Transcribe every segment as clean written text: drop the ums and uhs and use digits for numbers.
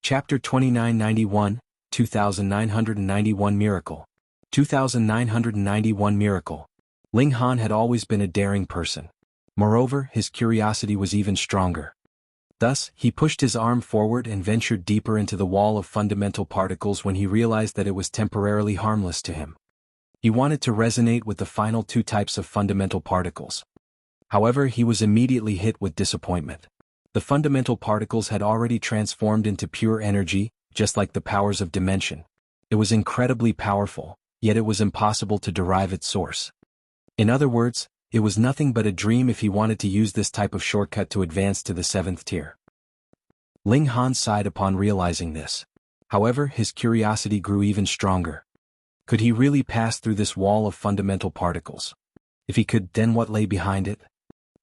Chapter 2991, 2991 Miracle. 2991 Miracle. Ling Han had always been a daring person. Moreover, his curiosity was even stronger. Thus, he pushed his arm forward and ventured deeper into the wall of fundamental particles when he realized that it was temporarily harmless to him. He wanted to resonate with the final two types of fundamental particles. However, he was immediately hit with disappointment. The fundamental particles had already transformed into pure energy, just like the powers of dimension. It was incredibly powerful, yet it was impossible to derive its source. In other words, it was nothing but a dream if he wanted to use this type of shortcut to advance to the 7th tier. Ling Han sighed upon realizing this. However, his curiosity grew even stronger. Could he really pass through this wall of fundamental particles? If he could, then what lay behind it?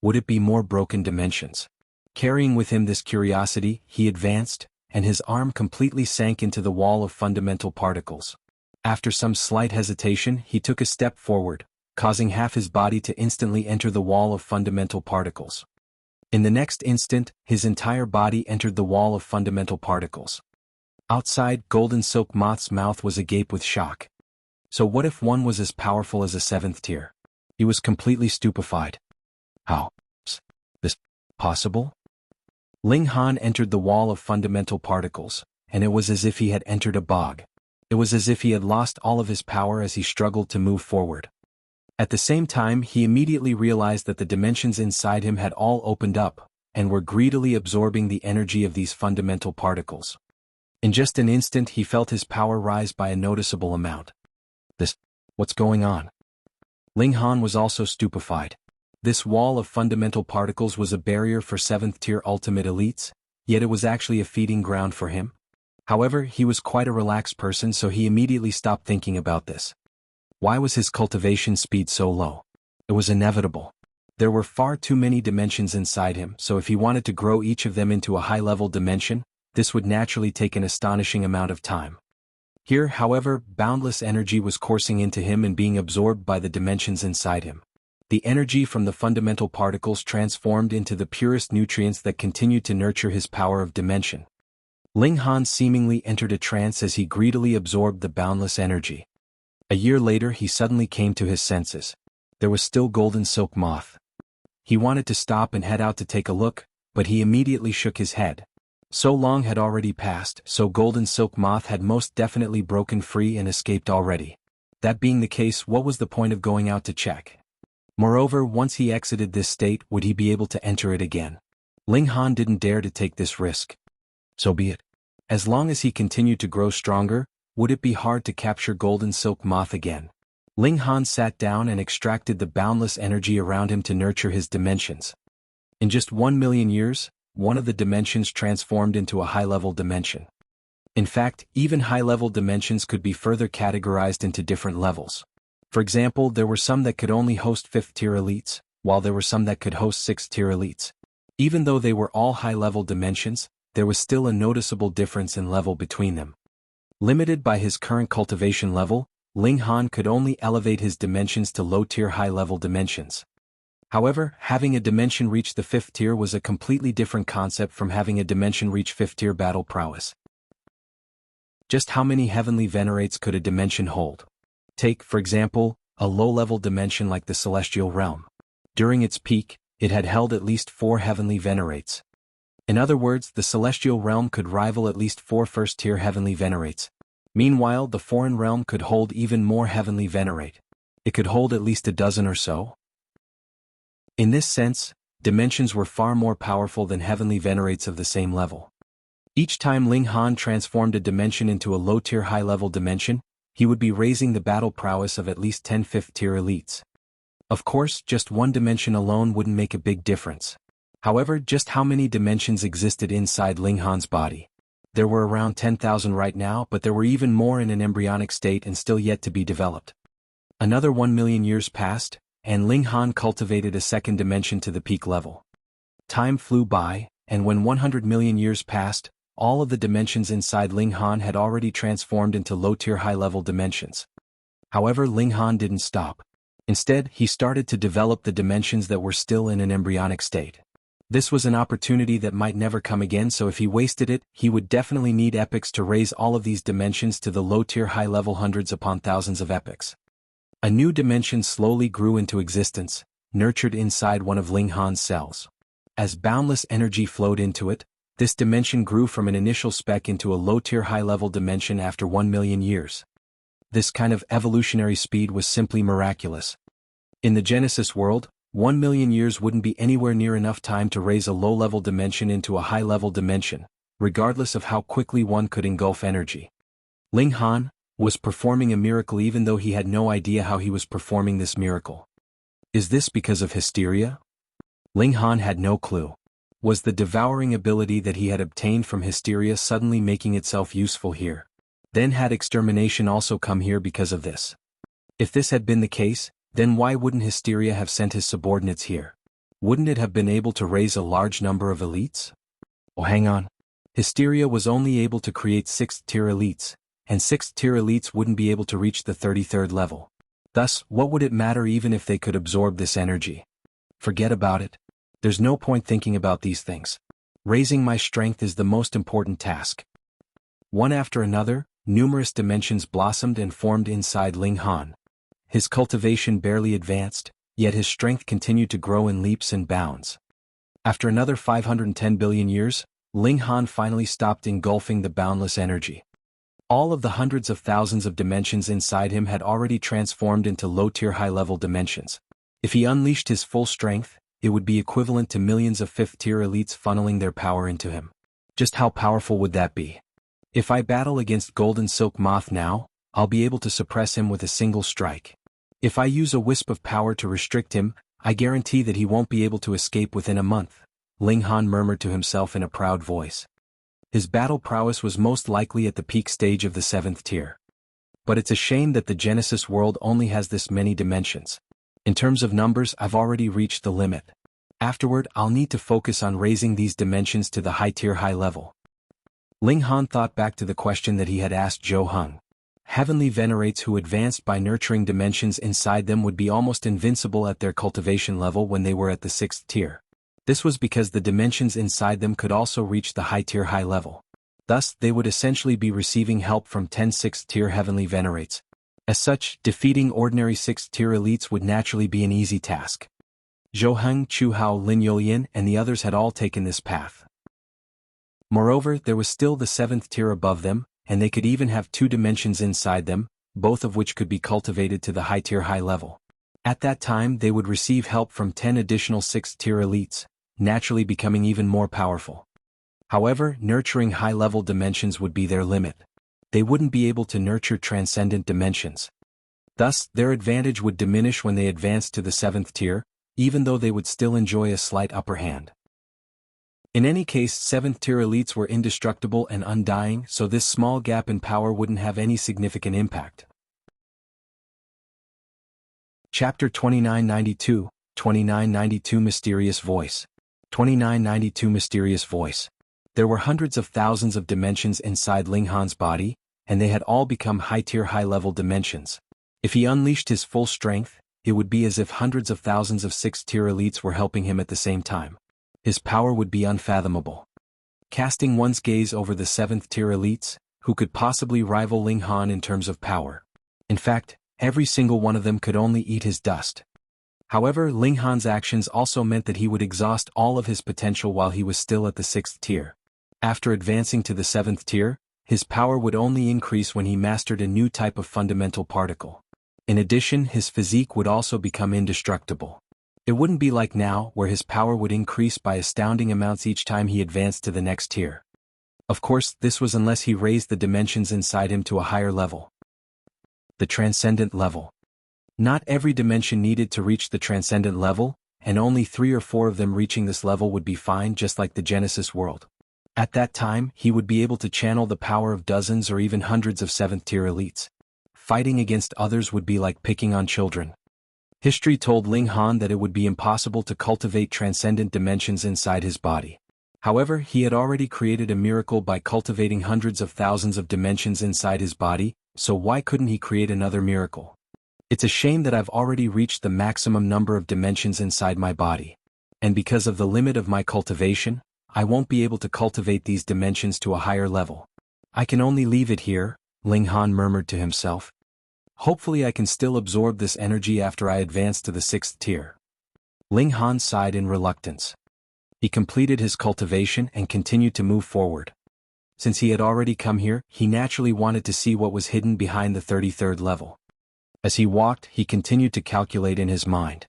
Would it be more broken dimensions? Carrying with him this curiosity, he advanced, and his arm completely sank into the wall of fundamental particles. After some slight hesitation, he took a step forward, causing half his body to instantly enter the wall of fundamental particles. In the next instant, his entire body entered the wall of fundamental particles. Outside, Golden Silk Moth's mouth was agape with shock. So what if one was as powerful as a 7th tier? He was completely stupefied. How is this possible? Ling Han entered the wall of fundamental particles, and it was as if he had entered a bog. It was as if he had lost all of his power as he struggled to move forward. At the same time, he immediately realized that the dimensions inside him had all opened up, and were greedily absorbing the energy of these fundamental particles. In just an instant he felt his power rise by a noticeable amount. What's going on? Ling Han was also stupefied. This wall of fundamental particles was a barrier for 7th tier ultimate elites, yet it was actually a feeding ground for him. However, he was quite a relaxed person, so he immediately stopped thinking about this. Why was his cultivation speed so low? It was inevitable. There were far too many dimensions inside him, so if he wanted to grow each of them into a high-level dimension, this would naturally take an astonishing amount of time. Here, however, boundless energy was coursing into him and being absorbed by the dimensions inside him. The energy from the fundamental particles transformed into the purest nutrients that continued to nurture his power of dimension. Ling Han seemingly entered a trance as he greedily absorbed the boundless energy. A year later he suddenly came to his senses. There was still Golden Silk Moth. He wanted to stop and head out to take a look, but he immediately shook his head. So long had already passed, so Golden Silk Moth had most definitely broken free and escaped already. That being the case, what was the point of going out to check? Moreover, once he exited this state, would he be able to enter it again? Ling Han didn't dare to take this risk. So be it. As long as he continued to grow stronger, would it be hard to capture Golden Silk Moth again? Ling Han sat down and extracted the boundless energy around him to nurture his dimensions. In just 1,000,000 years, one of the dimensions transformed into a high-level dimension. In fact, even high-level dimensions could be further categorized into different levels. For example, there were some that could only host 5th-tier elites, while there were some that could host 6th-tier elites. Even though they were all high-level dimensions, there was still a noticeable difference in level between them. Limited by his current cultivation level, Ling Han could only elevate his dimensions to low-tier high-level dimensions. However, having a dimension reach the 5th tier was a completely different concept from having a dimension reach 5th tier battle prowess. Just how many heavenly venerates could a dimension hold? Take, for example, a low-level dimension like the Celestial Realm. During its peak, it had held at least 4 heavenly venerates. In other words, the Celestial Realm could rival at least 4 first-tier heavenly venerates. Meanwhile, the Foreign Realm could hold even more heavenly venerate. It could hold at least a dozen or so. In this sense, dimensions were far more powerful than heavenly venerates of the same level. Each time Ling Han transformed a dimension into a low-tier high-level dimension, he would be raising the battle prowess of at least 10 5th-tier elites. Of course, just one dimension alone wouldn't make a big difference. However, just how many dimensions existed inside Ling Han's body? There were around 10,000 right now, but there were even more in an embryonic state and still yet to be developed. Another 1,000,000 years passed, and Ling Han cultivated a second dimension to the peak level. Time flew by, and when 100 million years passed, all of the dimensions inside Ling Han had already transformed into low-tier high-level dimensions. However, Ling Han didn't stop. Instead, he started to develop the dimensions that were still in an embryonic state. This was an opportunity that might never come again, so if he wasted it, he would definitely need epics to raise all of these dimensions to the low-tier high-level hundreds upon thousands of epics. A new dimension slowly grew into existence, nurtured inside one of Ling Han's cells. As boundless energy flowed into it, this dimension grew from an initial speck into a low-tier high-level dimension after 1 million years. This kind of evolutionary speed was simply miraculous. In the Genesis world, 1 million years wouldn't be anywhere near enough time to raise a low-level dimension into a high-level dimension, regardless of how quickly one could engulf energy. Ling Han was performing a miracle even though he had no idea how he was performing this miracle. Is this because of hysteria? Ling Han had no clue. Was the devouring ability that he had obtained from hysteria suddenly making itself useful here? Then had extermination also come here because of this? If this had been the case, then why wouldn't hysteria have sent his subordinates here? Wouldn't it have been able to raise a large number of elites? Oh, hang on. Hysteria was only able to create 6th-tier elites, and 6th-tier elites wouldn't be able to reach the 33rd level. Thus, what would it matter even if they could absorb this energy? Forget about it. There's no point thinking about these things. Raising my strength is the most important task. One after another, numerous dimensions blossomed and formed inside Ling Han. His cultivation barely advanced, yet his strength continued to grow in leaps and bounds. After another 510 billion years, Ling Han finally stopped engulfing the boundless energy. All of the hundreds of thousands of dimensions inside him had already transformed into low-tier high-level dimensions. If he unleashed his full strength, it would be equivalent to millions of 5th-tier elites funneling their power into him. Just how powerful would that be? If I battle against Golden Silk Moth now, I'll be able to suppress him with a single strike. If I use a wisp of power to restrict him, I guarantee that he won't be able to escape within a month, Ling Han murmured to himself in a proud voice. His battle prowess was most likely at the peak stage of the 7th tier. But it's a shame that the Genesis world only has this many dimensions. In terms of numbers, I've already reached the limit. Afterward, I'll need to focus on raising these dimensions to the high-tier high level. Ling Han thought back to the question that he had asked Zhou Heng. Heavenly venerates who advanced by nurturing dimensions inside them would be almost invincible at their cultivation level when they were at the 6th tier. This was because the dimensions inside them could also reach the high-tier high level. Thus, they would essentially be receiving help from 10 6th-tier heavenly venerates. As such, defeating ordinary 6th-tier elites would naturally be an easy task. Zhou Heng, Chu Hao, Lin Youlian, and the others had all taken this path. Moreover, there was still the 7th tier above them, and they could even have 2 dimensions inside them, both of which could be cultivated to the high-tier high level. At that time, they would receive help from 10 additional 6th-tier elites, naturally becoming even more powerful. However, nurturing high-level dimensions would be their limit. They wouldn't be able to nurture transcendent dimensions. Thus, their advantage would diminish when they advanced to the 7th tier, even though they would still enjoy a slight upper hand. In any case, 7th tier elites were indestructible and undying, so this small gap in power wouldn't have any significant impact. Chapter 2992, 2992 Mysterious Voice. 2992 Mysterious Voice. There were hundreds of thousands of dimensions inside Ling Han's body, and they had all become high-tier high-level dimensions. If he unleashed his full strength, it would be as if hundreds of thousands of 6th-tier elites were helping him at the same time. His power would be unfathomable. Casting one's gaze over the 7th-tier elites, who could possibly rival Ling Han in terms of power. In fact, every single one of them could only eat his dust. However, Ling Han's actions also meant that he would exhaust all of his potential while he was still at the 6th tier. After advancing to the 7th tier, his power would only increase when he mastered a new type of fundamental particle. In addition, his physique would also become indestructible. It wouldn't be like now, where his power would increase by astounding amounts each time he advanced to the next tier. Of course, this was unless he raised the dimensions inside him to a higher level. The transcendent level. Not every dimension needed to reach the transcendent level, and only 3 or 4 of them reaching this level would be fine, just like the Genesis world. At that time, he would be able to channel the power of dozens or even hundreds of 7th-tier elites. Fighting against others would be like picking on children. History told Ling Han that it would be impossible to cultivate transcendent dimensions inside his body. However, he had already created a miracle by cultivating hundreds of thousands of dimensions inside his body, so why couldn't he create another miracle? It's a shame that I've already reached the maximum number of dimensions inside my body. And because of the limit of my cultivation, I won't be able to cultivate these dimensions to a higher level. I can only leave it here, Ling Han murmured to himself. Hopefully I can still absorb this energy after I advance to the 6th tier. Ling Han sighed in reluctance. He completed his cultivation and continued to move forward. Since he had already come here, he naturally wanted to see what was hidden behind the 33rd level. As he walked, he continued to calculate in his mind.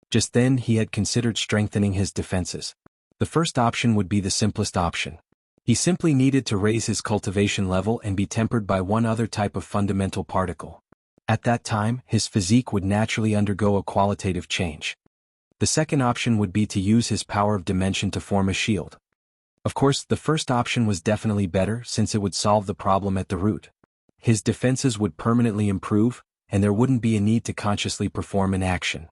Just then he had considered strengthening his defenses. The first option would be the simplest option. He simply needed to raise his cultivation level and be tempered by one other type of fundamental particle. At that time, his physique would naturally undergo a qualitative change. The second option would be to use his power of dimension to form a shield. Of course, the first option was definitely better since it would solve the problem at the root. His defenses would permanently improve, and there wouldn't be a need to consciously perform an action.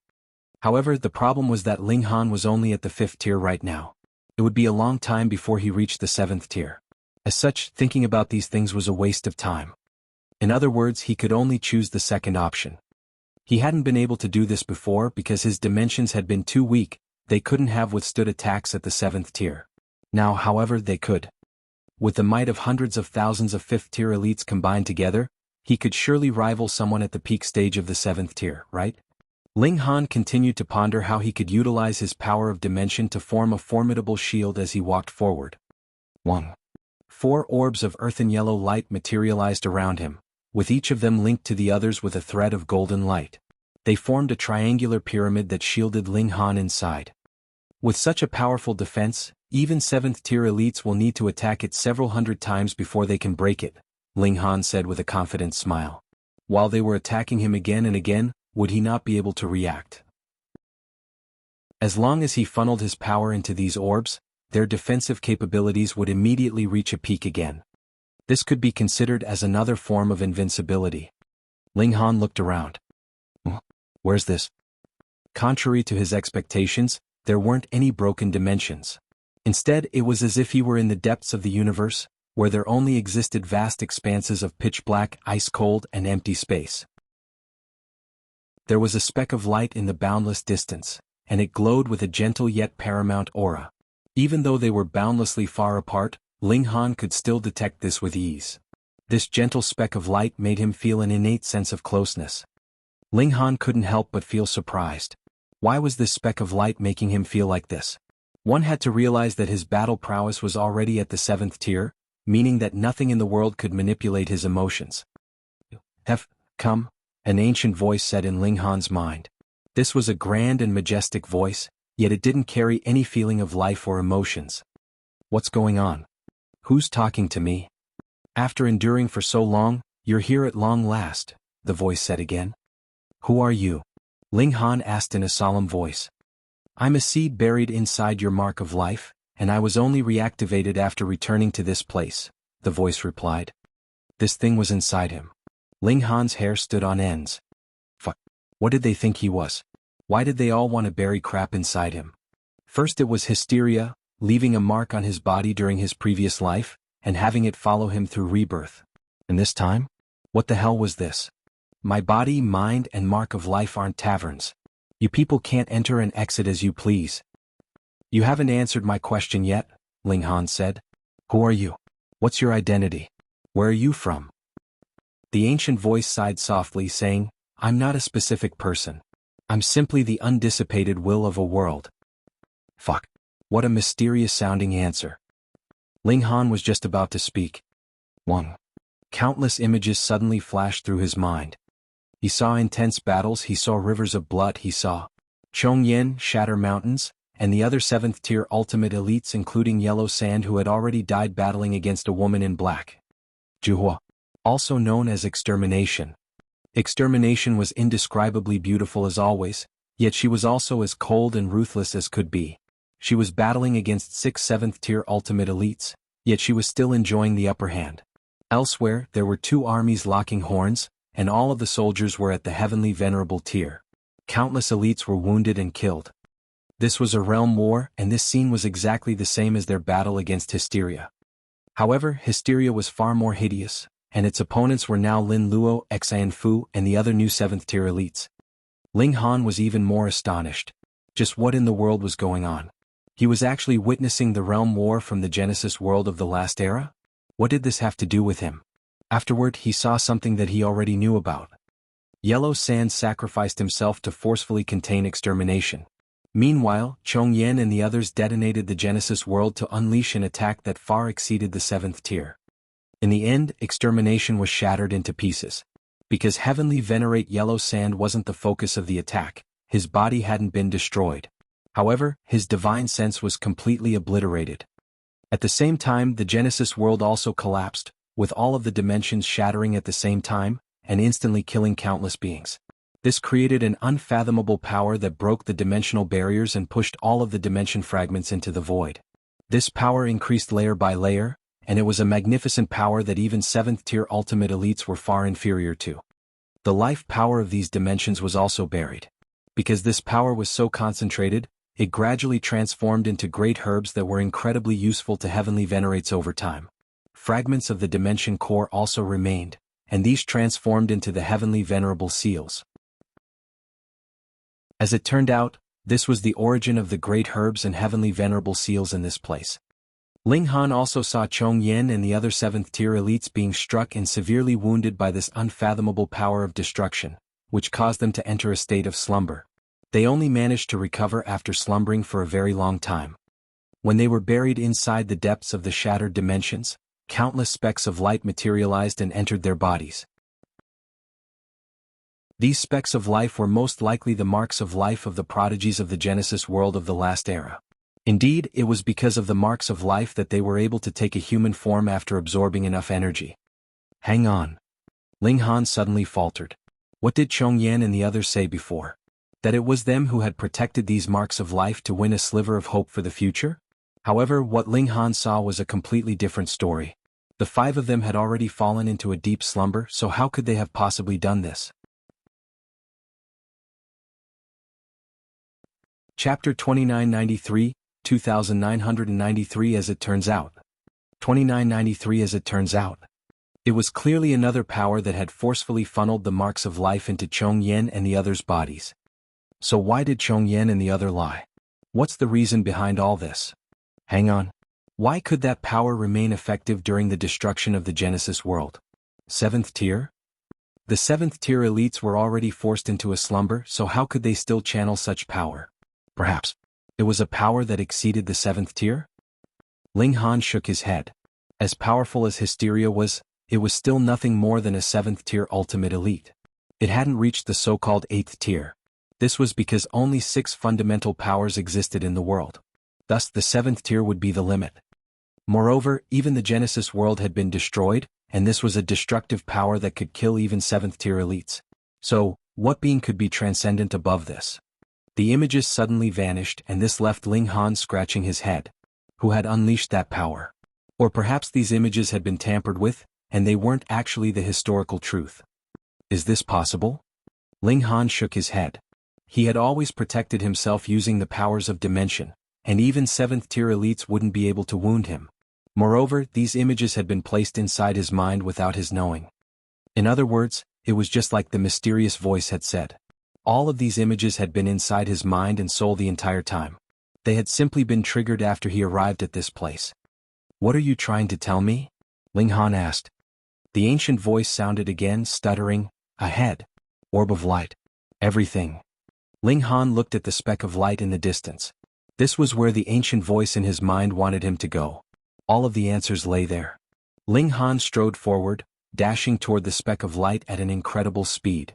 However, the problem was that Ling Han was only at the 5th tier right now. It would be a long time before he reached the 7th tier. As such, thinking about these things was a waste of time. In other words, he could only choose the second option. He hadn't been able to do this before because his dimensions had been too weak, they couldn't have withstood attacks at the 7th tier. Now, however, they could. With the might of hundreds of thousands of 5th tier elites combined together, he could surely rival someone at the peak stage of the 7th tier, right? Ling Han continued to ponder how he could utilize his power of dimension to form a formidable shield as he walked forward. 1. 4 orbs of earthen yellow light materialized around him, with each of them linked to the others with a thread of golden light. They formed a triangular pyramid that shielded Ling Han inside. With such a powerful defense, even 7th tier elites will need to attack it several hundred times before they can break it, Ling Han said with a confident smile. While they were attacking him again and again, would he not be able to react? As long as he funneled his power into these orbs, their defensive capabilities would immediately reach a peak again. This could be considered as another form of invincibility. Ling Han looked around. Where's this? Contrary to his expectations, there weren't any broken dimensions. Instead, it was as if he were in the depths of the universe, where there only existed vast expanses of pitch-black, ice-cold, and empty space. There was a speck of light in the boundless distance, and it glowed with a gentle yet paramount aura. Even though they were boundlessly far apart, Ling Han could still detect this with ease. This gentle speck of light made him feel an innate sense of closeness. Ling Han couldn't help but feel surprised. Why was this speck of light making him feel like this? One had to realize that his battle prowess was already at the 7th tier, meaning that nothing in the world could manipulate his emotions. Have come, an ancient voice said in Ling Han's mind. This was a grand and majestic voice, yet it didn't carry any feeling of life or emotions. What's going on? Who's talking to me? After enduring for so long, you're here at long last, the voice said again. Who are you? Ling Han asked in a solemn voice. I'm a seed buried inside your mark of life, and I was only reactivated after returning to this place, the voice replied. This thing was inside him. Ling Han's hair stood on ends. Fuck. What did they think he was? Why did they all want to bury crap inside him? First it was hysteria, leaving a mark on his body during his previous life, and having it follow him through rebirth. And this time? What the hell was this? My body, mind, and mark of life aren't taverns. You people can't enter and exit as you please. You haven't answered my question yet, Ling Han said. Who are you? What's your identity? Where are you from? The ancient voice sighed softly, saying, I'm not a specific person. I'm simply the undissipated will of a world. Fuck. What a mysterious-sounding answer. Ling Han was just about to speak. 1. Countless images suddenly flashed through his mind. He saw intense battles, he saw rivers of blood, he saw Chongyan shatter mountains, and the other 7th tier ultimate elites including Yellow Sand who had already died battling against a woman in black. Juhua. Also known as Extermination. Extermination was indescribably beautiful as always, yet she was also as cold and ruthless as could be. She was battling against 6 7th tier ultimate elites, yet she was still enjoying the upper hand. Elsewhere, there were 2 armies locking horns, and all of the soldiers were at the heavenly venerable tier. Countless elites were wounded and killed. This was a realm war, and this scene was exactly the same as their battle against Hysteria. However, Hysteria was far more hideous, and its opponents were now Lin Luo, Xian Fu, and the other new 7th tier elites. Ling Han was even more astonished. Just what in the world was going on? He was actually witnessing the realm war from the Genesis world of the last era? What did this have to do with him? Afterward, he saw something that he already knew about. Yellow Sand sacrificed himself to forcefully contain extermination. Meanwhile, Chongyan and the others detonated the Genesis world to unleash an attack that far exceeded the 7th tier. In the end, extermination was shattered into pieces. Because Heavenly Venerate Yellow Sand wasn't the focus of the attack, his body hadn't been destroyed. However, his divine sense was completely obliterated. At the same time, the Genesis world also collapsed, with all of the dimensions shattering at the same time, and instantly killing countless beings. This created an unfathomable power that broke the dimensional barriers and pushed all of the dimension fragments into the void. This power increased layer by layer, and it was a magnificent power that even 7th tier ultimate elites were far inferior to. The life power of these dimensions was also buried. Because this power was so concentrated, it gradually transformed into great herbs that were incredibly useful to heavenly venerates over time. Fragments of the dimension core also remained, and these transformed into the heavenly venerable seals. As it turned out, this was the origin of the great herbs and heavenly venerable seals in this place. Ling Han also saw Chong Yen and the other 7th tier elites being struck and severely wounded by this unfathomable power of destruction, which caused them to enter a state of slumber. They only managed to recover after slumbering for a very long time. When they were buried inside the depths of the shattered dimensions, countless specks of light materialized and entered their bodies. These specks of life were most likely the marks of life of the prodigies of the Genesis world of the last era. Indeed, it was because of the marks of life that they were able to take a human form after absorbing enough energy. Hang on. Ling Han suddenly faltered. What did Chong Yan and the others say before? That it was them who had protected these marks of life to win a sliver of hope for the future? However, what Ling Han saw was a completely different story. The 5 of them had already fallen into a deep slumber, so how could they have possibly done this? Chapter 2993, 2993 As it turns out. 2993 As it turns out. It was clearly another power that had forcefully funneled the marks of life into Chong Yen and the others' bodies. So why did Chong Yen and the other lie? What's the reason behind all this? Hang on. Why could that power remain effective during the destruction of the Genesis world? 7th tier? The 7th tier elites were already forced into a slumber, so how could they still channel such power? Perhaps it was a power that exceeded the 7th tier? Ling Han shook his head. As powerful as Hysteria was, it was still nothing more than a 7th tier ultimate elite. It hadn't reached the so-called 8th tier. This was because only 6 fundamental powers existed in the world. Thus the 7th tier would be the limit. Moreover, even the Genesis world had been destroyed, and this was a destructive power that could kill even 7th tier elites. So, what being could be transcendent above this? The images suddenly vanished, and this left Ling Han scratching his head. Who had unleashed that power? Or perhaps these images had been tampered with, and they weren't actually the historical truth. Is this possible? Ling Han shook his head. He had always protected himself using the powers of dimension, and even 7th tier elites wouldn't be able to wound him. Moreover, these images had been placed inside his mind without his knowing. In other words, it was just like the mysterious voice had said. All of these images had been inside his mind and soul the entire time. They had simply been triggered after he arrived at this place. What are you trying to tell me? Ling Han asked. The ancient voice sounded again, stuttering, ahead. Orb of light. Everything. Ling Han looked at the speck of light in the distance. This was where the ancient voice in his mind wanted him to go. All of the answers lay there. Ling Han strode forward, dashing toward the speck of light at an incredible speed.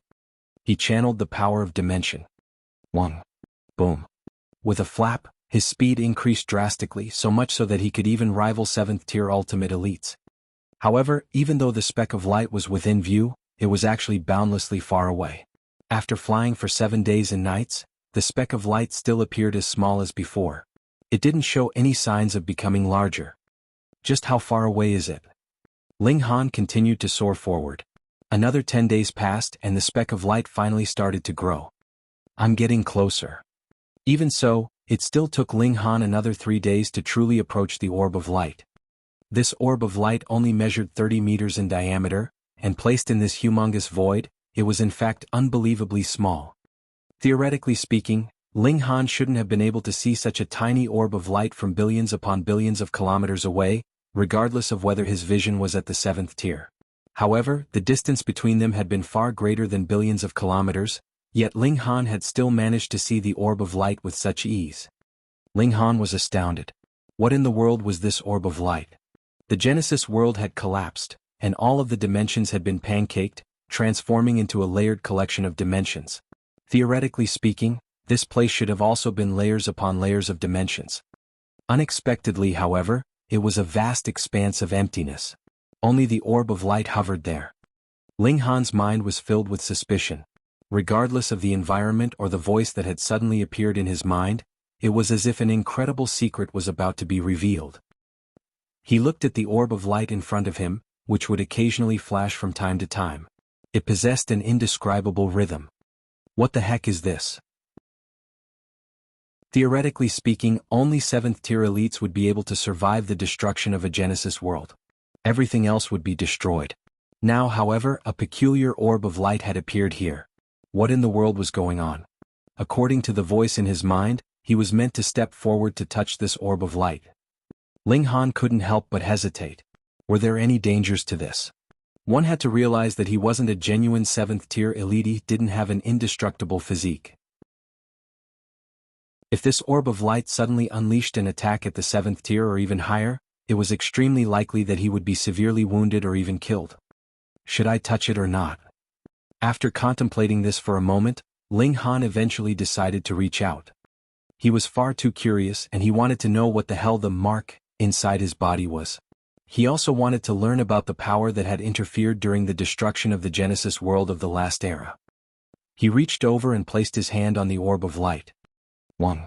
He channeled the power of dimension. Wong. Boom. With a flap, his speed increased drastically, so much so that he could even rival 7th tier ultimate elites. However, even though the speck of light was within view, it was actually boundlessly far away. After flying for 7 days and nights, the speck of light still appeared as small as before. It didn't show any signs of becoming larger. Just how far away is it? Ling Han continued to soar forward. Another 10 days passed and the speck of light finally started to grow. I'm getting closer. Even so, it still took Ling Han another 3 days to truly approach the orb of light. This orb of light only measured 30 meters in diameter, and placed in this humongous void, it was in fact unbelievably small. Theoretically speaking, Ling Han shouldn't have been able to see such a tiny orb of light from billions upon billions of kilometers away, regardless of whether his vision was at the 7th tier. However, the distance between them had been far greater than billions of kilometers, yet Ling Han had still managed to see the orb of light with such ease. Ling Han was astounded. What in the world was this orb of light? The Genesis world had collapsed, and all of the dimensions had been pancaked, transforming into a layered collection of dimensions. Theoretically speaking, this place should have also been layers upon layers of dimensions. Unexpectedly, however, it was a vast expanse of emptiness. Only the orb of light hovered there. Ling Han's mind was filled with suspicion. Regardless of the environment or the voice that had suddenly appeared in his mind, it was as if an incredible secret was about to be revealed. He looked at the orb of light in front of him, which would occasionally flash from time to time. It possessed an indescribable rhythm. What the heck is this? Theoretically speaking, only 7th-tier elites would be able to survive the destruction of a Genesis world. Everything else would be destroyed. Now, however, a peculiar orb of light had appeared here. What in the world was going on? According to the voice in his mind, he was meant to step forward to touch this orb of light. Ling Han couldn't help but hesitate. Were there any dangers to this? One had to realize that he wasn't a genuine 7th-tier elite. He didn't have an indestructible physique. If this orb of light suddenly unleashed an attack at the 7th tier or even higher, it was extremely likely that he would be severely wounded or even killed. Should I touch it or not? After contemplating this for a moment, Ling Han eventually decided to reach out. He was far too curious and he wanted to know what the hell the mark inside his body was. He also wanted to learn about the power that had interfered during the destruction of the Genesis world of the last era. He reached over and placed his hand on the orb of light. Wong.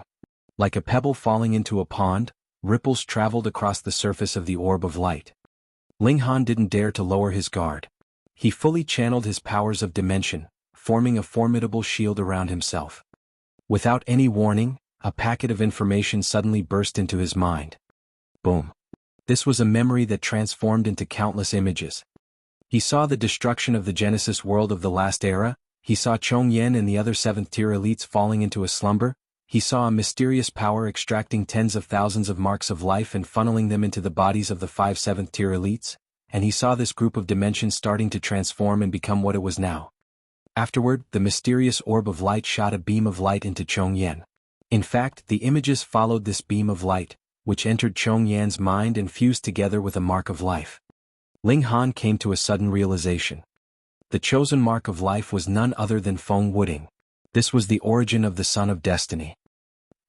Like a pebble falling into a pond, ripples traveled across the surface of the orb of light. Ling Han didn't dare to lower his guard. He fully channeled his powers of dimension, forming a formidable shield around himself. Without any warning, a packet of information suddenly burst into his mind. Boom. This was a memory that transformed into countless images. He saw the destruction of the Genesis world of the last era, he saw Chong Yen and the other 7th-tier elites falling into a slumber, he saw a mysterious power extracting tens of thousands of marks of life and funneling them into the bodies of the 5 7th-tier elites, and he saw this group of dimensions starting to transform and become what it was now. Afterward, the mysterious orb of light shot a beam of light into Chong Yen. In fact, the images followed this beam of light, which entered Chong Yan's mind and fused together with a mark of life. Ling Han came to a sudden realization. The chosen mark of life was none other than Feng Wuding. This was the origin of the Son of Destiny.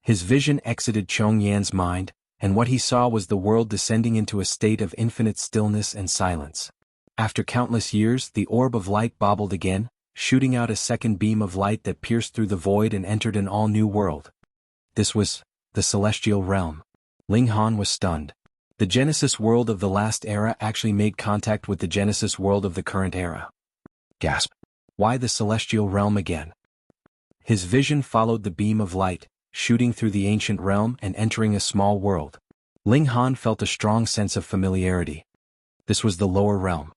His vision exited Chong Yan's mind, and what he saw was the world descending into a state of infinite stillness and silence. After countless years, the orb of light bobbled again, shooting out a second beam of light that pierced through the void and entered an all-new world. This was the Celestial Realm. Ling Han was stunned. The Genesis world of the last era actually made contact with the Genesis world of the current era. Gasp. Why the Celestial Realm again? His vision followed the beam of light, shooting through the ancient realm and entering a small world. Ling Han felt a strong sense of familiarity. This was the lower realm.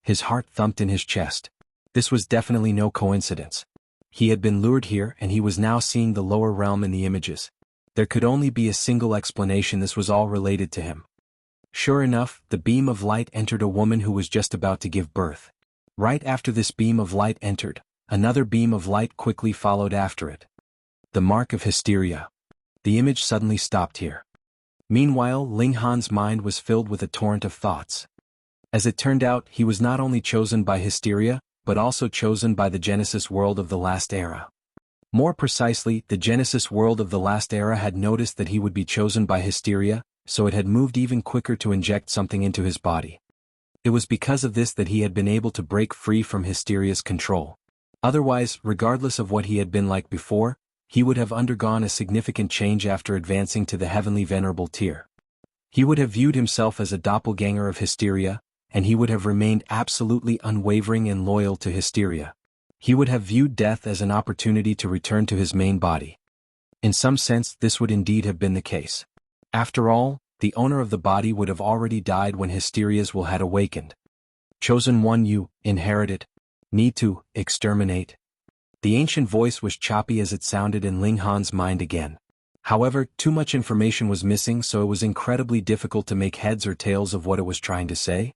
His heart thumped in his chest. This was definitely no coincidence. He had been lured here and he was now seeing the lower realm in the images. There could only be a single explanation: this was all related to him. Sure enough, the beam of light entered a woman who was just about to give birth. Right after this beam of light entered, another beam of light quickly followed after it. The mark of hysteria. The image suddenly stopped here. Meanwhile, Ling Han's mind was filled with a torrent of thoughts. As it turned out, he was not only chosen by hysteria, but also chosen by the Genesis world of the last era. More precisely, the Genesis world of the last era had noticed that he would be chosen by hysteria, so it had moved even quicker to inject something into his body. It was because of this that he had been able to break free from hysteria's control. Otherwise, regardless of what he had been like before, he would have undergone a significant change after advancing to the heavenly venerable tier. He would have viewed himself as a doppelganger of hysteria, and he would have remained absolutely unwavering and loyal to hysteria. He would have viewed death as an opportunity to return to his main body. In some sense, this would indeed have been the case. After all, the owner of the body would have already died when hysteria's will had awakened. Chosen one, you inherit it. Need to exterminate. The ancient voice was choppy as it sounded in Ling Han's mind again. However, too much information was missing, so it was incredibly difficult to make heads or tails of what it was trying to say.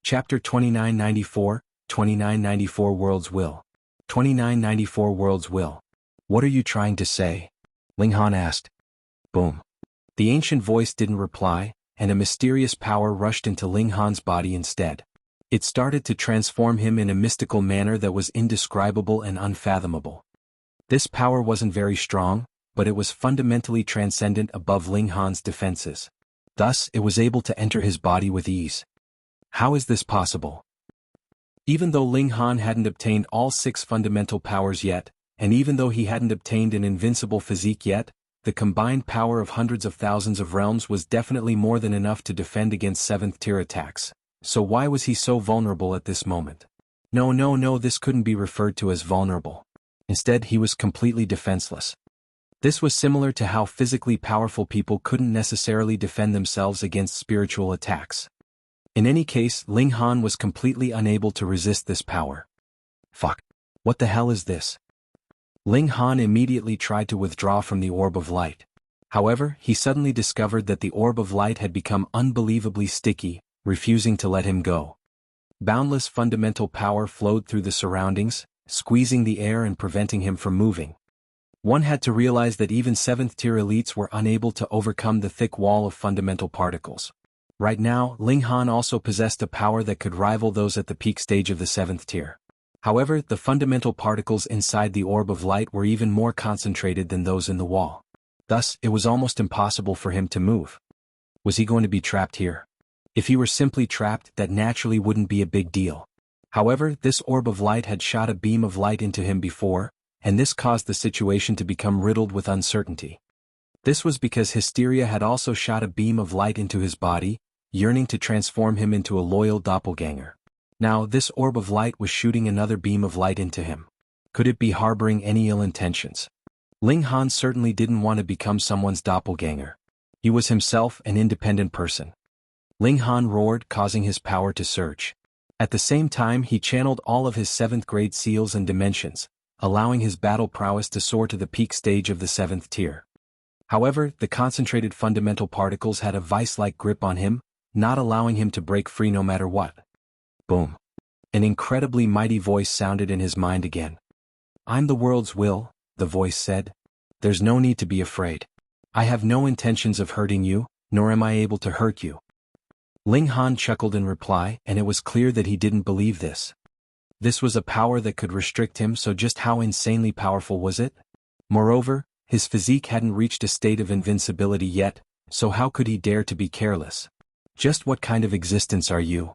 Chapter 2994, 2994 World's Will. 2994 World's Will. What are you trying to say? Ling Han asked. Boom. The ancient voice didn't reply, and a mysterious power rushed into Ling Han's body instead. It started to transform him in a mystical manner that was indescribable and unfathomable. This power wasn't very strong, but it was fundamentally transcendent above Ling Han's defenses. Thus, it was able to enter his body with ease. How is this possible? Even though Ling Han hadn't obtained all 6 fundamental powers yet, and even though he hadn't obtained an invincible physique yet, the combined power of hundreds of thousands of realms was definitely more than enough to defend against 7th-tier attacks. So why was he so vulnerable at this moment? No, this couldn't be referred to as vulnerable. Instead, he was completely defenseless. This was similar to how physically powerful people couldn't necessarily defend themselves against spiritual attacks. In any case, Ling Han was completely unable to resist this power. Fuck. What the hell is this? Ling Han immediately tried to withdraw from the orb of light. However, he suddenly discovered that the orb of light had become unbelievably sticky, refusing to let him go. Boundless fundamental power flowed through the surroundings, squeezing the air and preventing him from moving. One had to realize that even 7th-tier elites were unable to overcome the thick wall of fundamental particles. Right now, Ling Han also possessed a power that could rival those at the peak stage of the 7th tier. However, the fundamental particles inside the orb of light were even more concentrated than those in the wall. Thus, it was almost impossible for him to move. Was he going to be trapped here? If he were simply trapped, that naturally wouldn't be a big deal. However, this orb of light had shot a beam of light into him before, and this caused the situation to become riddled with uncertainty. This was because Hysteria had also shot a beam of light into his body, yearning to transform him into a loyal doppelganger. Now, this orb of light was shooting another beam of light into him. Could it be harboring any ill intentions? Ling Han certainly didn't want to become someone's doppelganger. He was himself an independent person. Ling Han roared, causing his power to surge. At the same time, he channeled all of his 7th-grade seals and dimensions, allowing his battle prowess to soar to the peak stage of the 7th tier. However, the concentrated fundamental particles had a vice-like grip on him, not allowing him to break free no matter what. Boom. An incredibly mighty voice sounded in his mind again. I'm the world's will, the voice said. There's no need to be afraid. I have no intentions of hurting you, nor am I able to hurt you. Ling Han chuckled in reply, and it was clear that he didn't believe this. This was a power that could restrict him, so just how insanely powerful was it? Moreover, his physique hadn't reached a state of invincibility yet, so how could he dare to be careless? Just what kind of existence are you?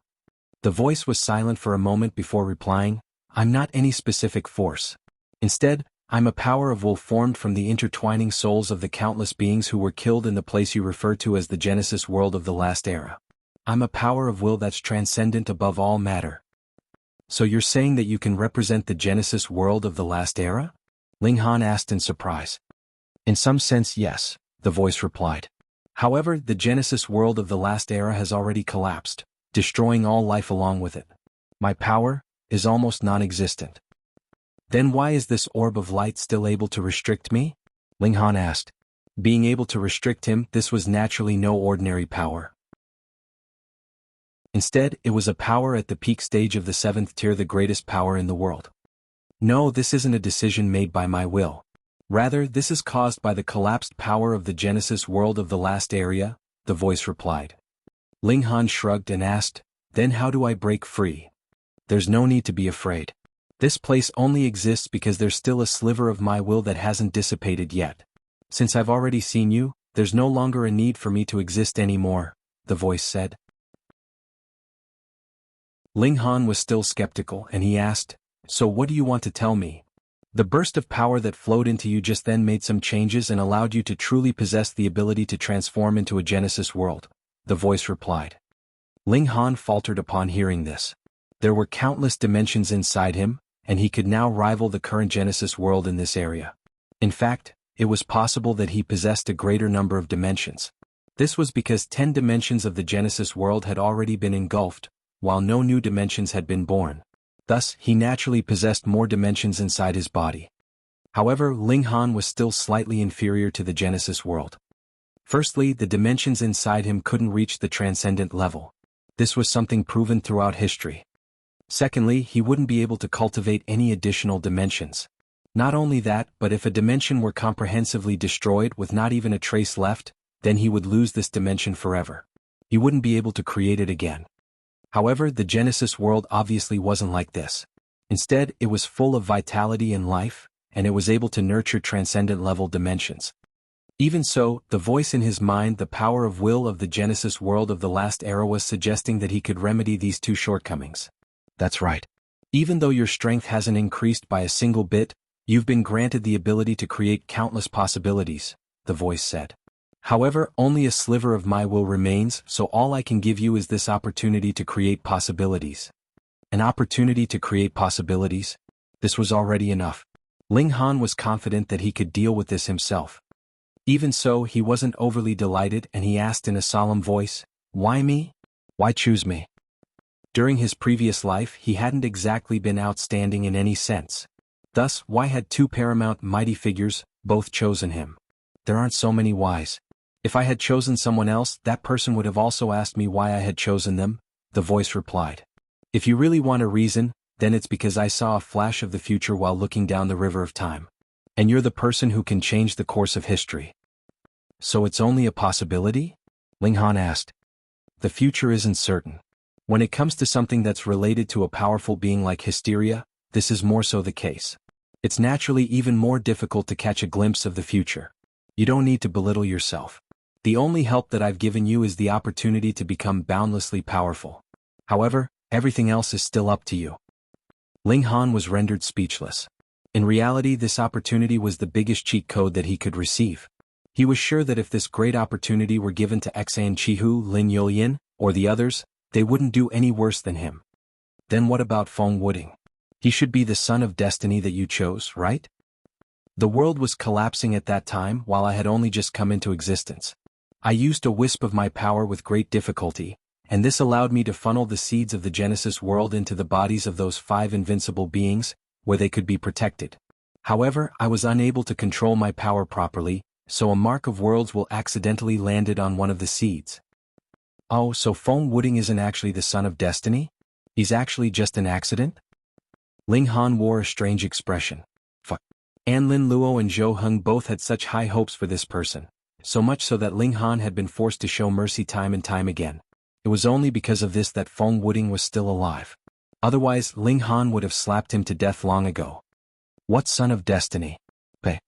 The voice was silent for a moment before replying, I'm not any specific force. Instead, I'm a power of will formed from the intertwining souls of the countless beings who were killed in the place you refer to as the Genesis world of the last era. I'm a power of will that's transcendent above all matter. So you're saying that you can represent the Genesis world of the last era? Ling Han asked in surprise. In some sense, yes, the voice replied. However, the Genesis world of the last era has already collapsed, destroying all life along with it. My power is almost non-existent. Then why is this orb of light still able to restrict me? Ling Han asked. Being able to restrict him, this was naturally no ordinary power. Instead, it was a power at the peak stage of the 7th tier, the greatest power in the world. No, this isn't a decision made by my will. Rather, this is caused by the collapsed power of the Genesis world of the last area, the voice replied. Ling Han shrugged and asked, then how do I break free? There's no need to be afraid. This place only exists because there's still a sliver of my will that hasn't dissipated yet. Since I've already seen you, there's no longer a need for me to exist anymore, the voice said. Ling Han was still skeptical, and he asked, so what do you want to tell me? The burst of power that flowed into you just then made some changes and allowed you to truly possess the ability to transform into a Genesis world, the voice replied. Ling Han faltered upon hearing this. There were countless dimensions inside him, and he could now rival the current Genesis world in this area. In fact, it was possible that he possessed a greater number of dimensions. This was because 10 dimensions of the Genesis world had already been engulfed, while no new dimensions had been born. Thus, he naturally possessed more dimensions inside his body. However, Ling Han was still slightly inferior to the Genesis world. Firstly, the dimensions inside him couldn't reach the transcendent level. This was something proven throughout history. Secondly, he wouldn't be able to cultivate any additional dimensions. Not only that, but if a dimension were comprehensively destroyed with not even a trace left, then he would lose this dimension forever. He wouldn't be able to create it again. However, the Genesis world obviously wasn't like this. Instead, it was full of vitality and life, and it was able to nurture transcendent-level dimensions. Even so, the voice in his mind, the power of will of the Genesis world of the last era, was suggesting that he could remedy these two shortcomings. That's right. Even though your strength hasn't increased by a single bit, you've been granted the ability to create countless possibilities, the voice said. However, only a sliver of my will remains, so all I can give you is this opportunity to create possibilities. An opportunity to create possibilities? This was already enough. Ling Han was confident that he could deal with this himself. Even so, he wasn't overly delighted, and he asked in a solemn voice, "Why me? Why choose me?" During his previous life, he hadn't exactly been outstanding in any sense. Thus, why had two paramount mighty figures both chosen him? There aren't so many whys. If I had chosen someone else, that person would have also asked me why I had chosen them, the voice replied. If you really want a reason, then it's because I saw a flash of the future while looking down the river of time. And you're the person who can change the course of history. So it's only a possibility? Ling Han asked. The future isn't certain. When it comes to something that's related to a powerful being like hysteria, this is more so the case. It's naturally even more difficult to catch a glimpse of the future. You don't need to belittle yourself. The only help that I've given you is the opportunity to become boundlessly powerful. However, everything else is still up to you. Ling Han was rendered speechless. In reality, this opportunity was the biggest cheat code that he could receive. He was sure that if this great opportunity were given to Xan Chihu, Lin Yulian, or the others, they wouldn't do any worse than him. Then what about Feng Wuding? He should be the son of destiny that you chose, right? The world was collapsing at that time while I had only just come into existence. I used a wisp of my power with great difficulty, and this allowed me to funnel the seeds of the Genesis world into the bodies of those 5 invincible beings, where they could be protected. However, I was unable to control my power properly, so a mark of worlds will accidentally landed on one of the seeds. Oh, so Feng Wuding isn't actually the son of destiny? He's actually just an accident? Ling Han wore a strange expression. Fuck. Anlin Luo and Zhou Heng both had such high hopes for this person, so much so that Ling Han had been forced to show mercy time and time again. It was only because of this that Feng Wuding was still alive. Otherwise, Ling Han would have slapped him to death long ago. What son of destiny? Peh.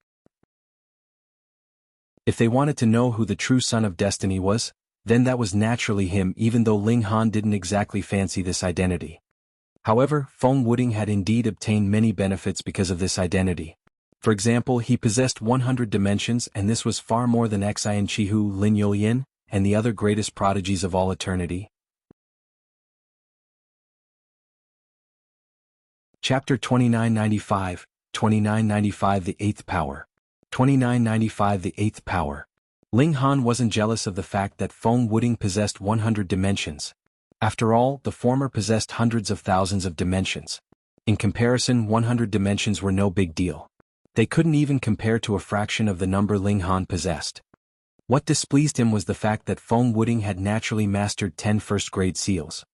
If they wanted to know who the true son of destiny was, then that was naturally him, even though Ling Han didn't exactly fancy this identity. However, Feng Wuding had indeed obtained many benefits because of this identity. For example, he possessed 100 dimensions, and this was far more than Xian Chihu, Lin Yulian, and the other greatest prodigies of all eternity. Chapter 2995, 2995 The Eighth Power. 2995 The Eighth Power. Ling Han wasn't jealous of the fact that Feng Wuding possessed 100 dimensions. After all, the former possessed hundreds of thousands of dimensions. In comparison, 100 dimensions were no big deal. They couldn't even compare to a fraction of the number Ling Han possessed. What displeased him was the fact that Feng Wuding had naturally mastered 10 first-grade seals.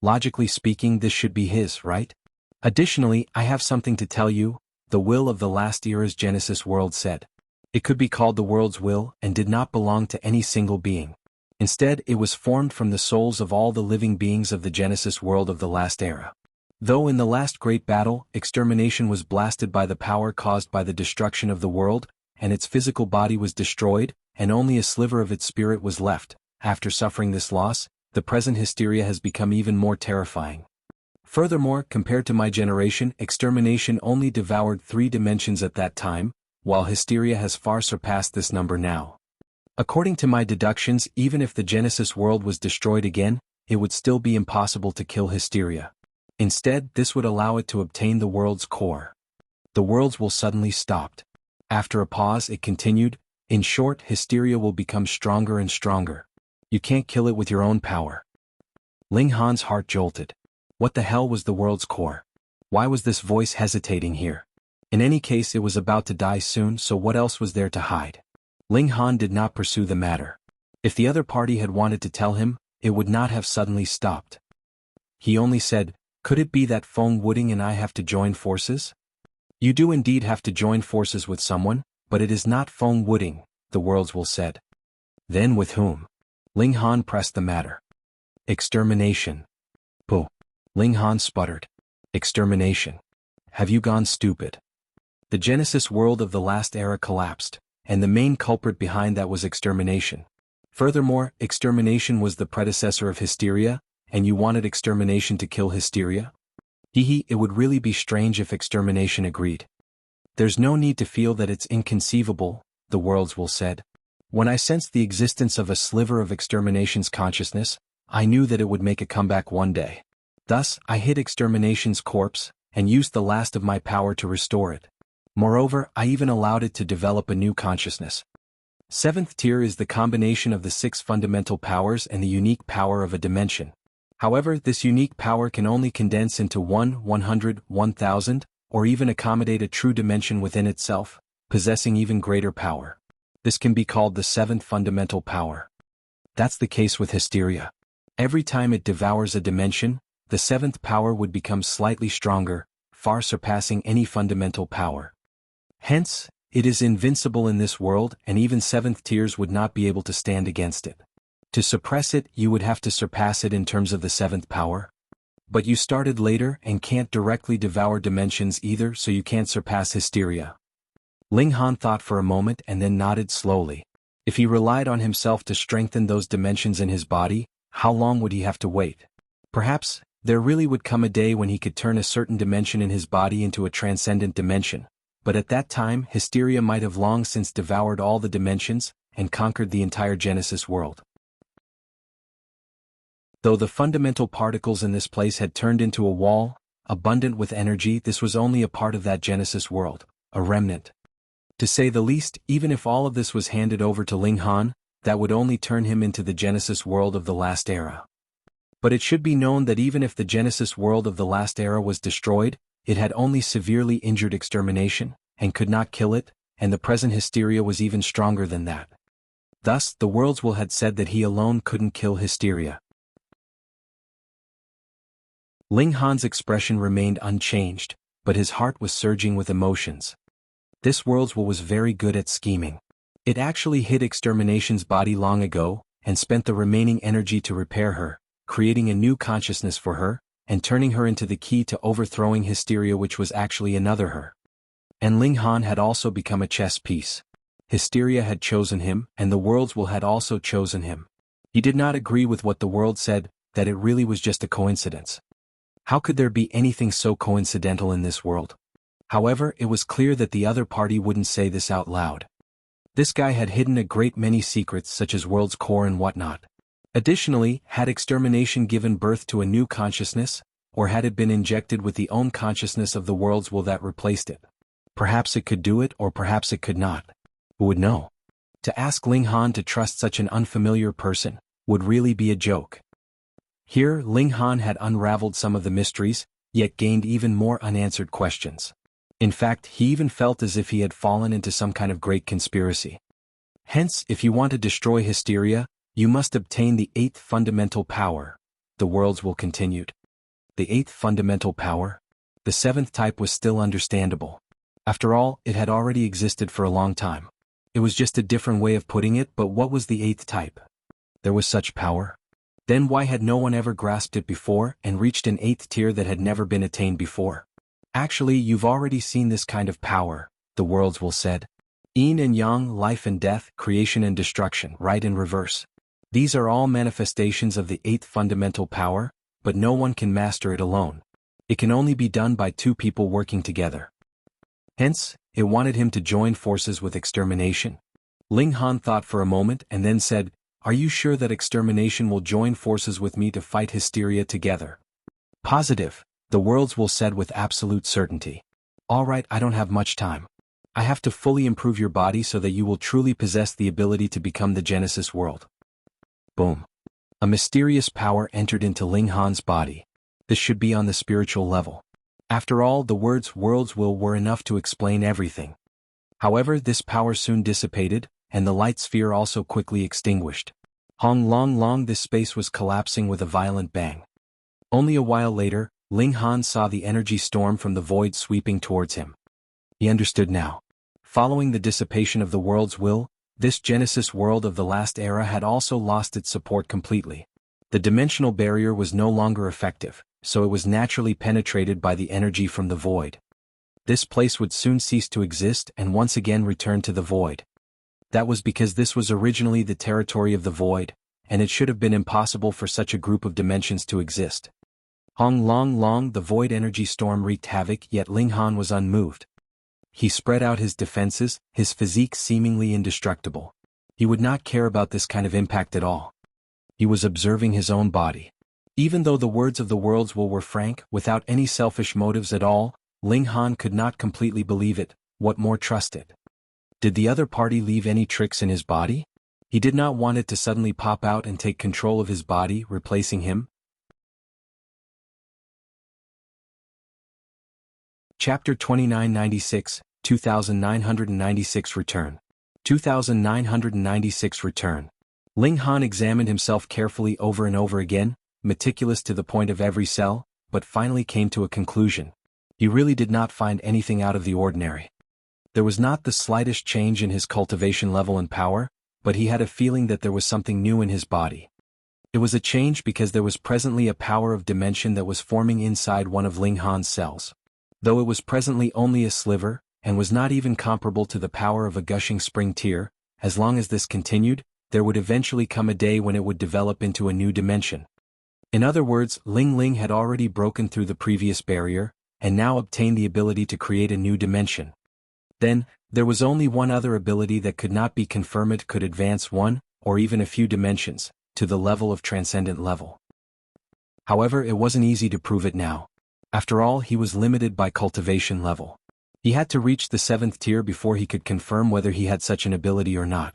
Logically speaking, this should be his, right? Additionally, I have something to tell you, the will of the last era's Genesis world said. It could be called the world's will and did not belong to any single being. Instead, it was formed from the souls of all the living beings of the Genesis world of the last era. Though in the last great battle, extermination was blasted by the power caused by the destruction of the world, and its physical body was destroyed, and only a sliver of its spirit was left. After suffering this loss, the present hysteria has become even more terrifying. Furthermore, compared to my generation, extermination only devoured 3 dimensions at that time, while hysteria has far surpassed this number now. According to my deductions, even if the Genesis world was destroyed again, it would still be impossible to kill hysteria. Instead, this would allow it to obtain the world's core. The worlds will suddenly stop. After a pause, it continued, in short, hysteria will become stronger and stronger. You can't kill it with your own power. Ling Han's heart jolted. What the hell was the world's core? Why was this voice hesitating here? In any case, it was about to die soon, so what else was there to hide? Ling Han did not pursue the matter. If the other party had wanted to tell him, it would not have suddenly stopped. He only said, "Could it be that Feng Wuding and I have to join forces?" "You do indeed have to join forces with someone, but it is not Feng Wuding," the Worlds will said. "Then with whom?" Ling Han pressed the matter. "Extermination." "Puh." Ling Han sputtered. "Extermination. Have you gone stupid?" The Genesis world of the last era collapsed, and the main culprit behind that was extermination. Furthermore, extermination was the predecessor of hysteria, and you wanted extermination to kill hysteria? It would really be strange if extermination agreed. "There's no need to feel that it's inconceivable," the Worlds will said. "When I sensed the existence of a sliver of extermination's consciousness, I knew that it would make a comeback one day. Thus, I hid extermination's corpse, and used the last of my power to restore it. Moreover, I even allowed it to develop a new consciousness. Seventh tier is the combination of the 6 fundamental powers and the unique power of a dimension. However, this unique power can only condense into 1, 100, 1000, or even accommodate a true dimension within itself, possessing even greater power. This can be called the 7th fundamental power. That's the case with hysteria. Every time it devours a dimension, the 7th power would become slightly stronger, far surpassing any fundamental power. Hence, it is invincible in this world, and even 7th tiers would not be able to stand against it. To suppress it, you would have to surpass it in terms of the 7th power. But you started later and can't directly devour dimensions either, so you can't surpass hysteria." Ling Han thought for a moment and then nodded slowly. If he relied on himself to strengthen those dimensions in his body, how long would he have to wait? Perhaps, there really would come a day when he could turn a certain dimension in his body into a transcendent dimension. But at that time, hysteria might have long since devoured all the dimensions, and conquered the entire Genesis world. Though the fundamental particles in this place had turned into a wall, abundant with energy, this was only a part of that Genesis world, a remnant. To say the least, even if all of this was handed over to Ling Han, that would only turn him into the Genesis world of the last era. But it should be known that even if the Genesis world of the last era was destroyed, it had only severely injured extermination, and could not kill it, and the present hysteria was even stronger than that. Thus, the Worlds will had said that he alone couldn't kill hysteria. Ling Han's expression remained unchanged, but his heart was surging with emotions. This Worlds will was very good at scheming. It actually hid extermination's body long ago, and spent the remaining energy to repair her, creating a new consciousness for her, and turning her into the key to overthrowing hysteria, which was actually another her. And Ling Han had also become a chess piece. Hysteria had chosen him, and the Worlds will had also chosen him. He did not agree with what the world said, that it really was just a coincidence. How could there be anything so coincidental in this world? However, it was clear that the other party wouldn't say this out loud. This guy had hidden a great many secrets, such as World's core and whatnot. Additionally, had extermination given birth to a new consciousness, or had it been injected with the own consciousness of the Worlds will that replaced it? Perhaps it could do it, or perhaps it could not. Who would know? To ask Ling Han to trust such an unfamiliar person would really be a joke. Here, Ling Han had unraveled some of the mysteries, yet gained even more unanswered questions. In fact, he even felt as if he had fallen into some kind of great conspiracy. Hence, if you want to destroy hysteria, you must obtain the 8th fundamental power, the Worlds will continued. The 8th fundamental power? The 7th type was still understandable. After all, it had already existed for a long time. It was just a different way of putting it, but what was the 8th type? There was such power? Then why had no one ever grasped it before and reached an 8th tier that had never been attained before? Actually, you've already seen this kind of power, the Worlds will said. Yin and Yang, life and death, creation and destruction, right and reverse. These are all manifestations of the 8th fundamental power, but no one can master it alone. It can only be done by 2 people working together. Hence, it wanted him to join forces with extermination. Ling Han thought for a moment and then said, "Are you sure that extermination will join forces with me to fight hysteria together?" "Positive," the Worlds will said with absolute certainty. "All right, I don't have much time. I have to fully improve your body so that you will truly possess the ability to become the Genesis world." Boom. A mysterious power entered into Ling Han's body. This should be on the spiritual level. After all, the words world's will were enough to explain everything. However, this power soon dissipated, and the light sphere also quickly extinguished. Long, this space was collapsing with a violent bang. Only a while later, Ling Han saw the energy storm from the void sweeping towards him. He understood now. Following the dissipation of the world's will, this Genesis world of the last era had also lost its support completely. The dimensional barrier was no longer effective, so it was naturally penetrated by the energy from the void. This place would soon cease to exist and once again return to the void. That was because this was originally the territory of the void, and it should have been impossible for such a group of dimensions to exist. The void energy storm wreaked havoc, yet Ling Han was unmoved. He spread out his defenses, his physique seemingly indestructible. He would not care about this kind of impact at all. He was observing his own body. Even though the words of the world's will were frank, without any selfish motives at all, Ling Han could not completely believe it, what more trust it. Did the other party leave any tricks in his body? He did not want it to suddenly pop out and take control of his body, replacing him. Chapter 2996, 2996 Return. 2996 Return. Ling Han examined himself carefully over and over again, meticulous to the point of every cell, but finally came to a conclusion. He really did not find anything out of the ordinary. There was not the slightest change in his cultivation level and power, but he had a feeling that there was something new in his body. It was a change because there was presently a power of dimension that was forming inside one of Ling Han's cells. Though it was presently only a sliver, and was not even comparable to the power of a gushing spring tear, as long as this continued, there would eventually come a day when it would develop into a new dimension. In other words, Ling had already broken through the previous barrier, and now obtained the ability to create a new dimension. Then, there was only one other ability that could not be confirmed could advance one, or even a few dimensions, to the level of transcendent level. However, it wasn't easy to prove it now. After all, he was limited by cultivation level. He had to reach the 7th tier before he could confirm whether he had such an ability or not.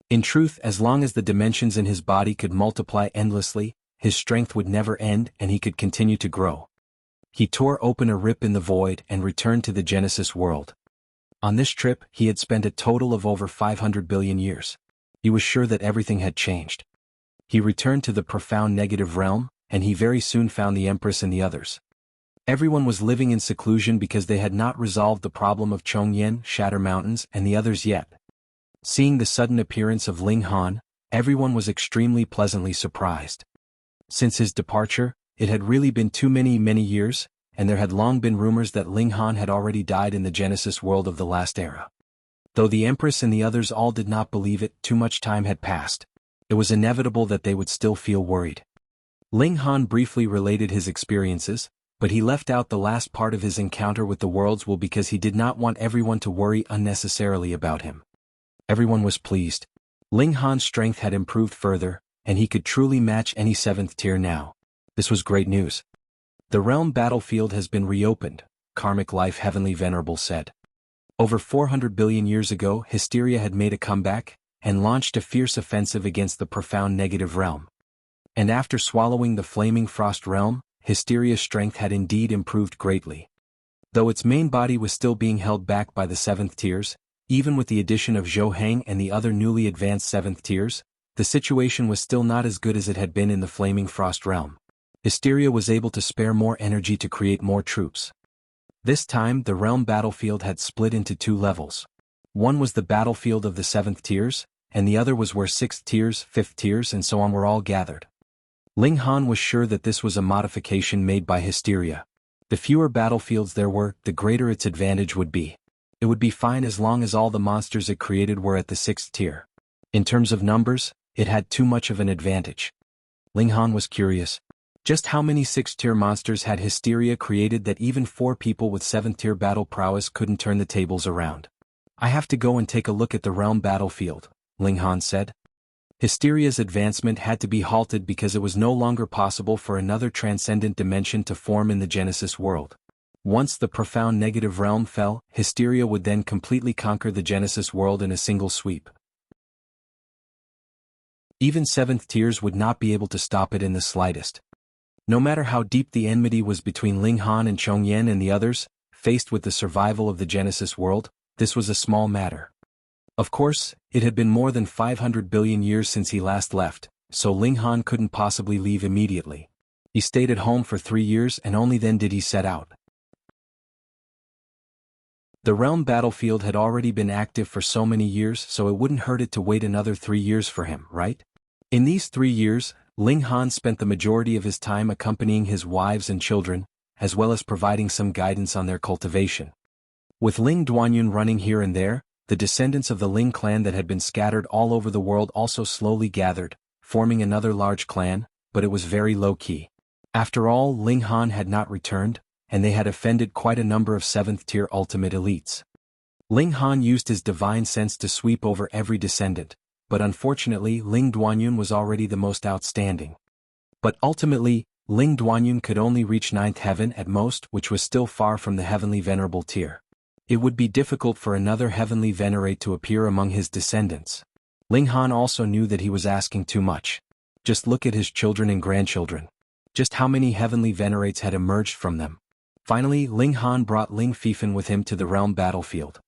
In truth, as long as the dimensions in his body could multiply endlessly, his strength would never end and he could continue to grow. He tore open a rip in the void and returned to the Genesis world. On this trip, he had spent a total of over 500 billion years. He was sure that everything had changed. He returned to the profound negative realm, and he very soon found the Empress and the others. Everyone was living in seclusion because they had not resolved the problem of Chongyan, Shatter Mountains, and the others yet. Seeing the sudden appearance of Ling Han, everyone was extremely pleasantly surprised. Since his departure, it had really been too many years, and there had long been rumors that Ling Han had already died in the Genesis world of the last era. Though the Empress and the others all did not believe it, too much time had passed. It was inevitable that they would still feel worried. Ling Han briefly related his experiences, but he left out the last part of his encounter with the world's will because he did not want everyone to worry unnecessarily about him. Everyone was pleased. Ling Han's strength had improved further, and he could truly match any 7th tier now. This was great news. The realm battlefield has been reopened, Karmic Life Heavenly Venerable said. Over 400 billion years ago, Hysteria had made a comeback, and launched a fierce offensive against the profound negative realm. And after swallowing the flaming frost realm, Hysteria's strength had indeed improved greatly. Though its main body was still being held back by the 7th tiers, even with the addition of Zhou Heng and the other newly advanced 7th tiers, the situation was still not as good as it had been in the flaming frost realm. Hysteria was able to spare more energy to create more troops. This time, the realm battlefield had split into 2 levels. One was the battlefield of the 7th tiers, and the other was where 6th tiers, 5th tiers and so on were all gathered. Ling Han was sure that this was a modification made by Hysteria. The fewer battlefields there were, the greater its advantage would be. It would be fine as long as all the monsters it created were at the 6th tier. In terms of numbers, it had too much of an advantage. Ling Han was curious. Just how many 6th tier monsters had Hysteria created that even 4 people with 7th tier battle prowess couldn't turn the tables around? I have to go and take a look at the realm battlefield, Ling Han said. Hysteria's advancement had to be halted because it was no longer possible for another transcendent dimension to form in the Genesis world. Once the profound negative realm fell, Hysteria would then completely conquer the Genesis world in a single sweep. Even 7th tiers would not be able to stop it in the slightest. No matter how deep the enmity was between Ling Han and Chong Yen and the others, faced with the survival of the Genesis world, this was a small matter. Of course, it had been more than 500 billion years since he last left, so Ling Han couldn't possibly leave immediately. He stayed at home for 3 years and only then did he set out. The realm battlefield had already been active for so many years, so it wouldn't hurt it to wait another 3 years for him, right? In these 3 years, Ling Han spent the majority of his time accompanying his wives and children, as well as providing some guidance on their cultivation. With Ling Duanyun running here and there, the descendants of the Ling clan that had been scattered all over the world also slowly gathered, forming another large clan, but it was very low-key. After all, Ling Han had not returned, and they had offended quite a number of 7th-tier ultimate elites. Ling Han used his divine sense to sweep over every descendant, but unfortunately Ling Duanyun was already the most outstanding. But ultimately, Ling Duanyun could only reach 9th heaven at most, which was still far from the heavenly venerable tier. It would be difficult for another heavenly venerate to appear among his descendants. Ling Han also knew that he was asking too much. Just look at his children and grandchildren. Just how many heavenly venerates had emerged from them. Finally, Ling Han brought Ling Fifan with him to the realm battlefield.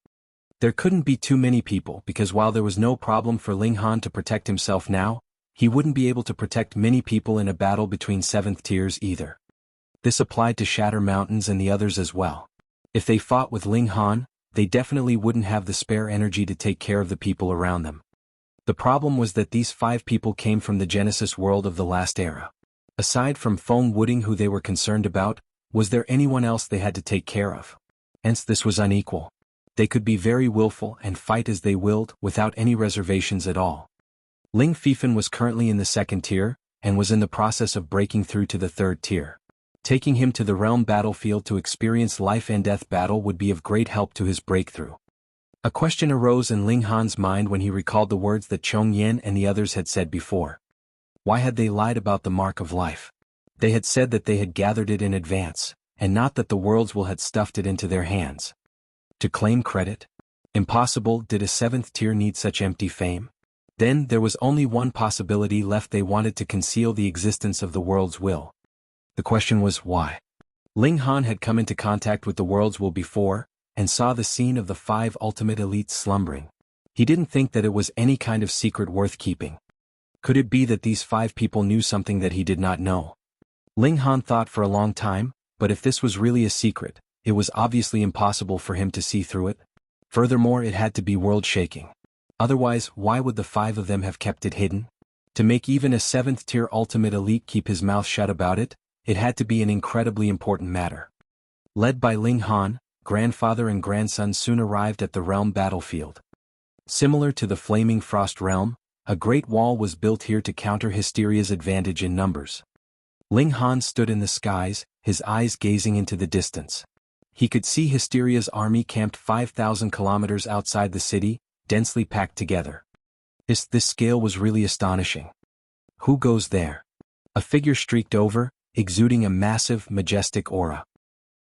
There couldn't be too many people because while there was no problem for Ling Han to protect himself now, he wouldn't be able to protect many people in a battle between 7th tiers either. This applied to Shatter Mountains and the others as well. If they fought with Ling Han, they definitely wouldn't have the spare energy to take care of the people around them. The problem was that these 5 people came from the Genesis world of the last era. Aside from Feng Wooding, who they were concerned about, was there anyone else they had to take care of? Hence this was unequal. They could be very willful and fight as they willed without any reservations at all. Ling Fifan was currently in the 2nd tier, and was in the process of breaking through to the 3rd tier. Taking him to the realm battlefield to experience life and death battle would be of great help to his breakthrough. A question arose in Ling Han's mind when he recalled the words that Chong Yen and the others had said before. Why had they lied about the mark of life? They had said that they had gathered it in advance, and not that the world's will had stuffed it into their hands. To claim credit? Impossible. Did a 7th tier need such empty fame? Then there was only one possibility left. They wanted to conceal the existence of the world's will. The question was why? Ling Han had come into contact with the world's will before, and saw the scene of the 5 ultimate elites slumbering. He didn't think that it was any kind of secret worth keeping. Could it be that these 5 people knew something that he did not know? Ling Han thought for a long time, but if this was really a secret, it was obviously impossible for him to see through it. Furthermore, it had to be world-shaking. Otherwise, why would the 5 of them have kept it hidden? To make even a 7th tier ultimate elite keep his mouth shut about it, it had to be an incredibly important matter. Led by Ling Han, grandfather and grandson soon arrived at the realm battlefield. Similar to the Flaming Frost realm, a great wall was built here to counter Hysteria's advantage in numbers. Ling Han stood in the skies, his eyes gazing into the distance. He could see Hysteria's army camped 5,000 kilometers outside the city, densely packed together. This scale was really astonishing. Who goes there? A figure streaked over, exuding a massive, majestic aura.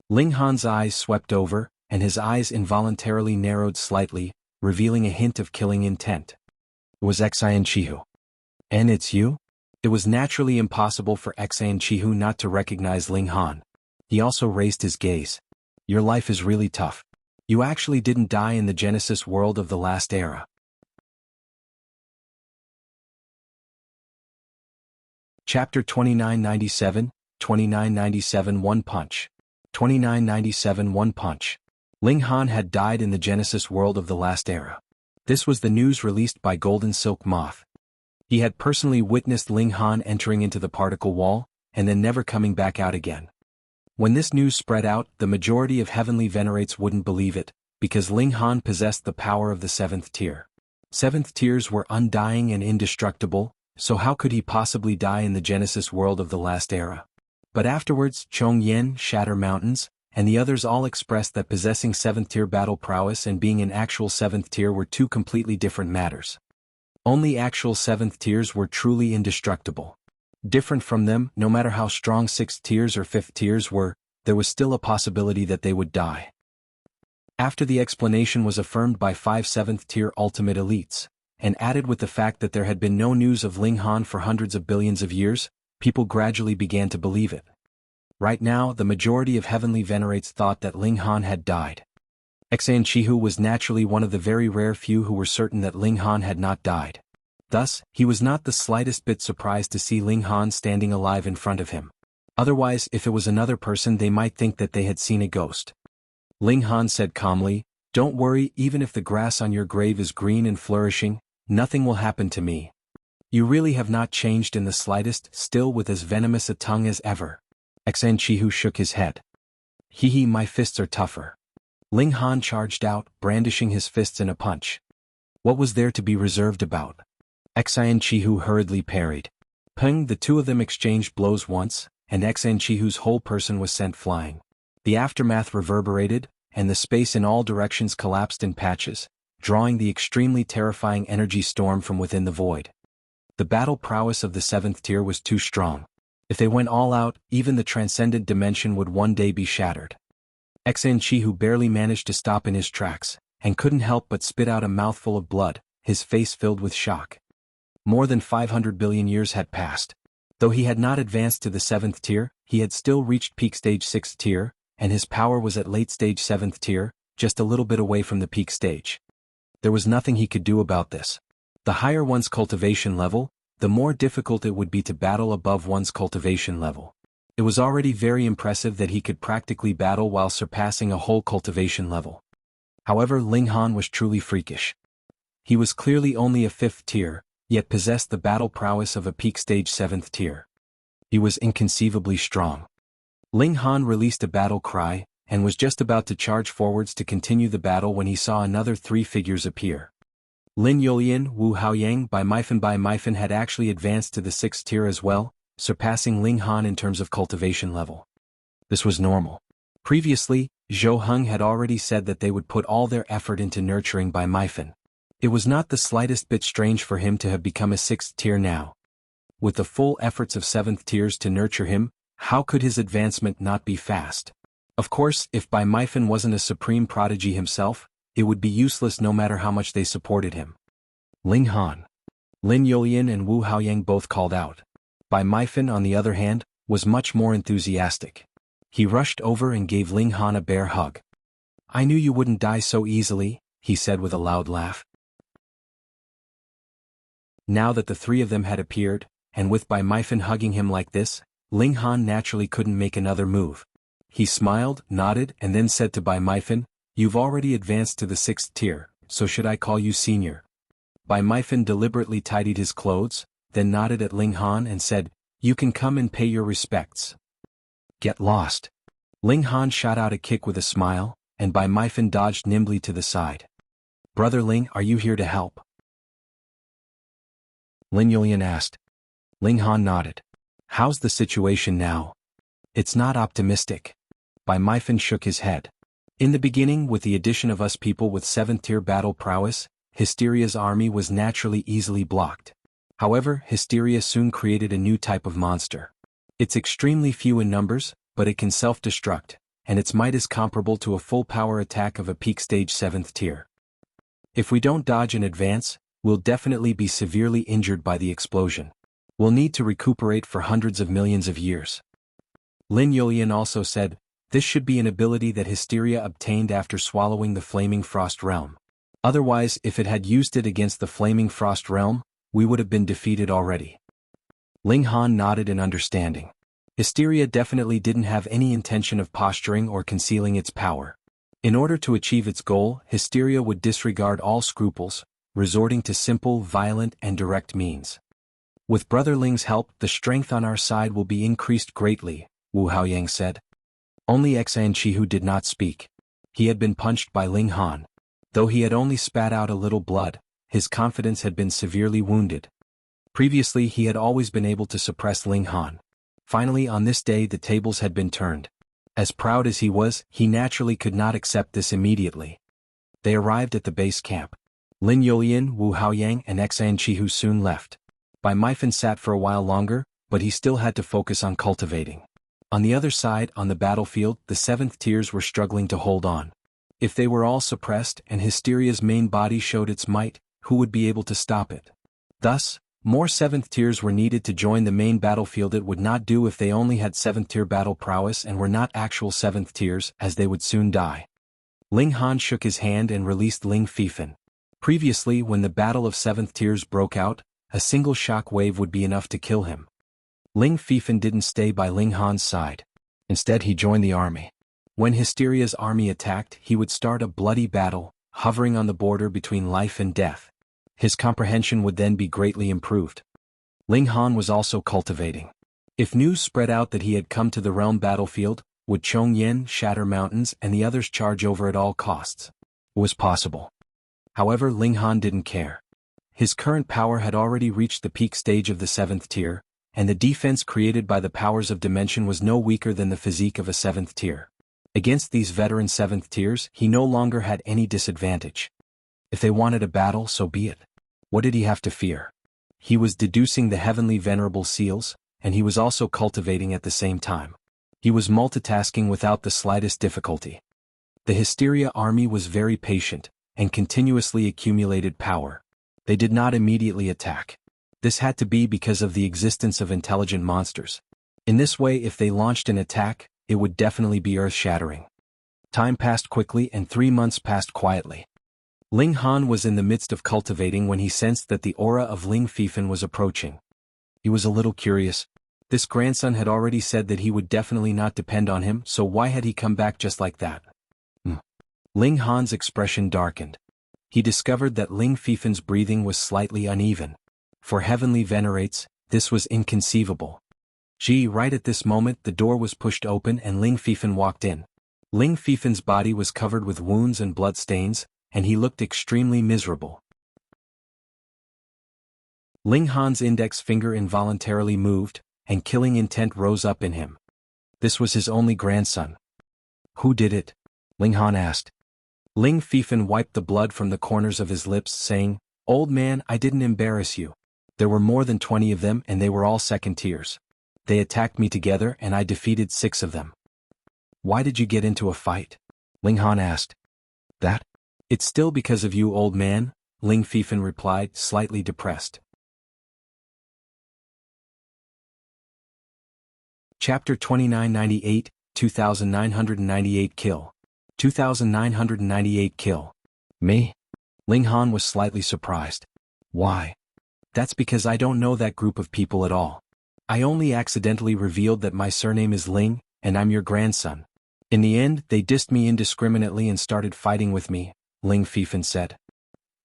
Ling Han's eyes swept over, and his eyes involuntarily narrowed slightly, revealing a hint of killing intent. It was Xian Chihu. And it's you? It was naturally impossible for Xian Chihu not to recognize Ling Han. He also raised his gaze. Your life is really tough. You actually didn't die in the Genesis world of the last era. Chapter 2997, 2997 One Punch. 2997 One Punch. Ling Han had died in the Genesis world of the last era. This was the news released by Golden Silk Moth. He had personally witnessed Ling Han entering into the particle wall, and then never coming back out again. When this news spread out, the majority of heavenly venerates wouldn't believe it, because Ling Han possessed the power of the 7th tier. 7th tiers were undying and indestructible, so how could he possibly die in the Genesis world of the last era? But afterwards, Chong Yen, Shatter Mountains, and the others all expressed that possessing 7th tier battle prowess and being an actual 7th tier were two completely different matters. Only actual 7th tiers were truly indestructible. Different from them, no matter how strong 6th tiers or 5th tiers were, there was still a possibility that they would die. After the explanation was affirmed by 5 7th tier ultimate elites, and added with the fact that there had been no news of Ling Han for hundreds of billions of years, people gradually began to believe it. Right now, the majority of heavenly venerates thought that Ling Han had died. Jianghu was naturally one of the very rare few who were certain that Ling Han had not died. Thus, he was not the slightest bit surprised to see Ling Han standing alive in front of him. Otherwise, if it was another person, they might think that they had seen a ghost. Ling Han said calmly, "Don't worry, even if the grass on your grave is green and flourishing, nothing will happen to me. You really have not changed in the slightest, still with as venomous a tongue as ever." Jianghu shook his head. "Hee, my fists are tougher." Ling Han charged out, brandishing his fists in a punch. What was there to be reserved about? Jianghu hurriedly parried. Peng, the two of them exchanged blows once, and Jianghu's whole person was sent flying. The aftermath reverberated, and the space in all directions collapsed in patches, drawing the extremely terrifying energy storm from within the void. The battle prowess of the 7th tier was too strong. If they went all out, even the transcendent dimension would one day be shattered. Jianghu barely managed to stop in his tracks, and couldn't help but spit out a mouthful of blood, his face filled with shock. More than 500 billion years had passed. Though he had not advanced to the 7th tier, he had still reached peak stage 6th tier, and his power was at late stage 7th tier, just a little bit away from the peak stage. There was nothing he could do about this. The higher one's cultivation level, the more difficult it would be to battle above one's cultivation level. It was already very impressive that he could practically battle while surpassing a whole cultivation level. However, Ling Han was truly freakish. He was clearly only a 5th tier, yet possessed the battle prowess of a peak stage 7th tier. He was inconceivably strong. Ling Han released a battle cry, and was just about to charge forwards to continue the battle when he saw another 3 figures appear. Lin Yulian, Wu Haoyang by Myfen had actually advanced to the 6th tier as well, surpassing Ling Han in terms of cultivation level. This was normal. Previously, Zhou Heng had already said that they would put all their effort into nurturing by Myfen. It was not the slightest bit strange for him to have become a 6th tier now. With the full efforts of 7th tiers to nurture him, how could his advancement not be fast? Of course, if Bai Myfen wasn't a supreme prodigy himself, it would be useless no matter how much they supported him. Ling Han, Lin Yulian and Wu Haoyang both called out. Bai Myfen, on the other hand, was much more enthusiastic. He rushed over and gave Ling Han a bear hug. "I knew you wouldn't die so easily," he said with a loud laugh. Now that the 3 of them had appeared, and with Bai Myfen hugging him like this, Ling Han naturally couldn't make another move. He smiled, nodded, and then said to Bai Myfen, "You've already advanced to the 6th tier, so should I call you senior?" Bai Myfen deliberately tidied his clothes, then nodded at Ling Han and said, "You can come and pay your respects." "Get lost." Ling Han shot out a kick with a smile, and Bai Myfen dodged nimbly to the side. "Brother Ling, are you here to help?" Lin Yulian asked. Ling Han nodded. "How's the situation now?" "It's not optimistic." Bai Myfen shook his head. "In the beginning, with the addition of us people with 7th tier battle prowess, Hysteria's army was naturally easily blocked. However, Hysteria soon created a new type of monster. It's extremely few in numbers, but it can self-destruct, and its might is comparable to a full power attack of a peak stage 7th tier. If we don't dodge in advance, we'll definitely be severely injured by the explosion. We'll need to recuperate for hundreds of millions of years." Lin Yulian also said, "This should be an ability that Hysteria obtained after swallowing the Flaming Frost Realm. Otherwise, if it had used it against the Flaming Frost Realm, we would have been defeated already." Ling Han nodded in understanding. Hysteria definitely didn't have any intention of posturing or concealing its power. In order to achieve its goal, Hysteria would disregard all scruples, resorting to simple, violent, and direct means. "With Brother Ling's help, the strength on our side will be increased greatly," Wu Haoyang said. Only Jianghu did not speak. He had been punched by Ling Han. Though he had only spat out a little blood, his confidence had been severely wounded. Previously he had always been able to suppress Ling Han. Finally on this day the tables had been turned. As proud as he was, he naturally could not accept this immediately. They arrived at the base camp. Lin Yulian, Wu Haoyang and Jianghu soon left. Bai Myfen sat for a while longer, but he still had to focus on cultivating. On the other side, on the battlefield, the 7th tiers were struggling to hold on. If they were all suppressed and Hysteria's main body showed its might, who would be able to stop it? Thus, More 7th tiers were needed to join the main battlefield. It would not do if they only had 7th tier battle prowess and were not actual 7th tiers, as they would soon die. Ling Han shook his hand and released Ling Fifan. Previously, when the battle of 7th tiers broke out, a single shock wave would be enough to kill him. Ling Fifan didn't stay by Ling Han's side. Instead, he joined the army. When Hysteria's army attacked, he would start a bloody battle, hovering on the border between life and death. His comprehension would then be greatly improved. Ling Han was also cultivating. If news spread out that he had come to the realm battlefield, would Chong Yen shatter mountains and the others charge over at all costs? It was possible. However, Ling Han didn't care. His current power had already reached the peak stage of the 7th tier, and the defense created by the powers of dimension was no weaker than the physique of a 7th tier. Against these veteran 7th tiers, he no longer had any disadvantage. If they wanted a battle, so be it. What did he have to fear? He was deducing the heavenly venerable seals, and he was also cultivating at the same time. He was multitasking without the slightest difficulty. The Hysteria army was very patient, and continuously accumulated power. They did not immediately attack. This had to be because of the existence of intelligent monsters. In this way, if they launched an attack, it would definitely be earth-shattering. Time passed quickly and 3 months passed quietly. Ling Han was in the midst of cultivating when he sensed that the aura of Ling Fifan was approaching. He was a little curious. This grandson had already said that he would definitely not depend on him, so why had he come back just like that? Ling Han's expression darkened. He discovered that Ling Fifan's breathing was slightly uneven. For heavenly venerates, this was inconceivable. Right at this moment the door was pushed open and Ling Fifan walked in. Ling Fifan's body was covered with wounds and bloodstains, and he looked extremely miserable. Ling Han's index finger involuntarily moved, and killing intent rose up in him. This was his only grandson. Who did it? Ling Han asked. Ling Fifan wiped the blood from the corners of his lips, saying, "Old man, I didn't embarrass you. There were more than 20 of them and they were all 2nd tiers. They attacked me together and I defeated 6 of them." "Why did you get into a fight?" Ling Han asked. "That? It's still because of you, old man," Ling Fifan replied, slightly depressed. Chapter 2998, 2998 Kill. 2998 Kill. Me? Ling Han was slightly surprised. Why? That's because I don't know that group of people at all. I only accidentally revealed that my surname is Ling, and I'm your grandson. In the end, they dissed me indiscriminately and started fighting with me, Ling Fifan said.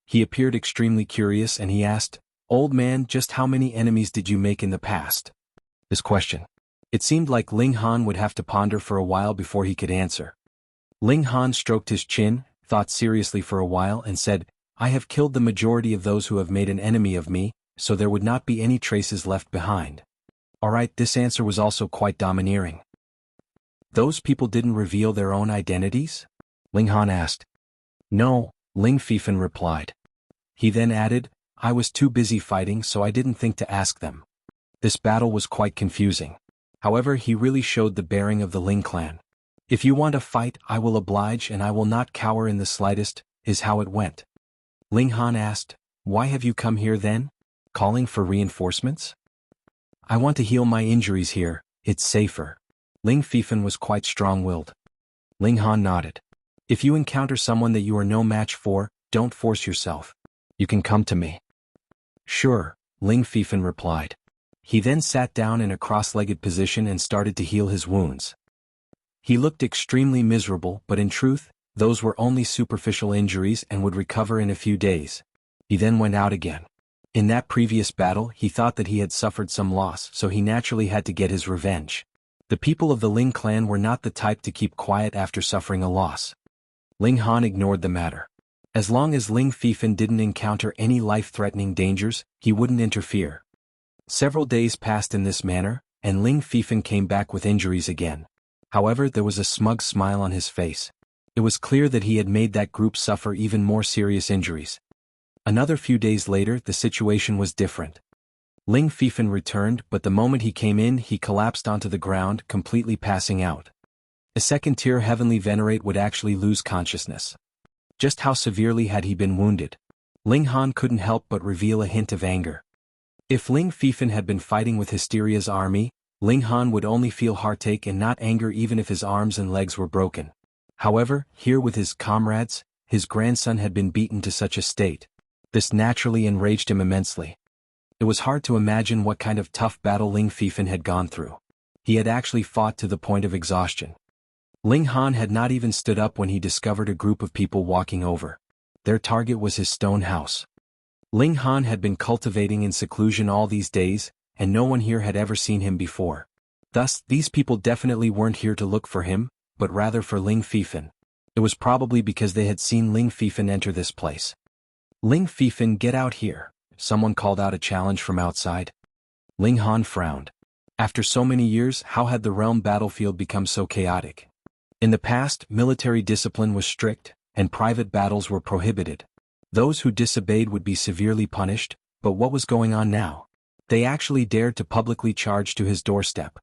He appeared extremely curious and he asked, "Old man, just how many enemies did you make in the past?" This question. It seemed like Ling Han would have to ponder for a while before he could answer. Ling Han stroked his chin, thought seriously for a while and said, "I have killed the majority of those who have made an enemy of me, so there would not be any traces left behind." Alright, this answer was also quite domineering. "Those people didn't reveal their own identities?" Ling Han asked. "No," Ling Fifan replied. He then added, "I was too busy fighting so I didn't think to ask them." This battle was quite confusing. However, he really showed the bearing of the Ling clan. "If you want a fight, I will oblige and I will not cower in the slightest," is how it went. Ling Han asked, "Why have you come here then? Calling for reinforcements?" "I want to heal my injuries here, it's safer." Ling Fifan was quite strong-willed. Ling Han nodded. "If you encounter someone that you are no match for, don't force yourself. You can come to me." "Sure," Ling Fifan replied. He then sat down in a cross-legged position and started to heal his wounds. He looked extremely miserable, but in truth, those were only superficial injuries and would recover in a few days. He then went out again. In that previous battle, he thought that he had suffered some loss, so he naturally had to get his revenge. The people of the Ling clan were not the type to keep quiet after suffering a loss. Ling Han ignored the matter. As long as Ling Fifan didn't encounter any life-threatening dangers, he wouldn't interfere. Several days passed in this manner, and Ling Fifan came back with injuries again. However, there was a smug smile on his face. It was clear that he had made that group suffer even more serious injuries. Another few days later, the situation was different. Ling Fifan returned, but the moment he came in, he collapsed onto the ground, completely passing out. A 2nd-tier heavenly venerate would actually lose consciousness. Just how severely had he been wounded? Ling Han couldn't help but reveal a hint of anger. If Ling Fifan had been fighting with Hysteria's army, Ling Han would only feel heartache and not anger even if his arms and legs were broken. However, here with his comrades, his grandson had been beaten to such a state. This naturally enraged him immensely. It was hard to imagine what kind of tough battle Ling Fifan had gone through. He had actually fought to the point of exhaustion. Ling Han had not even stood up when he discovered a group of people walking over. Their target was his stone house. Ling Han had been cultivating in seclusion all these days, and no one here had ever seen him before. Thus, these people definitely weren't here to look for him, but rather for Ling Fifan. It was probably because they had seen Ling Fifan enter this place. Ling Fifan, get out here, someone called out a challenge from outside. Ling Han frowned. After so many years, how had the realm battlefield become so chaotic? In the past, military discipline was strict, and private battles were prohibited. Those who disobeyed would be severely punished, but what was going on now? They actually dared to publicly charge to his doorstep.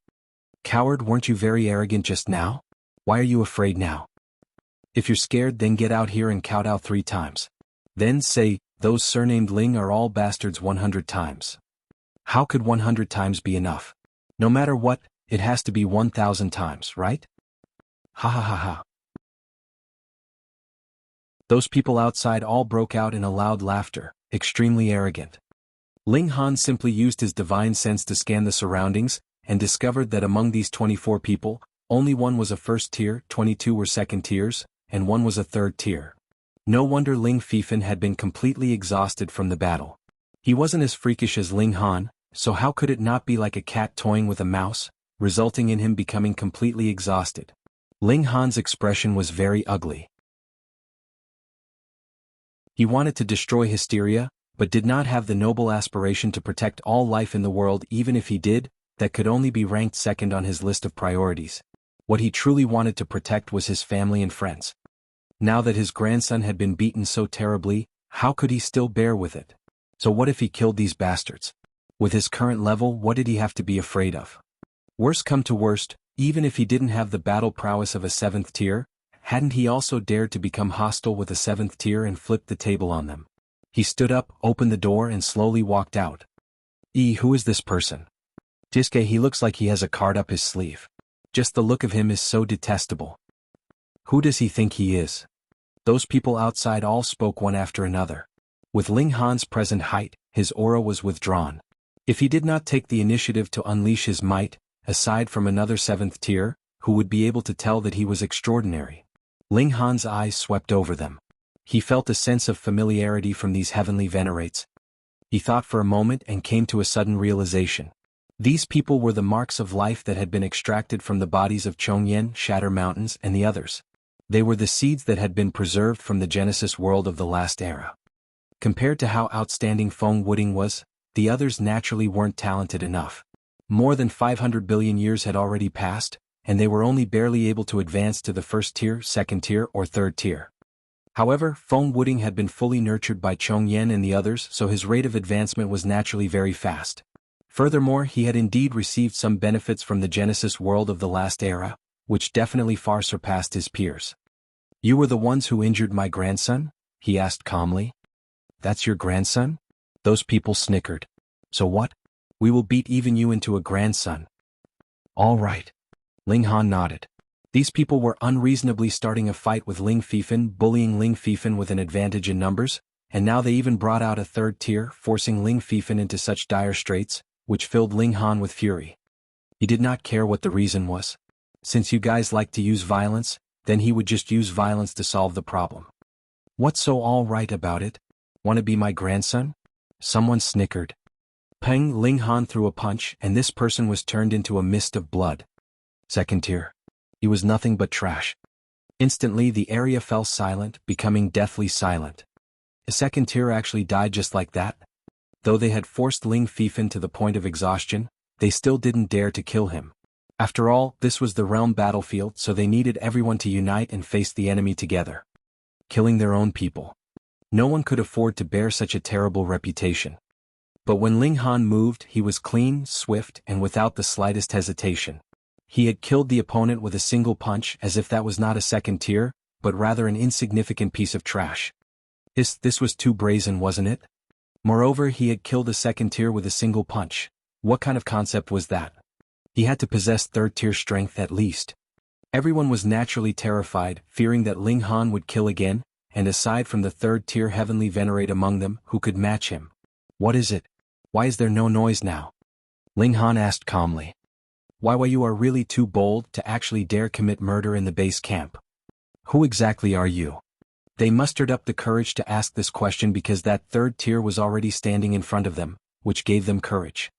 Coward, weren't you very arrogant just now? Why are you afraid now? If you're scared, then get out here and count out 3 times. Then say, those surnamed Ling are all bastards 100 times. How could 100 times be enough? No matter what, it has to be 1,000 times, right? Ha ha ha ha. Those people outside all broke out in a loud laughter, extremely arrogant. Ling Han simply used his divine sense to scan the surroundings, and discovered that among these 24 people, only one was a first tier, 22 were second tiers, and one was a third tier. No wonder Ling Fifan had been completely exhausted from the battle. He wasn't as freakish as Ling Han, so how could it not be like a cat toying with a mouse, resulting in him becoming completely exhausted? Ling Han's expression was very ugly. He wanted to destroy Hysteria, but did not have the noble aspiration to protect all life in the world. Even if he did, that could only be ranked second on his list of priorities. What he truly wanted to protect was his family and friends. Now that his grandson had been beaten so terribly, how could he still bear with it? So what if he killed these bastards? With his current level, what did he have to be afraid of? Worst come to worst, even if he didn't have the battle prowess of a 7th tier, hadn't he also dared to become hostile with a 7th tier and flip the table on them? He stood up, opened the door and slowly walked out. Who is this person? Jiske, he looks like he has a card up his sleeve. Just the look of him is so detestable. Who does he think he is? Those people outside all spoke one after another. With Ling Han's present height, his aura was withdrawn. If he did not take the initiative to unleash his might, aside from another 7th tier, who would be able to tell that he was extraordinary? Ling Han's eyes swept over them. He felt a sense of familiarity from these heavenly venerates. He thought for a moment and came to a sudden realization. These people were the marks of life that had been extracted from the bodies of Chongyan, Shatter Mountains, and the others. They were the seeds that had been preserved from the Genesis world of the last era. Compared to how outstanding Feng Wuding was, the others naturally weren't talented enough. More than 500 billion years had already passed, and they were only barely able to advance to the 1st tier, 2nd tier, or 3rd tier. However, Feng Wuding had been fully nurtured by Chongyan and the others, so his rate of advancement was naturally very fast. Furthermore, he had indeed received some benefits from the Genesis world of the last era, which definitely far surpassed his peers. You were the ones who injured my grandson? He asked calmly. That's your grandson? Those people snickered. So what? We will beat even you into a grandson. All right. Ling Han nodded. These people were unreasonably starting a fight with Ling Fifan, bullying Ling Fifan with an advantage in numbers, and now they even brought out a 3rd tier, forcing Ling Fifan into such dire straits, which filled Ling Han with fury. He did not care what the reason was. Since you guys like to use violence, then he would just use violence to solve the problem. What's so all right about it? Want to be my grandson? Someone snickered. Peng. Ling Han threw a punch, and this person was turned into a mist of blood. 2nd tier. He was nothing but trash. Instantly the area fell silent, becoming deathly silent. A 2nd tier actually died just like that. Though they had forced Ling Fifan to the point of exhaustion, they still didn't dare to kill him. After all, this was the realm battlefield, so they needed everyone to unite and face the enemy together. Killing their own people. No one could afford to bear such a terrible reputation. But when Ling Han moved, he was clean, swift, and without the slightest hesitation. He had killed the opponent with a single punch, as if that was not a 2nd tier, but rather an insignificant piece of trash. This was too brazen, wasn't it? Moreover, he had killed a second tier with a single punch. What kind of concept was that? He had to possess third tier strength at least. Everyone was naturally terrified, fearing that Ling Han would kill again, and aside from the third tier heavenly venerate among them, who could match him? What is it? Why is there no noise now? Ling Han asked calmly. Why you are really too bold to actually dare commit murder in the base camp? Who exactly are you? They mustered up the courage to ask this question because that third tier was already standing in front of them, which gave them courage.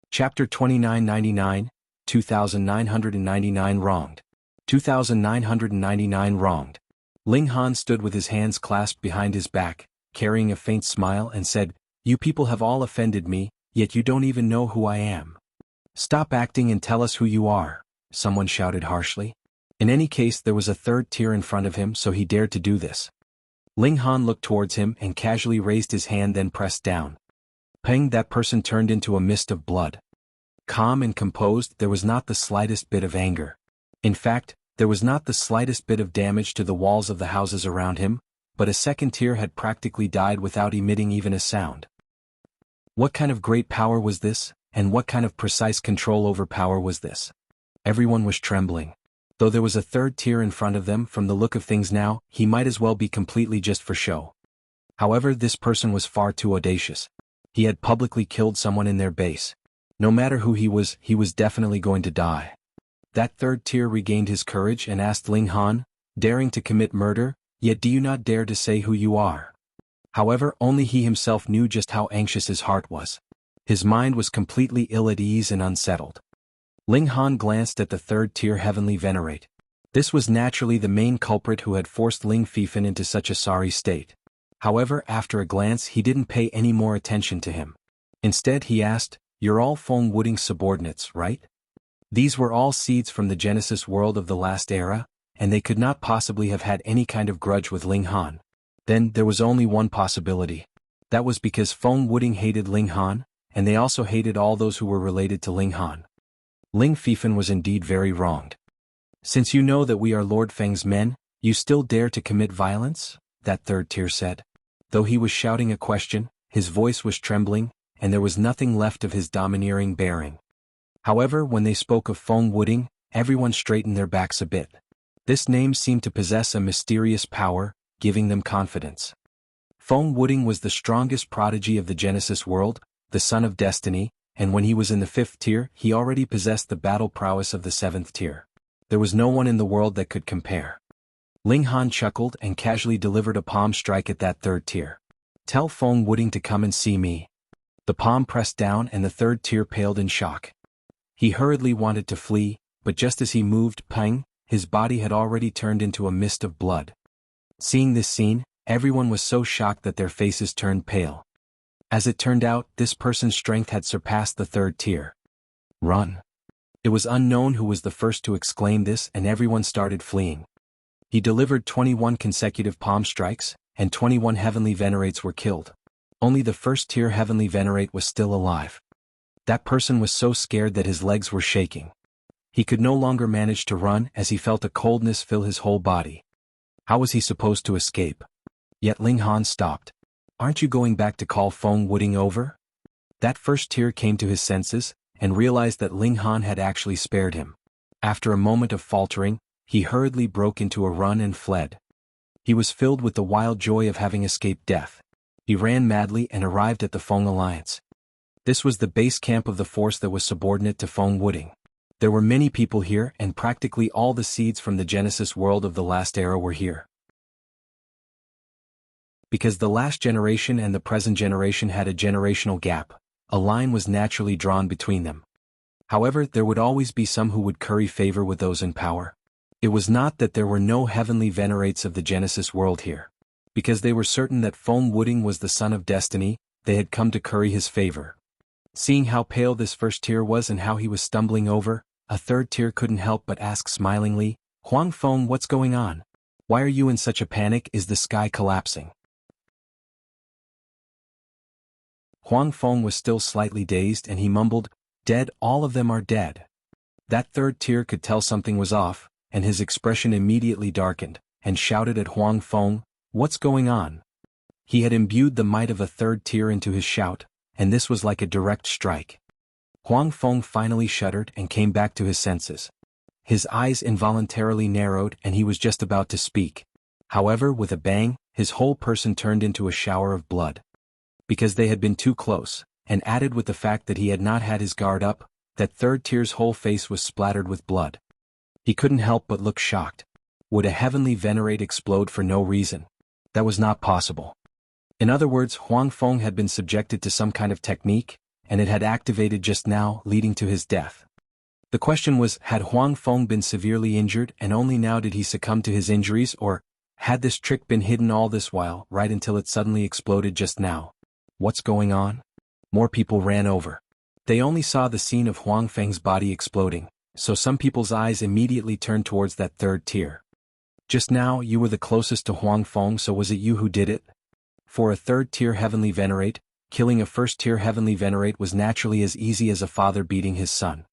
Chapter 2999, 2999 Wronged. 2999 Wronged. Ling Han stood with his hands clasped behind his back, carrying a faint smile and said, "You people have all offended me, yet you don't even know who I am. Stop acting and tell us who you are," someone shouted harshly. In any case, there was a third tier in front of him, so he dared to do this. Ling Han looked towards him and casually raised his hand, then pressed down. Peng, that person turned into a mist of blood. Calm and composed, there was not the slightest bit of anger. In fact, there was not the slightest bit of damage to the walls of the houses around him, but a second tier had practically died without emitting even a sound. What kind of great power was this, and what kind of precise control over power was this? Everyone was trembling. Though there was a third tier in front of them, from the look of things now, he might as well be completely just for show. However, this person was far too audacious. He had publicly killed someone in their base. No matter who he was definitely going to die. That third tier regained his courage and asked Ling Han, daring to commit murder, yet do you not dare to say who you are? However, only he himself knew just how anxious his heart was. His mind was completely ill at ease and unsettled. Ling Han glanced at the third tier heavenly venerate. This was naturally the main culprit who had forced Ling Fifan into such a sorry state. However, after a glance, he didn't pay any more attention to him. Instead, he asked, "You're all Feng Wuding's subordinates, right?" These were all seeds from the Genesis world of the last era, and they could not possibly have had any kind of grudge with Ling Han. Then, there was only one possibility. That was because Feng Wuding hated Ling Han, and they also hated all those who were related to Ling Han. Ling Fifan was indeed very wronged. "Since you know that we are Lord Feng's men, you still dare to commit violence?" that third tier said. Though he was shouting a question, his voice was trembling, and there was nothing left of his domineering bearing. However, when they spoke of Feng Wuding, everyone straightened their backs a bit. This name seemed to possess a mysterious power, giving them confidence. Feng Wuding was the strongest prodigy of the Genesis world, the son of destiny, and when he was in the 5th tier, he already possessed the battle prowess of the 7th tier. There was no one in the world that could compare. Ling Han chuckled and casually delivered a palm strike at that third tier. "Tell Feng Wuding to come and see me." The palm pressed down and the third tier paled in shock. He hurriedly wanted to flee, but just as he moved, pang, his body had already turned into a mist of blood. Seeing this scene, everyone was so shocked that their faces turned pale. As it turned out, this person's strength had surpassed the third tier. "Run." It was unknown who was the first to exclaim this, and everyone started fleeing. He delivered 21 consecutive palm strikes, and 21 heavenly venerates were killed. Only the 1st tier heavenly venerate was still alive. That person was so scared that his legs were shaking. He could no longer manage to run as he felt a coldness fill his whole body. How was he supposed to escape? Yet Ling Han stopped. "Aren't you going back to call Feng Wuding over?" That 1st tier came to his senses, and realized that Ling Han had actually spared him. After a moment of faltering, he hurriedly broke into a run and fled. He was filled with the wild joy of having escaped death. He ran madly and arrived at the Feng Alliance. This was the base camp of the force that was subordinate to Feng Wuding. There were many people here, and practically all the seeds from the Genesis world of the last era were here. Because the last generation and the present generation had a generational gap, a line was naturally drawn between them. However, there would always be some who would curry favor with those in power. It was not that there were no heavenly venerates of the Genesis world here. Because they were certain that Feng Wuding was the son of destiny, they had come to curry his favor. Seeing how pale this 1st tier was and how he was stumbling over, a 3rd tier couldn't help but ask smilingly, "Huang Feng, what's going on? Why are you in such a panic? Is the sky collapsing?" Huang Feng was still slightly dazed and he mumbled, "Dead, all of them are dead." That 3rd tier could tell something was off, and his expression immediately darkened, and shouted at Huang Feng, "What's going on?" He had imbued the might of a third tier into his shout, and this was like a direct strike. Huang Feng finally shuddered and came back to his senses. His eyes involuntarily narrowed and he was just about to speak. However, with a bang, his whole person turned into a shower of blood. Because they had been too close, and added with the fact that he had not had his guard up, that third tier's whole face was splattered with blood. He couldn't help but look shocked. Would a heavenly venerate explode for no reason? That was not possible. In other words, Huang Feng had been subjected to some kind of technique, and it had activated just now, leading to his death. The question was, had Huang Feng been severely injured and only now did he succumb to his injuries, or had this trick been hidden all this while, right until it suddenly exploded just now? What's going on? More people ran over. They only saw the scene of Huang Feng's body exploding, so some people's eyes immediately turned towards that third tier. Just now you were the closest to Huang Feng, so was it you who did it? For a third-tier heavenly venerate, killing a first-tier heavenly venerate was naturally as easy as a father beating his son.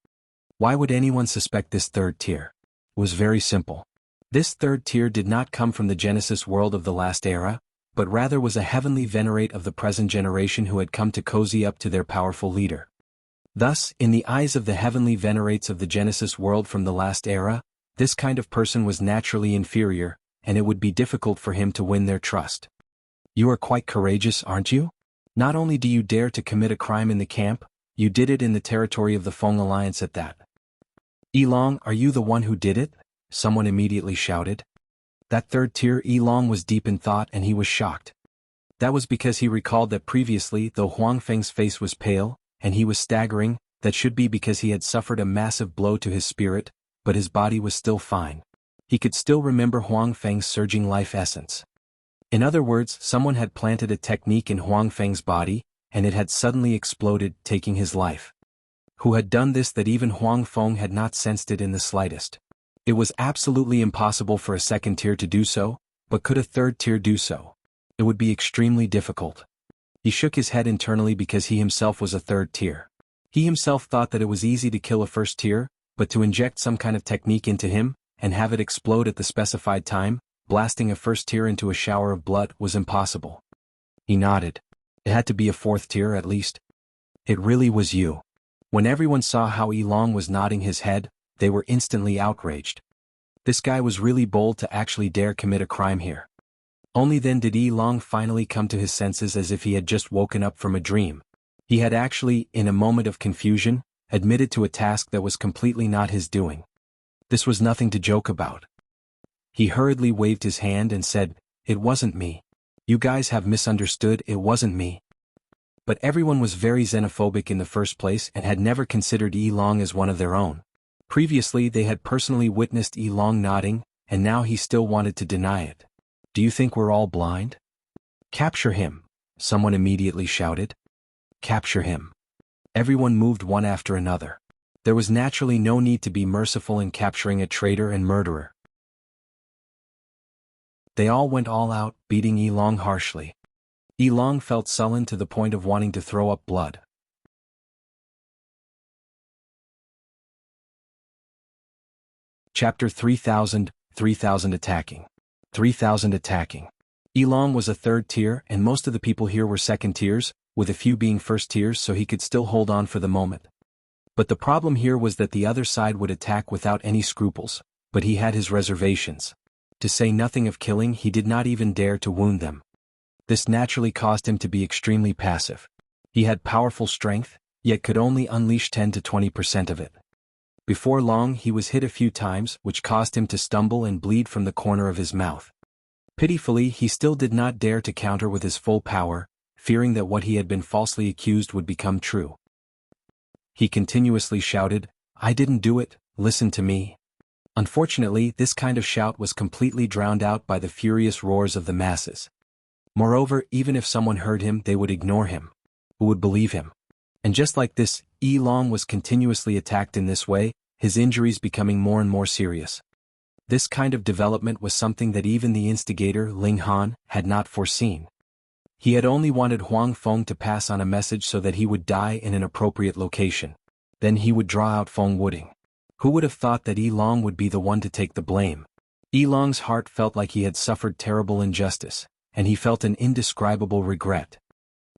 Why would anyone suspect this third tier? It was very simple. This third tier did not come from the Genesis world of the last era, but rather was a heavenly venerate of the present generation who had come to cozy up to their powerful leader. Thus, in the eyes of the heavenly venerates of the Genesis world from the last era, this kind of person was naturally inferior, and it would be difficult for him to win their trust. You are quite courageous, aren't you? Not only do you dare to commit a crime in the camp, you did it in the territory of the Feng Alliance at that. Yilong, are you the one who did it? Someone immediately shouted. That third tier Yilong was deep in thought and he was shocked. That was because he recalled that previously, though Huang Feng's face was pale, and he was staggering, that should be because he had suffered a massive blow to his spirit, but his body was still fine. He could still remember Huang Feng's surging life essence. In other words, someone had planted a technique in Huang Feng's body, and it had suddenly exploded, taking his life. Who had done this that even Huang Feng had not sensed it in the slightest? It was absolutely impossible for a second tier to do so, but could a third tier do so? It would be extremely difficult. He shook his head internally because he himself was a third tier. He himself thought that it was easy to kill a first tier, but to inject some kind of technique into him, and have it explode at the specified time, blasting a first tier into a shower of blood, was impossible. He nodded. It had to be a fourth tier at least. It really was you. When everyone saw how Yilong was nodding his head, they were instantly outraged. This guy was really bold to actually dare commit a crime here. Only then did Yilong finally come to his senses as if he had just woken up from a dream. He had actually, in a moment of confusion, admitted to a task that was completely not his doing. This was nothing to joke about. He hurriedly waved his hand and said, "It wasn't me. You guys have misunderstood, it wasn't me." But everyone was very xenophobic in the first place and had never considered Yilong as one of their own. Previously they had personally witnessed Yilong nodding, and now he still wanted to deny it. "Do you think we're all blind?" "Capture him," someone immediately shouted. "Capture him." Everyone moved one after another. There was naturally no need to be merciful in capturing a traitor and murderer. They all went all out, beating Yilong harshly. Yilong felt sullen to the point of wanting to throw up blood. Chapter 3000, 3000 Attacking. 3000 Attacking. Yilong was a third tier and most of the people here were second tiers, with a few being first tiers, so he could still hold on for the moment. But the problem here was that the other side would attack without any scruples, but he had his reservations. To say nothing of killing, he did not even dare to wound them. This naturally caused him to be extremely passive. He had powerful strength, yet could only unleash 10 to 20% of it. Before long he was hit a few times, which caused him to stumble and bleed from the corner of his mouth. Pitifully, he still did not dare to counter with his full power, fearing that what he had been falsely accused would become true. He continuously shouted, "I didn't do it, listen to me." Unfortunately, this kind of shout was completely drowned out by the furious roars of the masses. Moreover, even if someone heard him, they would ignore him. Who would believe him? And just like this, Yilong was continuously attacked in this way, his injuries becoming more and more serious. This kind of development was something that even the instigator, Ling Han, had not foreseen. He had only wanted Huang Feng to pass on a message so that he would die in an appropriate location. Then he would draw out Feng Wuding. Who would have thought that Yilong would be the one to take the blame? Yilong's heart felt like he had suffered terrible injustice, and he felt an indescribable regret.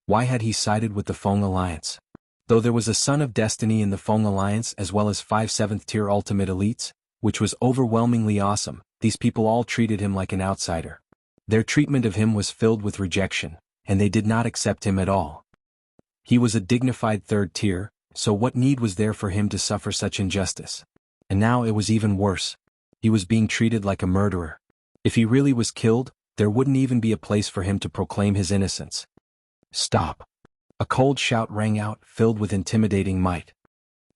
Why had he sided with the Feng Alliance? Though there was a Son of Destiny in the Feng Alliance as well as 5 7th-tier ultimate elites, which was overwhelmingly awesome, these people all treated him like an outsider. Their treatment of him was filled with rejection, and they did not accept him at all. He was a dignified 3rd tier, so what need was there for him to suffer such injustice? And now it was even worse. He was being treated like a murderer. If he really was killed, there wouldn't even be a place for him to proclaim his innocence. Stop! A cold shout rang out, filled with intimidating might.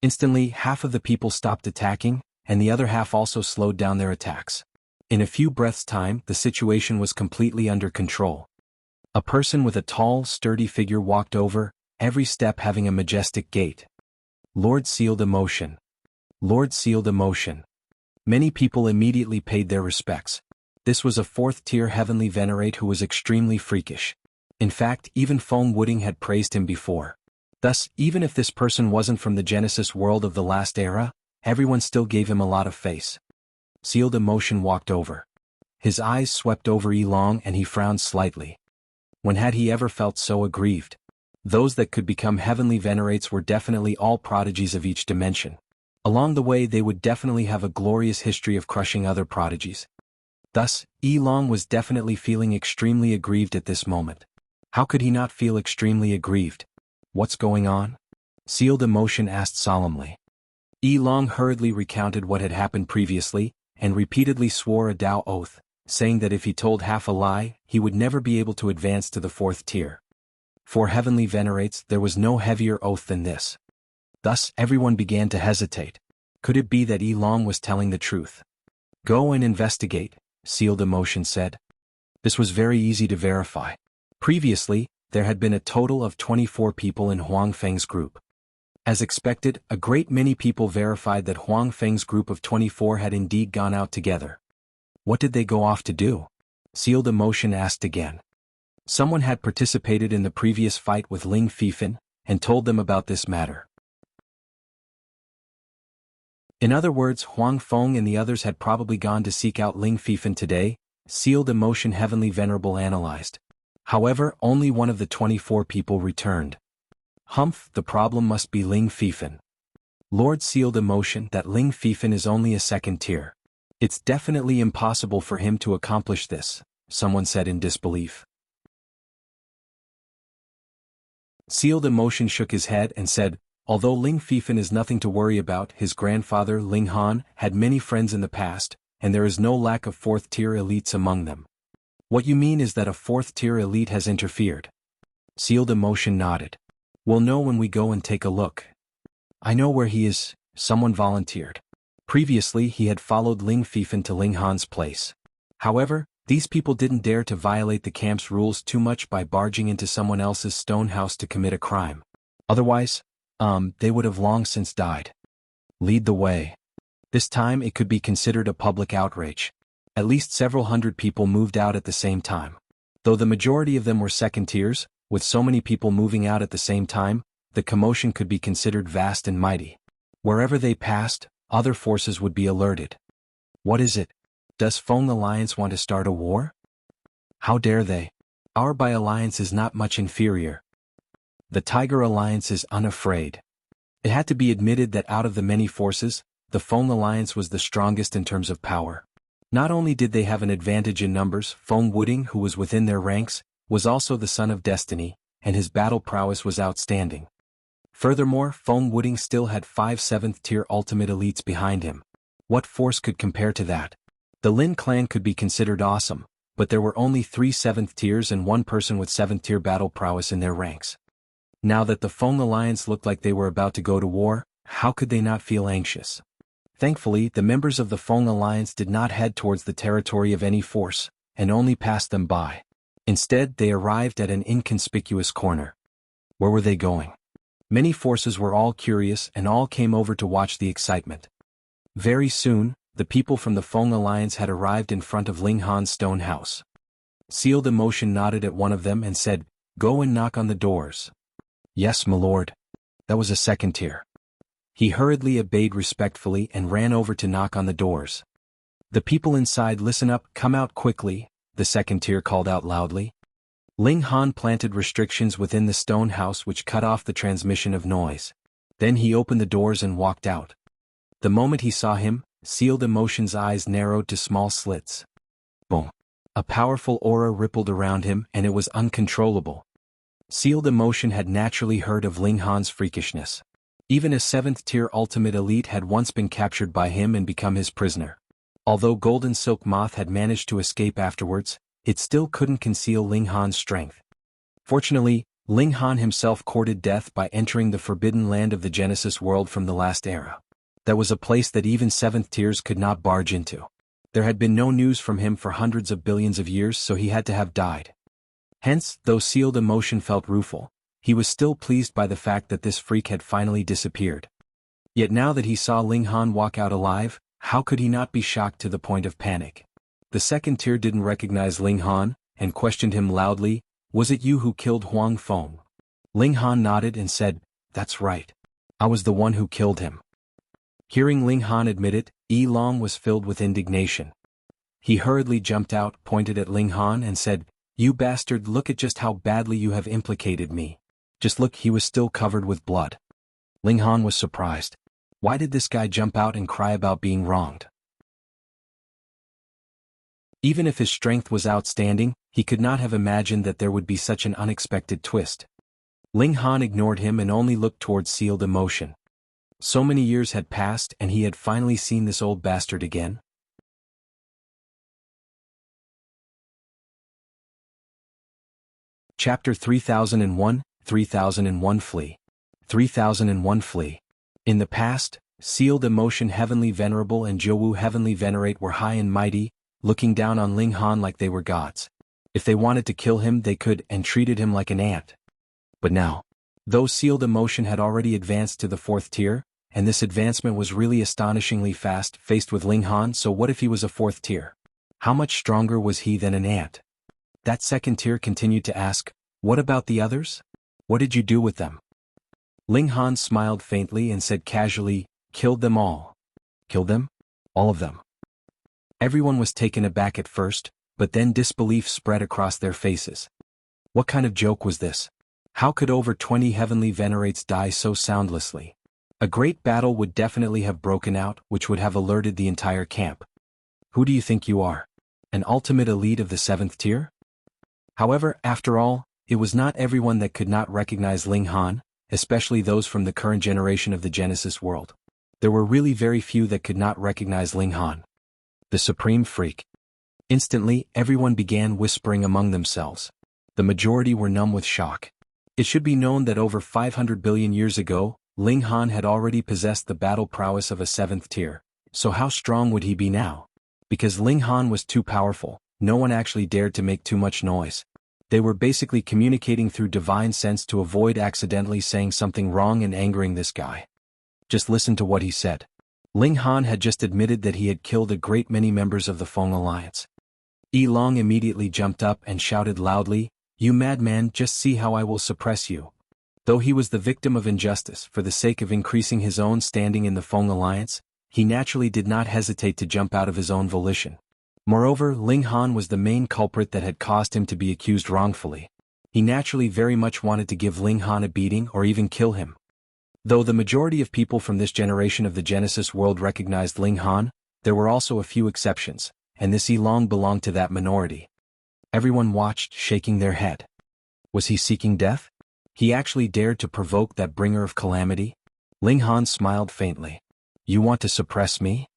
Instantly, half of the people stopped attacking, and the other half also slowed down their attacks. In a few breaths' time, the situation was completely under control. A person with a tall, sturdy figure walked over, every step having a majestic gait. Lord Sealed Emotion. Lord Sealed Emotion. Many people immediately paid their respects. This was a 4th-tier heavenly venerate who was extremely freakish. In fact, even Feng Wuding had praised him before. Thus, even if this person wasn't from the Genesis world of the last era, everyone still gave him a lot of face. Sealed Emotion walked over. His eyes swept over Yilong and he frowned slightly. When had he ever felt so aggrieved? Those that could become heavenly venerates were definitely all prodigies of each dimension. Along the way they would definitely have a glorious history of crushing other prodigies. Thus, Yilong was definitely feeling extremely aggrieved at this moment. How could he not feel extremely aggrieved? What's going on? Sealed Emotion asked solemnly. Yilong hurriedly recounted what had happened previously, and repeatedly swore a Tao oath, saying that if he told half a lie, he would never be able to advance to the 4th tier. For heavenly venerates, there was no heavier oath than this. Thus, everyone began to hesitate. Could it be that Yilong was telling the truth? Go and investigate, Sealed Emotion said. This was very easy to verify. Previously, there had been a total of 24 people in Huang Feng's group. As expected, a great many people verified that Huang Feng's group of 24 had indeed gone out together. What did they go off to do? Sealed Emotion asked again. Someone had participated in the previous fight with Ling Fifan, and told them about this matter. In other words, Huang Feng and the others had probably gone to seek out Ling Fifan today, Sealed Emotion Heavenly Venerable analyzed. However, only one of the 24 people returned. Humph, the problem must be Ling Fifan. Lord Sealed Emotion, that Ling Fifan is only a 2nd tier. It's definitely impossible for him to accomplish this, someone said in disbelief. Sealed Emotion shook his head and said, although Ling Fifan is nothing to worry about, his grandfather Ling Han had many friends in the past, and there is no lack of 4th-tier elites among them. What you mean is that a 4th-tier elite has interfered. Sealed Emotion nodded. We'll know when we go and take a look. I know where he is, someone volunteered. Previously he had followed Ling Fifan to Ling Han's place. However, these people didn't dare to violate the camp's rules too much by barging into someone else's stone house to commit a crime. Otherwise, they would have long since died. Lead the way. This time it could be considered a public outrage. At least several hundred people moved out at the same time. Though the majority of them were 2nd tiers, with so many people moving out at the same time, the commotion could be considered vast and mighty. Wherever they passed, other forces would be alerted. What is it? Does Feng Alliance want to start a war? How dare they? Our Bai Alliance is not much inferior. The Tiger Alliance is unafraid. It had to be admitted that out of the many forces, the Feng Alliance was the strongest in terms of power. Not only did they have an advantage in numbers, Feng Wuding, who was within their ranks, was also the Son of Destiny, and his battle prowess was outstanding. Furthermore, Feng Wuding still had 5 7th-tier ultimate elites behind him. What force could compare to that? The Lin clan could be considered awesome, but there were only 3 7th tiers and one person with 7th-tier battle prowess in their ranks. Now that the Feng Alliance looked like they were about to go to war, how could they not feel anxious? Thankfully, the members of the Feng Alliance did not head towards the territory of any force, and only passed them by. Instead, they arrived at an inconspicuous corner. Where were they going? Many forces were all curious and all came over to watch the excitement. Very soon, the people from the Feng Alliance had arrived in front of Ling Han's stone house. Sealed Emotion nodded at one of them and said, "Go and knock on the doors." "Yes, my lord." That was a 2nd tier. He hurriedly obeyed respectfully and ran over to knock on the doors. The people inside, listen up, come out quickly, the second tier called out loudly. Ling Han planted restrictions within the stone house which cut off the transmission of noise. Then he opened the doors and walked out. The moment he saw him, Sealed Emotion's eyes narrowed to small slits. Boom. A powerful aura rippled around him and it was uncontrollable. Sealed Emotion had naturally heard of Ling Han's freakishness. Even a 7th tier ultimate elite had once been captured by him and become his prisoner. Although Golden Silk Moth had managed to escape afterwards, it still couldn't conceal Ling Han's strength. Fortunately, Ling Han himself courted death by entering the forbidden land of the Genesis world from the last era. That was a place that even 7th tiers could not barge into. There had been no news from him for hundreds of billions of years, so he had to have died. Hence, though Sealed Emotion felt rueful, he was still pleased by the fact that this freak had finally disappeared. Yet now that he saw Ling Han walk out alive, how could he not be shocked to the point of panic? The 2nd tier didn't recognize Ling Han, and questioned him loudly, "Was it you who killed Huang Feng?" Ling Han nodded and said, "That's right. I was the one who killed him." Hearing Ling Han admit it, Yi Long was filled with indignation. He hurriedly jumped out, pointed at Ling Han and said, "You bastard, look at just how badly you have implicated me. Just look, he was still covered with blood." Ling Han was surprised. Why did this guy jump out and cry about being wronged? Even if his strength was outstanding, he could not have imagined that there would be such an unexpected twist. Ling Han ignored him and only looked towards Sealed Emotion. So many years had passed and he had finally seen this old bastard again. Chapter 3001, 3001 Flea. 3001 Flea. In the past, Sealed Emotion Heavenly Venerable and Jianghu Heavenly Venerate were high and mighty, looking down on Ling Han like they were gods. If they wanted to kill him they could and treated him like an ant. But now, though Sealed Emotion had already advanced to the 4th tier, and this advancement was really astonishingly fast faced with Ling Han, so what if he was a 4th tier? How much stronger was he than an ant? That 2nd tier continued to ask, "What about the others? What did you do with them?" Ling Han smiled faintly and said casually, "Killed them all." Killed them? All of them. Everyone was taken aback at first, but then disbelief spread across their faces. What kind of joke was this? How could over 20 heavenly venerates die so soundlessly? A great battle would definitely have broken out, which would have alerted the entire camp. Who do you think you are? An ultimate elite of the 7th tier? However, after all, it was not everyone that could not recognize Ling Han, especially those from the current generation of the Genesis world. There were really very few that could not recognize Ling Han. The supreme freak. Instantly, everyone began whispering among themselves. The majority were numb with shock. It should be known that over 500 billion years ago, Ling Han had already possessed the battle prowess of a 7th tier, so how strong would he be now? Because Ling Han was too powerful, no one actually dared to make too much noise. They were basically communicating through divine sense to avoid accidentally saying something wrong and angering this guy. Just listen to what he said. Ling Han had just admitted that he had killed a great many members of the Feng Alliance. Yi Long immediately jumped up and shouted loudly, "You madman, just see how I will suppress you." Though he was the victim of injustice for the sake of increasing his own standing in the Feng Alliance, he naturally did not hesitate to jump out of his own volition. Moreover, Ling Han was the main culprit that had caused him to be accused wrongfully. He naturally very much wanted to give Ling Han a beating or even kill him. Though the majority of people from this generation of the Genesis world recognized Ling Han, there were also a few exceptions, and this Yi Long belonged to that minority. Everyone watched, shaking their head. Was he seeking death? He actually dared to provoke that bringer of calamity? Ling Han smiled faintly. "You want to suppress me?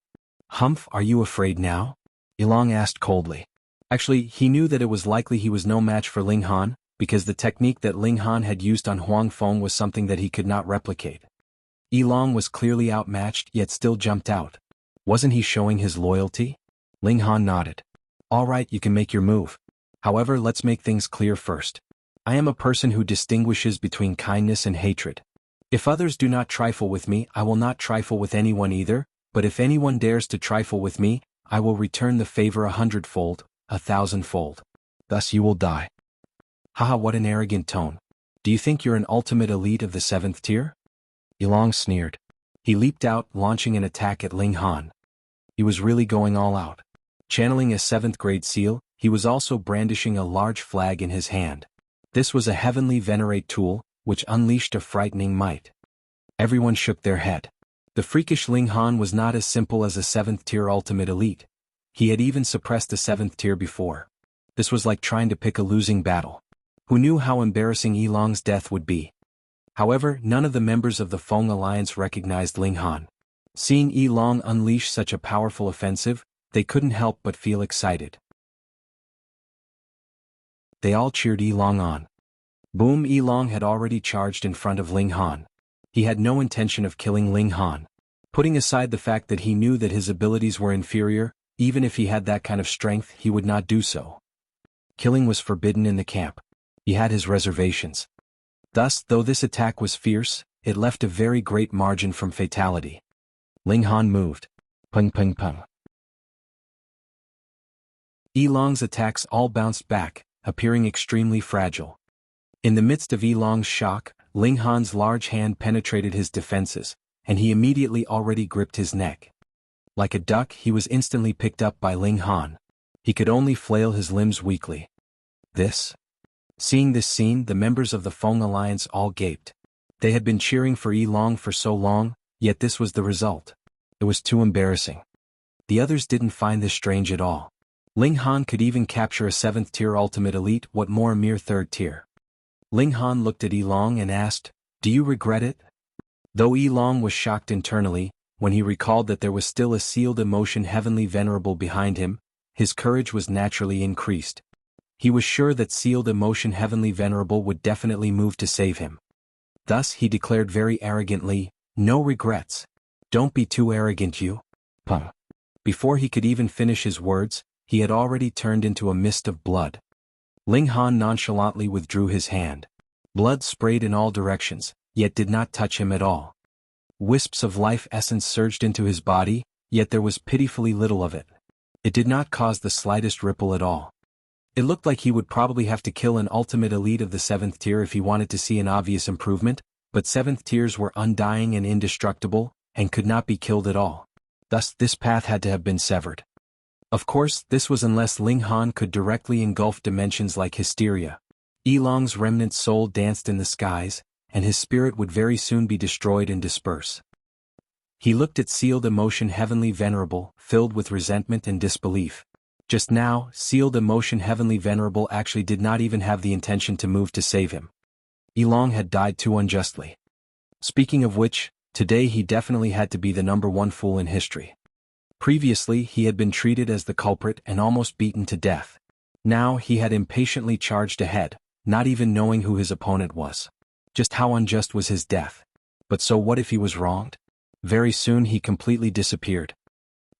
Humph, are you afraid now?" Yi Long asked coldly. Actually, he knew that it was likely he was no match for Ling Han, because the technique that Ling Han had used on Huang Feng was something that he could not replicate. Yi Long was clearly outmatched yet still jumped out. Wasn't he showing his loyalty? Ling Han nodded. "All right, you can make your move. However, let's make things clear first. I am a person who distinguishes between kindness and hatred. If others do not trifle with me, I will not trifle with anyone either, but if anyone dares to trifle with me, I will return the favor 100-fold, 1,000-fold. Thus you will die." Haha, what an arrogant tone. Do you think you're an ultimate elite of the 7th tier? Yi Long sneered. He leaped out, launching an attack at Ling Han. He was really going all out. Channeling a 7th grade seal, he was also brandishing a large flag in his hand. This was a heavenly venerate tool, which unleashed a frightening might. Everyone shook their head. The freakish Ling Han was not as simple as a 7th tier ultimate elite. He had even suppressed a 7th tier before. This was like trying to pick a losing battle. Who knew how embarrassing Yilong's death would be? However, none of the members of the Feng Alliance recognized Ling Han. Seeing Yilong unleash such a powerful offensive, they couldn't help but feel excited. They all cheered Yilong on. Boom! Yilong had already charged in front of Ling Han. He had no intention of killing Ling Han. Putting aside the fact that he knew that his abilities were inferior, even if he had that kind of strength he would not do so. Killing was forbidden in the camp. He had his reservations. Thus, though this attack was fierce, it left a very great margin from fatality. Ling Han moved. Pung pung pung. Yilong's attacks all bounced back, appearing extremely fragile. In the midst of Yilong's shock, Ling Han's large hand penetrated his defenses, and he immediately already gripped his neck. Like a duck, he was instantly picked up by Ling Han. He could only flail his limbs weakly. Seeing this scene, the members of the Feng Alliance all gaped. They had been cheering for Yilong for so long, yet this was the result. It was too embarrassing. The others didn't find this strange at all. Ling Han could even capture a 7th tier ultimate elite, what more a mere 3rd tier. Ling Han looked at Yilong and asked, "Do you regret it?" Though Yilong was shocked internally, when he recalled that there was still a sealed emotion heavenly venerable behind him, his courage was naturally increased. He was sure that sealed emotion heavenly venerable would definitely move to save him. Thus he declared very arrogantly, "No regrets. Don't be too arrogant, you." Pum. Before he could even finish his words, he had already turned into a mist of blood. Ling Han nonchalantly withdrew his hand. Blood sprayed in all directions, yet did not touch him at all. Wisps of life essence surged into his body, yet there was pitifully little of it. It did not cause the slightest ripple at all. It looked like he would probably have to kill an ultimate elite of the 7th tier if he wanted to see an obvious improvement, but 7th tiers were undying and indestructible, and could not be killed at all. Thus this path had to have been severed. Of course, this was unless Ling Han could directly engulf dimensions like hysteria. Yilong's remnant soul danced in the skies, and his spirit would very soon be destroyed and disperse. He looked at sealed emotion heavenly venerable, filled with resentment and disbelief. Just now, sealed emotion heavenly venerable actually did not even have the intention to move to save him. Yilong had died too unjustly. Speaking of which, today he definitely had to be the #1 fool in history. Previously he had been treated as the culprit and almost beaten to death. Now he had impatiently charged ahead, not even knowing who his opponent was. Just how unjust was his death? But so what if he was wronged? Very soon he completely disappeared.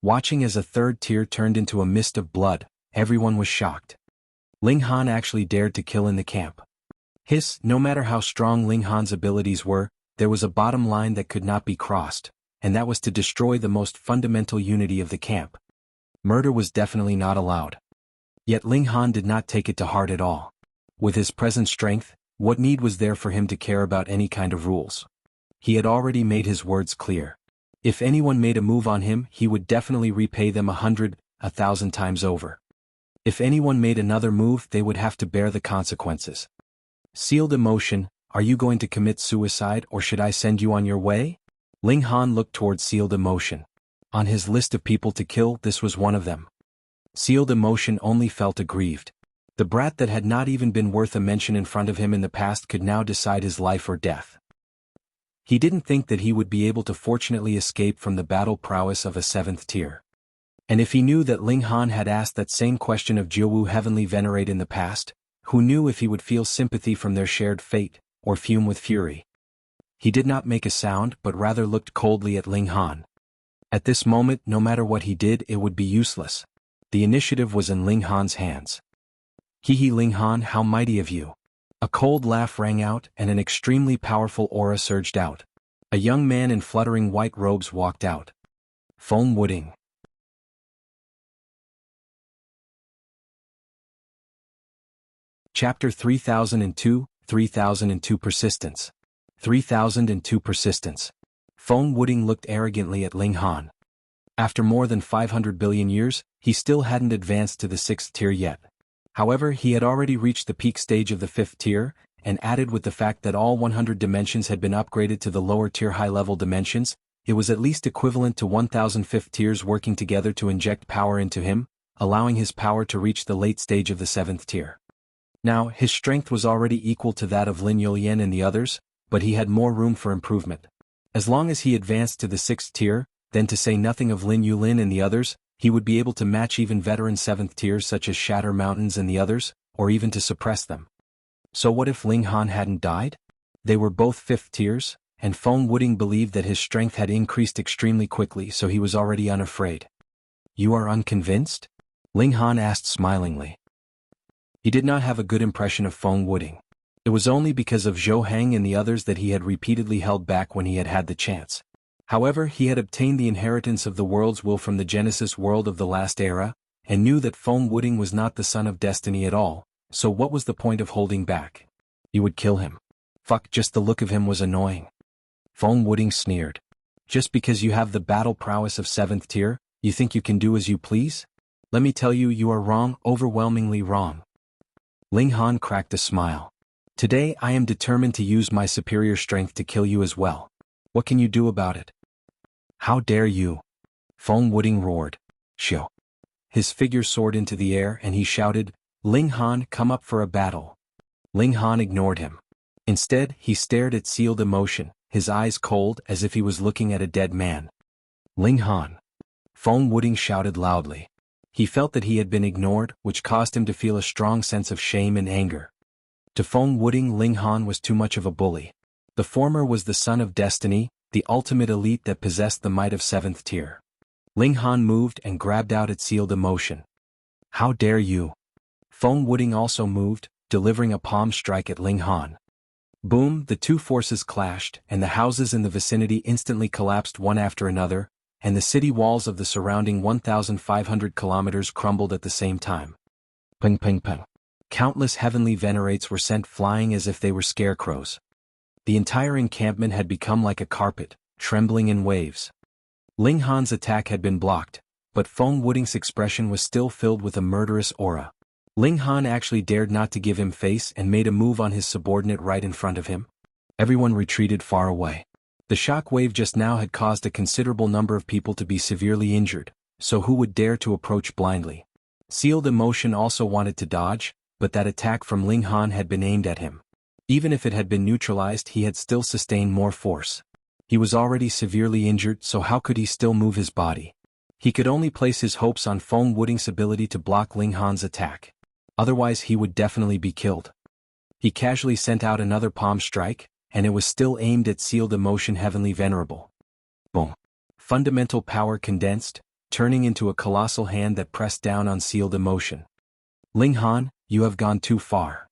Watching as a 3rd tier turned into a mist of blood, everyone was shocked. Ling Han actually dared to kill in the camp. No matter how strong Ling Han's abilities were, there was a bottom line that could not be crossed, and that was to destroy the most fundamental unity of the camp. Murder was definitely not allowed. Yet Ling Han did not take it to heart at all. With his present strength, what need was there for him to care about any kind of rules? He had already made his words clear. If anyone made a move on him, he would definitely repay them 100, 1,000 times over. If anyone made another move, they would have to bear the consequences. Sealed emotion, are you going to commit suicide or should I send you on your way? Ling Han looked towards sealed emotion. On his list of people to kill, this was one of them. Sealed emotion only felt aggrieved. The brat that had not even been worth a mention in front of him in the past could now decide his life or death. He didn't think that he would be able to fortunately escape from the battle prowess of a 7th tier. And if he knew that Ling Han had asked that same question of Jianghu heavenly venerate in the past, who knew if he would feel sympathy from their shared fate, or fume with fury? He did not make a sound but rather looked coldly at Ling Han. At this moment, no matter what he did, it would be useless. The initiative was in Ling Han's hands. Hee Ling Han, how mighty of you. A cold laugh rang out and an extremely powerful aura surged out. A young man in fluttering white robes walked out. Foam Wooding. Chapter 3002, 3002 Persistence. 3002 Persistence. Foam Wooding looked arrogantly at Ling Han. After more than 500 billion years, he still hadn't advanced to the 6th tier yet. However, he had already reached the peak stage of the 5th tier, and added with the fact that all 100 dimensions had been upgraded to the lower tier high-level dimensions, it was at least equivalent to 1,000 5th tiers working together to inject power into him, allowing his power to reach the late stage of the 7th tier. Now, his strength was already equal to that of Lin Yulian and the others, but he had more room for improvement. As long as he advanced to the 6th tier, then to say nothing of Lin Yulin and the others, he would be able to match even veteran 7th tiers such as Shatter Mountains and the others, or even to suppress them. So what if Ling Han hadn't died? They were both 5th tiers, and Feng Wuding believed that his strength had increased extremely quickly, so he was already unafraid. You are unconvinced? Ling Han asked smilingly. He did not have a good impression of Feng Wuding. It was only because of Zhou Heng and the others that he had repeatedly held back when he had had the chance. However, he had obtained the inheritance of the world's will from the Genesis world of the last era, and knew that Feng Wuding was not the son of destiny at all, so what was the point of holding back? You would kill him. Fuck, just the look of him was annoying. Feng Wuding sneered. Just because you have the battle prowess of 7th tier, you think you can do as you please? Let me tell you, you are wrong, overwhelmingly wrong. Ling Han cracked a smile. Today I am determined to use my superior strength to kill you as well. What can you do about it? How dare you? Feng Wuding roared. Shio. His figure soared into the air and he shouted, Ling Han, come up for a battle. Ling Han ignored him. Instead, he stared at sealed emotion, his eyes cold as if he was looking at a dead man. Ling Han. Feng Wuding shouted loudly. He felt that he had been ignored, which caused him to feel a strong sense of shame and anger. To Feng Wuding, Ling Han was too much of a bully. The former was the son of destiny, the ultimate elite that possessed the might of 7th tier. Ling Han moved and grabbed out its sealed emotion. How dare you? Feng Wuding also moved, delivering a palm strike at Ling Han. Boom, the two forces clashed, and the houses in the vicinity instantly collapsed one after another, and the city walls of the surrounding 1,500 kilometers crumbled at the same time. Ping ping ping. Countless heavenly venerates were sent flying as if they were scarecrows. The entire encampment had become like a carpet, trembling in waves. Ling Han's attack had been blocked, but Feng Wuding's expression was still filled with a murderous aura. Ling Han actually dared not to give him face and made a move on his subordinate right in front of him. Everyone retreated far away. The shock wave just now had caused a considerable number of people to be severely injured, so who would dare to approach blindly? Sealed emotion also wanted to dodge, but that attack from Ling Han had been aimed at him. Even if it had been neutralized, he had still sustained more force. He was already severely injured, so how could he still move his body? He could only place his hopes on Feng Wuding's ability to block Ling Han's attack. Otherwise he would definitely be killed. He casually sent out another palm strike, and it was still aimed at sealed emotion heavenly venerable. Boom. Fundamental power condensed, turning into a colossal hand that pressed down on sealed emotion. Ling Han, you have gone too far.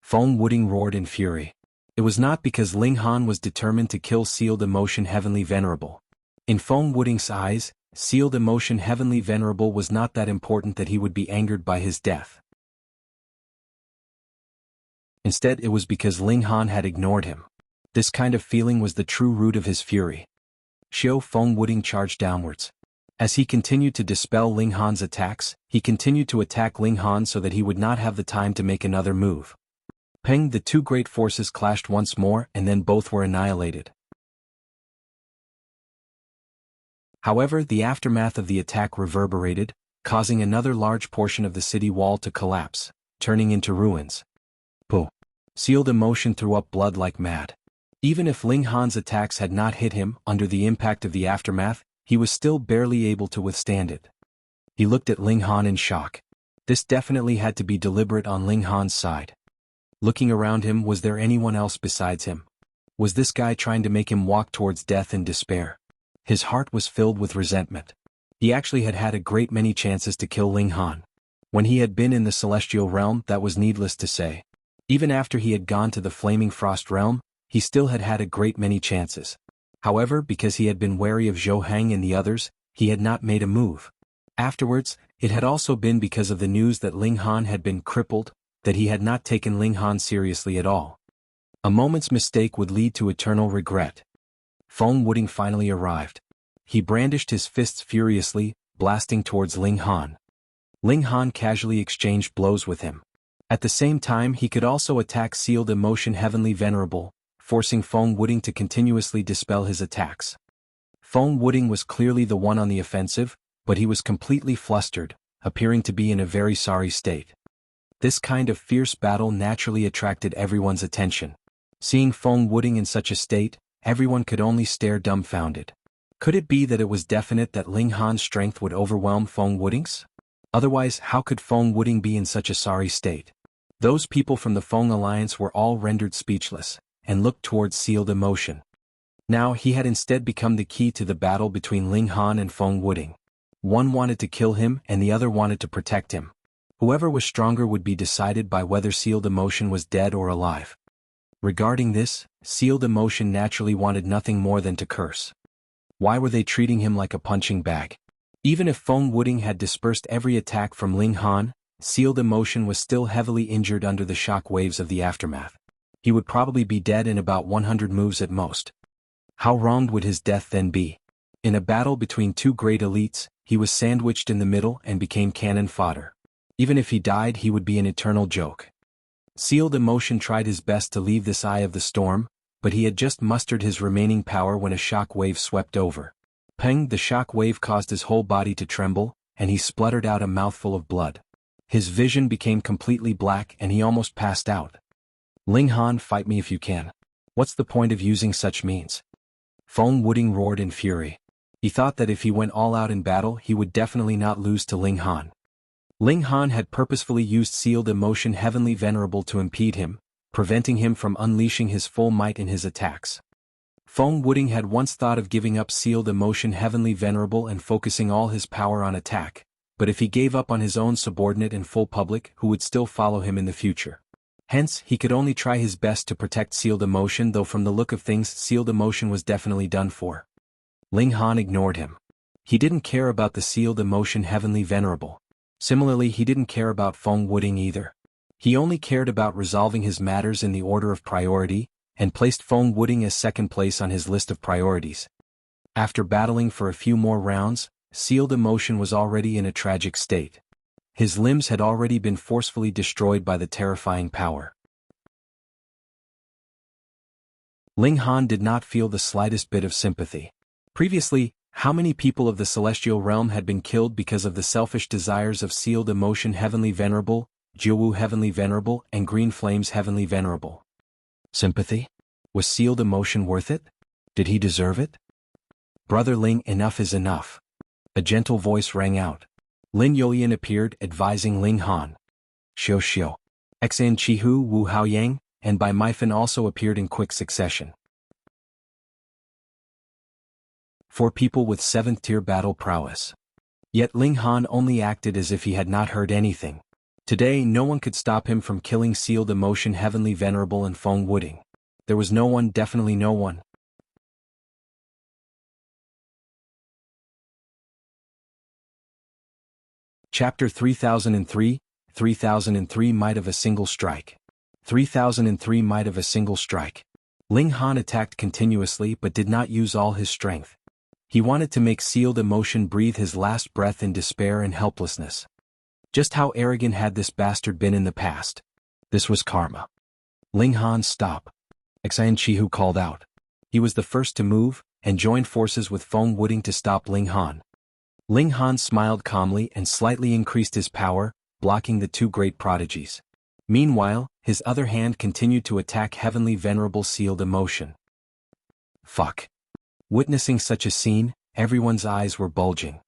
Feng Wuding roared in fury. It was not because Ling Han was determined to kill sealed emotion heavenly venerable. In Feng Wuding's eyes, sealed emotion heavenly venerable was not that important that he would be angered by his death. Instead, it was because Ling Han had ignored him. This kind of feeling was the true root of his fury. Xiao Feng Wuding charged downwards. As he continued to dispel Ling Han's attacks, he continued to attack Ling Han so that he would not have the time to make another move. Peng, the two great forces clashed once more and then both were annihilated. However, the aftermath of the attack reverberated, causing another large portion of the city wall to collapse, turning into ruins. Pooh. Sealed emotion threw up blood like mad. Even if Ling Han's attacks had not hit him under the impact of the aftermath, he was still barely able to withstand it. He looked at Ling Han in shock. This definitely had to be deliberate on Ling Han's side. Looking around him, was there anyone else besides him? Was this guy trying to make him walk towards death in despair? His heart was filled with resentment. He actually had had a great many chances to kill Ling Han. When he had been in the celestial realm, that was needless to say. Even after he had gone to the flaming frost realm, he still had had a great many chances. However, because he had been wary of Zhou Heng and the others, he had not made a move. Afterwards, it had also been because of the news that Ling Han had been crippled, that he had not taken Ling Han seriously at all. A moment's mistake would lead to eternal regret. Feng Wuding finally arrived. he brandished his fists furiously, blasting towards Ling Han. Ling Han casually exchanged blows with him. At the same time he could also attack Sealed Emotion Heavenly Venerable, forcing Feng Wuding to continuously dispel his attacks. Feng Wuding was clearly the one on the offensive, but he was completely flustered, appearing to be in a very sorry state. This kind of fierce battle naturally attracted everyone's attention. Seeing Feng Wuding in such a state, everyone could only stare dumbfounded. Could it be that it was definite that Ling Han's strength would overwhelm Feng Wuding's? Otherwise, how could Feng Wuding be in such a sorry state? Those people from the Feng Alliance were all rendered speechless, and looked towards Sealed Emotion. Now he had instead become the key to the battle between Ling Han and Feng Wuding. One wanted to kill him and the other wanted to protect him. Whoever was stronger would be decided by whether Sealed Emotion was dead or alive. Regarding this, Sealed Emotion naturally wanted nothing more than to curse. Why were they treating him like a punching bag? Even if Feng Wuding had dispersed every attack from Ling Han, Sealed Emotion was still heavily injured under the shock waves of the aftermath. He would probably be dead in about 100 moves at most. How wronged would his death then be? In a battle between two great elites, he was sandwiched in the middle and became cannon fodder. Even if he died, he would be an eternal joke. Sealed Emotion tried his best to leave this eye of the storm, but he had just mustered his remaining power when a shock wave swept over. Peng! The shock wave caused his whole body to tremble, and he spluttered out a mouthful of blood. His vision became completely black and he almost passed out. Ling Han, fight me if you can. What's the point of using such means? Feng Wuding roared in fury. He thought that if he went all out in battle he would definitely not lose to Ling Han. Ling Han had purposefully used Sealed Emotion Heavenly Venerable to impede him, preventing him from unleashing his full might in his attacks. Feng Wuding had once thought of giving up Sealed Emotion Heavenly Venerable and focusing all his power on attack, but if he gave up on his own subordinate and full public who would still follow him in the future. Hence, he could only try his best to protect Sealed Emotion, though from the look of things Sealed Emotion was definitely done for. Ling Han ignored him. He didn't care about the Sealed Emotion Heavenly Venerable. Similarly, he didn't care about Feng Wuding either. He only cared about resolving his matters in the order of priority, and placed Feng Wuding as second place on his list of priorities. After battling for a few more rounds, Sealed Emotion was already in a tragic state. His limbs had already been forcefully destroyed by the terrifying power. Ling Han did not feel the slightest bit of sympathy. Previously, how many people of the Celestial Realm had been killed because of the selfish desires of Sealed Emotion Heavenly Venerable, Jianghu Heavenly Venerable, and Green Flames Heavenly Venerable? Sympathy? Was Sealed Emotion worth it? Did he deserve it? Brother Ling, enough is enough. A gentle voice rang out. Lin Youlian appeared, advising Ling Han. Xiu Xiu. Xan Chihu Wu Haoyang, and Bai Maifan also appeared in quick succession. 4 people with 7th tier battle prowess. Yet Ling Han only acted as if he had not heard anything. Today no one could stop him from killing Sealed Emotion Heavenly Venerable and Feng Wuding. There was no one, definitely no one. Chapter 3003, 3003 Might of a Single Strike. 3003 Might of a Single Strike. Ling Han attacked continuously but did not use all his strength. He wanted to make Sealed Emotion breathe his last breath in despair and helplessness. Just how arrogant had this bastard been in the past? This was karma. Ling Han, stop. Xan Chihu called out. He was the first to move, and joined forces with Feng Wuding to stop Ling Han. Ling Han smiled calmly and slightly increased his power, blocking the two great prodigies. Meanwhile, his other hand continued to attack Heavenly Venerable Sealed Emotion. Fuck. Witnessing such a scene, everyone's eyes were bulging.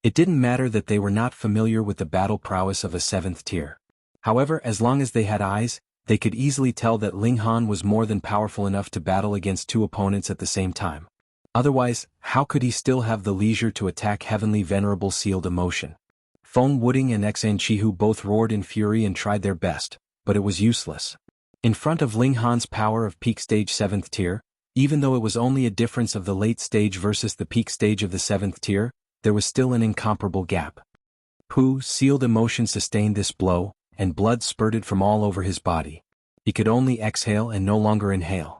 It didn't matter that they were not familiar with the battle prowess of a 7th tier. However, as long as they had eyes, they could easily tell that Ling Han was more than powerful enough to battle against 2 opponents at the same time. Otherwise, how could he still have the leisure to attack Heavenly Venerable Sealed Emotion? Feng Wuding and Xan Chihu both roared in fury and tried their best, but it was useless. In front of Ling Han's power of peak stage 7th tier, even though it was only a difference of the late stage versus the peak stage of the 7th tier, there was still an incomparable gap. Sealed Emotion sustained this blow, and blood spurted from all over his body. He could only exhale and no longer inhale.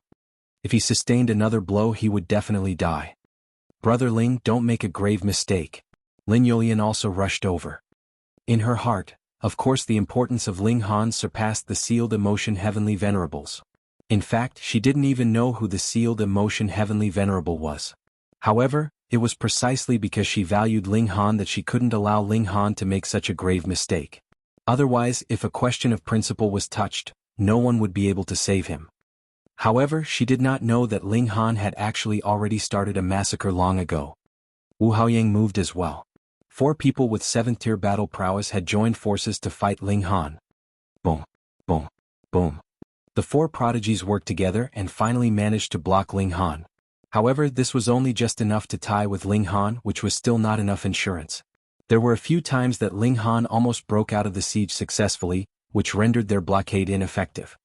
If he sustained another blow he would definitely die. Brother Ling, don't make a grave mistake. Lin Yulian also rushed over. In her heart, of course, the importance of Ling Han surpassed the sealed emotion heavenly venerables. In fact, she didn't even know who the sealed emotion heavenly venerable was. However, it was precisely because she valued Ling Han that she couldn't allow Ling Han to make such a grave mistake. Otherwise, if a question of principle was touched, no one would be able to save him. However, she did not know that Ling Han had actually already started a massacre long ago. Wu Haoyang moved as well. 4 people with 7th-tier battle prowess had joined forces to fight Ling Han. Boom, boom, boom. The 4 prodigies worked together and finally managed to block Ling Han. However, this was only just enough to tie with Ling Han, which was still not enough insurance. There were a few times that Ling Han almost broke out of the siege successfully, which rendered their blockade ineffective.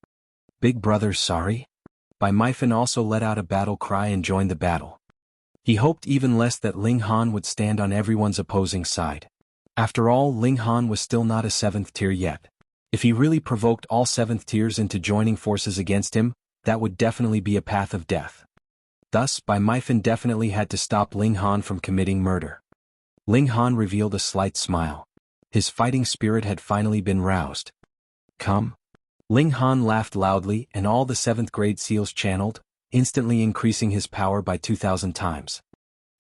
Big brother, sorry? Bai Maifan also let out a battle cry and joined the battle. He hoped even less that Ling Han would stand on everyone's opposing side. After all, Ling Han was still not a 7th tier yet. If he really provoked all 7th tiers into joining forces against him, that would definitely be a path of death. Thus, Bai Maifan definitely had to stop Ling Han from committing murder. Ling Han revealed a slight smile. His fighting spirit had finally been roused. Come. Ling Han laughed loudly and all the 7th grade seals channeled, instantly increasing his power by 2,000 times.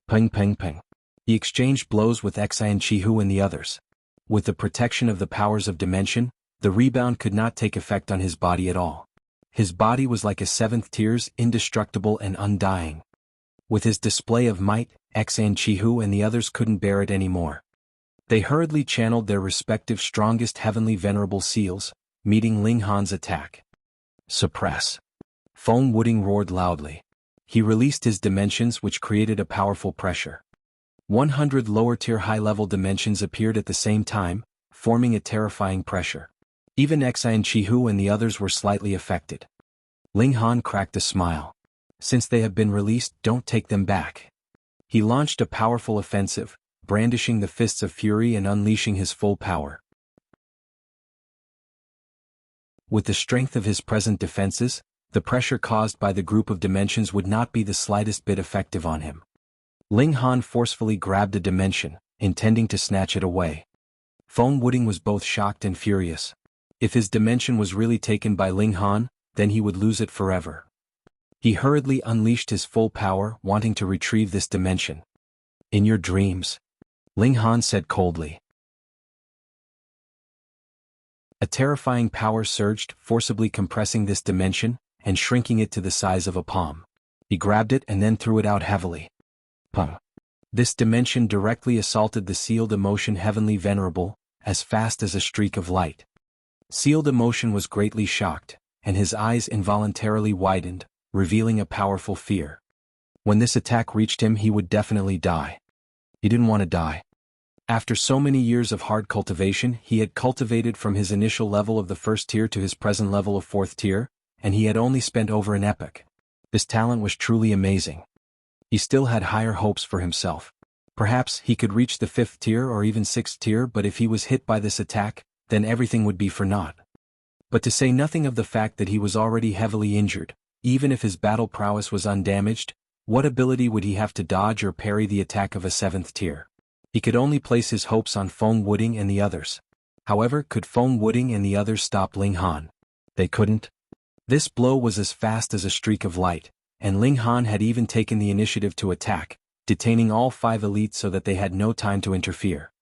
Ping ping ping. He exchanged blows with Xian Chihu and the others. With the protection of the powers of dimension, the rebound could not take effect on his body at all. His body was like a 7th tier's, indestructible and undying. With his display of might, Xian Chihu and the others couldn't bear it anymore. They hurriedly channeled their respective strongest heavenly venerable seals, meeting Ling Han's attack. Suppress. Feng Wuding roared loudly. He released his dimensions, which created a powerful pressure. 100 lower-tier high-level dimensions appeared at the same time, forming a terrifying pressure. Even Xian Chihu and the others were slightly affected. Ling Han cracked a smile. Since they have been released, don't take them back. He launched a powerful offensive, brandishing the fists of fury and unleashing his full power. With the strength of his present defenses, the pressure caused by the group of dimensions would not be the slightest bit effective on him. Ling Han forcefully grabbed a dimension, intending to snatch it away. Feng Wuding was both shocked and furious. If his dimension was really taken by Ling Han, then he would lose it forever. He hurriedly unleashed his full power, wanting to retrieve this dimension. In your dreams, Ling Han said coldly. A terrifying power surged, forcibly compressing this dimension, and shrinking it to the size of a palm. He grabbed it and then threw it out heavily. Pum. This dimension directly assaulted the sealed emotion heavenly venerable, as fast as a streak of light. Sealed emotion was greatly shocked, and his eyes involuntarily widened, revealing a powerful fear. When this attack reached him, he would definitely die. He didn't want to die. After so many years of hard cultivation, he had cultivated from his initial level of the 1st tier to his present level of 4th tier, and he had only spent over an epoch. This talent was truly amazing. He still had higher hopes for himself. Perhaps he could reach the 5th tier or even 6th tier, but if he was hit by this attack, then everything would be for naught. But to say nothing of the fact that he was already heavily injured, even if his battle prowess was undamaged, what ability would he have to dodge or parry the attack of a 7th tier? He could only place his hopes on Feng Wuding and the others. However, could Feng Wuding and the others stop Ling Han? They couldn't. This blow was as fast as a streak of light, and Ling Han had even taken the initiative to attack, detaining all 5 elites so that they had no time to interfere.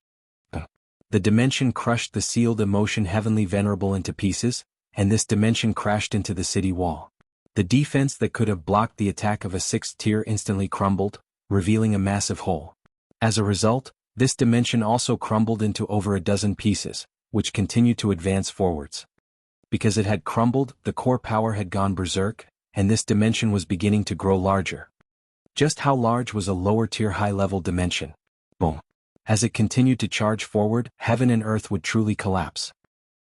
The dimension crushed the sealed emotion heavenly venerable into pieces, and this dimension crashed into the city wall. The defense that could have blocked the attack of a 6th tier instantly crumbled, revealing a massive hole. As a result, this dimension also crumbled into over a dozen pieces, which continued to advance forwards. Because it had crumbled, the core power had gone berserk, and this dimension was beginning to grow larger. Just how large was a lower-tier high-level dimension? Boom. As it continued to charge forward, heaven and earth would truly collapse.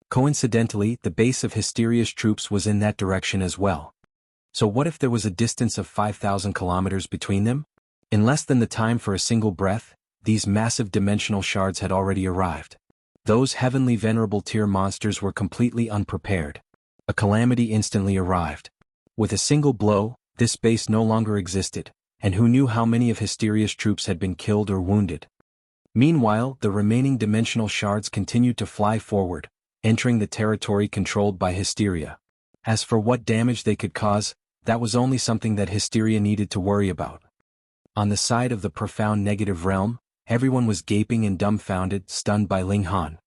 Coincidentally, the base of Hysteria's troops was in that direction as well. So what if there was a distance of 5,000 kilometers between them? In less than the time for a single breath, these massive dimensional shards had already arrived. Those heavenly venerable tier monsters were completely unprepared. A calamity instantly arrived. With a single blow, this base no longer existed, and who knew how many of Hysteria's troops had been killed or wounded. Meanwhile, the remaining dimensional shards continued to fly forward, entering the territory controlled by Hysteria. As for what damage they could cause, that was only something that Hysteria needed to worry about. On the side of the profound negative realm, everyone was gaping and dumbfounded, stunned by Ling Han.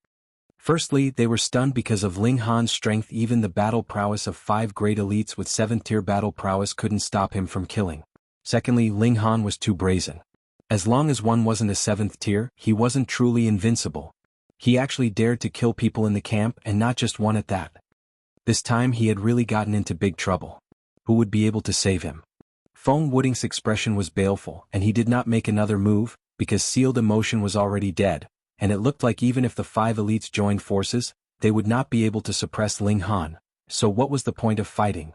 Firstly, they were stunned because of Ling Han's strength. Even the battle prowess of 5 great elites with 7th-tier battle prowess couldn't stop him from killing. Secondly, Ling Han was too brazen. As long as one wasn't a 7th tier, he wasn't truly invincible. He actually dared to kill people in the camp, and not just one at that. This time he had really gotten into big trouble. Who would be able to save him? Feng Wuding's expression was baleful, and he did not make another move, because sealed emotion was already dead, and it looked like even if the 5 elites joined forces, they would not be able to suppress Ling Han, so what was the point of fighting?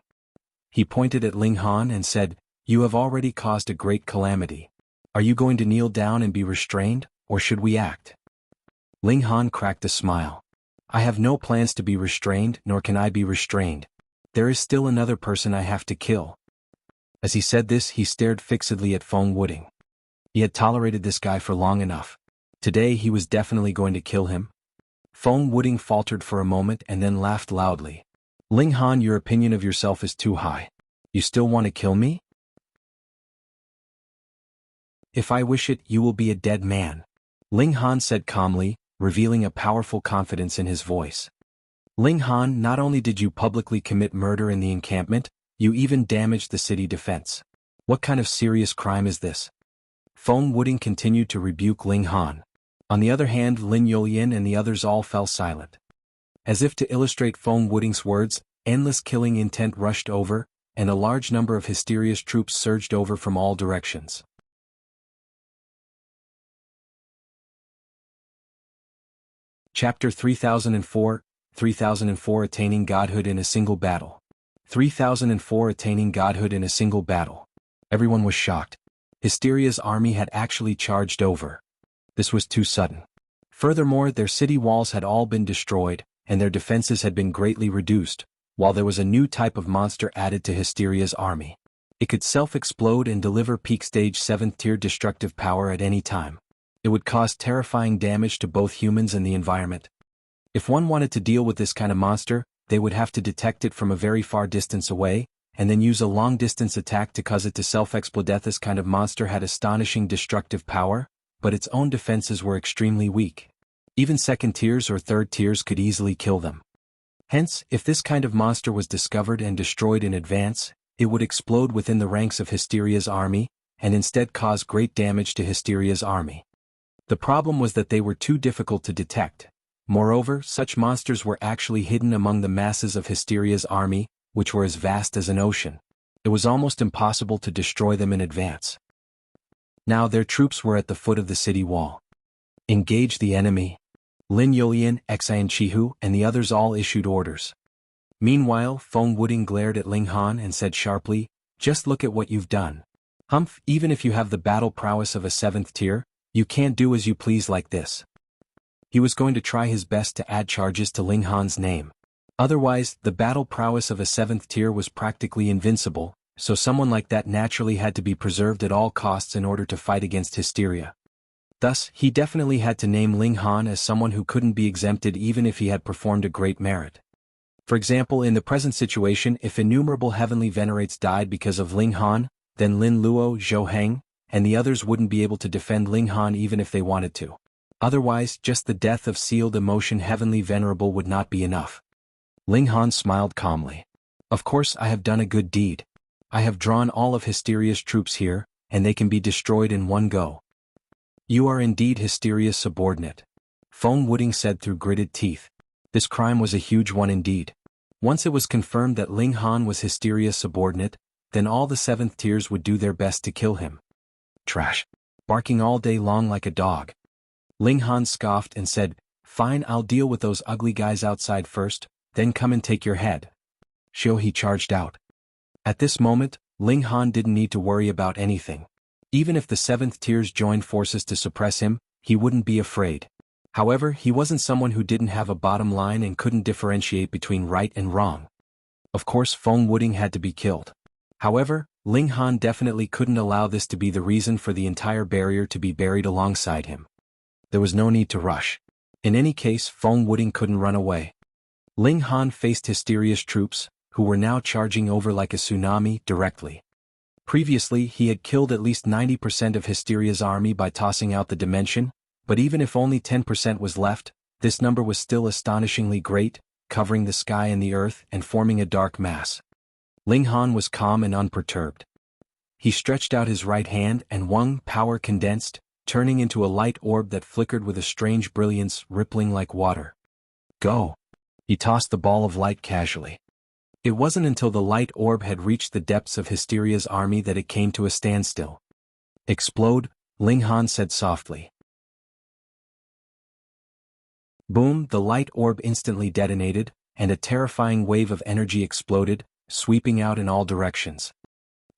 He pointed at Ling Han and said, "You have already caused a great calamity. Are you going to kneel down and be restrained, or should we act?" Ling Han cracked a smile. "I have no plans to be restrained, nor can I be restrained. There is still another person I have to kill." As he said this, he stared fixedly at Feng Wuding. He had tolerated this guy for long enough. Today he was definitely going to kill him. Feng Wuding faltered for a moment and then laughed loudly. "Ling Han, your opinion of yourself is too high. You still want to kill me? If I wish it, you will be a dead man," Ling Han said calmly, revealing a powerful confidence in his voice. "Ling Han, not only did you publicly commit murder in the encampment, you even damaged the city defense. What kind of serious crime is this?" Feng Wuding continued to rebuke Ling Han. On the other hand, Lin Yulian and the others all fell silent. As if to illustrate Feng Wuding's words, endless killing intent rushed over, and a large number of Hysteria's troops surged over from all directions. Chapter 3004, 3004 Attaining Godhood in a Single Battle. 3004 Attaining Godhood in a Single Battle. Everyone was shocked. Hysteria's army had actually charged over. This was too sudden. Furthermore, their city walls had all been destroyed, and their defenses had been greatly reduced, while there was a new type of monster added to Hysteria's army. It could self-explode and deliver peak stage 7th-tier destructive power at any time. It would cause terrifying damage to both humans and the environment. If one wanted to deal with this kind of monster, they would have to detect it from a very far distance away, and then use a long-distance attack to cause it to self-explode. This kind of monster had astonishing destructive power, but its own defenses were extremely weak. Even 2nd tiers or 3rd tiers could easily kill them. Hence, if this kind of monster was discovered and destroyed in advance, it would explode within the ranks of Hysteria's army, and instead cause great damage to Hysteria's army. The problem was that they were too difficult to detect. Moreover, such monsters were actually hidden among the masses of Hysteria's army, which were as vast as an ocean. It was almost impossible to destroy them in advance. Now their troops were at the foot of the city wall. "Engage the enemy." Lin Yulian, Xian Chihu, and the others all issued orders. Meanwhile, Feng Wuding glared at Ling Han and said sharply, "Just look at what you've done. Humph, even if you have the battle prowess of a 7th tier, you can't do as you please like this." He was going to try his best to add charges to Ling Han's name. Otherwise, the battle prowess of a 7th tier was practically invincible, so someone like that naturally had to be preserved at all costs in order to fight against Hysteria. Thus, he definitely had to name Ling Han as someone who couldn't be exempted even if he had performed a great merit. For example, in the present situation, if innumerable heavenly venerates died because of Ling Han, then Lin Luo, Zhou Heng, and the others wouldn't be able to defend Ling Han even if they wanted to. Otherwise, just the death of sealed emotion heavenly venerable would not be enough. Ling Han smiled calmly. "Of course I have done a good deed. I have drawn all of Hysteria's troops here, and they can be destroyed in one go." "You are indeed Hysteria's subordinate," Feng Wuding said through gritted teeth. This crime was a huge one indeed. Once it was confirmed that Ling Han was Hysteria's subordinate, then all the 7th tiers would do their best to kill him. "Trash. Barking all day long like a dog." Ling Han scoffed and said, "Fine, I'll deal with those ugly guys outside first, then come and take your head." He charged out. At this moment, Ling Han didn't need to worry about anything. Even if the 7th tiers joined forces to suppress him, he wouldn't be afraid. However, he wasn't someone who didn't have a bottom line and couldn't differentiate between right and wrong. Of course, Feng Wuding had to be killed. However, Ling Han definitely couldn't allow this to be the reason for the entire barrier to be buried alongside him. There was no need to rush. In any case, Feng Wuding couldn't run away. Ling Han faced Hysteria's troops, who were now charging over like a tsunami directly. Previously, he had killed at least 90% of Hysteria's army by tossing out the dimension, but even if only 10% was left, this number was still astonishingly great, covering the sky and the earth and forming a dark mass. Ling Han was calm and unperturbed. He stretched out his right hand and Wang power condensed, turning into a light orb that flickered with a strange brilliance rippling like water. Go! He tossed the ball of light casually. It wasn't until the light orb had reached the depths of Hysteria's army that it came to a standstill. Explode, Ling Han said softly. Boom, the light orb instantly detonated, and a terrifying wave of energy exploded, sweeping out in all directions.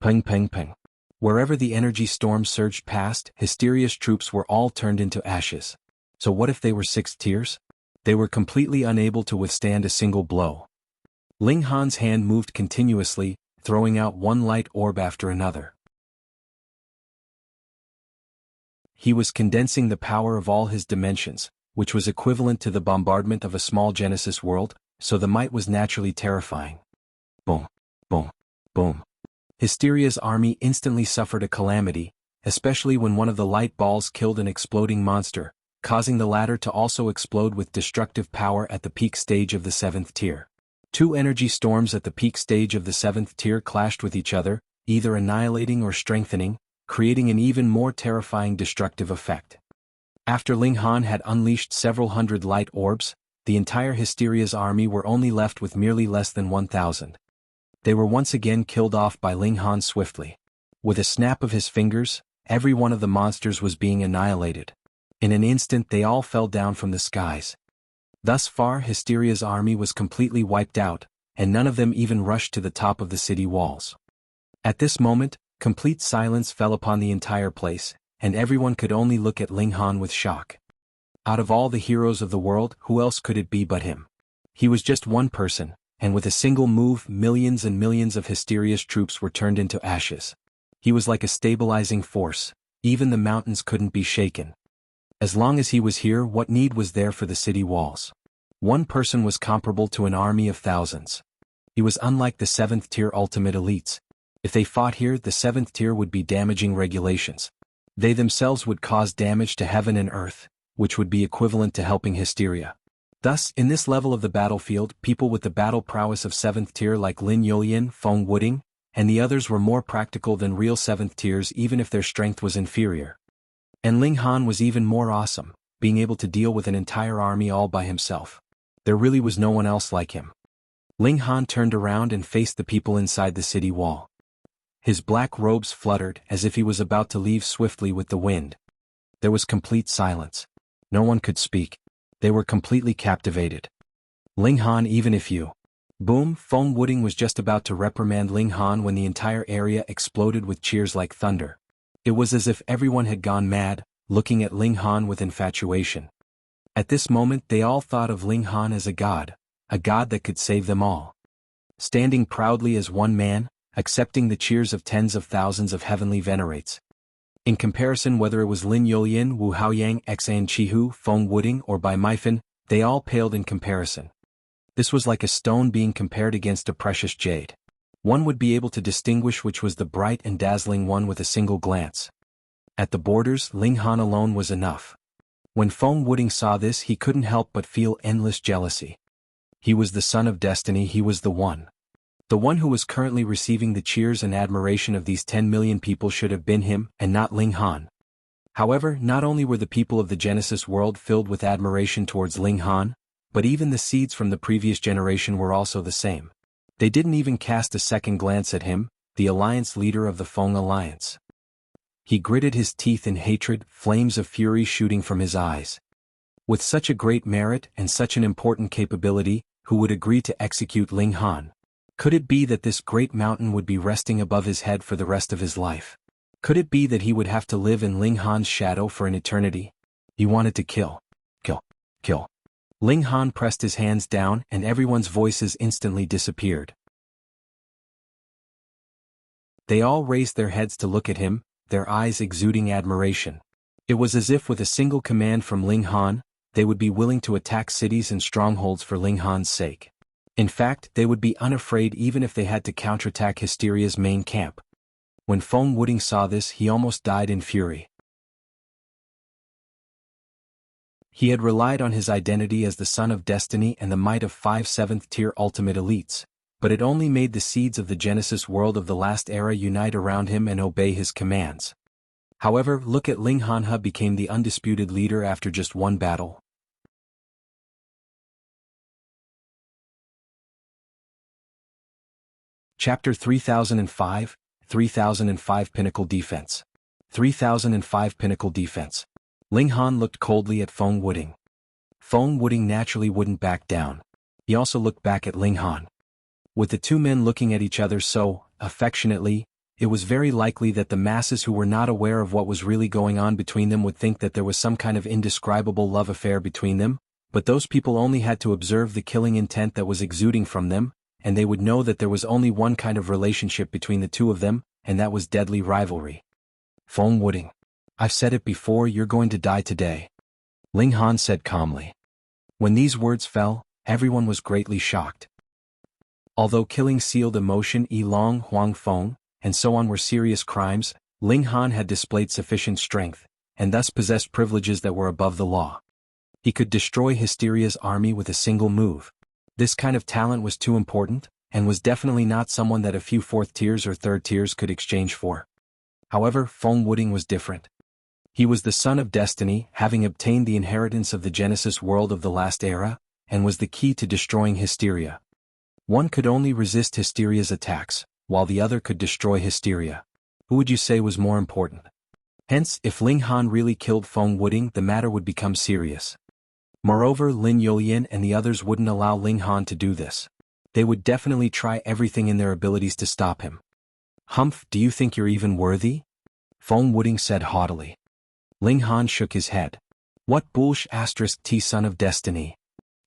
Ping ping ping. Wherever the energy storm surged past, Hysteria's troops were all turned into ashes. So what if they were 6 tiers? They were completely unable to withstand a single blow. Ling Han's hand moved continuously, throwing out one light orb after another. He was condensing the power of all his dimensions, which was equivalent to the bombardment of a small Genesis world, so the might was naturally terrifying. Boom, boom, boom. Hysteria's army instantly suffered a calamity, especially when one of the light balls killed an exploding monster, causing the latter to also explode with destructive power at the peak stage of the 7th tier. 2 energy storms at the peak stage of the 7th tier clashed with each other, either annihilating or strengthening, creating an even more terrifying destructive effect. After Ling Han had unleashed several hundred light orbs, the entire Hysteria's army were only left with merely less than 1,000. They were once again killed off by Ling Han swiftly. With a snap of his fingers, every one of the monsters was being annihilated. In an instant they all fell down from the skies. Thus far Hysteria's army was completely wiped out, and none of them even rushed to the top of the city walls. At this moment, complete silence fell upon the entire place, and everyone could only look at Ling Han with shock. Out of all the heroes of the world, who else could it be but him? He was just one person, and with a single move millions and millions of Hysteria's troops were turned into ashes. He was like a stabilizing force, even the mountains couldn't be shaken. As long as he was here, what need was there for the city walls? One person was comparable to an army of thousands. He was unlike the 7th tier ultimate elites. If they fought here, the 7th tier would be damaging regulations. They themselves would cause damage to heaven and earth, which would be equivalent to helping Hysteria. Thus, in this level of the battlefield, people with the battle prowess of 7th tier like Lin Yulian, Feng Wuding, and the others were more practical than real 7th tiers even if their strength was inferior. And Ling Han was even more awesome, being able to deal with an entire army all by himself. There really was no one else like him. Ling Han turned around and faced the people inside the city wall. His black robes fluttered as if he was about to leave swiftly with the wind. There was complete silence. No one could speak. They were completely captivated. Ling Han, even if you... Boom, Feng Wuding was just about to reprimand Ling Han when the entire area exploded with cheers like thunder. It was as if everyone had gone mad, looking at Ling Han with infatuation. At this moment they all thought of Ling Han as a god that could save them all. Standing proudly as one man, accepting the cheers of tens of thousands of heavenly venerates. In comparison, whether it was Lin Yulian, Wu Haoyang, Xan Chihu, Feng Wuding, or Bai Meifan, they all paled in comparison. This was like a stone being compared against a precious jade. One would be able to distinguish which was the bright and dazzling one with a single glance. At the borders, Ling Han alone was enough. When Feng Wuding saw this, he couldn't help but feel endless jealousy. He was the son of destiny, he was the one. The one who was currently receiving the cheers and admiration of these 10 million people should have been him, and not Ling Han. However, not only were the people of the Genesis world filled with admiration towards Ling Han, but even the seeds from the previous generation were also the same. They didn't even cast a second glance at him, the alliance leader of the Feng Alliance. He gritted his teeth in hatred, flames of fury shooting from his eyes. With such a great merit and such an important capability, who would agree to execute Ling Han? Could it be that this great mountain would be resting above his head for the rest of his life? Could it be that he would have to live in Ling Han's shadow for an eternity? He wanted to kill. Kill. Kill. Ling Han pressed his hands down and everyone's voices instantly disappeared. They all raised their heads to look at him, their eyes exuding admiration. It was as if with a single command from Ling Han, they would be willing to attack cities and strongholds for Ling Han's sake. In fact, they would be unafraid even if they had to counterattack Hysteria's main camp. When Feng Wuding saw this, he almost died in fury. He had relied on his identity as the son of destiny and the might of 5 7th-tier ultimate elites, but it only made the seeds of the Genesis world of the last era unite around him and obey his commands. However, look at Ling Han became the undisputed leader after just one battle. Chapter 3005, 3005 Pinnacle Defense. 3005 Pinnacle Defense. Ling Han looked coldly at Feng Wuding. Feng Wuding naturally wouldn't back down. He also looked back at Ling Han. With the two men looking at each other so affectionately, it was very likely that the masses who were not aware of what was really going on between them would think that there was some kind of indescribable love affair between them, but those people only had to observe the killing intent that was exuding from them, and they would know that there was only one kind of relationship between the two of them, and that was deadly rivalry. Feng Wuding. I've said it before, you're going to die today. Ling Han said calmly. When these words fell, everyone was greatly shocked. Although killing sealed emotion Long Huang Feng, and so on were serious crimes, Ling Han had displayed sufficient strength, and thus possessed privileges that were above the law. He could destroy Hysteria's army with a single move. This kind of talent was too important, and was definitely not someone that a few 4th tiers or 3rd tiers could exchange for. However, Feng Wuding was different. He was the son of destiny, having obtained the inheritance of the Genesis world of the last era, and was the key to destroying Hysteria. One could only resist Hysteria's attacks, while the other could destroy Hysteria. Who would you say was more important? Hence, if Ling Han really killed Feng Wuding, the matter would become serious. Moreover, Lin Yulian and the others wouldn't allow Ling Han to do this. They would definitely try everything in their abilities to stop him. Humph, do you think you're even worthy? Feng Wuding said haughtily. Ling Han shook his head. What bullsh*t son of destiny?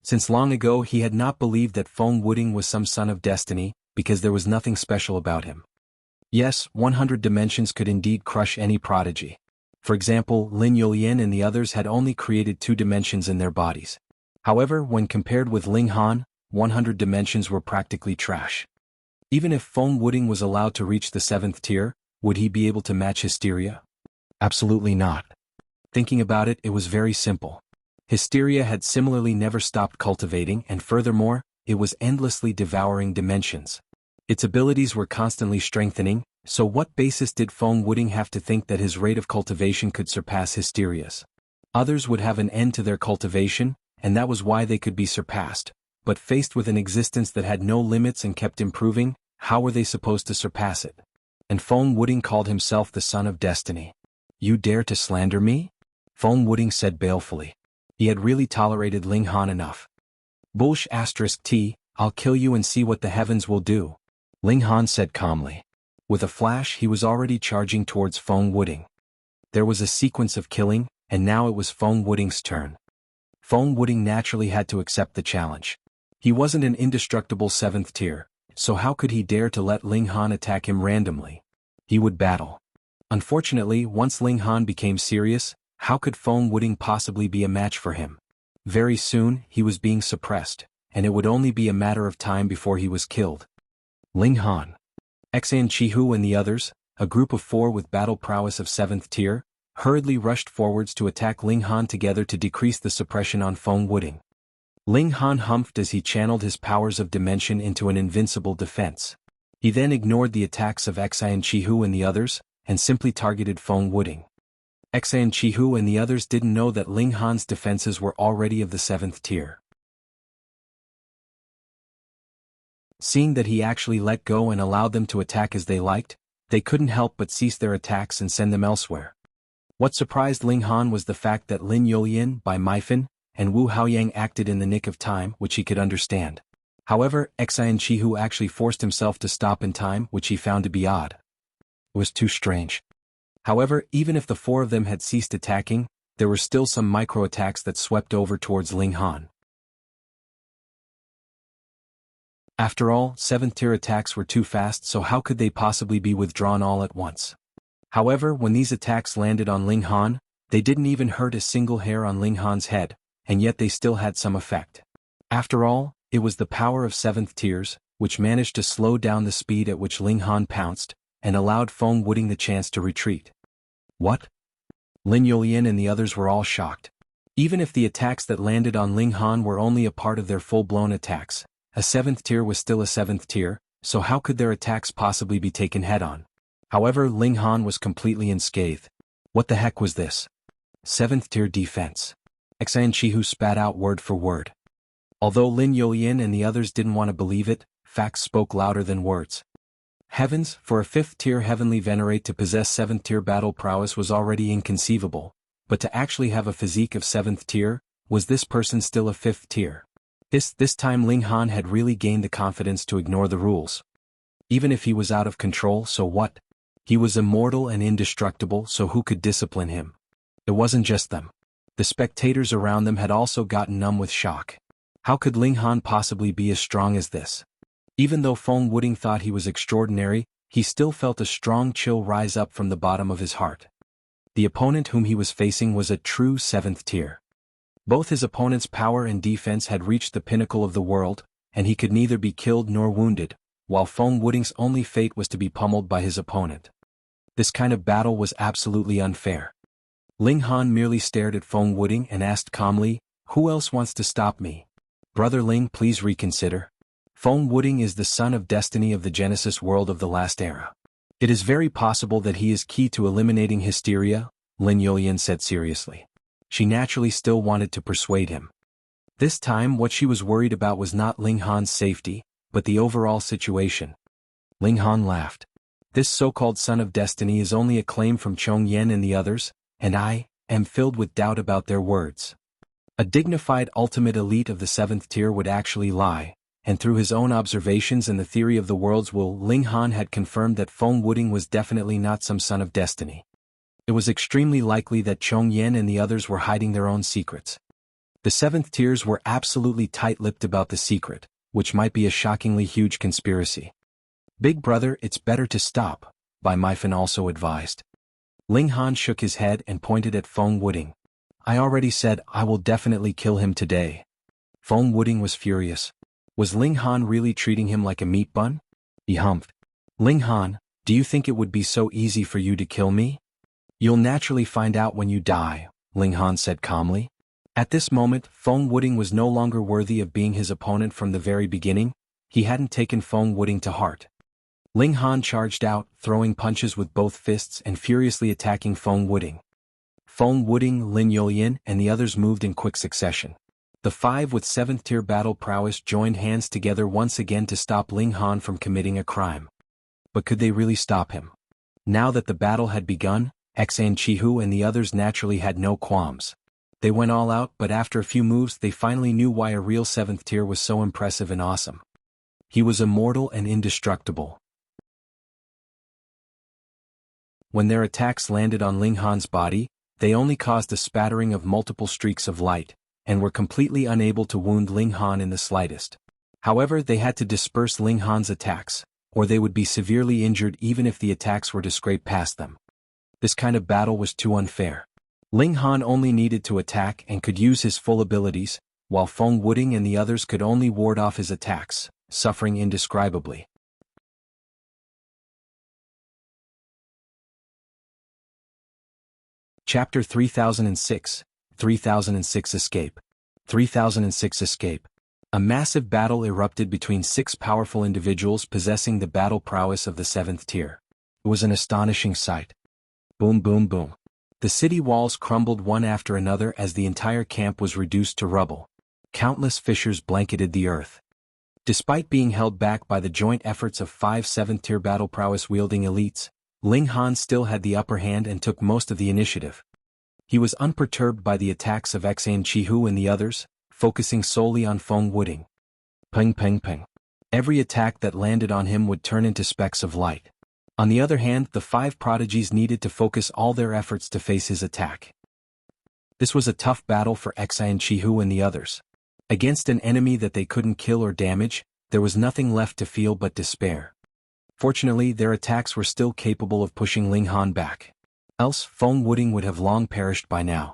Since long ago he had not believed that Feng Wuding was some son of destiny, because there was nothing special about him. Yes, 100 dimensions could indeed crush any prodigy. For example, Lin Yulian and the others had only created 2 dimensions in their bodies. However, when compared with Ling Han, 100 dimensions were practically trash. Even if Feng Wuding was allowed to reach the 7th tier, would he be able to match Hysteria? Absolutely not. Thinking about it, it was very simple. Hysteria had similarly never stopped cultivating, and furthermore, it was endlessly devouring dimensions. Its abilities were constantly strengthening, so what basis did Feng Wuding have to think that his rate of cultivation could surpass Hysteria's? Others would have an end to their cultivation, and that was why they could be surpassed, but faced with an existence that had no limits and kept improving, how were they supposed to surpass it? And Feng Wuding called himself the son of destiny. You dare to slander me? Feng Wuding said balefully. He had really tolerated Ling Han enough. Bullsh*t, I'll kill you and see what the heavens will do. Ling Han said calmly. With a flash he was already charging towards Feng Wuding. There was a sequence of killing, and now it was Feng Wuding's turn. Feng Wuding naturally had to accept the challenge. He wasn't an indestructible 7th tier, so how could he dare to let Ling Han attack him randomly? He would battle. Unfortunately, once Ling Han became serious, how could Feng Wuding possibly be a match for him? Very soon, he was being suppressed, and it would only be a matter of time before he was killed. Ling Han. Jianghu and the others, a group of 4 with battle prowess of 7th tier, hurriedly rushed forwards to attack Ling Han together to decrease the suppression on Feng Wuding. Ling Han humphed as he channeled his powers of dimension into an invincible defense. He then ignored the attacks of Jianghu and the others, and simply targeted Feng Wuding. Jianghu and the others didn't know that Ling Han's defenses were already of the 7th tier. Seeing that he actually let go and allowed them to attack as they liked, they couldn't help but cease their attacks and send them elsewhere. What surprised Ling Han was the fact that Lin Yulian, Bai Meifan, and Wu Haoyang acted in the nick of time, which he could understand. However, Jianghu actually forced himself to stop in time, which he found to be odd. It was too strange. However, even if the 4 of them had ceased attacking, there were still some micro-attacks that swept over towards Ling Han. After all, 7th tier attacks were too fast, so how could they possibly be withdrawn all at once? However, when these attacks landed on Ling Han, they didn't even hurt a single hair on Ling Han's head, and yet they still had some effect. After all, it was the power of 7th tiers, which managed to slow down the speed at which Ling Han pounced, and allowed Feng Wuting the chance to retreat. What? Lin Yulian and the others were all shocked. Even if the attacks that landed on Ling Han were only a part of their full-blown attacks, a 7th tier was still a 7th tier, so how could their attacks possibly be taken head-on? However, Ling Han was completely unscathed. What the heck was this? 7th tier defense. Xan Chihu spat out word for word. Although Lin Yulian and the others didn't want to believe it, facts spoke louder than words. Heavens, for a 5th tier heavenly venerate to possess 7th tier battle prowess was already inconceivable, but to actually have a physique of 7th tier, was this person still a 5th tier? This time Ling Han had really gained the confidence to ignore the rules. Even if he was out of control, so what? He was immortal and indestructible, so who could discipline him? It wasn't just them. The spectators around them had also gotten numb with shock. How could Ling Han possibly be as strong as this? Even though Feng Wuting thought he was extraordinary, he still felt a strong chill rise up from the bottom of his heart. The opponent whom he was facing was a true 7th tier. Both his opponent's power and defense had reached the pinnacle of the world, and he could neither be killed nor wounded, while Feng Wuting's only fate was to be pummeled by his opponent. This kind of battle was absolutely unfair. Ling Han merely stared at Feng Wuting and asked calmly, "Who else wants to stop me? Brother Ling, please reconsider." Feng Wuting is the son of destiny of the Genesis world of the last era. It is very possible that he is key to eliminating hysteria, Lin Yulian said seriously. She naturally still wanted to persuade him. This time what she was worried about was not Ling Han's safety, but the overall situation. Ling Han laughed. This so-called son of destiny is only a claim from Chong Yen and the others, and I am filled with doubt about their words. A dignified ultimate elite of the 7th tier would actually lie, and through his own observations and the theory of the world's will, Ling Han had confirmed that Feng Wuting was definitely not some son of destiny. It was extremely likely that Chong Yen and the others were hiding their own secrets. The 7th tiers were absolutely tight-lipped about the secret, which might be a shockingly huge conspiracy. "Big brother, it's better to stop," Bai Meifan also advised. Ling Han shook his head and pointed at Feng Wuting. "I already said I will definitely kill him today." Feng Wuting was furious. Was Ling Han really treating him like a meat bun? He humphed. "Ling Han, do you think it would be so easy for you to kill me?" "You'll naturally find out when you die," Ling Han said calmly. At this moment, Feng Wuting was no longer worthy of being his opponent from the very beginning. He hadn't taken Feng Wuting to heart. Ling Han charged out, throwing punches with both fists and furiously attacking Feng Wuting. Feng Wuting, Lin Yulian, and the others moved in quick succession. The 5 with 7th tier battle prowess joined hands together once again to stop Ling Han from committing a crime. But could they really stop him? Now that the battle had begun, Xan Chihu and the others naturally had no qualms. They went all out, but after a few moves they finally knew why a real 7th tier was so impressive and awesome. He was immortal and indestructible. When their attacks landed on Ling Han's body, they only caused a spattering of multiple streaks of light, and were completely unable to wound Ling Han in the slightest. However, they had to disperse Ling Han's attacks, or they would be severely injured even if the attacks were to scrape past them. This kind of battle was too unfair. Ling Han only needed to attack and could use his full abilities, while Feng Wuting and the others could only ward off his attacks, suffering indescribably. Chapter 3006, 3006 Escape. 3006 Escape. A massive battle erupted between 6 powerful individuals possessing the battle prowess of the 7th tier. It was an astonishing sight. Boom boom boom. The city walls crumbled one after another as the entire camp was reduced to rubble. Countless fissures blanketed the earth. Despite being held back by the joint efforts of 5 7th tier battle prowess wielding elites, Ling Han still had the upper hand and took most of the initiative. He was unperturbed by the attacks of Xan Chihu and the others, focusing solely on Feng Wuting. Ping ping ping. Every attack that landed on him would turn into specks of light. On the other hand, the 5 prodigies needed to focus all their efforts to face his attack. This was a tough battle for Xan Chihu and the others. Against an enemy that they couldn't kill or damage, there was nothing left to feel but despair. Fortunately, their attacks were still capable of pushing Ling Han back. Else, Feng Wuding would have long perished by now.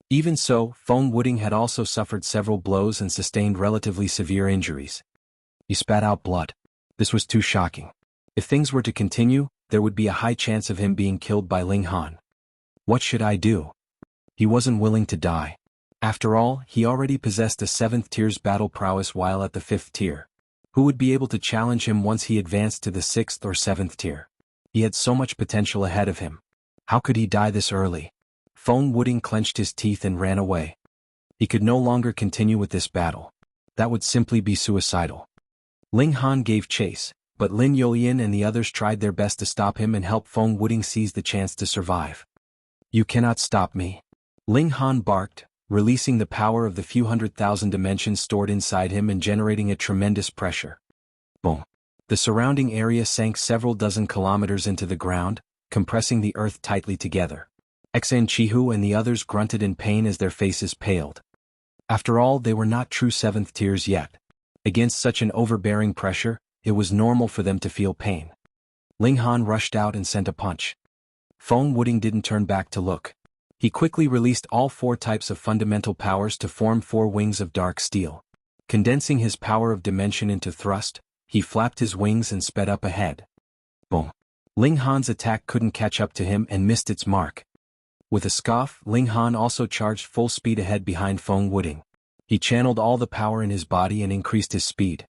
Even so, Feng Wuding had also suffered several blows and sustained relatively severe injuries. He spat out blood. This was too shocking. If things were to continue, there would be a high chance of him being killed by Ling Han. What should I do? He wasn't willing to die. After all, he already possessed a 7th tier's battle prowess while at the 5th tier. Who would be able to challenge him once he advanced to the 6th or 7th tier? He had so much potential ahead of him. How could he die this early? Feng Wuding clenched his teeth and ran away. He could no longer continue with this battle. That would simply be suicidal. Ling Han gave chase, but Lin Youyin and the others tried their best to stop him and help Feng Wuding seize the chance to survive. You cannot stop me. Ling Han barked, releasing the power of the few 100,000 dimensions stored inside him and generating a tremendous pressure. Boom. The surrounding area sank several dozen kilometers into the ground, compressing the earth tightly together. Jianghu and the others grunted in pain as their faces paled. After all, they were not true 7th tiers yet. Against such an overbearing pressure, it was normal for them to feel pain. Ling Han rushed out and sent a punch. Feng Wuding didn't turn back to look. He quickly released all 4 types of fundamental powers to form 4 wings of dark steel. Condensing his power of dimension into thrust, he flapped his wings and sped up ahead. Boom. Ling Han's attack couldn't catch up to him and missed its mark. With a scoff, Ling Han also charged full speed ahead behind Feng Wuding. He channeled all the power in his body and increased his speed.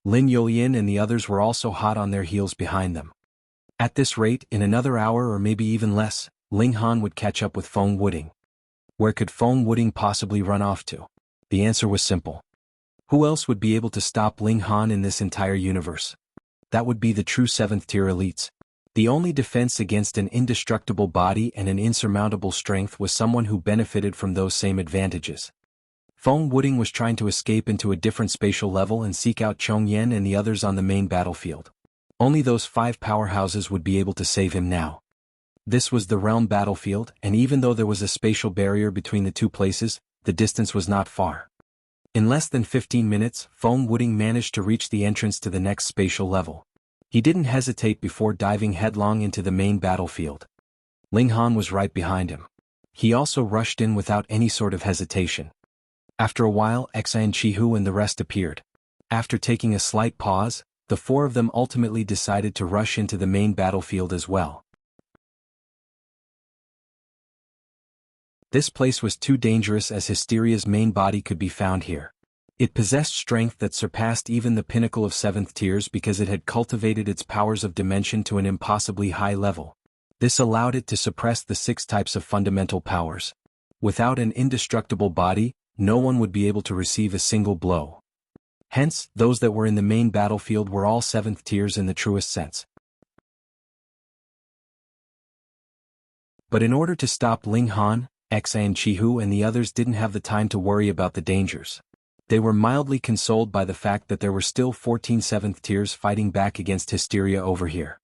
Lin Youyin and the others were also hot on their heels behind them. At this rate, in another hour or maybe even less, Ling Han would catch up with Feng Wuding. Where could Feng Wuding possibly run off to? The answer was simple. Who else would be able to stop Ling Han in this entire universe? That would be the true 7th tier elites. The only defense against an indestructible body and an insurmountable strength was someone who benefited from those same advantages. Feng Wuding was trying to escape into a different spatial level and seek out Chongyan and the others on the main battlefield. Only those 5 powerhouses would be able to save him now. This was the realm battlefield, and even though there was a spatial barrier between the 2 places, the distance was not far. In less than 15 minutes, Feng Wuding managed to reach the entrance to the next spatial level. He didn't hesitate before diving headlong into the main battlefield. Ling Han was right behind him. He also rushed in without any sort of hesitation. After a while, Jianghu and the rest appeared. After taking a slight pause, the 4 of them ultimately decided to rush into the main battlefield as well. This place was too dangerous as Hysteria's main body could be found here. It possessed strength that surpassed even the pinnacle of 7th tiers because it had cultivated its powers of dimension to an impossibly high level. This allowed it to suppress the 6 types of fundamental powers. Without an indestructible body, no one would be able to receive a single blow. Hence, those that were in the main battlefield were all 7th tiers in the truest sense. But in order to stop Ling Han, Jianghu and the others didn't have the time to worry about the dangers. They were mildly consoled by the fact that there were still 14 7th tiers fighting back against Hysteria over here.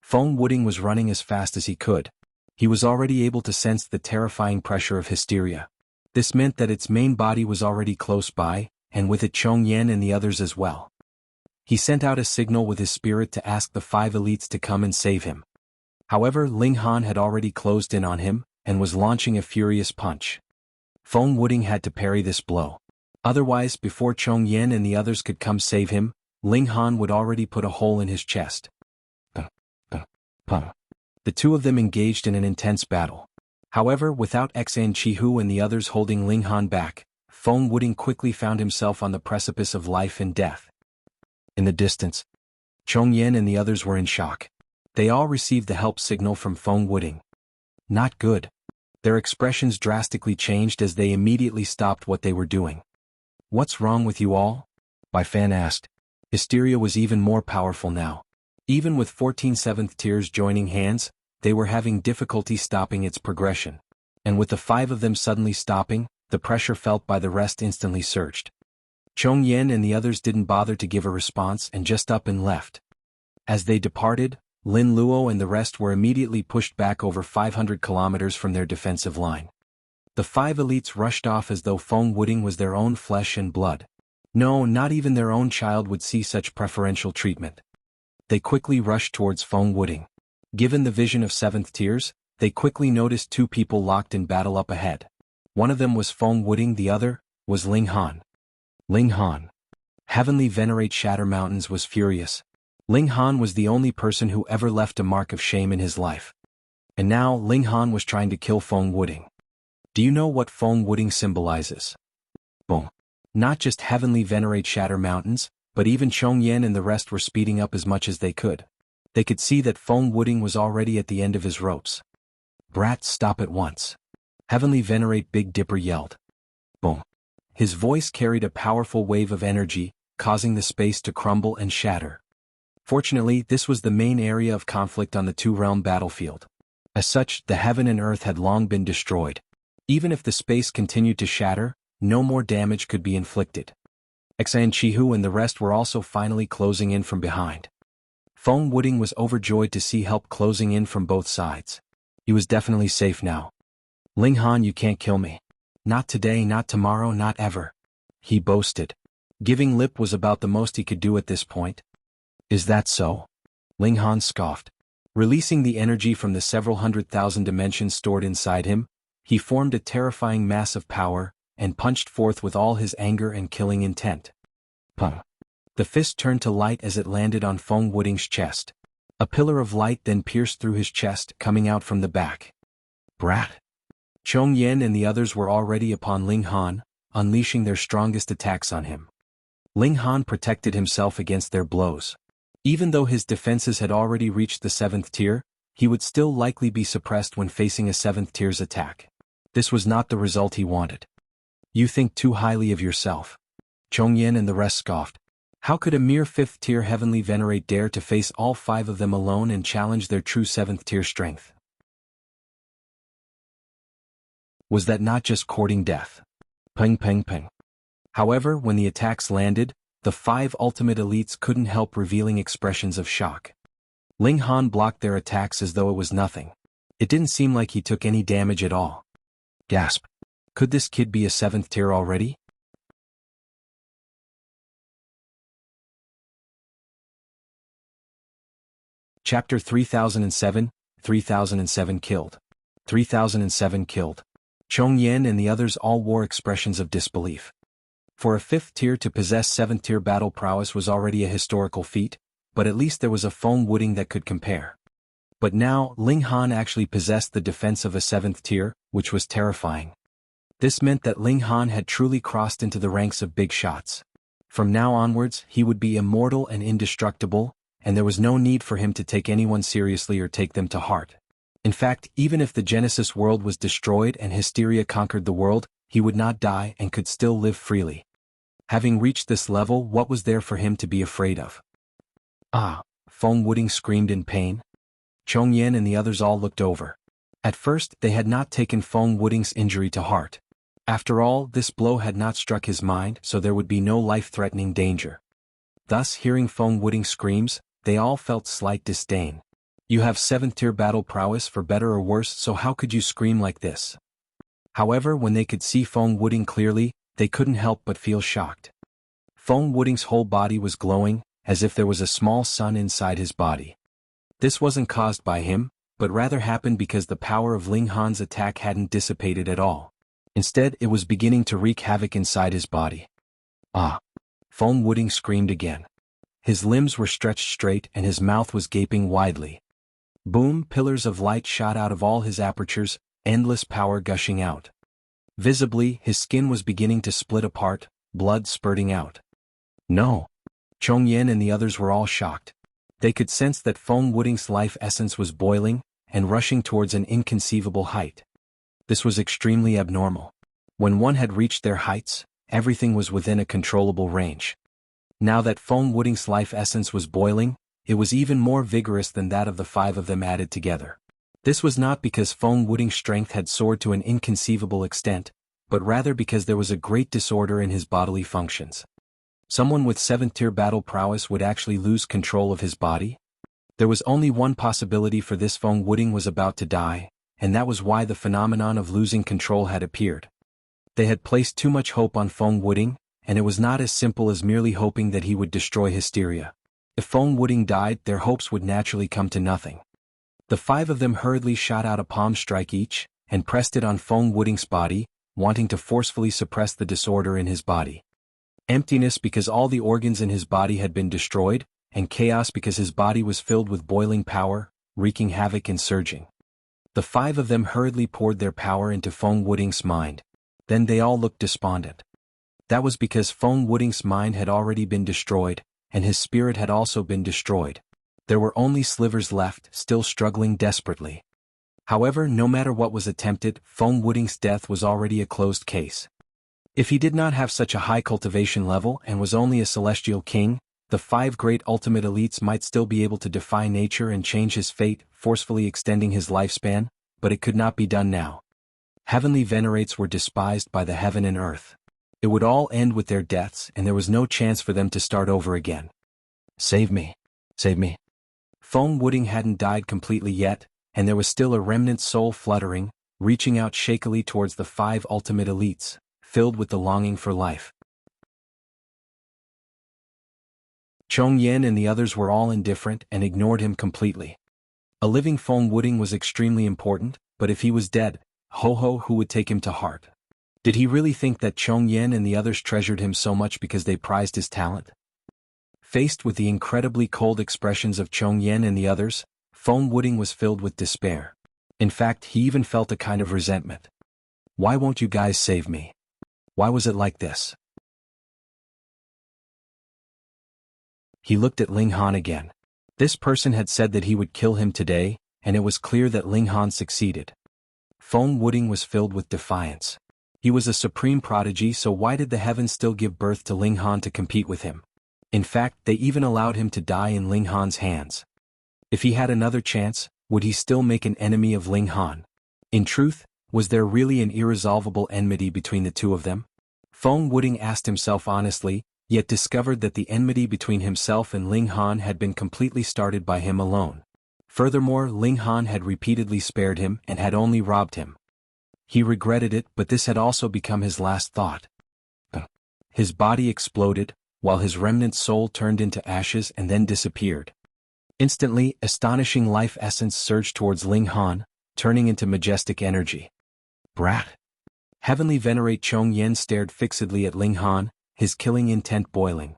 Feng Wuding was running as fast as he could. He was already able to sense the terrifying pressure of Hysteria. This meant that its main body was already close by, and with it Chongyan and the others as well. He sent out a signal with his spirit to ask the 5 elites to come and save him. However, Ling Han had already closed in on him, and was launching a furious punch. Feng Wuding had to parry this blow. Otherwise, before Chongyan and the others could come save him, Ling Han would already put a hole in his chest. The 2 of them engaged in an intense battle. However, without Jianghu and the others holding Ling Han back, Feng Wuding quickly found himself on the precipice of life and death. In the distance, Chongyan and the others were in shock. They all received the help signal from Feng Wuding. Not good. Their expressions drastically changed as they immediately stopped what they were doing. What's wrong with you all? Bai Fan asked. Hysteria was even more powerful now. Even with 14 7th tiers joining hands, they were having difficulty stopping its progression. And with the 5 of them suddenly stopping, the pressure felt by the rest instantly surged. Chongyan and the others didn't bother to give a response and just up and left. As they departed, Lin Luo and the rest were immediately pushed back over 500 kilometers from their defensive line. The 5 elites rushed off as though Feng Wuding was their own flesh and blood. No, not even their own child would see such preferential treatment. They quickly rushed towards Feng Wuding. Given the vision of 7th tiers, they quickly noticed two people locked in battle up ahead. One of them was Feng Wuding, the other was Ling Han. Ling Han. Heavenly Venerate Shatter Mountains was furious. Ling Han was the only person who ever left a mark of shame in his life. And now Ling Han was trying to kill Feng Wuding. Do you know what Feng Wuding symbolizes? Boom. Not just Heavenly Venerate Shatter Mountains, but even Chongyan and the rest were speeding up as much as they could. They could see that Feng Wuding was already at the end of his ropes. Brat, stop at once. Heavenly Venerate Big Dipper yelled. Boom. His voice carried a powerful wave of energy, causing the space to crumble and shatter. Fortunately, this was the main area of conflict on the two-realm battlefield. As such, the heaven and earth had long been destroyed. Even if the space continued to shatter, no more damage could be inflicted. Xan Chihu and the rest were also finally closing in from behind. Feng Wuding was overjoyed to see help closing in from both sides. He was definitely safe now. Ling Han, you can't kill me. Not today, not tomorrow, not ever. He boasted. Giving lip was about the most he could do at this point. Is that so? Ling Han scoffed. Releasing the energy from the several 100,000 dimensions stored inside him, he formed a terrifying mass of power, and punched forth with all his anger and killing intent. Pum. The fist turned to light as it landed on Feng Wuding's chest. A pillar of light then pierced through his chest, coming out from the back. Brat. Chong Yen and the others were already upon Ling Han, unleashing their strongest attacks on him. Ling Han protected himself against their blows. Even though his defenses had already reached the 7th tier, he would still likely be suppressed when facing a 7th tier's attack. This was not the result he wanted. You think too highly of yourself. Chongyan and the rest scoffed. How could a mere 5th tier Heavenly Venerate dare to face all 5 of them alone and challenge their true 7th tier strength? Was that not just courting death? Ping ping ping. However, when the attacks landed, the 5 ultimate elites couldn't help revealing expressions of shock. Ling Han blocked their attacks as though it was nothing. It didn't seem like he took any damage at all. Gasp. Could this kid be a 7th tier already? Chapter 3007, 3007 killed. 3007 killed. Chong Yen and the others all wore expressions of disbelief. For a 5th tier to possess 7th tier battle prowess was already a historical feat, but at least there was a Feng Wuding that could compare. But now, Ling Han actually possessed the defense of a 7th tier, which was terrifying. This meant that Ling Han had truly crossed into the ranks of big shots. From now onwards, he would be immortal and indestructible, and there was no need for him to take anyone seriously or take them to heart. In fact, even if the Genesis world was destroyed and hysteria conquered the world, he would not die and could still live freely. Having reached this level, what was there for him to be afraid of? Ah! Feng Wuding screamed in pain. Chong Yen and the others all looked over. At first, they had not taken Feng Wuding's injury to heart. After all, this blow had not struck his mind, so there would be no life-threatening danger. Thus, hearing Feng Wuding's screams, they all felt slight disdain. You have 7th tier battle prowess for better or worse, so how could you scream like this? However, when they could see Feng Wuding clearly, they couldn't help but feel shocked. Feng Wuding's whole body was glowing, as if there was a small sun inside his body. This wasn't caused by him, but rather happened because the power of Ling Han's attack hadn't dissipated at all. Instead, it was beginning to wreak havoc inside his body. Ah! Feng Wuding screamed again. His limbs were stretched straight and his mouth was gaping widely. Boom! Pillars of light shot out of all his apertures, endless power gushing out. Visibly, his skin was beginning to split apart, blood spurting out. No! Chong Yen and the others were all shocked. They could sense that Feng Wuding's life essence was boiling and rushing towards an inconceivable height. This was extremely abnormal. When one had reached their heights, everything was within a controllable range. Now that Feng Wuding's life essence was boiling, it was even more vigorous than that of the 5 of them added together. This was not because Feng Wuding's strength had soared to an inconceivable extent, but rather because there was a great disorder in his bodily functions. Someone with 7th tier battle prowess would actually lose control of his body? There was only one possibility for this. Feng Wuding was about to die, and that was why the phenomenon of losing control had appeared. They had placed too much hope on Feng Wuding, and it was not as simple as merely hoping that he would destroy Hysteria. If Feng Wuding died, their hopes would naturally come to nothing. The 5 of them hurriedly shot out a palm strike each, and pressed it on Feng Wuding's body, wanting to forcefully suppress the disorder in his body. Emptiness because all the organs in his body had been destroyed, and chaos because his body was filled with boiling power, wreaking havoc and surging. The 5 of them hurriedly poured their power into Feng Wuding's mind. Then they all looked despondent. That was because Feng Wuding's mind had already been destroyed, and his spirit had also been destroyed. There were only slivers left, still struggling desperately. However, no matter what was attempted, Feng Wuding's death was already a closed case. If he did not have such a high cultivation level and was only a celestial king, the 5 great ultimate elites might still be able to defy nature and change his fate, forcefully extending his lifespan, but it could not be done now. Heavenly venerates were despised by the heaven and earth. It would all end with their deaths, and there was no chance for them to start over again. Save me. Save me. Feng Wuding hadn't died completely yet, and there was still a remnant soul fluttering, reaching out shakily towards the 5 ultimate elites, filled with the longing for life. Chong Yen and the others were all indifferent and ignored him completely. A living Feng Wuding was extremely important, but if he was dead, who would take him to heart? Did he really think that Chong Yen and the others treasured him so much because they prized his talent? Faced with the incredibly cold expressions of Chong Yen and the others, Feng Wuding was filled with despair. In fact, he even felt a kind of resentment. Why won't you guys save me? Why was it like this? He looked at Ling Han again. This person had said that he would kill him today, and it was clear that Ling Han succeeded. Feng Wuding was filled with defiance. He was a supreme prodigy, so why did the heavens still give birth to Ling Han to compete with him? In fact, they even allowed him to die in Ling Han's hands. If he had another chance, would he still make an enemy of Ling Han? In truth, was there really an irresolvable enmity between the 2 of them? Feng Wuding asked himself honestly, yet discovered that the enmity between himself and Ling Han had been completely started by him alone. Furthermore, Ling Han had repeatedly spared him and had only robbed him. He regretted it, but this had also become his last thought. His body exploded, while his remnant soul turned into ashes and then disappeared. Instantly, astonishing life essence surged towards Ling Han, turning into majestic energy. Brat! Heavenly Venerate Chong Yen stared fixedly at Ling Han, his killing intent boiling.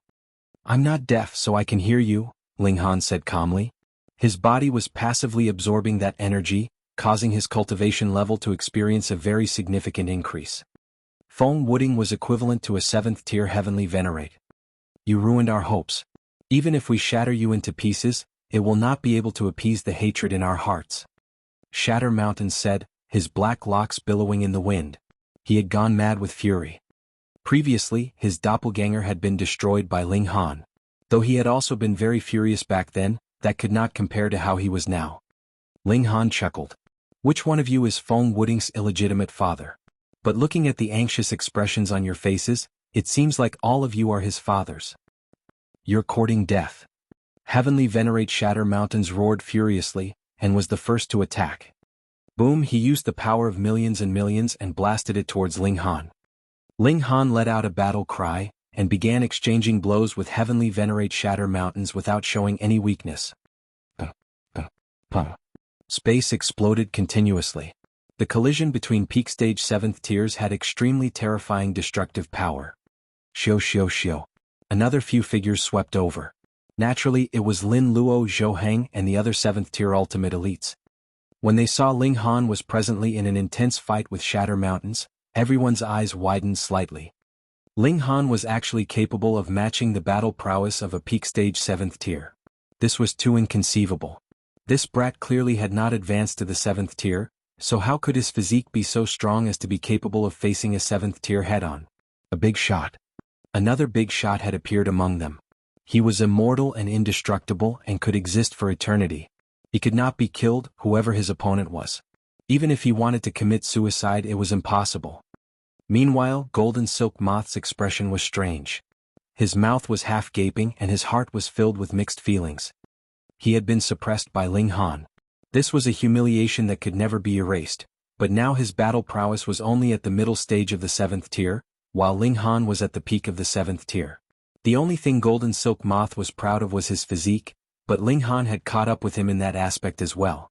I'm not deaf, so I can hear you, Ling Han said calmly. His body was passively absorbing that energy, causing his cultivation level to experience a very significant increase. Feng Wuding was equivalent to a 7th tier Heavenly Venerate. You ruined our hopes. Even if we shatter you into pieces, it will not be able to appease the hatred in our hearts. Shatter Mountain said, his black locks billowing in the wind. He had gone mad with fury. Previously, his doppelganger had been destroyed by Ling Han. Though he had also been very furious back then, that could not compare to how he was now. Ling Han chuckled. Which one of you is Feng Wuding's illegitimate father? But looking at the anxious expressions on your faces, it seems like all of you are his fathers. You're courting death. Heavenly Venerate Shatter Mountains roared furiously, and was the first to attack. Boom! He used the power of millions and millions and blasted it towards Ling Han. Ling Han let out a battle cry, and began exchanging blows with Heavenly Venerate Shatter Mountains without showing any weakness. Space exploded continuously. The collision between peak stage 7th tiers had extremely terrifying destructive power. Shio. Another few figures swept over. Naturally, it was Lin Luo Zhouheng and the other 7th tier ultimate elites. When they saw Ling Han was presently in an intense fight with Shatter Mountains, everyone's eyes widened slightly. Ling Han was actually capable of matching the battle prowess of a peak stage 7th tier. This was too inconceivable. This brat clearly had not advanced to the 7th tier, so how could his physique be so strong as to be capable of facing a 7th tier head-on? A big shot. Another big shot had appeared among them. He was immortal and indestructible and could exist for eternity. He could not be killed, whoever his opponent was. Even if he wanted to commit suicide, it was impossible. Meanwhile, Golden Silk Moth's expression was strange. His mouth was half gaping and his heart was filled with mixed feelings. He had been suppressed by Ling Han. This was a humiliation that could never be erased, but now his battle prowess was only at the middle stage of the 7th tier, while Ling Han was at the peak of the 7th tier. The only thing Golden Silk Moth was proud of was his physique, but Ling Han had caught up with him in that aspect as well.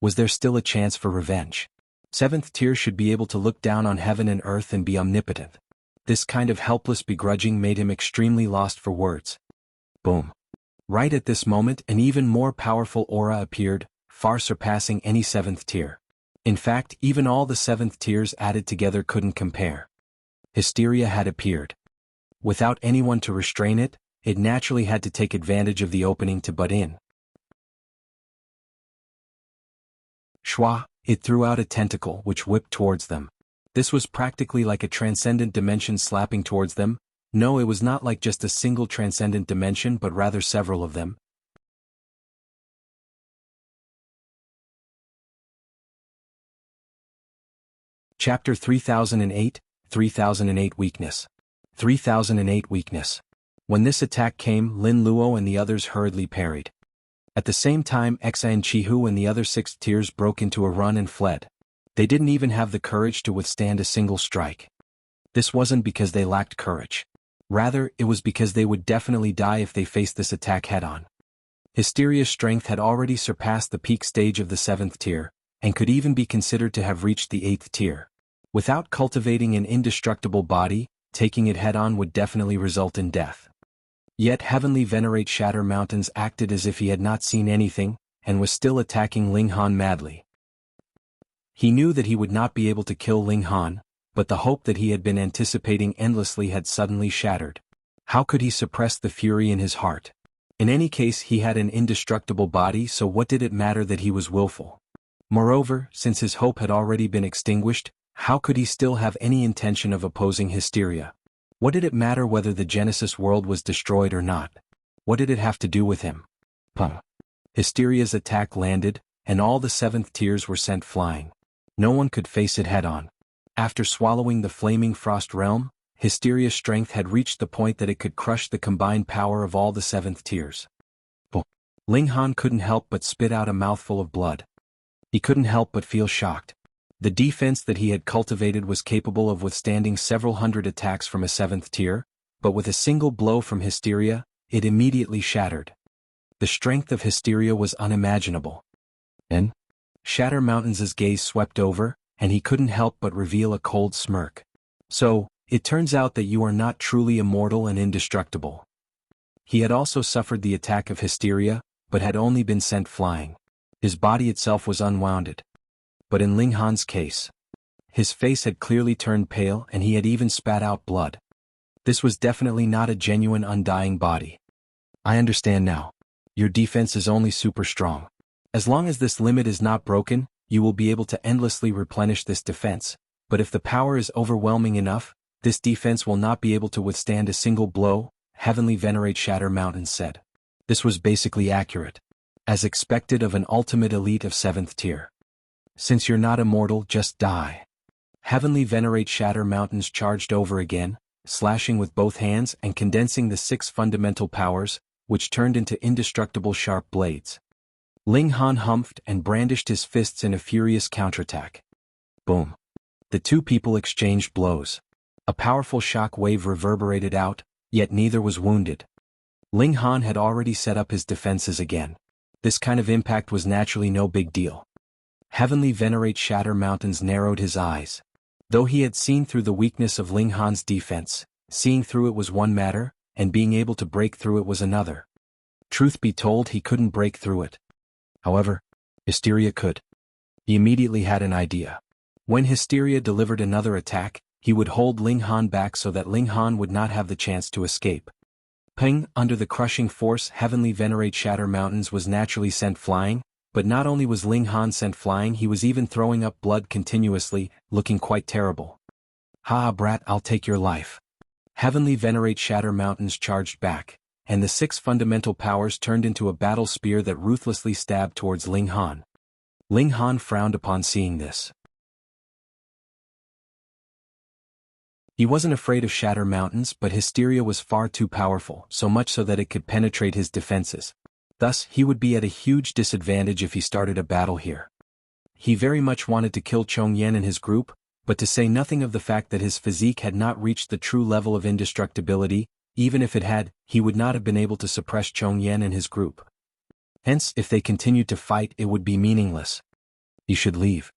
Was there still a chance for revenge? 7th tier should be able to look down on heaven and earth and be omnipotent. This kind of helpless begrudging made him extremely lost for words. Boom. Right at this moment, an even more powerful aura appeared, far surpassing any 7th tier. In fact, even all the 7th tiers added together couldn't compare. Hysteria had appeared. Without anyone to restrain it, it naturally had to take advantage of the opening to butt in. Shwa, it threw out a tentacle which whipped towards them. This was practically like a transcendent dimension slapping towards them. No, it was not like just a single transcendent dimension but rather several of them. Chapter 3008, 3008 Weakness. 3008 Weakness. When this attack came, Lin Luo and the others hurriedly parried. At the same time, Exa and Chihu and the other 6th tiers broke into a run and fled. They didn't even have the courage to withstand a single strike. This wasn't because they lacked courage. Rather, it was because they would definitely die if they faced this attack head-on. Hysteria's strength had already surpassed the peak stage of the 7th tier, and could even be considered to have reached the 8th tier. Without cultivating an indestructible body, taking it head-on would definitely result in death. Yet Heavenly Venerate Shatter Mountains acted as if he had not seen anything, and was still attacking Ling Han madly. He knew that he would not be able to kill Ling Han, but the hope that he had been anticipating endlessly had suddenly shattered. How could he suppress the fury in his heart? In any case, he had an indestructible body, so what did it matter that he was willful? Moreover, since his hope had already been extinguished, how could he still have any intention of opposing Hysteria? What did it matter whether the Genesis world was destroyed or not? What did it have to do with him? Hysteria's attack landed, and all the 7th tiers were sent flying. No one could face it head-on. After swallowing the flaming frost realm, Hysteria's strength had reached the point that it could crush the combined power of all the 7th tiers. Ling Han couldn't help but spit out a mouthful of blood. He couldn't help but feel shocked. The defense that he had cultivated was capable of withstanding several hundred attacks from a 7th tier, but with a single blow from Hysteria, it immediately shattered. The strength of Hysteria was unimaginable. And Shatter Mountains' gaze swept over, and he couldn't help but reveal a cold smirk. So, it turns out that you are not truly immortal and indestructible. He had also suffered the attack of Hysteria, but had only been sent flying. His body itself was unwounded. But in Ling Han's case, his face had clearly turned pale and he had even spat out blood. This was definitely not a genuine undying body. I understand now. Your defense is only super strong. As long as this limit is not broken, you will be able to endlessly replenish this defense, but if the power is overwhelming enough, this defense will not be able to withstand a single blow, Heavenly Venerate Shatter Mountains said. This was basically accurate. As expected of an ultimate elite of 7th tier. Since you're not immortal, just die. Heavenly Venerate Shatter Mountains charged over again, slashing with both hands and condensing the 6 fundamental powers, which turned into indestructible sharp blades. Ling Han humphed and brandished his fists in a furious counterattack. Boom. The two people exchanged blows. A powerful shock wave reverberated out, yet neither was wounded. Ling Han had already set up his defenses again. This kind of impact was naturally no big deal. Heavenly Venerate Shatter Mountains narrowed his eyes. Though he had seen through the weakness of Ling Han's defense, seeing through it was one matter, and being able to break through it was another. Truth be told, he couldn't break through it. However, Hysteria could. He immediately had an idea. When Hysteria delivered another attack, he would hold Ling Han back so that Ling Han would not have the chance to escape. Ping, under the crushing force, Heavenly Venerate Shatter Mountains was naturally sent flying, but not only was Ling Han sent flying, he was even throwing up blood continuously, looking quite terrible. Ha, brat, I'll take your life. Heavenly Venerate Shatter Mountains charged back, and the 6 fundamental powers turned into a battle spear that ruthlessly stabbed towards Ling Han. Ling Han frowned upon seeing this. He wasn't afraid of Shatter Mountains, but Hysteria was far too powerful, so much so that it could penetrate his defenses. Thus, he would be at a huge disadvantage if he started a battle here. He very much wanted to kill Chong Yen and his group, But to say nothing of the fact that his physique had not reached the true level of indestructibility, even if it had, he would not have been able to suppress Chong Yen and his group. Hence, if they continued to fight, it would be meaningless. He should leave.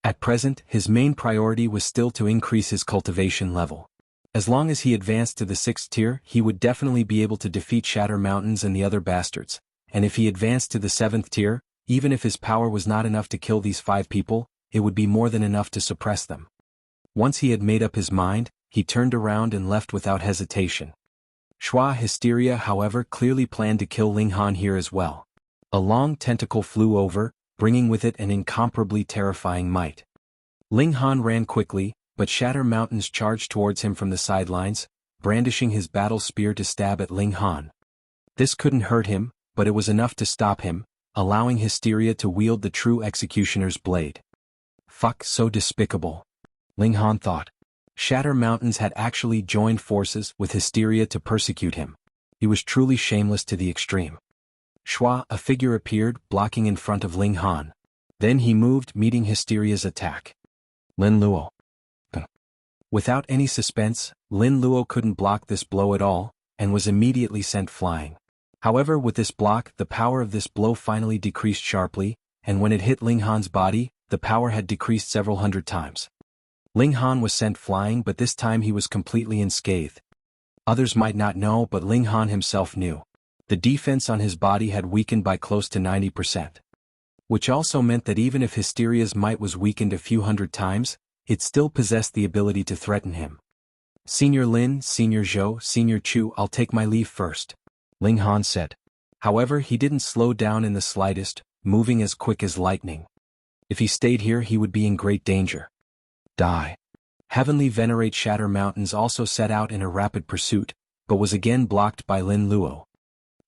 At present, his main priority was still to increase his cultivation level. As long as he advanced to the 6th tier, he would definitely be able to defeat Shatter Mountains and the other bastards, and if he advanced to the 7th tier, even if his power was not enough to kill these 5 people, it would be more than enough to suppress them. Once he had made up his mind, he turned around and left without hesitation. Schwa Hysteria, however, clearly planned to kill Ling Han here as well. A long tentacle flew over, bringing with it an incomparably terrifying might. Ling Han ran quickly, but Shatter Mountains charged towards him from the sidelines, brandishing his battle spear to stab at Ling Han. This couldn't hurt him, but it was enough to stop him, allowing Hysteria to wield the true executioner's blade. Fuck, so despicable. Ling Han thought. Shatter Mountains had actually joined forces with Hysteria to persecute him. He was truly shameless to the extreme. Schwa, a figure appeared, blocking in front of Ling Han. Then he moved, meeting Hysteria's attack. Lin Luo. Without any suspense, Lin Luo couldn't block this blow at all, and was immediately sent flying. However, with this block, the power of this blow finally decreased sharply, and when it hit Ling Han's body, the power had decreased several hundred times. Ling Han was sent flying, but this time he was completely unscathed. Others might not know, but Ling Han himself knew. The defense on his body had weakened by close to 90%. Which also meant that even if Hysteria's might was weakened a few hundred times, it still possessed the ability to threaten him. Senior Lin, Senior Zhou, Senior Chu, I'll take my leave first, Ling Han said. However, he didn't slow down in the slightest, moving as quick as lightning. If he stayed here, he would be in great danger. Die. Heavenly Venerate Shatter Mountains also set out in a rapid pursuit, but was again blocked by Lin Luo.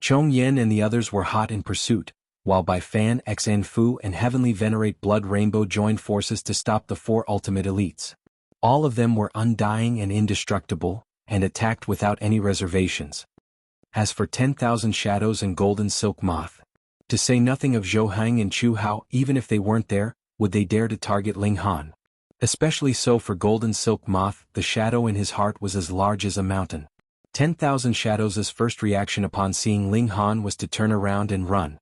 Chong Yen and the others were hot in pursuit, while Bai Fan, Xan Fu and Heavenly Venerate Blood Rainbow joined forces to stop the 4 ultimate elites. All of them were undying and indestructible, and attacked without any reservations. As for 10,000 Shadows and Golden Silk Moth, to say nothing of Zhou Hang and Chu Hao, even if they weren't there, would they dare to target Ling Han? Especially so for Golden Silk Moth, the shadow in his heart was as large as a mountain. 10,000 Shadows' first reaction upon seeing Ling Han was to turn around and run.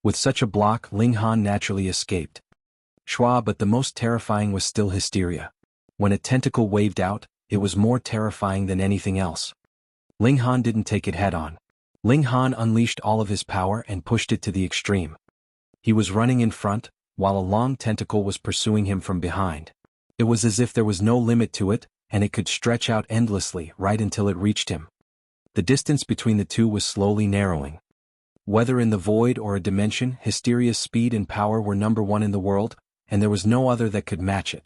With such a block, Ling Han naturally escaped. Schwa, but the most terrifying was still Hysteria. When a tentacle waved out, it was more terrifying than anything else. Ling Han didn't take it head-on. Ling Han unleashed all of his power and pushed it to the extreme. He was running in front, while a long tentacle was pursuing him from behind. It was as if there was no limit to it, and it could stretch out endlessly right until it reached him. The distance between the two was slowly narrowing. Whether in the void or a dimension, Hysteria's speed and power were number 1 in the world, and there was no other that could match it.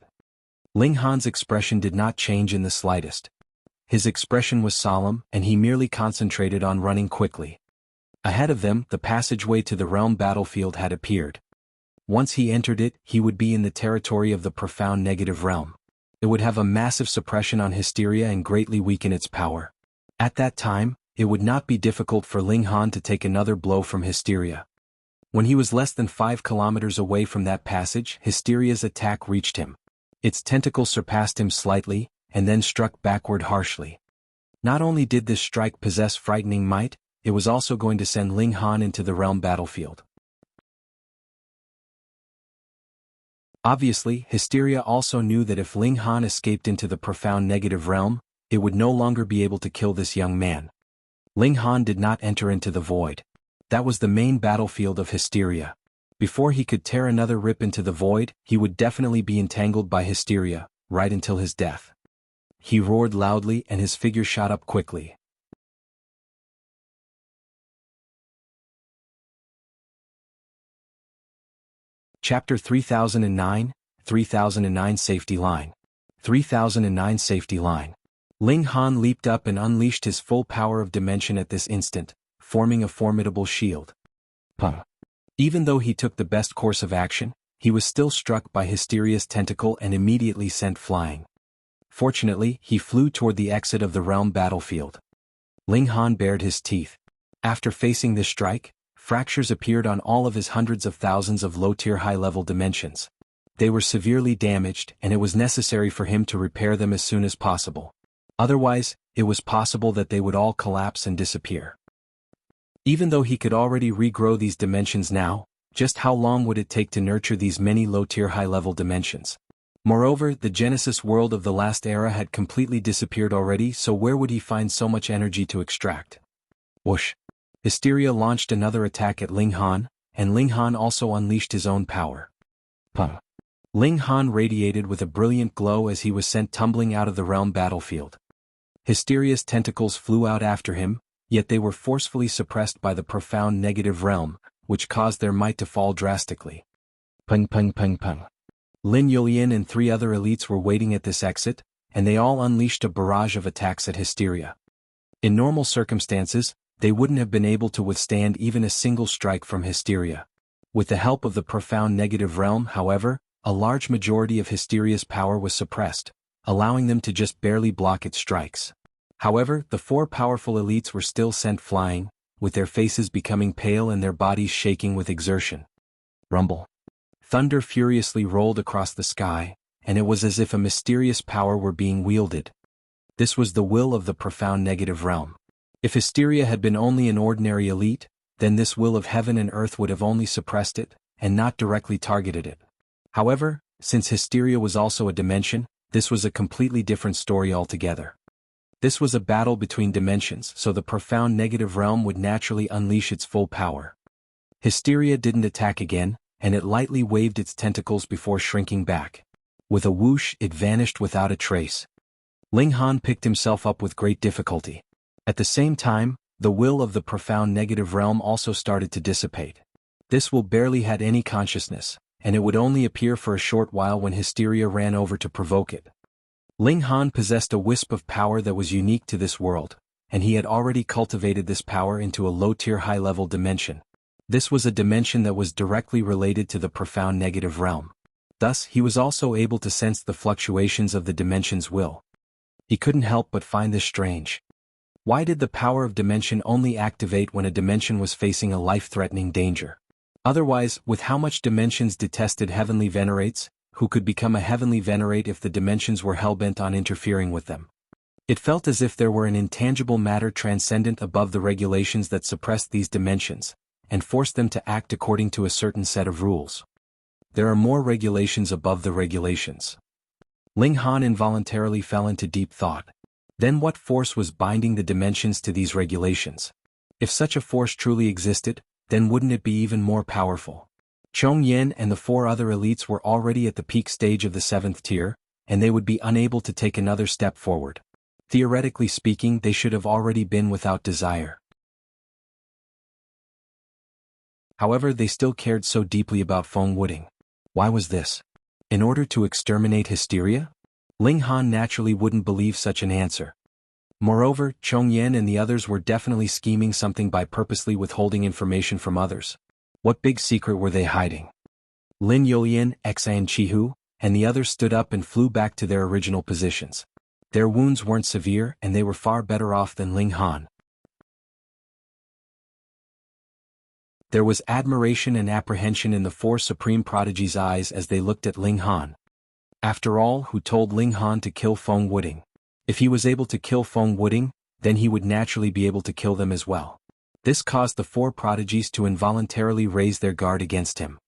Ling Han's expression did not change in the slightest. His expression was solemn, and he merely concentrated on running quickly. Ahead of them, the passageway to the realm battlefield had appeared. Once he entered it, he would be in the territory of the profound negative realm. It would have a massive suppression on Hysteria and greatly weaken its power. At that time, it would not be difficult for Ling Han to take another blow from Hysteria. When he was less than 5 kilometers away from that passage, Hysteria's attack reached him. Its tentacle surpassed him slightly, and then struck backward harshly. Not only did this strike possess frightening might, it was also going to send Ling Han into the realm battlefield. Obviously, Hysteria also knew that if Ling Han escaped into the profound negative realm, it would no longer be able to kill this young man. Ling Han did not enter into the void. That was the main battlefield of Hysteria. Before he could tear another rip into the void, he would definitely be entangled by Hysteria, right until his death. He roared loudly and his figure shot up quickly. Chapter 3009, 3009 Safety Line. 3009 Safety Line. Ling Han leaped up and unleashed his full power of dimension at this instant, forming a formidable shield. Even though he took the best course of action, he was still struck by Hysteria's tentacle and immediately sent flying. Fortunately, he flew toward the exit of the realm battlefield. Ling Han bared his teeth. After facing this strike, fractures appeared on all of his hundreds of thousands of low-tier high-level dimensions. They were severely damaged, and it was necessary for him to repair them as soon as possible. Otherwise, it was possible that they would all collapse and disappear. Even though he could already regrow these dimensions now, just how long would it take to nurture these many low-tier high-level dimensions? Moreover, the Genesis world of the last era had completely disappeared already, so where would he find so much energy to extract? Whoosh! Hysteria launched another attack at Ling Han, and Ling Han also unleashed his own power. Puh! Ling Han radiated with a brilliant glow as he was sent tumbling out of the realm battlefield. Hysteria's tentacles flew out after him, yet they were forcefully suppressed by the profound negative realm, which caused their might to fall drastically. Pung pung pung pung. Lin Yulian and 3 other elites were waiting at this exit, and they all unleashed a barrage of attacks at Hysteria. In normal circumstances, they wouldn't have been able to withstand even a single strike from Hysteria. With the help of the profound negative realm, however, a large majority of Hysteria's power was suppressed, allowing them to just barely block its strikes. However, the 4 powerful elites were still sent flying, with their faces becoming pale and their bodies shaking with exertion. Rumble. Thunder furiously rolled across the sky, and it was as if a mysterious power were being wielded. This was the will of the profound negative realm. If Hysteria had been only an ordinary elite, then this will of heaven and earth would have only suppressed it, and not directly targeted it. However, since Hysteria was also a dimension, this was a completely different story altogether. This was a battle between dimensions, so the profound negative realm would naturally unleash its full power. Hysteria didn't attack again, and it lightly waved its tentacles before shrinking back. With a whoosh, it vanished without a trace. Ling Han picked himself up with great difficulty. At the same time, the will of the profound negative realm also started to dissipate. This will barely had any consciousness, and it would only appear for a short while when Hysteria ran over to provoke it. Ling Han possessed a wisp of power that was unique to this world, and he had already cultivated this power into a low-tier high-level dimension. This was a dimension that was directly related to the profound negative realm. Thus, he was also able to sense the fluctuations of the dimension's will. He couldn't help but find this strange. Why did the power of dimension only activate when a dimension was facing a life-threatening danger? Otherwise, with how much dimensions detested heavenly venerates, who could become a heavenly venerate if the dimensions were hell-bent on interfering with them? It felt as if there were an intangible matter transcendent above the regulations that suppressed these dimensions, and forced them to act according to a certain set of rules. There are more regulations above the regulations. Ling Han involuntarily fell into deep thought. Then what force was binding the dimensions to these regulations? If such a force truly existed, then wouldn't it be even more powerful? Chong Yen and the 4 other elites were already at the peak stage of the 7th tier, and they would be unable to take another step forward. Theoretically speaking, they should have already been without desire. However, they still cared so deeply about Feng Wuding. Why was this? In order to exterminate Hysteria? Ling Han naturally wouldn't believe such an answer. Moreover, Chong Yen and the others were definitely scheming something by purposely withholding information from others. What big secret were they hiding? Lin Yulian, Xan Chihu, and the others stood up and flew back to their original positions. Their wounds weren't severe and they were far better off than Ling Han. There was admiration and apprehension in the 4 supreme prodigies' eyes as they looked at Ling Han. After all, who told Ling Han to kill Feng Wuding? If he was able to kill Feng Wuding, then he would naturally be able to kill them as well. This caused the 4 prodigies to involuntarily raise their guard against him.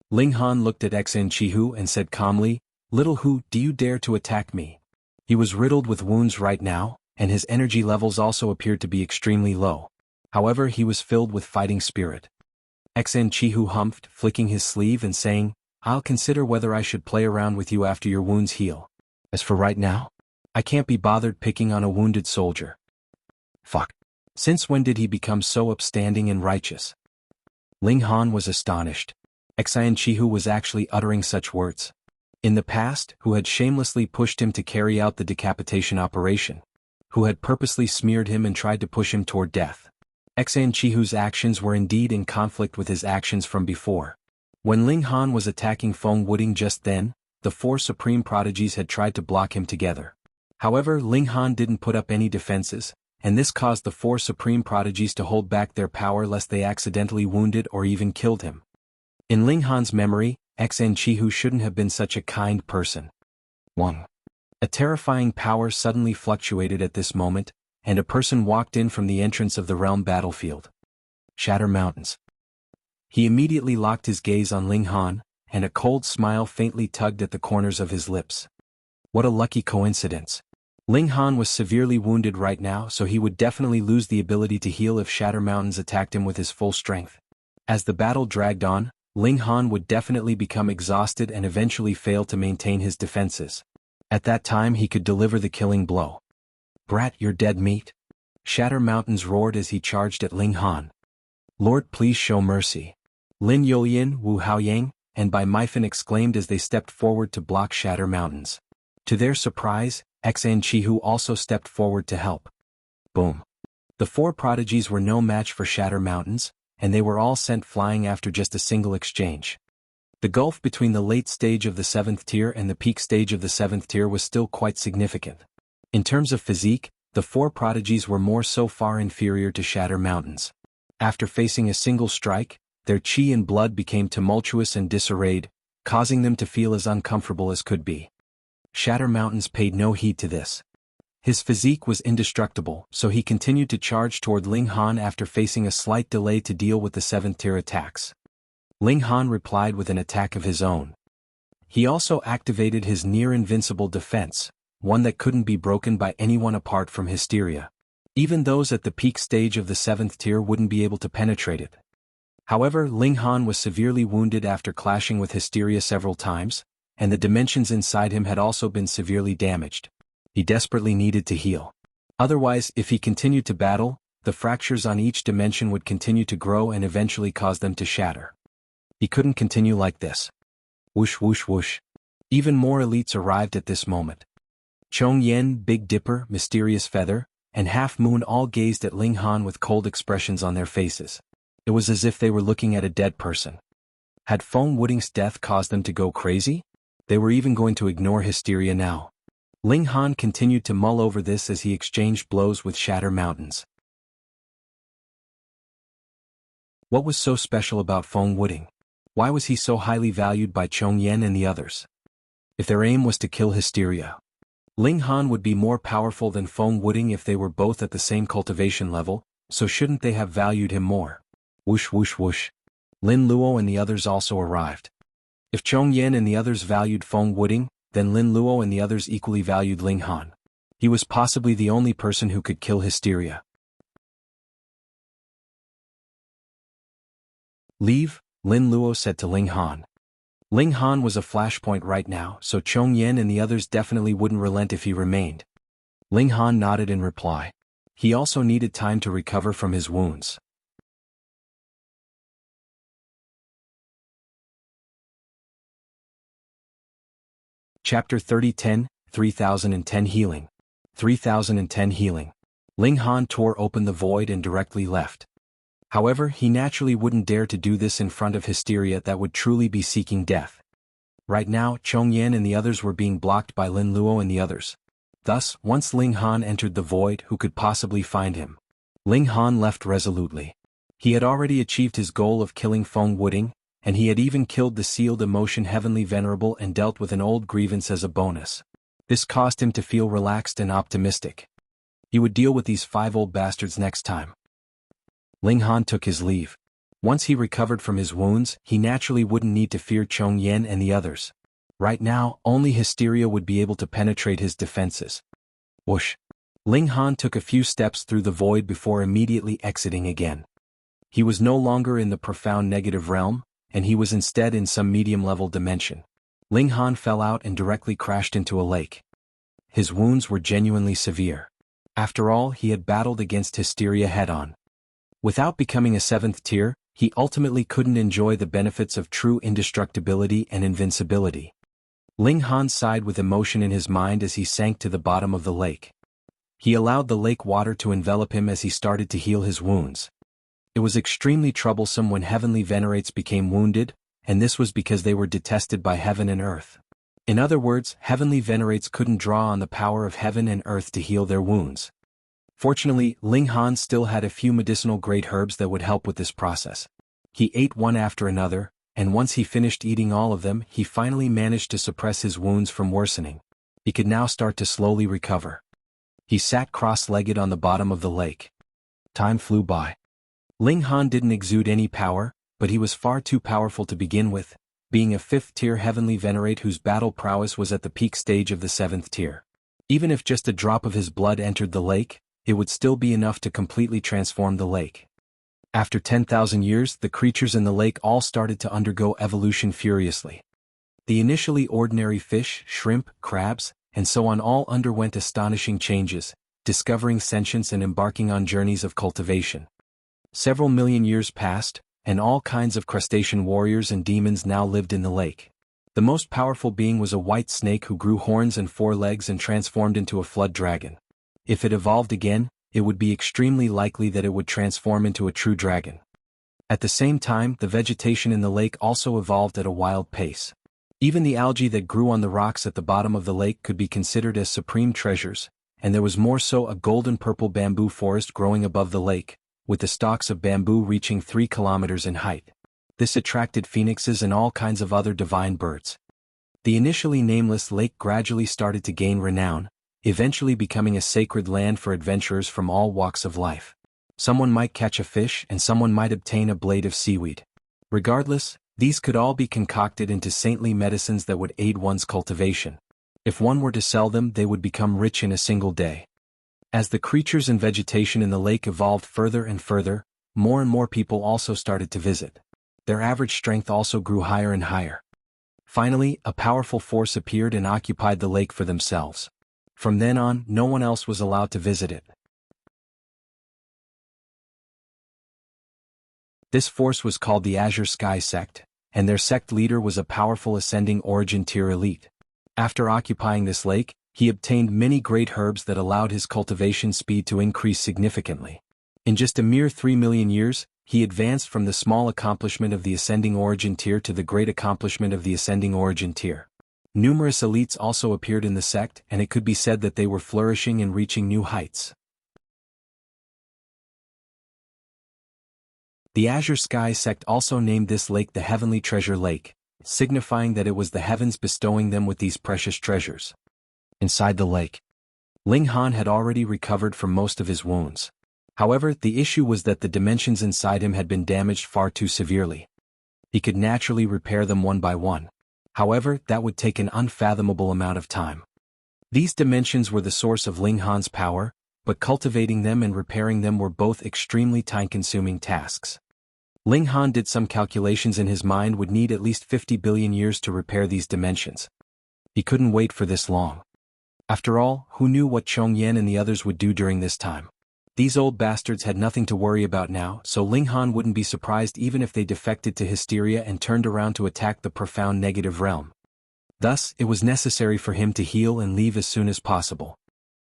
Ling Han looked at Xen Chihu and said calmly, "Little Hu, do you dare to attack me?" He was riddled with wounds right now, and his energy levels also appeared to be extremely low. However, he was filled with fighting spirit. Xen Chihu humphed, flicking his sleeve and saying, "I'll consider whether I should play around with you after your wounds heal. As for right now, I can't be bothered picking on a wounded soldier." Fuck. Since when did he become so upstanding and righteous? Ling Han was astonished. Xan Chihu was actually uttering such words. In the past, who had shamelessly pushed him to carry out the decapitation operation? Who had purposely smeared him and tried to push him toward death? Xan Chihu's actions were indeed in conflict with his actions from before. When Ling Han was attacking Feng Wuding just then, the 4 supreme prodigies had tried to block him together. However, Ling Han didn't put up any defenses, and this caused the 4 supreme prodigies to hold back their power lest they accidentally wounded or even killed him. In Ling Han's memory, Jianghu shouldn't have been such a kind person. 1. A terrifying power suddenly fluctuated at this moment, and a person walked in from the entrance of the realm battlefield. Shatter Mountains. He immediately locked his gaze on Ling Han, and a cold smile faintly tugged at the corners of his lips. What a lucky coincidence. Ling Han was severely wounded right now, so he would definitely lose the ability to heal if Shatter Mountains attacked him with his full strength. As the battle dragged on, Ling Han would definitely become exhausted and eventually fail to maintain his defenses. At that time he could deliver the killing blow. Brat, you're dead meat. Shatter Mountains roared as he charged at Ling Han. Lord, please show mercy. Lin Youyin, Wu Haoyang, and Bai Meifan exclaimed as they stepped forward to block Shatter Mountains. To their surprise, Jianghu also stepped forward to help. Boom. The 4 prodigies were no match for Shatter Mountains, and they were all sent flying after just a single exchange. The gulf between the late stage of the 7th tier and the peak stage of the 7th tier was still quite significant. In terms of physique, the 4 prodigies were more so far inferior to Shatter Mountains. After facing a single strike, their chi and blood became tumultuous and disarrayed, causing them to feel as uncomfortable as could be. Shatter Mountains paid no heed to this. His physique was indestructible, so he continued to charge toward Ling Han after facing a slight delay to deal with the 7th tier attacks. Ling Han replied with an attack of his own. He also activated his near-invincible defense, one that couldn't be broken by anyone apart from Hysteria. Even those at the peak stage of the 7th tier wouldn't be able to penetrate it. However, Ling Han was severely wounded after clashing with Hysteria several times, and the dimensions inside him had also been severely damaged. He desperately needed to heal. Otherwise, if he continued to battle, the fractures on each dimension would continue to grow and eventually cause them to shatter. He couldn't continue like this. Whoosh whoosh whoosh. Even more elites arrived at this moment. Chong Yen, Big Dipper, Mysterious Feather, and Half Moon all gazed at Ling Han with cold expressions on their faces. It was as if they were looking at a dead person. Had Feng Wooding's death caused them to go crazy? They were even going to ignore Hysteria now. Ling Han continued to mull over this as he exchanged blows with Shatter Mountains. What was so special about Feng Wooding? Why was he so highly valued by Chong Yen and the others? If their aim was to kill Hysteria, Ling Han would be more powerful than Feng Wooding if they were both at the same cultivation level, so shouldn't they have valued him more? Whoosh whoosh whoosh. Lin Luo and the others also arrived. If Chong Yen and the others valued Feng Wooding, then Lin Luo and the others equally valued Ling Han. He was possibly the only person who could kill Hysteria. Leave, Lin Luo said to Ling Han. Ling Han was a flashpoint right now, so Chong Yen and the others definitely wouldn't relent if he remained. Ling Han nodded in reply. He also needed time to recover from his wounds. Chapter 30:10, 3010 Healing. 3010 Healing. Ling Han tore open the void and directly left. However, he naturally wouldn't dare to do this in front of Hysteria that would truly be seeking death. Right now, Chong Yen and the others were being blocked by Lin Luo and the others. Thus, once Ling Han entered the void, who could possibly find him? Ling Han left resolutely. He had already achieved his goal of killing Feng Wooding, and he had even killed the sealed emotion Heavenly Venerable and dealt with an old grievance as a bonus. This caused him to feel relaxed and optimistic. He would deal with these 5 old bastards next time. Ling Han took his leave. Once he recovered from his wounds, he naturally wouldn't need to fear Chong Yen and the others. Right now, only Hysteria would be able to penetrate his defenses. Whoosh. Ling Han took a few steps through the void before immediately exiting again. He was no longer in the profound negative realm, and he was instead in some medium-level dimension. Ling Han fell out and directly crashed into a lake. His wounds were genuinely severe. After all, he had battled against Hysteria head-on. Without becoming a 7th tier, he ultimately couldn't enjoy the benefits of true indestructibility and invincibility. Ling Han sighed with emotion in his mind as he sank to the bottom of the lake. He allowed the lake water to envelop him as he started to heal his wounds. It was extremely troublesome when Heavenly Venerates became wounded, and this was because they were detested by heaven and earth. In other words, Heavenly Venerates couldn't draw on the power of heaven and earth to heal their wounds. Fortunately, Ling Han still had a few medicinal great herbs that would help with this process. He ate one after another, and once he finished eating all of them, he finally managed to suppress his wounds from worsening. He could now start to slowly recover. He sat cross-legged on the bottom of the lake. Time flew by. Ling Han didn't exude any power, but he was far too powerful to begin with, being a 5th-tier heavenly venerate whose battle prowess was at the peak stage of the 7th tier. Even if just a drop of his blood entered the lake, it would still be enough to completely transform the lake. After 10,000 years, the creatures in the lake all started to undergo evolution furiously. The initially ordinary fish, shrimp, crabs, and so on all underwent astonishing changes, discovering sentience and embarking on journeys of cultivation. Several million years passed, and all kinds of crustacean warriors and demons now lived in the lake. The most powerful being was a white snake who grew horns and 4 legs and transformed into a flood dragon. If it evolved again, it would be extremely likely that it would transform into a true dragon. At the same time, the vegetation in the lake also evolved at a wild pace. Even the algae that grew on the rocks at the bottom of the lake could be considered as supreme treasures, and there was more so a golden-purple bamboo forest growing above the lake, with the stalks of bamboo reaching 3 kilometers in height. This attracted phoenixes and all kinds of other divine birds. The initially nameless lake gradually started to gain renown, eventually becoming a sacred land for adventurers from all walks of life. Someone might catch a fish and someone might obtain a blade of seaweed. Regardless, these could all be concocted into saintly medicines that would aid one's cultivation. If one were to sell them, they would become rich in a single day. As the creatures and vegetation in the lake evolved further and further, more and more people also started to visit. Their average strength also grew higher and higher. Finally, a powerful force appeared and occupied the lake for themselves. From then on, no one else was allowed to visit it. This force was called the Azure Sky Sect, and their sect leader was a powerful ascending origin tier elite. After occupying this lake, he obtained many great herbs that allowed his cultivation speed to increase significantly. In just a mere 3 million years, he advanced from the small accomplishment of the ascending origin tier to the great accomplishment of the ascending origin tier. Numerous elites also appeared in the sect, and it could be said that they were flourishing and reaching new heights. The Azure Sky Sect also named this lake the Heavenly Treasure Lake, signifying that it was the heavens bestowing them with these precious treasures. Inside the lake, Ling Han had already recovered from most of his wounds. However, the issue was that the dimensions inside him had been damaged far too severely. He could naturally repair them one by one. However, that would take an unfathomable amount of time. These dimensions were the source of Ling Han's power, but cultivating them and repairing them were both extremely time-consuming tasks. Ling Han did some calculations in his mind would need at least 50 billion years to repair these dimensions. He couldn't wait for this long. After all, who knew what Chong Yen and the others would do during this time? These old bastards had nothing to worry about now, so Ling Han wouldn't be surprised even if they defected to hysteria and turned around to attack the profound negative realm. Thus, it was necessary for him to heal and leave as soon as possible.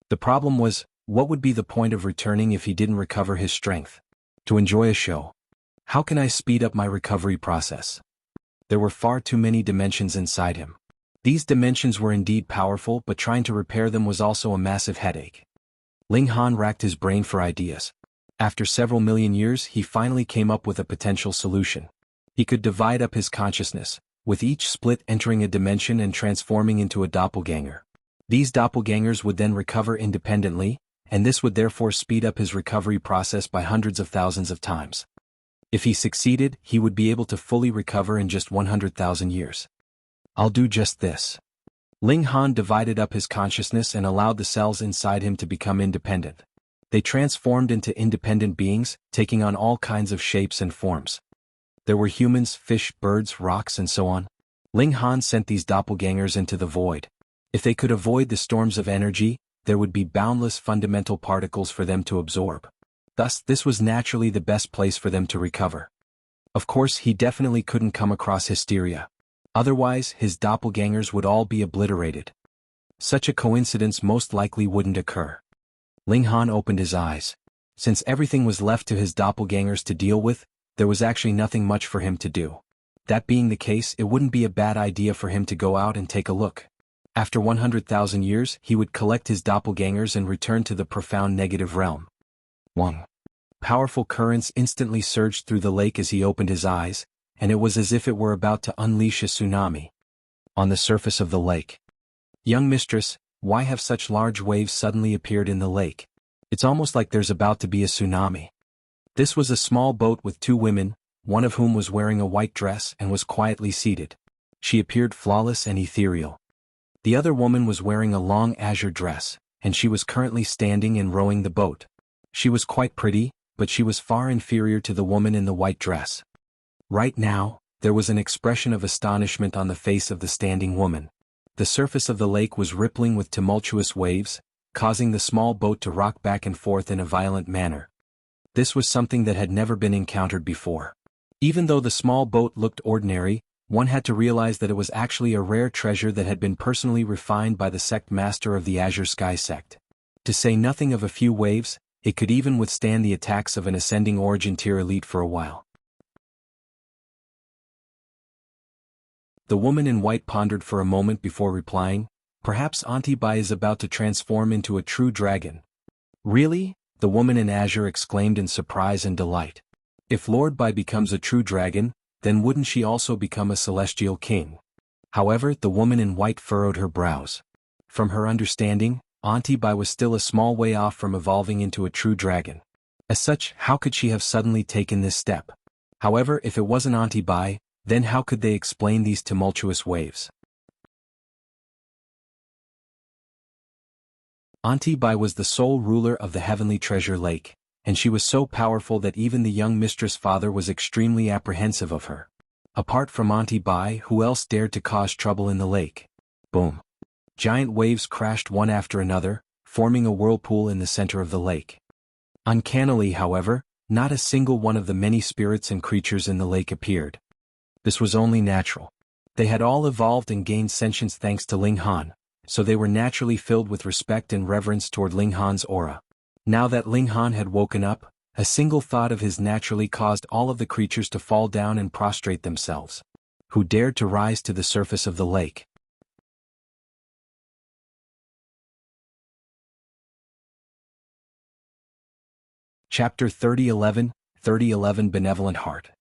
The problem was, what would be the point of returning if he didn't recover his strength? To enjoy a show. How can I speed up my recovery process? There were far too many dimensions inside him. These dimensions were indeed powerful, but trying to repair them was also a massive headache. Ling Han racked his brain for ideas. After several million years, he finally came up with a potential solution. He could divide up his consciousness, with each split entering a dimension and transforming into a doppelganger. These doppelgangers would then recover independently, and this would therefore speed up his recovery process by hundreds of thousands of times. If he succeeded, he would be able to fully recover in just 100,000 years. I'll do just this. Ling Han divided up his consciousness and allowed the cells inside him to become independent. They transformed into independent beings, taking on all kinds of shapes and forms. There were humans, fish, birds, rocks, and so on. Ling Han sent these doppelgangers into the void. If they could avoid the storms of energy, there would be boundless fundamental particles for them to absorb. Thus, this was naturally the best place for them to recover. Of course, he definitely couldn't come across hysteria. Otherwise, his doppelgangers would all be obliterated. Such a coincidence most likely wouldn't occur. Ling Han opened his eyes. Since everything was left to his doppelgangers to deal with, there was actually nothing much for him to do. That being the case, it wouldn't be a bad idea for him to go out and take a look. After 100,000 years, he would collect his doppelgangers and return to the profound negative realm. Wang. Powerful currents instantly surged through the lake as he opened his eyes, and it was as if it were about to unleash a tsunami. On the surface of the lake. Young mistress, why have such large waves suddenly appeared in the lake? It's almost like there's about to be a tsunami. This was a small boat with two women, one of whom was wearing a white dress and was quietly seated. She appeared flawless and ethereal. The other woman was wearing a long azure dress, and she was currently standing and rowing the boat. She was quite pretty, but she was far inferior to the woman in the white dress. Right now, there was an expression of astonishment on the face of the standing woman. The surface of the lake was rippling with tumultuous waves, causing the small boat to rock back and forth in a violent manner. This was something that had never been encountered before. Even though the small boat looked ordinary, one had to realize that it was actually a rare treasure that had been personally refined by the sect master of the Azure Sky sect. To say nothing of a few waves, it could even withstand the attacks of an ascending origin tier elite for a while. The woman in white pondered for a moment before replying, "Perhaps Auntie Bai is about to transform into a true dragon." "Really?" the woman in azure exclaimed in surprise and delight. "If Lord Bai becomes a true dragon, then wouldn't she also become a celestial king?" However, the woman in white furrowed her brows. From her understanding, Auntie Bai was still a small way off from evolving into a true dragon. As such, how could she have suddenly taken this step? However, if it wasn't Auntie Bai, then how could they explain these tumultuous waves? Auntie Bai was the sole ruler of the Heavenly Treasure Lake, and she was so powerful that even the young mistress' father was extremely apprehensive of her. Apart from Auntie Bai, who else dared to cause trouble in the lake? Boom. Giant waves crashed one after another, forming a whirlpool in the center of the lake. Uncannily, however, not a single one of the many spirits and creatures in the lake appeared. This was only natural. They had all evolved and gained sentience thanks to Ling Han, so they were naturally filled with respect and reverence toward Ling Han's aura. Now that Ling Han had woken up, a single thought of his naturally caused all of the creatures to fall down and prostrate themselves. Who dared to rise to the surface of the lake? Chapter 3011, 3011 Benevolent Heart.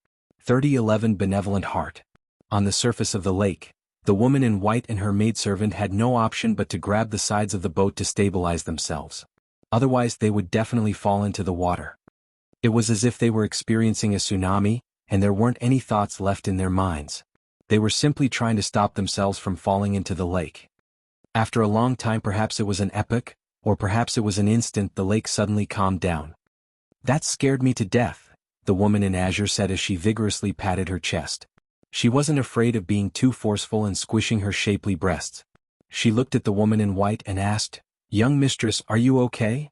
3011 Benevolent Heart. On the surface of the lake, the woman in white and her maidservant had no option but to grab the sides of the boat to stabilize themselves. Otherwise they would definitely fall into the water. It was as if they were experiencing a tsunami, and there weren't any thoughts left in their minds. They were simply trying to stop themselves from falling into the lake. After a long time, perhaps it was an epoch, or perhaps it was an instant, the lake suddenly calmed down. "That scared me to death," the woman in azure said as she vigorously patted her chest. She wasn't afraid of being too forceful and squishing her shapely breasts. She looked at the woman in white and asked, "Young mistress, are you okay?"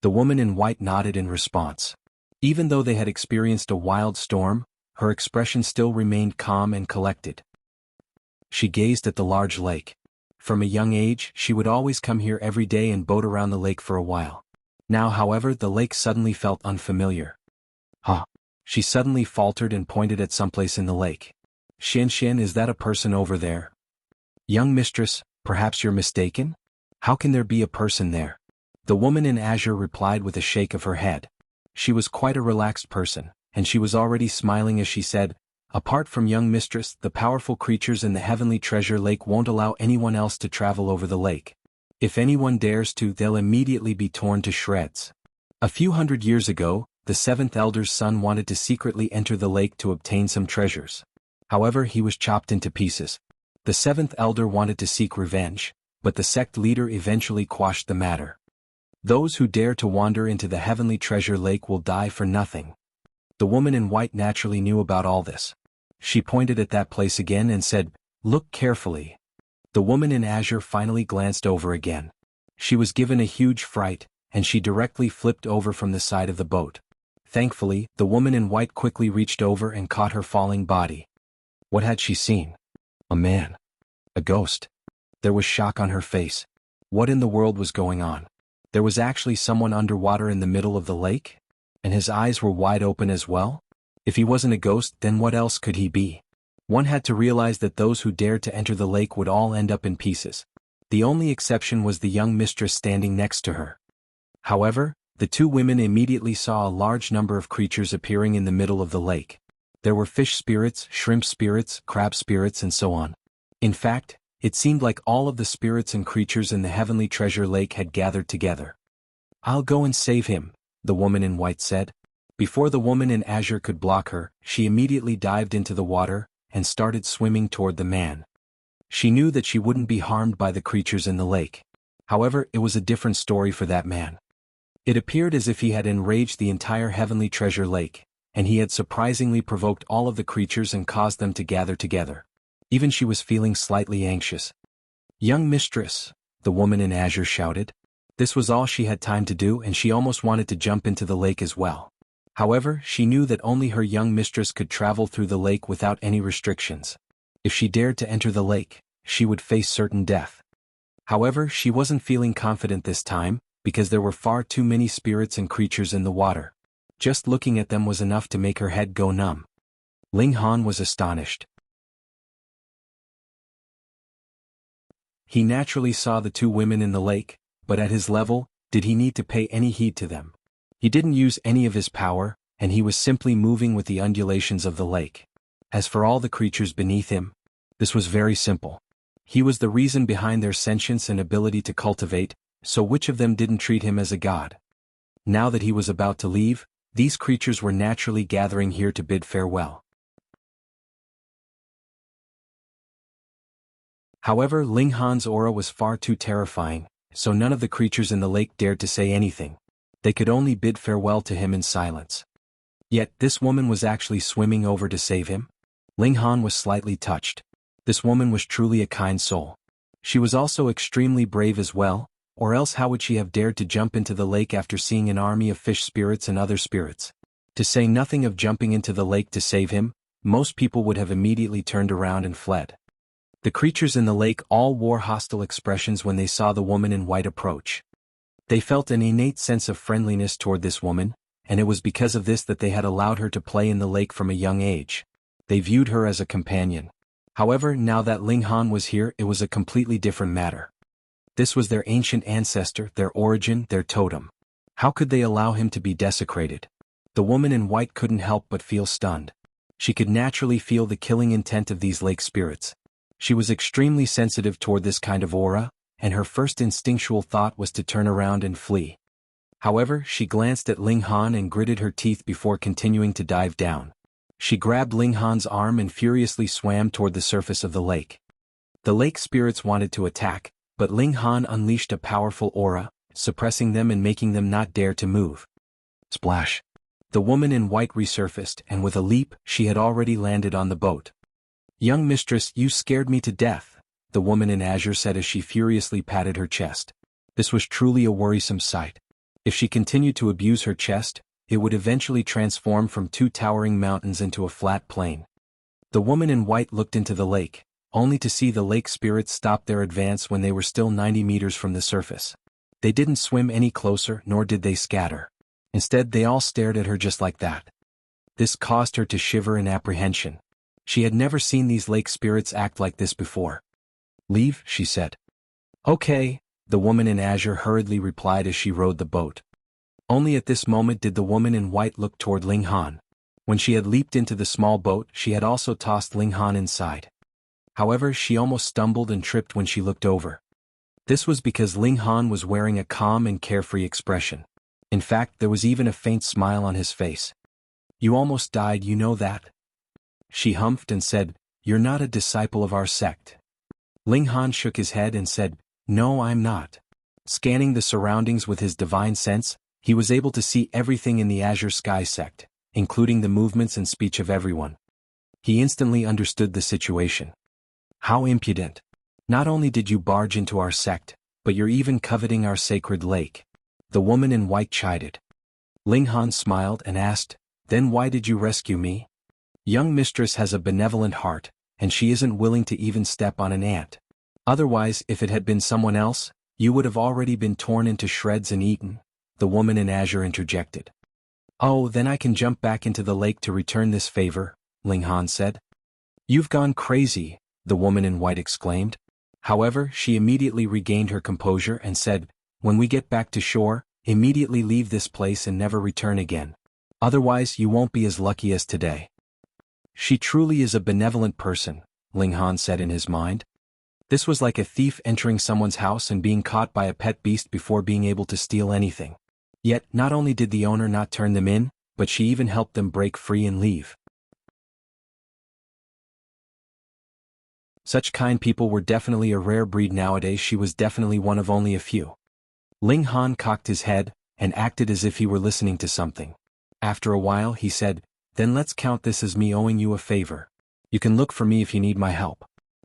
The woman in white nodded in response. Even though they had experienced a wild storm, her expression still remained calm and collected. She gazed at the large lake. From a young age, she would always come here every day and boat around the lake for a while. Now, however, the lake suddenly felt unfamiliar. "Huh." She suddenly faltered and pointed at someplace in the lake. "Xian, is that a person over there?" "Young mistress, perhaps you're mistaken? How can there be a person there?" The woman in azure replied with a shake of her head. She was quite a relaxed person, and she was already smiling as she said, "Apart from young mistress, the powerful creatures in the Heavenly Treasure Lake won't allow anyone else to travel over the lake. If anyone dares to, they'll immediately be torn to shreds." A few hundred years ago, the seventh elder's son wanted to secretly enter the lake to obtain some treasures. However, he was chopped into pieces. The seventh elder wanted to seek revenge, but the sect leader eventually quashed the matter. Those who dare to wander into the Heavenly Treasure Lake will die for nothing. The woman in white naturally knew about all this. She pointed at that place again and said, "Look carefully." The woman in azure finally glanced over again. She was given a huge fright, and she directly flipped over from the side of the boat. Thankfully, the woman in white quickly reached over and caught her falling body. What had she seen? A man. A ghost. There was shock on her face. What in the world was going on? There was actually someone underwater in the middle of the lake? And his eyes were wide open as well? If he wasn't a ghost, then what else could he be? One had to realize that those who dared to enter the lake would all end up in pieces. The only exception was the young mistress standing next to her. However, the two women immediately saw a large number of creatures appearing in the middle of the lake. There were fish spirits, shrimp spirits, crab spirits, and so on. In fact, it seemed like all of the spirits and creatures in the heavenly treasure lake had gathered together. "I'll go and save him," the woman in white said. Before the woman in azure could block her, she immediately dived into the water and started swimming toward the man. She knew that she wouldn't be harmed by the creatures in the lake. However, it was a different story for that man. It appeared as if he had enraged the entire heavenly treasure lake, and he had surprisingly provoked all of the creatures and caused them to gather together. Even she was feeling slightly anxious. "Young mistress," the woman in azure shouted. This was all she had time to do, and she almost wanted to jump into the lake as well. However, she knew that only her young mistress could travel through the lake without any restrictions. If she dared to enter the lake, she would face certain death. However, she wasn't feeling confident this time, because there were far too many spirits and creatures in the water. Just looking at them was enough to make her head go numb. Ling Han was astonished. He naturally saw the two women in the lake, but at his level, did he need to pay any heed to them? He didn't use any of his power, and he was simply moving with the undulations of the lake. As for all the creatures beneath him, this was very simple. He was the reason behind their sentience and ability to cultivate, so which of them didn't treat him as a god? Now that he was about to leave, these creatures were naturally gathering here to bid farewell. However, Ling Han's aura was far too terrifying, so none of the creatures in the lake dared to say anything. They could only bid farewell to him in silence. Yet, this woman was actually swimming over to save him. Ling Han was slightly touched. This woman was truly a kind soul. She was also extremely brave as well, or else how would she have dared to jump into the lake after seeing an army of fish spirits and other spirits? To say nothing of jumping into the lake to save him, most people would have immediately turned around and fled. The creatures in the lake all wore hostile expressions when they saw the woman in white approach. They felt an innate sense of friendliness toward this woman, and it was because of this that they had allowed her to play in the lake from a young age. They viewed her as a companion. However, now that Ling Han was here, it was a completely different matter. This was their ancient ancestor, their origin, their totem. How could they allow him to be desecrated? The woman in white couldn't help but feel stunned. She could naturally feel the killing intent of these lake spirits. She was extremely sensitive toward this kind of aura, and her first instinctual thought was to turn around and flee. However, she glanced at Ling Han and gritted her teeth before continuing to dive down. She grabbed Ling Han's arm and furiously swam toward the surface of the lake. The lake spirits wanted to attack, but Ling Han unleashed a powerful aura, suppressing them and making them not dare to move. Splash! The woman in white resurfaced, and with a leap, she had already landed on the boat. "Young mistress, you scared me to death," the woman in azure said as she furiously patted her chest. This was truly a worrisome sight. If she continued to abuse her chest, it would eventually transform from two towering mountains into a flat plain. The woman in white looked into the lake, only to see the lake spirits stop their advance when they were still 90 meters from the surface. They didn't swim any closer, nor did they scatter. Instead, they all stared at her just like that. This caused her to shiver in apprehension. She had never seen these lake spirits act like this before. "Leave," she said. "Okay," the woman in azure hurriedly replied as she rowed the boat. Only at this moment did the woman in white look toward Ling Han. When she had leaped into the small boat, she had also tossed Ling Han inside. However, she almost stumbled and tripped when she looked over. This was because Ling Han was wearing a calm and carefree expression. In fact, there was even a faint smile on his face. "You almost died, you know that?" She humphed and said, "You're not a disciple of our sect." Ling Han shook his head and said, "No, I'm not." Scanning the surroundings with his divine sense, he was able to see everything in the Azure Sky sect, including the movements and speech of everyone. He instantly understood the situation. "How impudent. Not only did you barge into our sect, but you're even coveting our sacred lake," the woman in white chided. Ling Han smiled and asked, "Then why did you rescue me?" "Young mistress has a benevolent heart, and she isn't willing to even step on an ant. Otherwise, if it had been someone else, you would have already been torn into shreds and eaten," the woman in azure interjected. "Oh, then I can jump back into the lake to return this favor," Ling Han said. "You've gone crazy," the woman in white exclaimed. However, she immediately regained her composure and said, "When we get back to shore, immediately leave this place and never return again. Otherwise you won't be as lucky as today." "She truly is a benevolent person," Ling Han said in his mind. This was like a thief entering someone's house and being caught by a pet beast before being able to steal anything. Yet, not only did the owner not turn them in, but she even helped them break free and leave. Such kind people were definitely a rare breed nowadays. She was definitely one of only a few. Ling Han cocked his head, and acted as if he were listening to something. After a while he said, "Then let's count this as me owing you a favor. You can look for me if you need my help.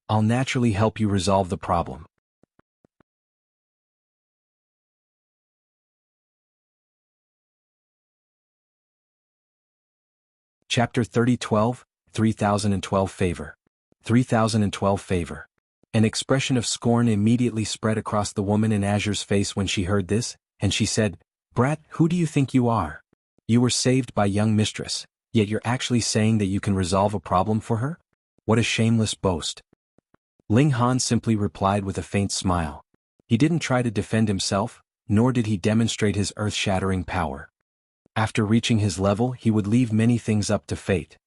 I'll naturally help you resolve the problem." Chapter 30:12, 3012 Favor. 3012 Favor. An expression of scorn immediately spread across the woman in Azure's face when she heard this, and she said, "Brat, who do you think you are? You were saved by young mistress, yet you're actually saying that you can resolve a problem for her? What a shameless boast." Ling Han simply replied with a faint smile. He didn't try to defend himself, nor did he demonstrate his earth-shattering power. After reaching his level, he would leave many things up to fate.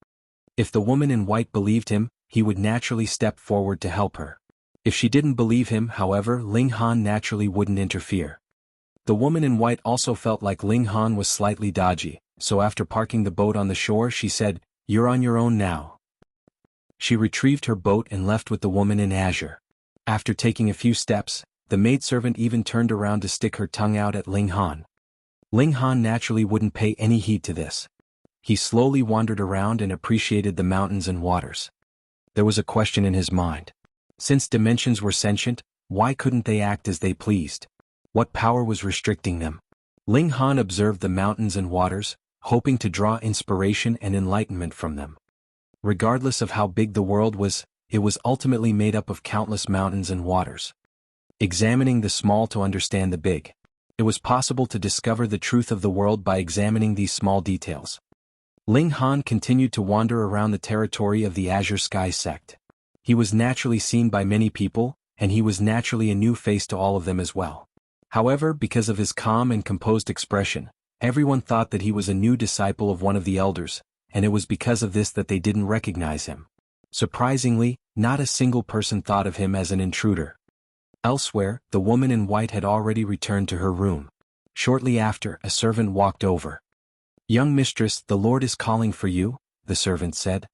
If the woman in white believed him, he would naturally step forward to help her. If she didn't believe him, however, Ling Han naturally wouldn't interfere. The woman in white also felt like Ling Han was slightly dodgy, so after parking the boat on the shore she said, "You're on your own now." She retrieved her boat and left with the woman in azure. After taking a few steps, the maidservant even turned around to stick her tongue out at Ling Han. Ling Han naturally wouldn't pay any heed to this. He slowly wandered around and appreciated the mountains and waters. There was a question in his mind. Since dimensions were sentient, why couldn't they act as they pleased? What power was restricting them? Ling Han observed the mountains and waters, hoping to draw inspiration and enlightenment from them. Regardless of how big the world was, it was ultimately made up of countless mountains and waters. Examining the small to understand the big. It was possible to discover the truth of the world by examining these small details. Ling Han continued to wander around the territory of the Azure Sky sect. He was naturally seen by many people, and he was naturally a new face to all of them as well. However, because of his calm and composed expression, everyone thought that he was a new disciple of one of the elders, and it was because of this that they didn't recognize him. Surprisingly, not a single person thought of him as an intruder. Elsewhere, the woman in white had already returned to her room. Shortly after, a servant walked over. "Young mistress, the Lord is calling for you," the servant said.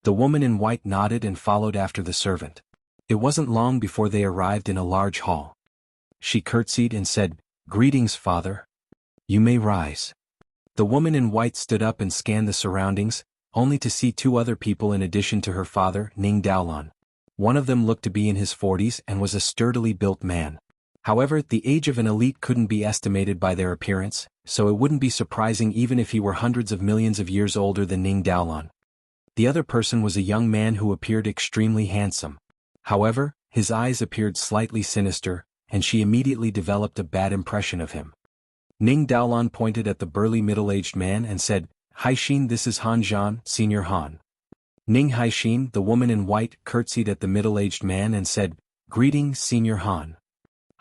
The woman in white nodded and followed after the servant. It wasn't long before they arrived in a large hall. She curtsied and said, "Greetings, father. You may rise." The woman in white stood up and scanned the surroundings, only to see two other people in addition to her father, Ning Daolan. One of them looked to be in his 40s and was a sturdily built man. However, the age of an elite couldn't be estimated by their appearance, so it wouldn't be surprising even if he were hundreds of millions of years older than Ning Daolan. The other person was a young man who appeared extremely handsome. However, his eyes appeared slightly sinister, and she immediately developed a bad impression of him. Ning Daolan pointed at the burly middle-aged man and said, "Haixin, this is Han Zhan, Senior Han." Ning Haixin, the woman in white, curtsied at the middle-aged man and said, "Greetings, Senior Han."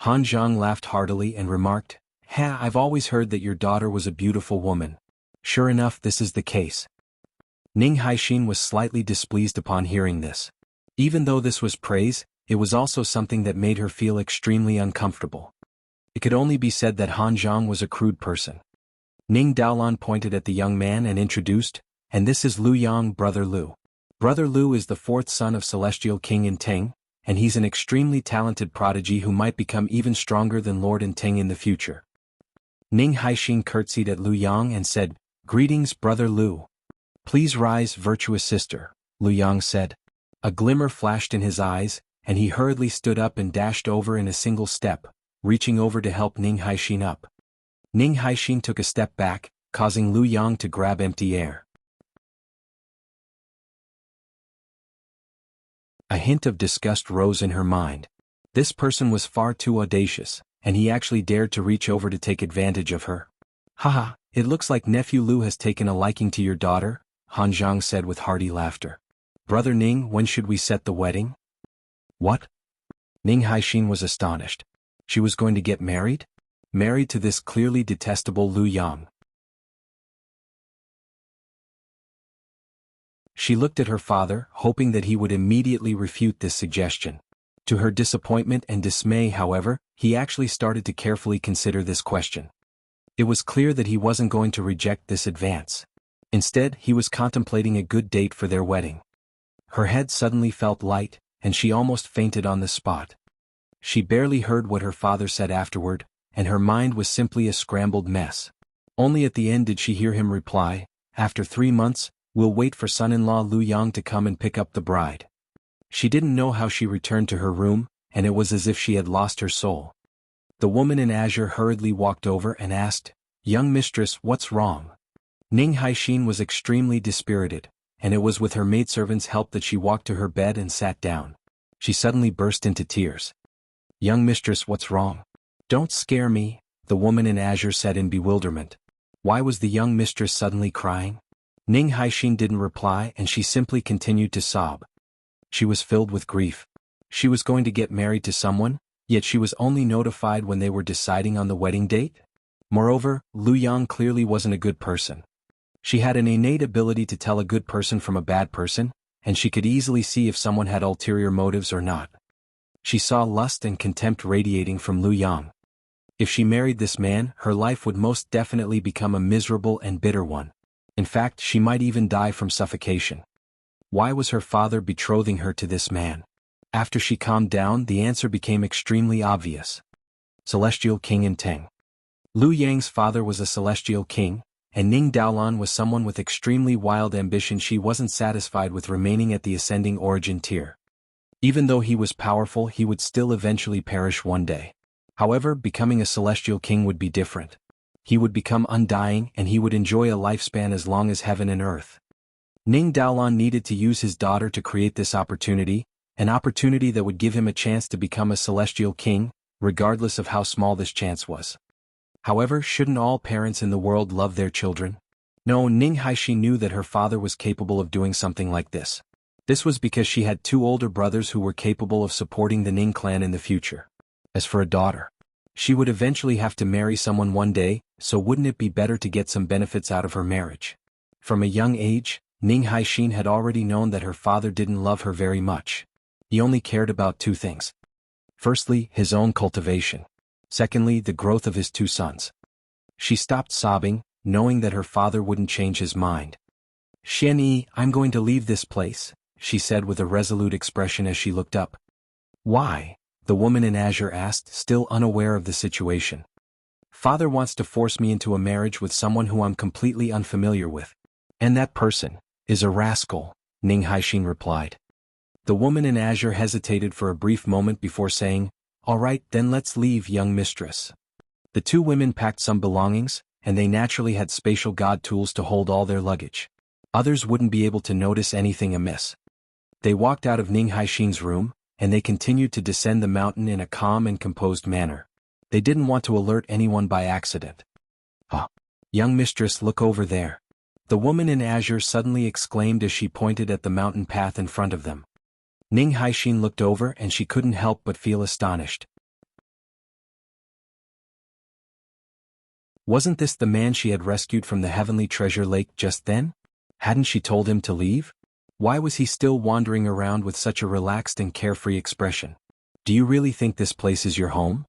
Han Zhang laughed heartily and remarked, I've always heard that your daughter was a beautiful woman. Sure enough, this is the case." Ning Haixin was slightly displeased upon hearing this. Even though this was praise, it was also something that made her feel extremely uncomfortable. It could only be said that Han Zhang was a crude person. Ning Daolan pointed at the young man and introduced, "And this is Lu Yang, Brother Lu. Brother Lu is the fourth son of Celestial King Inteng, and he's an extremely talented prodigy who might become even stronger than Lord Inteng in the future." Ning Haixin curtsied at Lu Yang and said, "Greetings, Brother Lu. Please rise, virtuous sister," Lu Yang said. A glimmer flashed in his eyes, and he hurriedly stood up and dashed over in a single step, reaching over to help Ning Haixin up. Ning Haixin took a step back, causing Lu Yang to grab empty air. A hint of disgust rose in her mind. This person was far too audacious, and he actually dared to reach over to take advantage of her. "Haha, it looks like Nephew Lu has taken a liking to your daughter," Han Zhang said with hearty laughter. "Brother Ning, when should we set the wedding?" "What? Ning Haixin was astonished. She was going to get married? Married to this clearly detestable Lu Yang. She looked at her father, hoping that he would immediately refute this suggestion. To her disappointment and dismay, however, he actually started to carefully consider this question. It was clear that he wasn't going to reject this advance. Instead, he was contemplating a good date for their wedding. Her head suddenly felt light, and she almost fainted on the spot. She barely heard what her father said afterward, and her mind was simply a scrambled mess. Only at the end did she hear him reply, "After 3 months, we'll wait for son-in-law Lu Yang to come and pick up the bride." She didn't know how she returned to her room, and it was as if she had lost her soul. The woman in azure hurriedly walked over and asked, "Young mistress, what's wrong?" Ning Haixin was extremely dispirited, and it was with her maidservant's help that she walked to her bed and sat down. She suddenly burst into tears. "Young mistress, what's wrong?" "Don't scare me," the woman in azure said in bewilderment. Why was the young mistress suddenly crying? Ning Haixin didn't reply, and she simply continued to sob. She was filled with grief. She was going to get married to someone, yet she was only notified when they were deciding on the wedding date? Moreover, Lu Yang clearly wasn't a good person. She had an innate ability to tell a good person from a bad person, and she could easily see if someone had ulterior motives or not. She saw lust and contempt radiating from Lu Yang. If she married this man, her life would most definitely become a miserable and bitter one. In fact, she might even die from suffocation. Why was her father betrothing her to this man? After she calmed down, the answer became extremely obvious. Celestial King in Teng. Lu Yang's father was a celestial king, and Ning Daolan was someone with extremely wild ambition. She wasn't satisfied with remaining at the ascending origin tier. Even though he was powerful, he would still eventually perish one day. However, becoming a celestial king would be different. He would become undying, and he would enjoy a lifespan as long as heaven and earth. Ning Daolan needed to use his daughter to create this opportunity, an opportunity that would give him a chance to become a celestial king, regardless of how small this chance was. However, shouldn't all parents in the world love their children? No, Ning Haixin knew that her father was capable of doing something like this. This was because she had 2 older brothers who were capable of supporting the Ning clan in the future. As for a daughter, she would eventually have to marry someone one day, so wouldn't it be better to get some benefits out of her marriage? From a young age, Ning Haixin had already known that her father didn't love her very much. He only cared about 2 things. Firstly, his own cultivation. Secondly, the growth of his 2 sons. She stopped sobbing, knowing that her father wouldn't change his mind. "Xian Yi, I'm going to leave this place," she said with a resolute expression as she looked up. "Why?" the woman in azure asked, still unaware of the situation. "Father wants to force me into a marriage with someone who I'm completely unfamiliar with. And that person is a rascal," Ning Haixin replied. The woman in azure hesitated for a brief moment before saying, "All right, then let's leave, young mistress." The 2 women packed some belongings, and they naturally had spatial god tools to hold all their luggage. Others wouldn't be able to notice anything amiss. They walked out of Ning Haixin's room, and they continued to descend the mountain in a calm and composed manner. They didn't want to alert anyone by accident. "Ah, young mistress, look over there," the woman in azure suddenly exclaimed as she pointed at the mountain path in front of them. Ning Haixin looked over and she couldn't help but feel astonished. Wasn't this the man she had rescued from the heavenly treasure lake just then? Hadn't she told him to leave? Why was he still wandering around with such a relaxed and carefree expression? "Do you really think this place is your home?"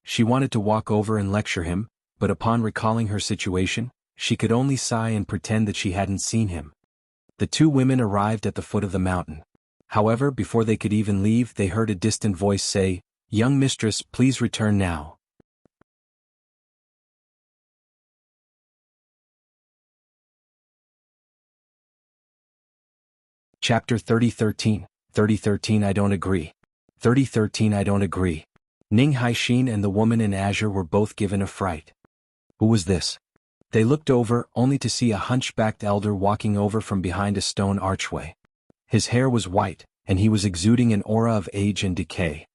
She wanted to walk over and lecture him, but upon recalling her situation, she could only sigh and pretend that she hadn't seen him. The 2 women arrived at the foot of the mountain. However, before they could even leave, they heard a distant voice say, "Young mistress, please return now." Chapter 3013. 3013 I don't agree. 3013 I don't agree. Ning Haixin and the woman in azure were both given a fright. Who was this? They looked over, only to see a hunchbacked elder walking over from behind a stone archway. His hair was white, and he was exuding an aura of age and decay.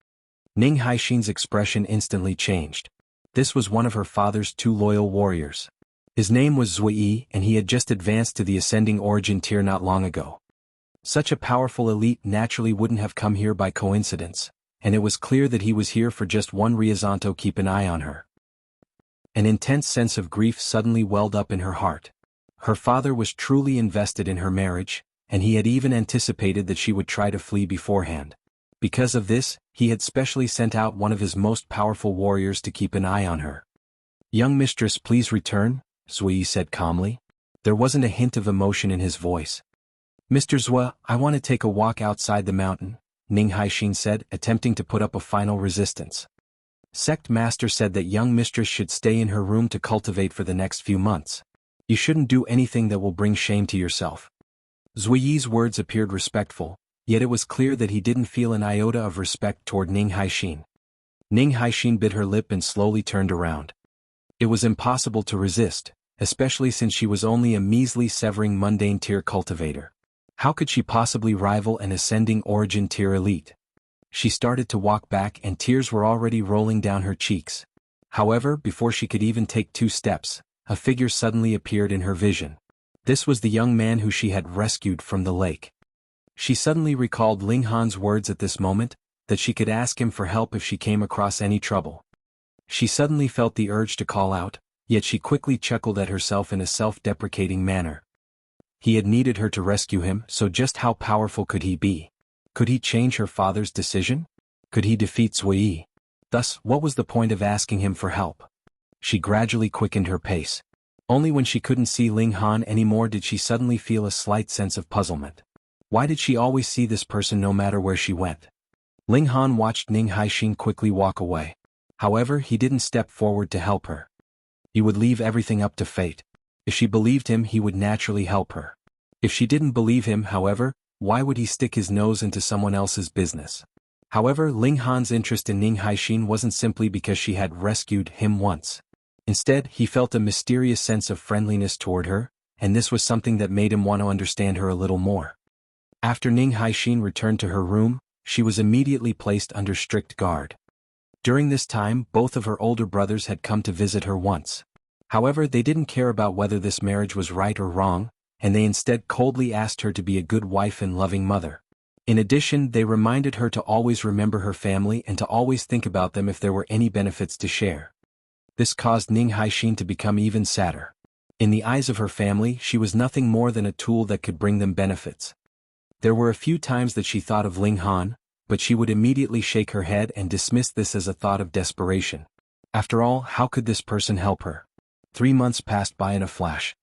Ning Haixin's expression instantly changed. This was one of her father's 2 loyal warriors. His name was Zui, and he had just advanced to the ascending origin tier not long ago. Such a powerful elite naturally wouldn't have come here by coincidence. and it was clear that he was here for just one reason: to keep an eye on her. An intense sense of grief suddenly welled up in her heart. Her father was truly invested in her marriage, and he had even anticipated that she would try to flee beforehand. Because of this, he had specially sent out one of his most powerful warriors to keep an eye on her. "Young mistress, please return," Zui said calmly. There wasn't a hint of emotion in his voice. "Mr. Zua, I want to take a walk outside the mountain," Ning Haixin said, attempting to put up a final resistance. "Sect Master said that young mistress should stay in her room to cultivate for the next few months. You shouldn't do anything that will bring shame to yourself." Zui's words appeared respectful, yet it was clear that he didn't feel an iota of respect toward Ning Haixin. Ning Haixin bit her lip and slowly turned around. It was impossible to resist, especially since she was only a measly severing mundane tier cultivator. How could she possibly rival an ascending origin tier elite? She started to walk back and tears were already rolling down her cheeks. However, before she could even take 2 steps, a figure suddenly appeared in her vision. This was the young man who she had rescued from the lake. She suddenly recalled Ling Han's words at this moment, that she could ask him for help if she came across any trouble. She suddenly felt the urge to call out, yet she quickly chuckled at herself in a self-deprecating manner. He had needed her to rescue him, so just how powerful could he be? Could he change her father's decision? Could he defeat Zui? Thus, what was the point of asking him for help? She gradually quickened her pace. Only when she couldn't see Ling Han anymore did she suddenly feel a slight sense of puzzlement. Why did she always see this person no matter where she went? Ling Han watched Ning Haixin quickly walk away. However, he didn't step forward to help her. He would leave everything up to fate. If she believed him, he would naturally help her. If she didn't believe him, however, why would he stick his nose into someone else's business? However, Ling Han's interest in Ning Haixin wasn't simply because she had rescued him once. Instead, he felt a mysterious sense of friendliness toward her, and this was something that made him want to understand her a little more. After Ning Haixin returned to her room, she was immediately placed under strict guard. During this time, both of her older brothers had come to visit her once. However, they didn't care about whether this marriage was right or wrong, and they instead coldly asked her to be a good wife and loving mother. In addition, they reminded her to always remember her family and to always think about them if there were any benefits to share. This caused Ning Haixin to become even sadder. In the eyes of her family, she was nothing more than a tool that could bring them benefits. There were a few times that she thought of Ling Han, but she would immediately shake her head and dismiss this as a thought of desperation. After all, how could this person help her? 3 months passed by in a flash.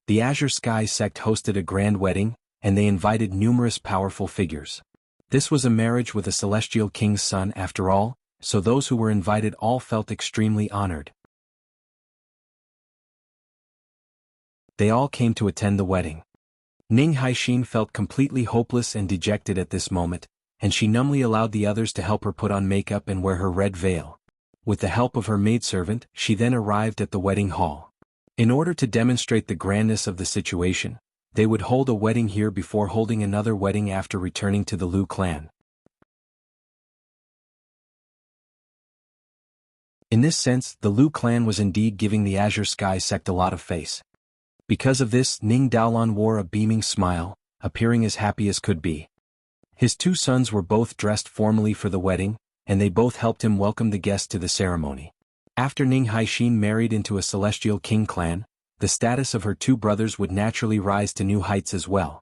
The Azure Sky sect hosted a grand wedding, and they invited numerous powerful figures. This was a marriage with a celestial king's son after all, so those who were invited all felt extremely honored. They all came to attend the wedding. Ning Haixin felt completely hopeless and dejected at this moment, and she numbly allowed the others to help her put on makeup and wear her red veil. With the help of her maidservant, she then arrived at the wedding hall. In order to demonstrate the grandness of the situation, they would hold a wedding here before holding another wedding after returning to the Lu clan. In this sense, the Lu clan was indeed giving the Azure Sky sect a lot of face. Because of this, Ning Daolan wore a beaming smile, appearing as happy as could be. His 2 sons were both dressed formally for the wedding, and they both helped him welcome the guests to the ceremony. After Ning Haixin married into a celestial king clan, the status of her 2 brothers would naturally rise to new heights as well.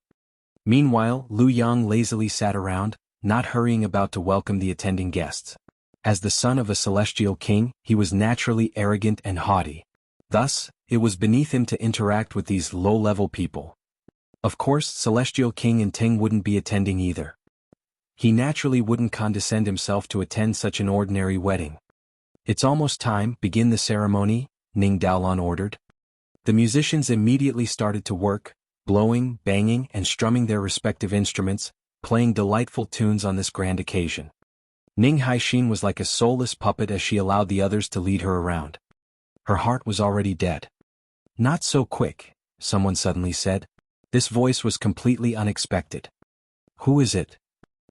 Meanwhile, Lu Yang lazily sat around, not hurrying about to welcome the attending guests. As the son of a celestial king, he was naturally arrogant and haughty. Thus, it was beneath him to interact with these low-level people. Of course, Celestial King Ting wouldn't be attending either. He naturally wouldn't condescend himself to attend such an ordinary wedding. "It's almost time, begin the ceremony," Ning Daolan ordered. The musicians immediately started to work, blowing, banging, and strumming their respective instruments, playing delightful tunes on this grand occasion. Ning Haixin was like a soulless puppet as she allowed the others to lead her around. Her heart was already dead. "Not so quick," someone suddenly said. This voice was completely unexpected. "Who is it?"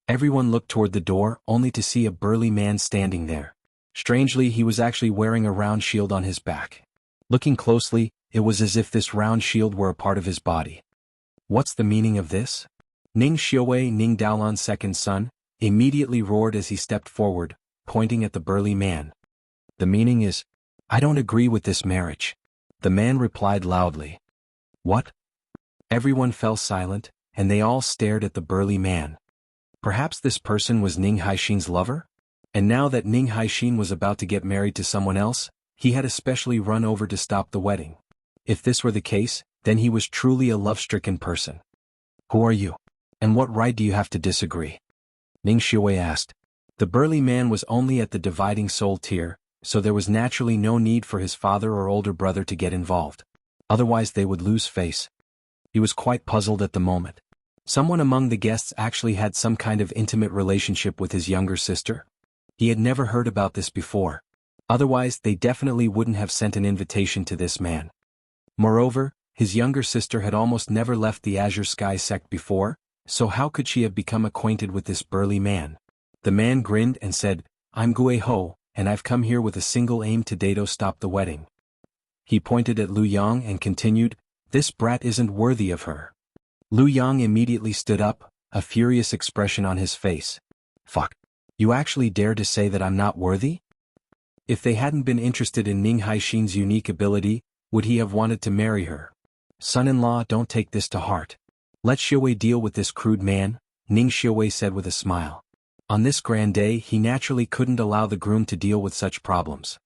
Everyone looked toward the door, only to see a burly man standing there. Strangely, he was actually wearing a round shield on his back. Looking closely, it was as if this round shield were a part of his body. What's the meaning of this? Ning Xiuwei, Ning Daolan's second son, immediately roared as he stepped forward, pointing at the burly man. The meaning is, I don't agree with this marriage. The man replied loudly. What? Everyone fell silent, and they all stared at the burly man. Perhaps this person was Ning Haixin's lover? And now that Ning Haixin was about to get married to someone else, he had especially run over to stop the wedding. If this were the case, then he was truly a love-stricken person. Who are you? And what right do you have to disagree? Ning Xiui asked. The burly man was only at the dividing soul tier, so there was naturally no need for his father or older brother to get involved. Otherwise they would lose face. He was quite puzzled at the moment. Someone among the guests actually had some kind of intimate relationship with his younger sister? He had never heard about this before. Otherwise they definitely wouldn't have sent an invitation to this man. Moreover, his younger sister had almost never left the Azure Sky sect before, so how could she have become acquainted with this burly man? The man grinned and said, I'm Gui Ho, and I've come here with a single aim to date stop the wedding. He pointed at Lu Yang and continued, this brat isn't worthy of her. Lu Yang immediately stood up, a furious expression on his face. Fuck. You actually dare to say that I'm not worthy? If they hadn't been interested in Ning Haixin's unique ability, would he have wanted to marry her? Son-in-law, don't take this to heart. Let Xiui deal with this crude man, Ning Xiui said with a smile. On this grand day he naturally couldn't allow the groom to deal with such problems.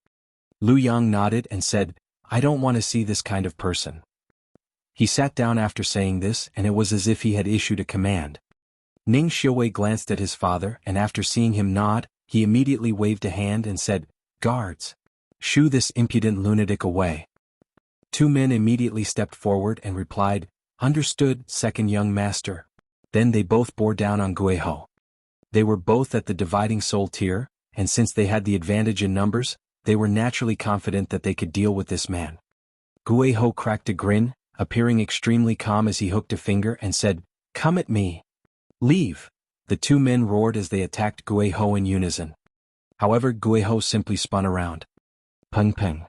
Lu Yang nodded and said, I don't want to see this kind of person. He sat down after saying this, and it was as if he had issued a command. Ning Xiui glanced at his father, and after seeing him nod, he immediately waved a hand and said, Guards! Shoo this impudent lunatic away. Two men immediately stepped forward and replied, Understood, second young master. Then they both bore down on Gui Ho. They were both at the dividing soul tier, and since they had the advantage in numbers, they were naturally confident that they could deal with this man. Gui Ho cracked a grin, appearing extremely calm as he hooked a finger and said, Come at me. Leave. The two men roared as they attacked Gui Ho in unison. However, Gui Ho simply spun around. Peng peng.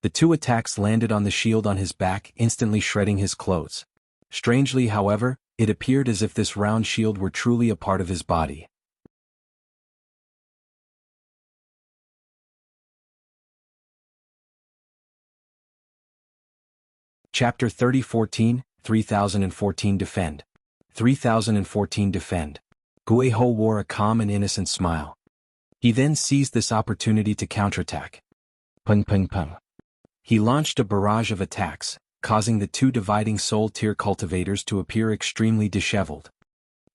The two attacks landed on the shield on his back, instantly shredding his clothes. Strangely, however, it appeared as if this round shield were truly a part of his body. Chapter 3014, 3014 Defend. 3014 Defend. Gui Ho wore a calm and innocent smile. He then seized this opportunity to counterattack. Peng peng peng. He launched a barrage of attacks, causing the two dividing soul tier cultivators to appear extremely disheveled.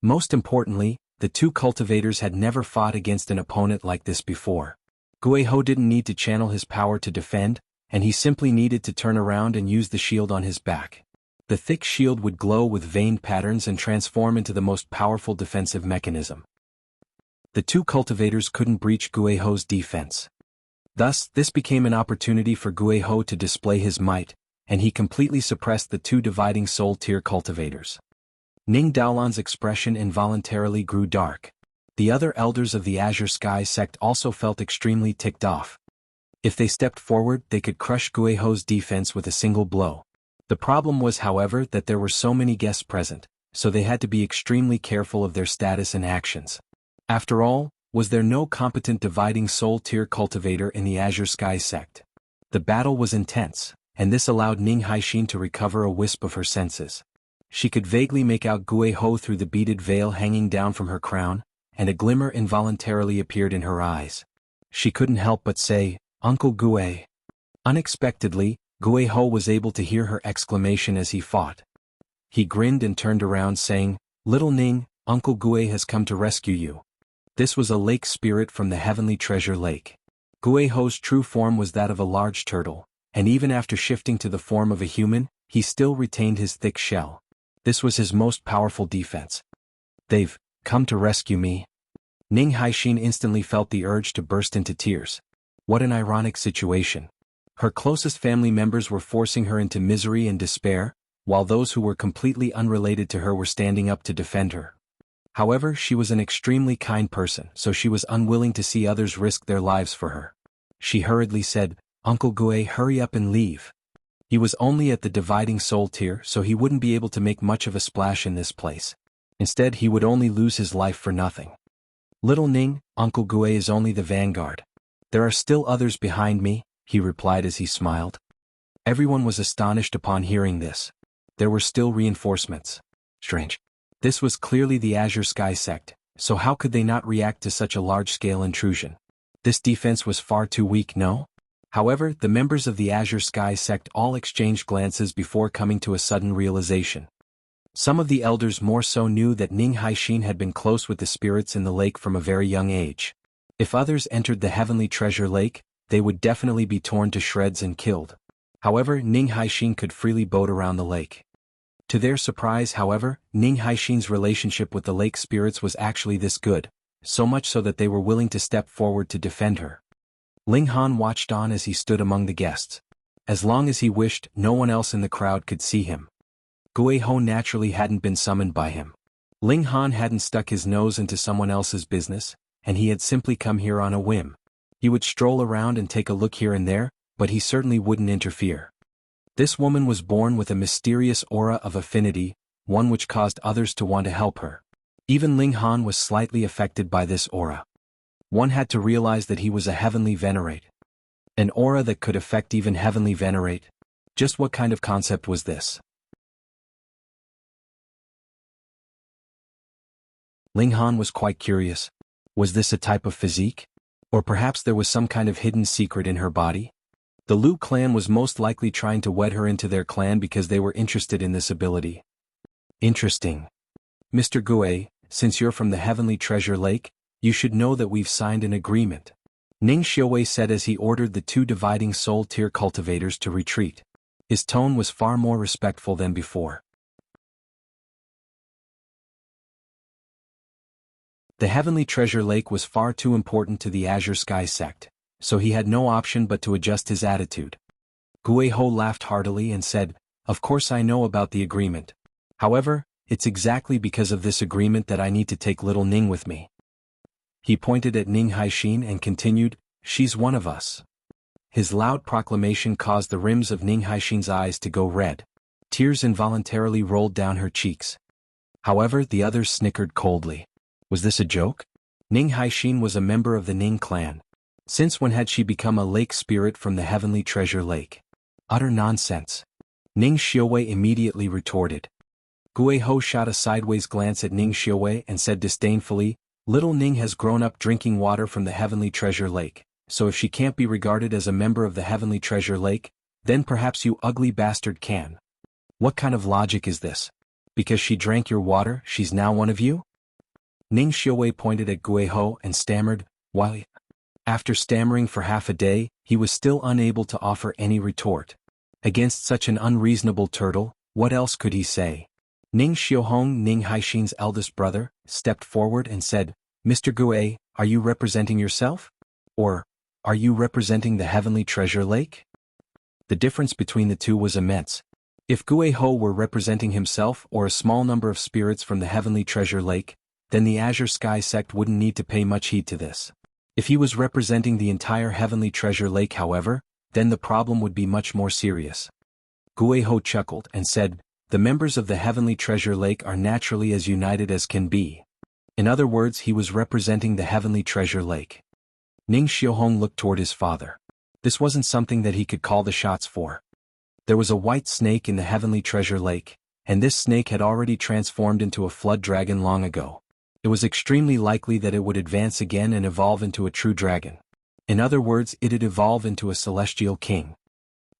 Most importantly, the two cultivators had never fought against an opponent like this before. Gui Ho didn't need to channel his power to defend, and he simply needed to turn around and use the shield on his back. The thick shield would glow with veined patterns and transform into the most powerful defensive mechanism. The two cultivators couldn't breach Gui Ho's defense. Thus, this became an opportunity for Gui Ho to display his might, and he completely suppressed the two dividing soul tier cultivators. Ning Daolan's expression involuntarily grew dark. The other elders of the Azure Sky sect also felt extremely ticked off. If they stepped forward, they could crush Gui Ho's defense with a single blow. The problem was, however, that there were so many guests present, so they had to be extremely careful of their status and actions. After all, was there no competent dividing soul tier cultivator in the Azure Sky sect? The battle was intense, and this allowed Ning Haixin to recover a wisp of her senses. She could vaguely make out Gui Ho through the beaded veil hanging down from her crown, and a glimmer involuntarily appeared in her eyes. She couldn't help but say, Uncle Gui. Unexpectedly, Gui Ho was able to hear her exclamation as he fought. He grinned and turned around saying, Little Ning, Uncle Gui has come to rescue you. This was a lake spirit from the heavenly treasure lake. Gui Ho's true form was that of a large turtle, and even after shifting to the form of a human, he still retained his thick shell. This was his most powerful defense. They've come to rescue me. Ning Haixin instantly felt the urge to burst into tears. What an ironic situation. Her closest family members were forcing her into misery and despair, while those who were completely unrelated to her were standing up to defend her. However, she was an extremely kind person, so she was unwilling to see others risk their lives for her. She hurriedly said, Uncle Gui, hurry up and leave. He was only at the dividing soul tier, so he wouldn't be able to make much of a splash in this place. Instead, he would only lose his life for nothing. Little Ning, Uncle Gue is only the vanguard. There are still others behind me, he replied as he smiled. Everyone was astonished upon hearing this. There were still reinforcements. Strange. This was clearly the Azure Sky sect, so how could they not react to such a large-scale intrusion? This defense was far too weak, no? However, the members of the Azure Sky sect all exchanged glances before coming to a sudden realization. Some of the elders more so knew that Ning Haixin had been close with the spirits in the lake from a very young age. If others entered the Heavenly Treasure Lake, they would definitely be torn to shreds and killed. However, Ning Haixin could freely boat around the lake. To their surprise, however, Ning Haixin's relationship with the lake spirits was actually this good, so much so that they were willing to step forward to defend her. Ling Han watched on as he stood among the guests. As long as he wished, no one else in the crowd could see him. Gue Ho naturally hadn't been summoned by him. Ling Han hadn't stuck his nose into someone else's business, and he had simply come here on a whim. He would stroll around and take a look here and there, but he certainly wouldn't interfere. This woman was born with a mysterious aura of affinity, one which caused others to want to help her. Even Ling Han was slightly affected by this aura. One had to realize that he was a heavenly venerate. An aura that could affect even heavenly venerate. Just what kind of concept was this? Ling Han was quite curious. Was this a type of physique? Or perhaps there was some kind of hidden secret in her body? The Lu clan was most likely trying to wed her into their clan because they were interested in this ability. Interesting. Mr. Gue, since you're from the Heavenly Treasure Lake, you should know that we've signed an agreement. Ning Xiaowei said as he ordered the two dividing soul tier cultivators to retreat. His tone was far more respectful than before. The Heavenly Treasure Lake was far too important to the Azure Sky sect, so he had no option but to adjust his attitude. Gue Ho laughed heartily and said, "Of course I know about the agreement. However, it's exactly because of this agreement that I need to take little Ning with me." He pointed at Ning Haixin and continued, "She's one of us." His loud proclamation caused the rims of Ning Haixin's eyes to go red. Tears involuntarily rolled down her cheeks. However, the others snickered coldly. Was this a joke? Ning Haixin was a member of the Ning clan. Since when had she become a lake spirit from the Heavenly Treasure Lake? Utter nonsense. Ning Xiaowei immediately retorted. Gue Ho shot a sideways glance at Ning Xiaowei and said disdainfully, "Little Ning has grown up drinking water from the Heavenly Treasure Lake, so if she can't be regarded as a member of the Heavenly Treasure Lake, then perhaps you ugly bastard can. What kind of logic is this? Because she drank your water, she's now one of you?" Ning Xiaowei pointed at Gue Ho and stammered, "Why?" After stammering for half a day, he was still unable to offer any retort. Against such an unreasonable turtle, what else could he say? Ning Xiaohong, Ning Haixin's eldest brother, stepped forward and said, "Mr. Gue, are you representing yourself? Or, are you representing the Heavenly Treasure Lake?" The difference between the two was immense. If Gue Ho were representing himself or a small number of spirits from the Heavenly Treasure Lake, then the Azure Sky sect wouldn't need to pay much heed to this. If he was representing the entire Heavenly Treasure Lake, however, then the problem would be much more serious. Gue Ho chuckled and said, "The members of the Heavenly Treasure Lake are naturally as united as can be." In other words, he was representing the Heavenly Treasure Lake. Ning Xiaohong looked toward his father. This wasn't something that he could call the shots for. There was a white snake in the Heavenly Treasure Lake, and this snake had already transformed into a flood dragon long ago. It was extremely likely that it would advance again and evolve into a true dragon. In other words, it'd evolve into a celestial king.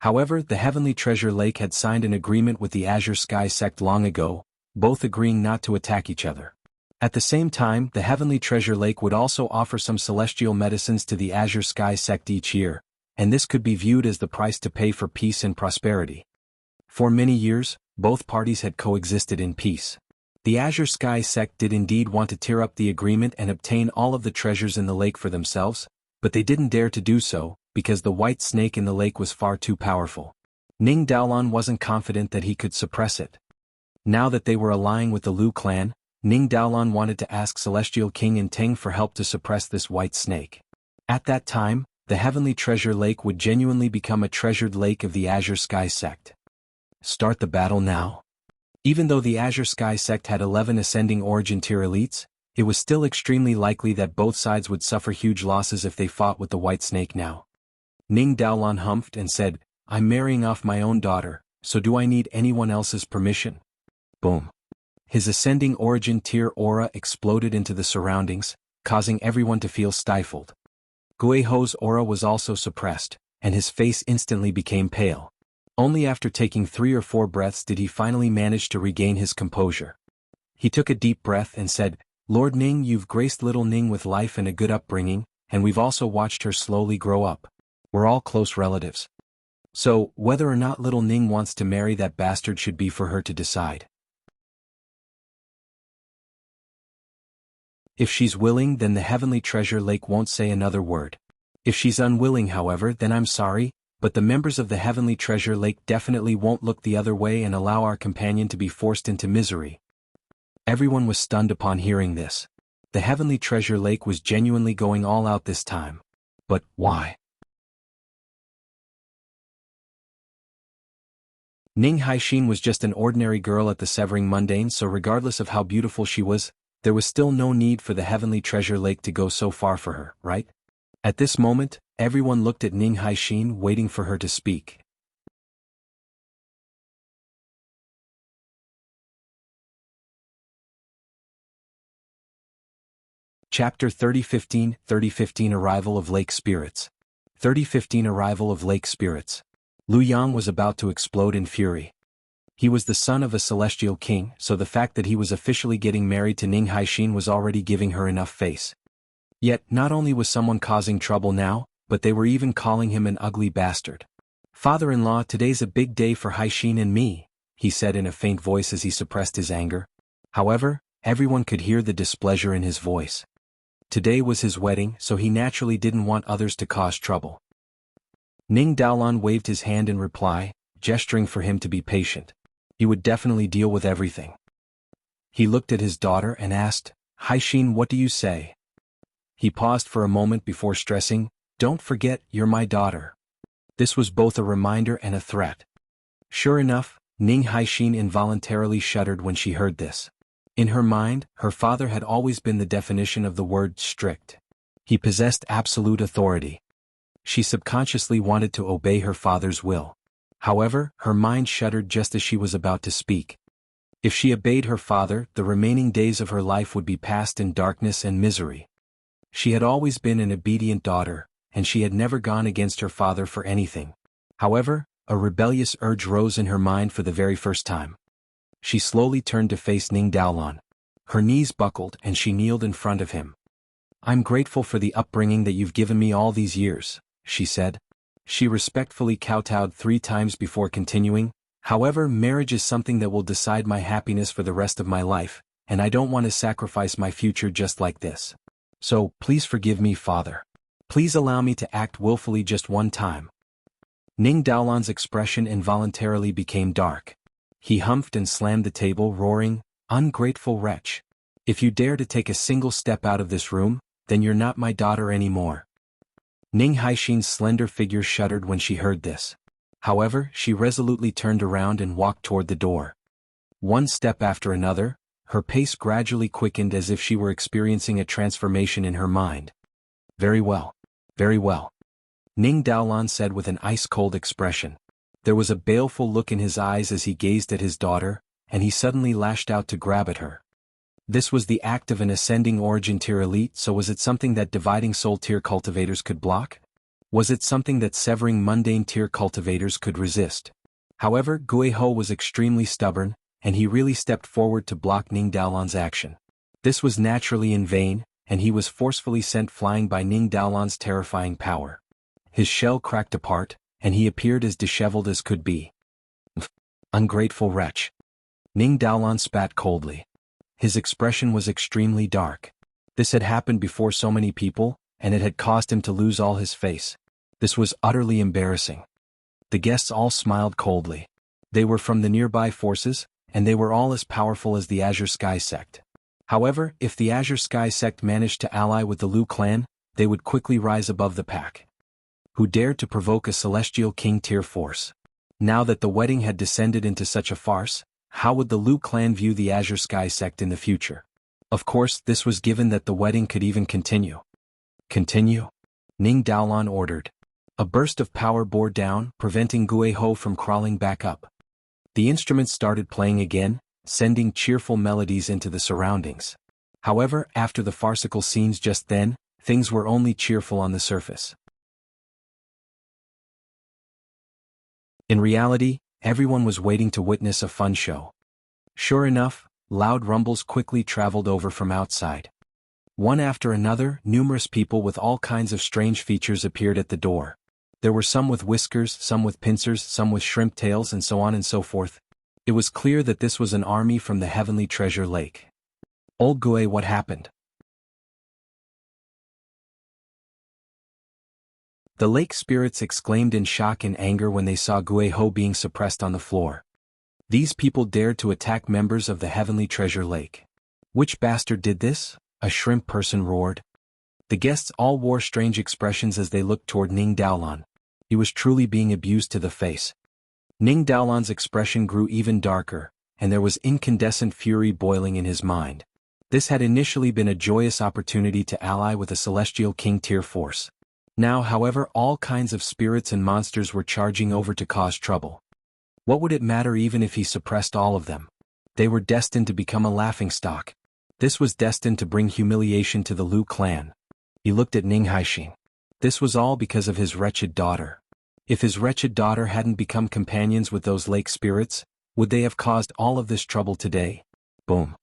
However, the Heavenly Treasure Lake had signed an agreement with the Azure Sky sect long ago, both agreeing not to attack each other. At the same time, the Heavenly Treasure Lake would also offer some celestial medicines to the Azure Sky sect each year, and this could be viewed as the price to pay for peace and prosperity. For many years, both parties had coexisted in peace. The Azure Sky sect did indeed want to tear up the agreement and obtain all of the treasures in the lake for themselves, but they didn't dare to do so, because the white snake in the lake was far too powerful. Ning Daolan wasn't confident that he could suppress it. Now that they were allying with the Lu clan, Ning Daolan wanted to ask Celestial King and Ting for help to suppress this white snake. At that time, the Heavenly Treasure Lake would genuinely become a treasured lake of the Azure Sky sect. Start the battle now. Even though the Azure Sky sect had 11 ascending origin tier elites, it was still extremely likely that both sides would suffer huge losses if they fought with the White Snake now. Ning Daolan humphed and said, "I'm marrying off my own daughter, so do I need anyone else's permission?" Boom. His ascending origin tier aura exploded into the surroundings, causing everyone to feel stifled. Guiho's aura was also suppressed, and his face instantly became pale. Only after taking 3 or 4 breaths did he finally manage to regain his composure. He took a deep breath and said, "Lord Ning, you've graced little Ning with life and a good upbringing, and we've also watched her slowly grow up. We're all close relatives. So, whether or not little Ning wants to marry that bastard should be for her to decide. If she's willing, then the Heavenly Treasure Lake won't say another word. If she's unwilling, however, then I'm sorry, but the members of the Heavenly Treasure Lake definitely won't look the other way and allow our companion to be forced into misery." Everyone was stunned upon hearing this. The Heavenly Treasure Lake was genuinely going all out this time. But why? Ning Haixin was just an ordinary girl at the Severing Mundane, so regardless of how beautiful she was, there was still no need for the Heavenly Treasure Lake to go so far for her, right? At this moment, everyone looked at Ning Haixin, waiting for her to speak. Chapter 3015 Arrival of Lake Spirits. 3015 Arrival of Lake Spirits. Lu Yang was about to explode in fury. He was the son of a celestial king, so the fact that he was officially getting married to Ning Haixin was already giving her enough face. Yet, not only was someone causing trouble now, but they were even calling him an ugly bastard. "Father-in-law, today's a big day for Haixin and me," he said in a faint voice as he suppressed his anger. However, everyone could hear the displeasure in his voice. Today was his wedding, so he naturally didn't want others to cause trouble. Ning Daolan waved his hand in reply, gesturing for him to be patient. He would definitely deal with everything. He looked at his daughter and asked, "Haixin, what do you say?" He paused for a moment before stressing, "Don't forget, you're my daughter." This was both a reminder and a threat. Sure enough, Ning Haixin involuntarily shuddered when she heard this. In her mind, her father had always been the definition of the word strict. He possessed absolute authority. She subconsciously wanted to obey her father's will. However, her mind shuddered just as she was about to speak. If she obeyed her father, the remaining days of her life would be passed in darkness and misery. She had always been an obedient daughter, and she had never gone against her father for anything. However, a rebellious urge rose in her mind for the very first time. She slowly turned to face Ning Daolan. Her knees buckled and she kneeled in front of him. "I'm grateful for the upbringing that you've given me all these years," she said. She respectfully kowtowed 3 times before continuing, "However, marriage is something that will decide my happiness for the rest of my life, and I don't want to sacrifice my future just like this. So, please forgive me, father. Please allow me to act willfully just one time." Ning Daolan's expression involuntarily became dark. He humphed and slammed the table, roaring, "Ungrateful wretch. If you dare to take a single step out of this room, then you're not my daughter anymore." Ning Haixin's slender figure shuddered when she heard this. However, she resolutely turned around and walked toward the door. One step after another, her pace gradually quickened as if she were experiencing a transformation in her mind. "Very well. Very well," Ning Daolan said with an ice-cold expression. There was a baleful look in his eyes as he gazed at his daughter, and he suddenly lashed out to grab at her. This was the act of an ascending origin tier elite, so was it something that dividing soul tier cultivators could block? Was it something that severing mundane tier cultivators could resist? However, Guiho was extremely stubborn, and he really stepped forward to block Ning Daolan's action. This was naturally in vain, and he was forcefully sent flying by Ning Daolan's terrifying power. His shell cracked apart, and he appeared as disheveled as could be. "Ungrateful wretch." Ning Daolan spat coldly. His expression was extremely dark. This had happened before so many people, and it had caused him to lose all his face. This was utterly embarrassing. The guests all smiled coldly. They were from the nearby forces, and they were all as powerful as the Azure Sky sect. However, if the Azure Sky sect managed to ally with the Lu clan, they would quickly rise above the pack. who dared to provoke a celestial king-tier force. Now that the wedding had descended into such a farce, how would the Liu clan view the Azure Sky sect in the future? Of course, this was given that the wedding could even continue. Continue? Ning Daolan ordered. A burst of power bore down, preventing Guiho from crawling back up. The instruments started playing again, sending cheerful melodies into the surroundings. However, after the farcical scenes just then, things were only cheerful on the surface. In reality, everyone was waiting to witness a fun show. Sure enough, loud rumbles quickly traveled over from outside. One after another, numerous people with all kinds of strange features appeared at the door. There were some with whiskers, some with pincers, some with shrimp tails, and so on and so forth. It was clear that this was an army from the Heavenly Treasure Lake. Old Gue, what happened? The lake spirits exclaimed in shock and anger when they saw Guiho being suppressed on the floor. These people dared to attack members of the Heavenly Treasure Lake. Which bastard did this? A shrimp person roared. The guests all wore strange expressions as they looked toward Ning Daolan. He was truly being abused to the face. Ning Daolan's expression grew even darker, and there was incandescent fury boiling in his mind. This had initially been a joyous opportunity to ally with a celestial king-tier force. Now, however, all kinds of spirits and monsters were charging over to cause trouble. What would it matter even if he suppressed all of them? They were destined to become a laughingstock. This was destined to bring humiliation to the Liu clan. He looked at Ning Haixin. This was all because of his wretched daughter. If his wretched daughter hadn't become companions with those lake spirits, would they have caused all of this trouble today? Boom.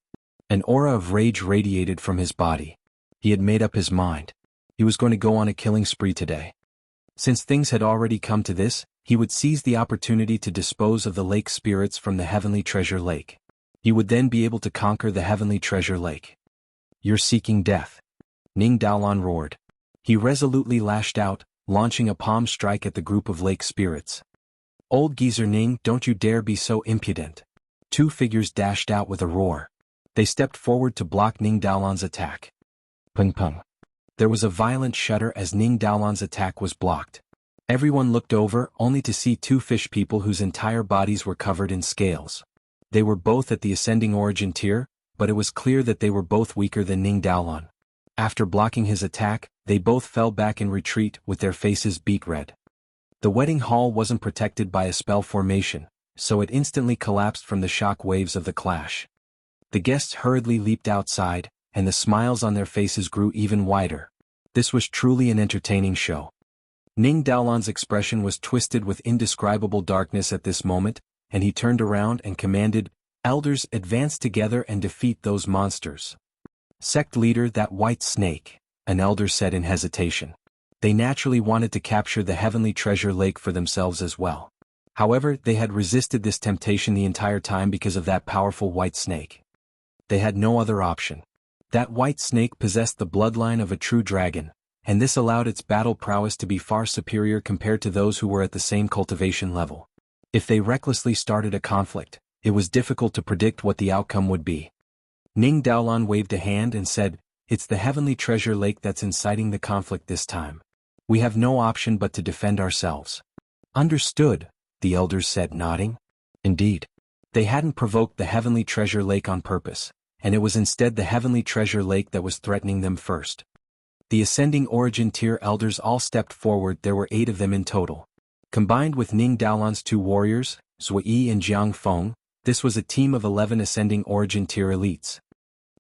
An aura of rage radiated from his body. He had made up his mind. He was going to go on a killing spree today. Since things had already come to this, he would seize the opportunity to dispose of the lake spirits from the Heavenly Treasure Lake. He would then be able to conquer the Heavenly Treasure Lake. You're seeking death. Ning Daolan roared. He resolutely lashed out, launching a palm strike at the group of lake spirits. Old geezer Ning, don't you dare be so impudent. Two figures dashed out with a roar. They stepped forward to block Ning Daolan's attack. Pung pung. There was a violent shudder as Ning Daolan's attack was blocked. Everyone looked over only to see two fish people whose entire bodies were covered in scales. They were both at the ascending origin tier, but it was clear that they were both weaker than Ning Daolan. After blocking his attack, they both fell back in retreat with their faces beet red. The wedding hall wasn't protected by a spell formation, so it instantly collapsed from the shock waves of the clash. The guests hurriedly leaped outside, and the smiles on their faces grew even wider. This was truly an entertaining show. Ning Daolan's expression was twisted with indescribable darkness at this moment, and he turned around and commanded, "Elders, advance together and defeat those monsters." Sect leader, that white snake, an elder said in hesitation. They naturally wanted to capture the Heavenly Treasure Lake for themselves as well. However, they had resisted this temptation the entire time because of that powerful white snake. They had no other option. That white snake possessed the bloodline of a true dragon, and this allowed its battle prowess to be far superior compared to those who were at the same cultivation level. If they recklessly started a conflict, it was difficult to predict what the outcome would be. Ning Daolan waved a hand and said, "It's the Heavenly Treasure Lake that's inciting the conflict this time. We have no option but to defend ourselves." "Understood," the elders said, nodding. Indeed. They hadn't provoked the Heavenly Treasure Lake on purpose, and it was instead the Heavenly Treasure Lake that was threatening them first. The ascending origin tier elders all stepped forward. There were 8 of them in total. Combined with Ning Daolan's 2 warriors, Zui and Jianghu, this was a team of 11 ascending origin tier elites.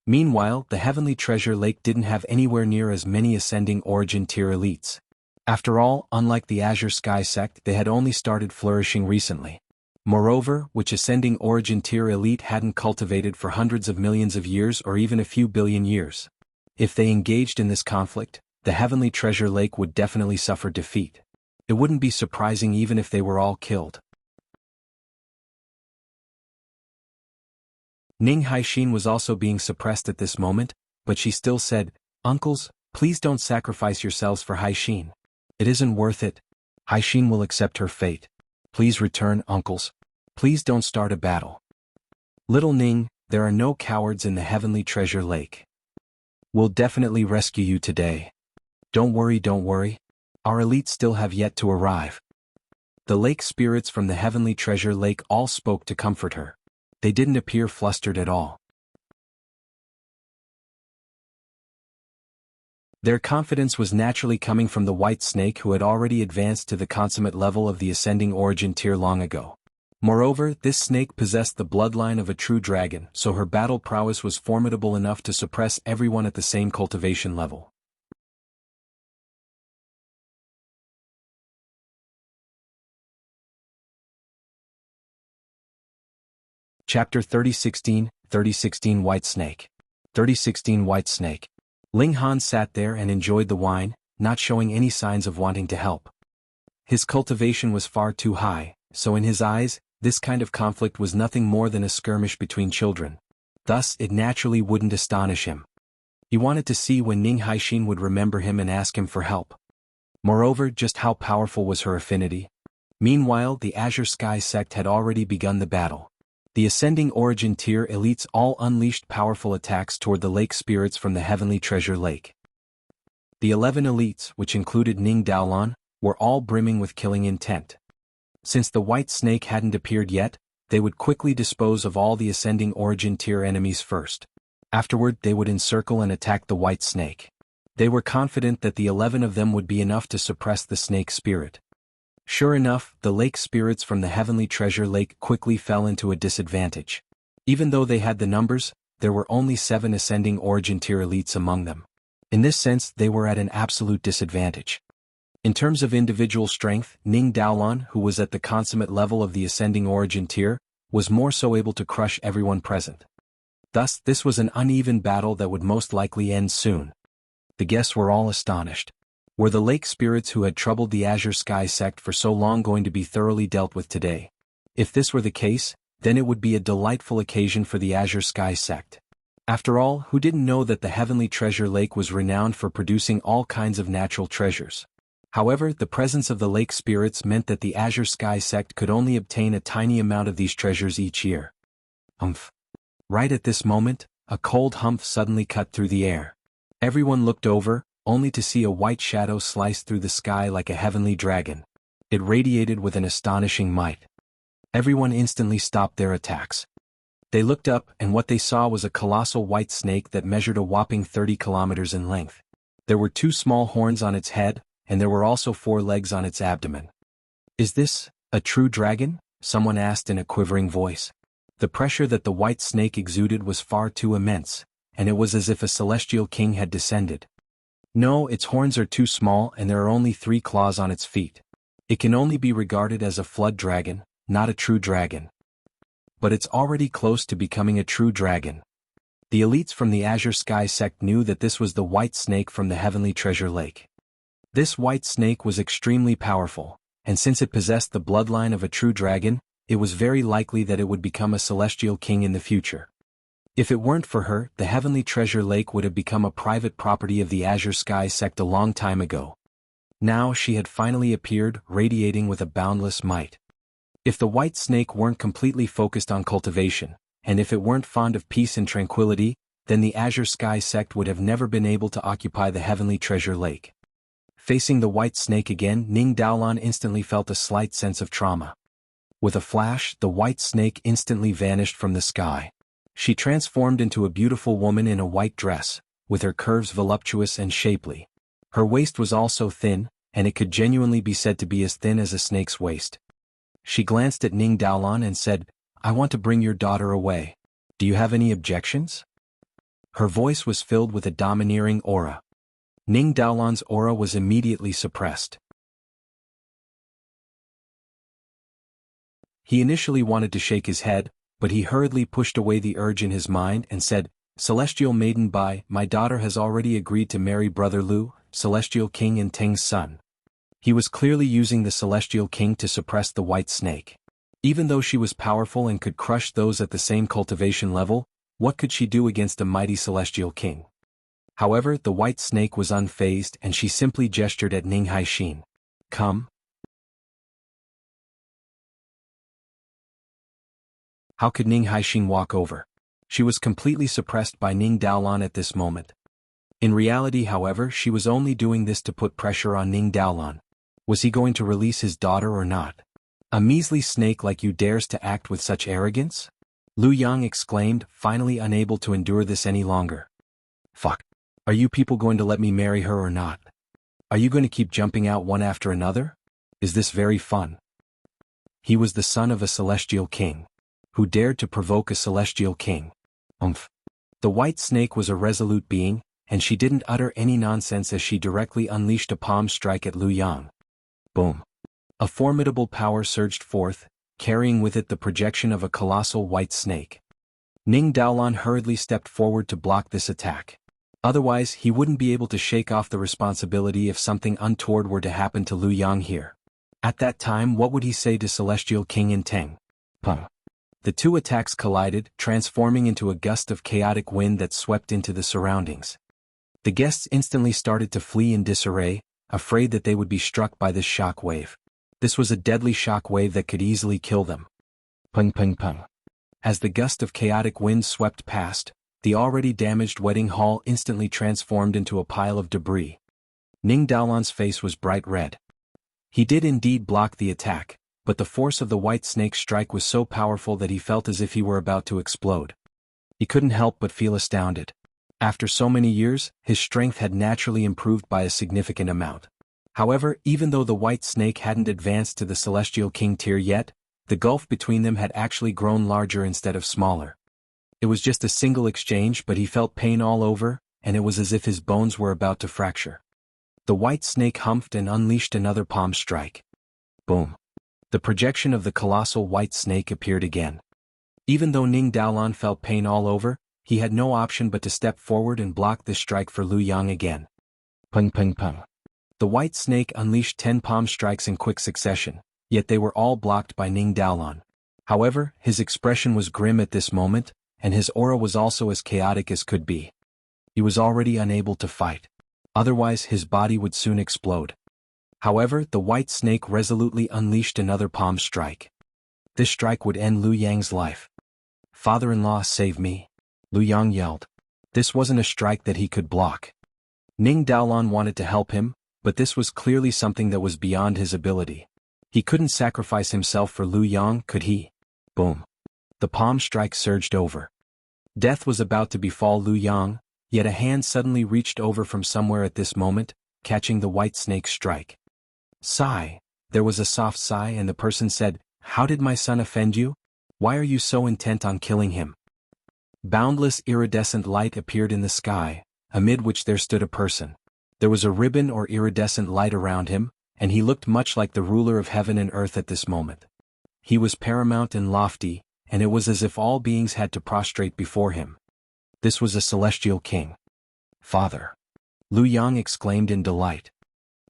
Meanwhile, the Heavenly Treasure Lake didn't have anywhere near as many ascending origin tier elites. After all, unlike the Azure Sky sect, they had only started flourishing recently. Moreover, which ascending origin tier elite hadn't cultivated for hundreds of millions of years or even a few billion years. If they engaged in this conflict, the Heavenly Treasure Lake would definitely suffer defeat. It wouldn't be surprising even if they were all killed. Ning Haixin was also being suppressed at this moment, but she still said, "Uncles, please don't sacrifice yourselves for Haixin. It isn't worth it. Haixin will accept her fate. Please return, uncles. Please don't start a battle. Little Ning, there are no cowards in the Heavenly Treasure Lake. We'll definitely rescue you today. Don't worry, don't worry. Our elites still have yet to arrive. The lake spirits from the heavenly treasure lake all spoke to comfort her. They didn't appear flustered at all. Their confidence was naturally coming from the white snake who had already advanced to the consummate level of the ascending origin tier long ago. Moreover, this snake possessed the bloodline of a true dragon, so her battle prowess was formidable enough to suppress everyone at the same cultivation level. Chapter 3016 White Snake. 3016 White Snake. Ling Han sat there and enjoyed the wine, not showing any signs of wanting to help. His cultivation was far too high, so in his eyes, this kind of conflict was nothing more than a skirmish between children. Thus, it naturally wouldn't astonish him. He wanted to see when Ning Haixin would remember him and ask him for help. Moreover, just how powerful was her affinity? Meanwhile, the Azure Sky sect had already begun the battle. The ascending origin tier elites all unleashed powerful attacks toward the lake spirits from the heavenly treasure lake. The 11 elites, which included Ning Daolan, were all brimming with killing intent. Since the white snake hadn't appeared yet, they would quickly dispose of all the ascending origin tier enemies first. Afterward, they would encircle and attack the white snake. They were confident that the 11 of them would be enough to suppress the snake spirit. Sure enough, the lake spirits from the heavenly treasure lake quickly fell into a disadvantage. Even though they had the numbers, there were only 7 ascending origin tier elites among them. In this sense, they were at an absolute disadvantage. In terms of individual strength, Ning Daolan, who was at the consummate level of the ascending origin tier, was more so able to crush everyone present. Thus, this was an uneven battle that would most likely end soon. The guests were all astonished. Were the lake spirits who had troubled the Azure Sky sect for so long going to be thoroughly dealt with today? If this were the case, then it would be a delightful occasion for the Azure Sky sect. After all, who didn't know that the heavenly treasure lake was renowned for producing all kinds of natural treasures? However, the presence of the lake spirits meant that the Azure Sky sect could only obtain a tiny amount of these treasures each year. Humph. Right at this moment, a cold humph suddenly cut through the air. Everyone looked over, only to see a white shadow slice through the sky like a heavenly dragon. It radiated with an astonishing might. Everyone instantly stopped their attacks. They looked up, and what they saw was a colossal white snake that measured a whopping 30 kilometers in length. There were 2 small horns on its head, and there were also 4 legs on its abdomen. "Is this a true dragon?" someone asked in a quivering voice. The pressure that the white snake exuded was far too immense, and it was as if a celestial king had descended. No, its horns are too small and there are only 3 claws on its feet. It can only be regarded as a flood dragon, not a true dragon. But it's already close to becoming a true dragon. The elites from the Azure Sky sect knew that this was the white snake from the heavenly treasure lake. This white snake was extremely powerful, and since it possessed the bloodline of a true dragon, it was very likely that it would become a celestial king in the future. If it weren't for her, the heavenly treasure lake would have become a private property of the Azure Sky sect a long time ago. Now she had finally appeared, radiating with a boundless might. If the white snake weren't completely focused on cultivation, and if it weren't fond of peace and tranquility, then the Azure Sky sect would have never been able to occupy the heavenly treasure lake. Facing the white snake again, Ning Daolan instantly felt a slight sense of trauma. With a flash, the white snake instantly vanished from the sky. She transformed into a beautiful woman in a white dress, with her curves voluptuous and shapely. Her waist was also thin, and it could genuinely be said to be as thin as a snake's waist. She glanced at Ning Daolan and said, "I want to bring your daughter away. Do you have any objections?" Her voice was filled with a domineering aura. Ning Daolan's aura was immediately suppressed. He initially wanted to shake his head, but he hurriedly pushed away the urge in his mind and said, "Celestial Maiden Bai, my daughter has already agreed to marry Brother Lu, Celestial King and Ting's son." He was clearly using the Celestial King to suppress the white snake. Even though she was powerful and could crush those at the same cultivation level, what could she do against a mighty Celestial King? However, the white snake was unfazed and she simply gestured at Ning Haixin. "Come." How could Ning Haixin walk over? She was completely suppressed by Ning Daolan at this moment. In reality, however, she was only doing this to put pressure on Ning Daolan. Was he going to release his daughter or not? A measly snake like you dares to act with such arrogance? Lu Yang exclaimed, finally unable to endure this any longer. Fuck. Are you people going to let me marry her or not? Are you going to keep jumping out one after another? Is this very fun? He was the son of a celestial king. Who dared to provoke a celestial king? Umph. The white snake was a resolute being, and she didn't utter any nonsense as she directly unleashed a palm strike at Lu Yang. Boom. A formidable power surged forth, carrying with it the projection of a colossal white snake. Ning Daolan hurriedly stepped forward to block this attack. Otherwise, he wouldn't be able to shake off the responsibility if something untoward were to happen to Lu Yang here. At that time, what would he say to Celestial King Inteng? Puh. The two attacks collided, transforming into a gust of chaotic wind that swept into the surroundings. The guests instantly started to flee in disarray, afraid that they would be struck by this shock wave. This was a deadly shock wave that could easily kill them. Pung pung pung. As the gust of chaotic wind swept past, the already damaged wedding hall instantly transformed into a pile of debris. Ning Daolan's face was bright red. He did indeed block the attack, but the force of the white snake's strike was so powerful that he felt as if he were about to explode. He couldn't help but feel astounded. After so many years, his strength had naturally improved by a significant amount. However, even though the white snake hadn't advanced to the Celestial King tier yet, the gulf between them had actually grown larger instead of smaller. It was just a single exchange, but he felt pain all over, and it was as if his bones were about to fracture. The white snake humphed and unleashed another palm strike. Boom. The projection of the colossal white snake appeared again. Even though Ning Daolan felt pain all over, he had no option but to step forward and block this strike for Lu Yang again. Pung pung pung. The white snake unleashed 10 palm strikes in quick succession, yet they were all blocked by Ning Daolan. However, his expression was grim at this moment, and his aura was also as chaotic as could be. He was already unable to fight. Otherwise, his body would soon explode. However, the white snake resolutely unleashed another palm strike. This strike would end Lu Yang's life. Father-in-law, save me. Lu Yang yelled. This wasn't a strike that he could block. Ning Daolan wanted to help him, but this was clearly something that was beyond his ability. He couldn't sacrifice himself for Lu Yang, could he? Boom. The palm strike surged over. Death was about to befall Lu Yang, yet a hand suddenly reached over from somewhere at this moment, catching the white snake's strike. Sigh. There was a soft sigh and the person said, "How did my son offend you? Why are you so intent on killing him?" Boundless iridescent light appeared in the sky, amid which there stood a person. There was a ribbon or iridescent light around him, and he looked much like the ruler of heaven and earth at this moment. He was paramount and lofty, and it was as if all beings had to prostrate before him. This was a celestial king. Father. Lu Yang exclaimed in delight.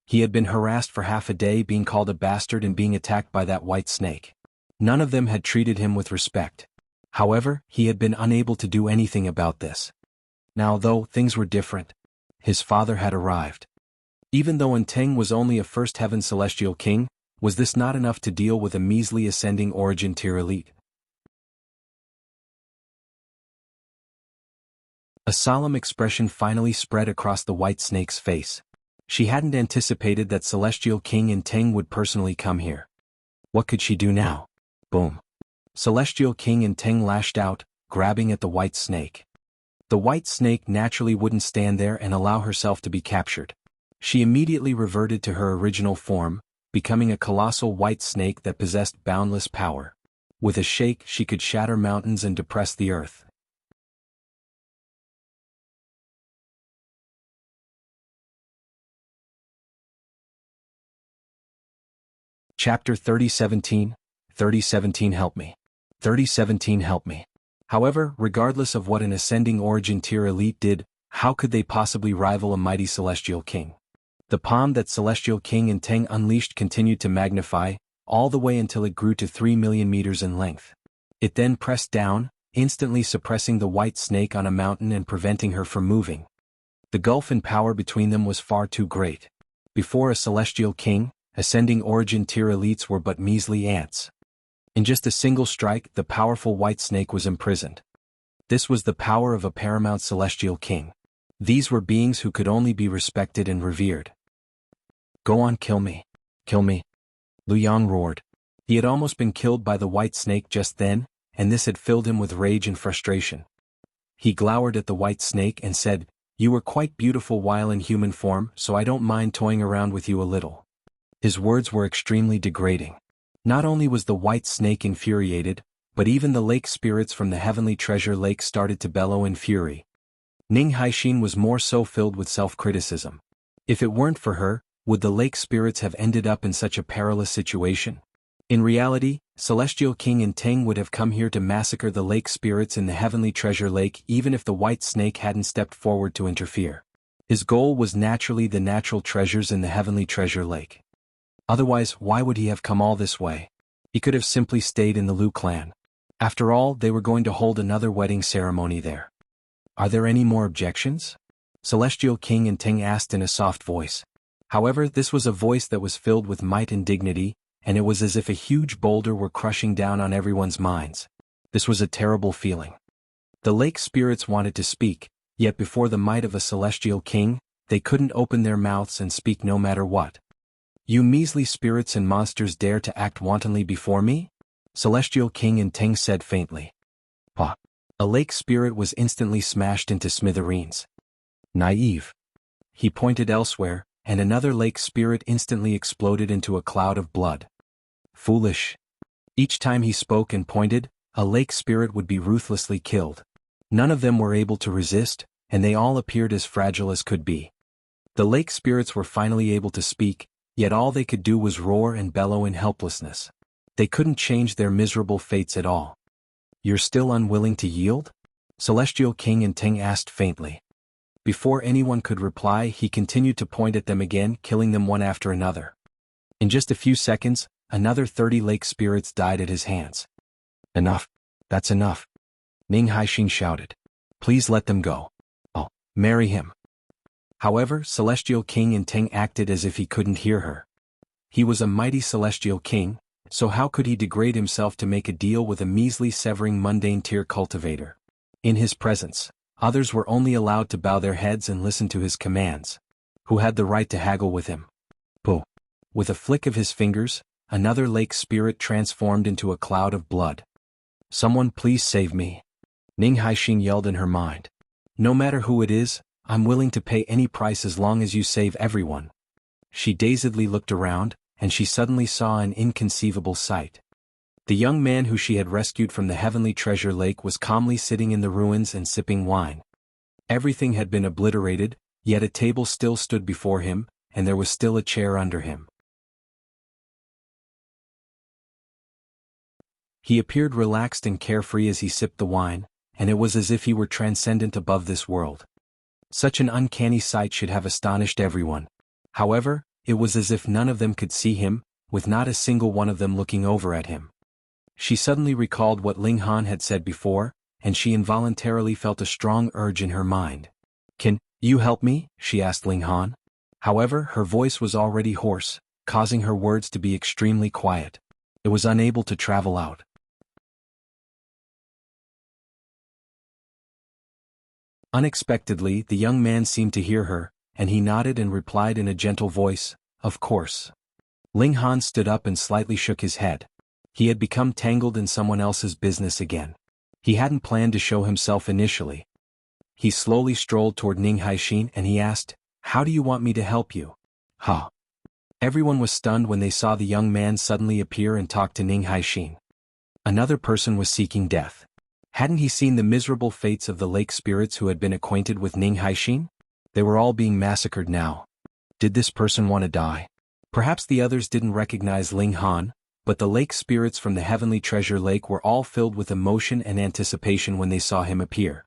He had been harassed for half a day, being called a bastard and being attacked by that white snake. None of them had treated him with respect. However, he had been unable to do anything about this. Now, though, things were different. His father had arrived. Even though Inteng was only a first heaven celestial king, was this not enough to deal with a measly ascending origin tier elite? A solemn expression finally spread across the white snake's face. She hadn't anticipated that Celestial King Inteng would personally come here. What could she do now? Boom. Celestial King Inteng lashed out, grabbing at the white snake. The white snake naturally wouldn't stand there and allow herself to be captured. She immediately reverted to her original form, becoming a colossal white snake that possessed boundless power. With a shake, she could shatter mountains and depress the earth. Chapter 3017, 3017 Help Me. 3017 Help Me. However, regardless of what an ascending origin tier elite did, how could they possibly rival a mighty celestial king? The palm that Celestial King Inteng unleashed continued to magnify, all the way until it grew to 3 million meters in length. It then pressed down, instantly suppressing the white snake on a mountain and preventing her from moving. The gulf in power between them was far too great. Before a celestial king, ascending origin tier elites were but measly ants. In just a single strike, the powerful white snake was imprisoned. This was the power of a paramount celestial king. These were beings who could only be respected and revered. Go on, kill me. Kill me. Lu Yang roared. He had almost been killed by the white snake just then, and this had filled him with rage and frustration. He glowered at the white snake and said, "You were quite beautiful while in human form, so I don't mind toying around with you a little." His words were extremely degrading. Not only was the white snake infuriated, but even the lake spirits from the heavenly treasure lake started to bellow in fury. Ning Haixin was more so filled with self-criticism. If it weren't for her, would the lake spirits have ended up in such a perilous situation? In reality, Celestial King and Teng would have come here to massacre the lake spirits in the heavenly treasure lake even if the white snake hadn't stepped forward to interfere. His goal was naturally the natural treasures in the heavenly treasure lake. Otherwise, why would he have come all this way? He could have simply stayed in the Lu clan. After all, they were going to hold another wedding ceremony there. Are there any more objections? Celestial King and Teng asked in a soft voice. However, this was a voice that was filled with might and dignity, and it was as if a huge boulder were crushing down on everyone's minds. This was a terrible feeling. The lake spirits wanted to speak, yet before the might of a celestial king, they couldn't open their mouths and speak no matter what. You measly spirits and monsters dare to act wantonly before me? Celestial King and Teng said faintly. Pah! A lake spirit was instantly smashed into smithereens. Naive. He pointed elsewhere, and another lake spirit instantly exploded into a cloud of blood. Foolish. Each time he spoke and pointed, a lake spirit would be ruthlessly killed. None of them were able to resist, and they all appeared as fragile as could be. The lake spirits were finally able to speak, yet all they could do was roar and bellow in helplessness. They couldn't change their miserable fates at all. You're still unwilling to yield? Celestial King and Teng asked faintly. Before anyone could reply, he continued to point at them again, killing them one after another. In just a few seconds, another 30 lake spirits died at his hands. Enough. That's enough. Ning Haixin shouted. Please let them go. I'll marry him. However, Celestial King and Teng acted as if he couldn't hear her. He was a mighty celestial king, so how could he degrade himself to make a deal with a measly severing mundane tier cultivator? In his presence, others were only allowed to bow their heads and listen to his commands. Who had the right to haggle with him? Boo! With a flick of his fingers, another lake spirit transformed into a cloud of blood. Someone please save me. Ning Haixin yelled in her mind. No matter who it is, I'm willing to pay any price as long as you save everyone. She dazedly looked around, and she suddenly saw an inconceivable sight. The young man who she had rescued from the heavenly treasure lake was calmly sitting in the ruins and sipping wine. Everything had been obliterated, yet a table still stood before him, and there was still a chair under him. He appeared relaxed and carefree as he sipped the wine, and it was as if he were transcendent above this world. Such an uncanny sight should have astonished everyone. However, it was as if none of them could see him, with not a single one of them looking over at him. She suddenly recalled what Ling Han had said before, and she involuntarily felt a strong urge in her mind. Can you help me? She asked Ling Han. However, her voice was already hoarse, causing her words to be extremely quiet. It was unable to travel out. Unexpectedly, the young man seemed to hear her, and he nodded and replied in a gentle voice, "Of course." Ling Han stood up and slightly shook his head. He had become tangled in someone else's business again. He hadn't planned to show himself initially. He slowly strolled toward Ning Haixin and he asked, "How do you want me to help you?" Huh. Everyone was stunned when they saw the young man suddenly appear and talk to Ning Haixin. Another person was seeking death. Hadn't he seen the miserable fates of the lake spirits who had been acquainted with Ning Haixin? They were all being massacred now. Did this person want to die? Perhaps the others didn't recognize Ling Han, but the lake spirits from the heavenly treasure lake were all filled with emotion and anticipation when they saw him appear.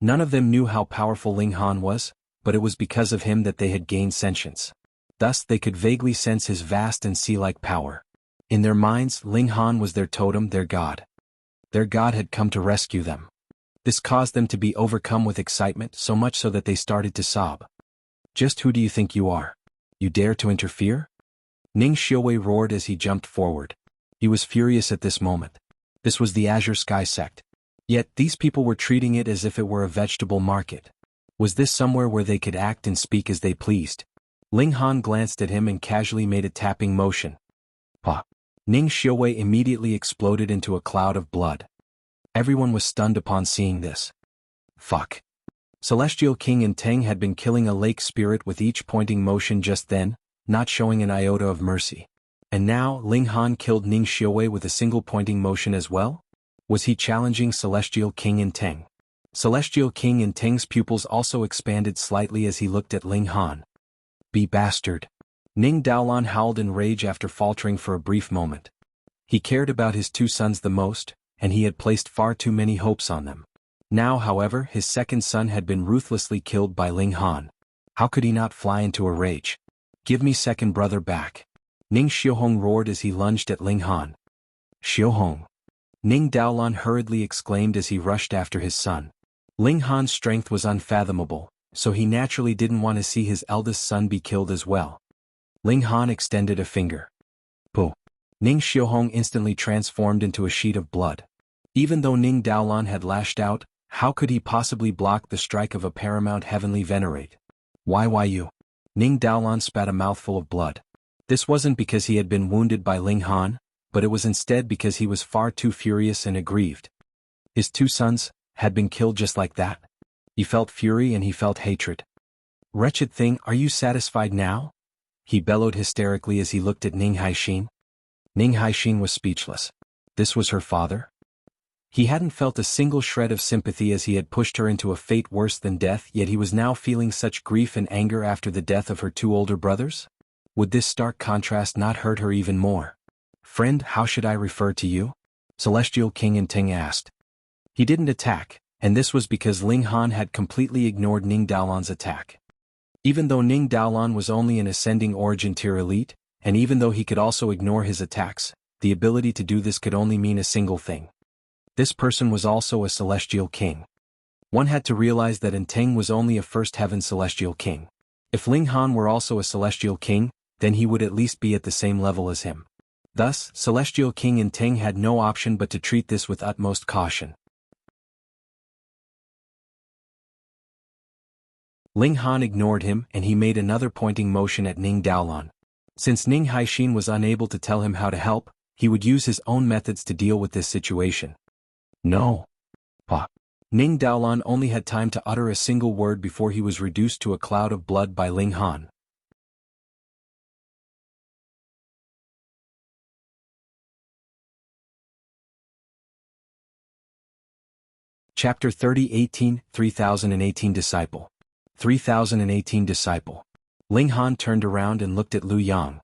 None of them knew how powerful Ling Han was, but it was because of him that they had gained sentience. Thus they could vaguely sense his vast and sea-like power. In their minds, Ling Han was their totem, their god. Their god had come to rescue them. This caused them to be overcome with excitement, so much so that they started to sob. Just who do you think you are? You dare to interfere? Ning Xiuwei roared as he jumped forward. He was furious at this moment. This was the Azure Sky sect. Yet these people were treating it as if it were a vegetable market. Was this somewhere where they could act and speak as they pleased? Ling Han glanced at him and casually made a tapping motion. Pah! Ning Xiuwei immediately exploded into a cloud of blood. Everyone was stunned upon seeing this. Fuck. Celestial King Inteng had been killing a lake spirit with each pointing motion just then, not showing an iota of mercy. And now Ling Han killed Ning Xiuwei with a single pointing motion as well? Was he challenging Celestial King Inteng? Celestial King Inteng's pupils also expanded slightly as he looked at Ling Han. Be bastard. Ning Daolan howled in rage after faltering for a brief moment. He cared about his two sons the most, and he had placed far too many hopes on them. Now, however, his second son had been ruthlessly killed by Ling Han. How could he not fly into a rage? Give me second brother back. Ning Xiuhong roared as he lunged at Ling Han. Xiuhong. Ning Daolan hurriedly exclaimed as he rushed after his son. Ling Han's strength was unfathomable, so he naturally didn't want to see his eldest son be killed as well. Ling Han extended a finger. Puh. Ning Xiuhong instantly transformed into a sheet of blood. Even though Ning Daolan had lashed out, how could he possibly block the strike of a paramount heavenly venerate? Why you? Ning Daolan spat a mouthful of blood. This wasn't because he had been wounded by Ling Han, but it was instead because he was far too furious and aggrieved. His two sons had been killed just like that. He felt fury and he felt hatred. Wretched thing, are you satisfied now? He bellowed hysterically as he looked at Ning Haixin. Ning Haixin was speechless. This was her father? He hadn't felt a single shred of sympathy as he had pushed her into a fate worse than death, yet he was now feeling such grief and anger after the death of her two older brothers? Would this stark contrast not hurt her even more? Friend, how should I refer to you? Celestial King Inteng asked. He didn't attack, and this was because Ling Han had completely ignored Ning Daolan's attack. Even though Ning Daolan was only an ascending origin tier elite, and even though he could also ignore his attacks, the ability to do this could only mean a single thing. This person was also a celestial king. One had to realize that Inteng was only a first heaven celestial king. If Ling Han were also a celestial king, then he would at least be at the same level as him. Thus, Celestial King Inteng had no option but to treat this with utmost caution. Ling Han ignored him and he made another pointing motion at Ning Daolan. Since Ning Haixin was unable to tell him how to help, he would use his own methods to deal with this situation. No. Pa. Ning Daolan only had time to utter a single word before he was reduced to a cloud of blood by Ling Han. Chapter 30 3018 Disciple. 3018 Disciple. Ling Han turned around and looked at Liu Yang.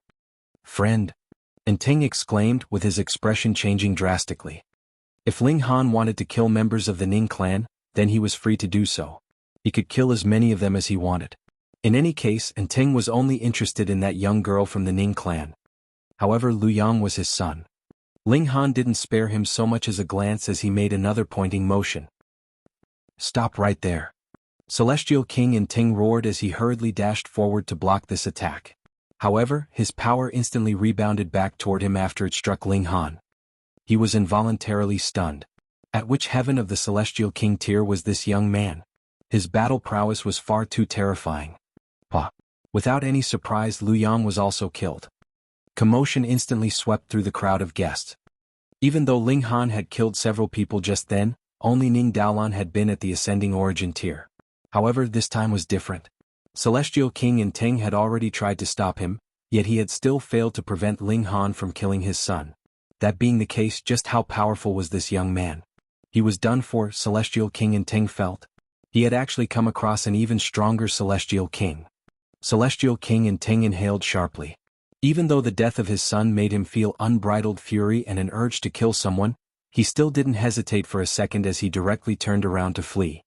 Friend. Inteng exclaimed with his expression changing drastically. If Ling Han wanted to kill members of the Ning clan, then he was free to do so. He could kill as many of them as he wanted. In any case, Inteng was only interested in that young girl from the Ning clan. However, Liu Yang was his son. Ling Han didn't spare him so much as a glance as he made another pointing motion. Stop right there. Celestial King Inteng roared as he hurriedly dashed forward to block this attack. However, his power instantly rebounded back toward him after it struck Ling Han. He was involuntarily stunned. At which heaven of the Celestial King tier was this young man? His battle prowess was far too terrifying. Pa. Without any surprise, Liu Yang was also killed. Commotion instantly swept through the crowd of guests. Even though Ling Han had killed several people just then, only Ning Daolan had been at the ascending origin tier. However, this time was different. Celestial King Inteng had already tried to stop him, yet he had still failed to prevent Ling Han from killing his son. That being the case, just how powerful was this young man? He was done for, Celestial King Inteng felt. He had actually come across an even stronger Celestial King. Celestial King Inteng inhaled sharply. Even though the death of his son made him feel unbridled fury and an urge to kill someone, he still didn't hesitate for a second as he directly turned around to flee.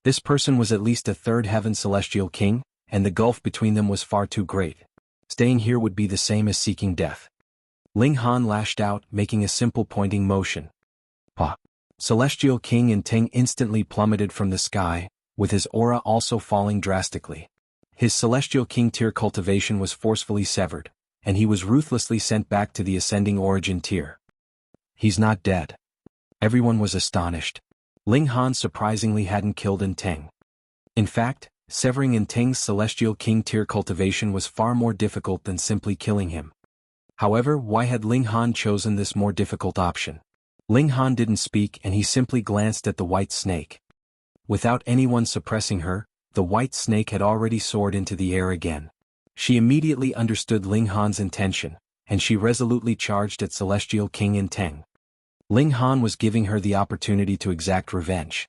This person was at least a third heaven celestial king, and the gulf between them was far too great. Staying here would be the same as seeking death. Ling Han lashed out, making a simple pointing motion. Pa. Celestial King Inteng instantly plummeted from the sky, with his aura also falling drastically. His Celestial King tier cultivation was forcefully severed, and he was ruthlessly sent back to the ascending origin tier. He's not dead. Everyone was astonished. Ling Han surprisingly hadn't killed Inteng. In fact, severing Inteng's Celestial King tier cultivation was far more difficult than simply killing him. However, why had Ling Han chosen this more difficult option? Ling Han didn't speak and he simply glanced at the white snake. Without anyone suppressing her, the white snake had already soared into the air again. She immediately understood Ling Han's intention, and she resolutely charged at Celestial King Inteng. Ling Han was giving her the opportunity to exact revenge.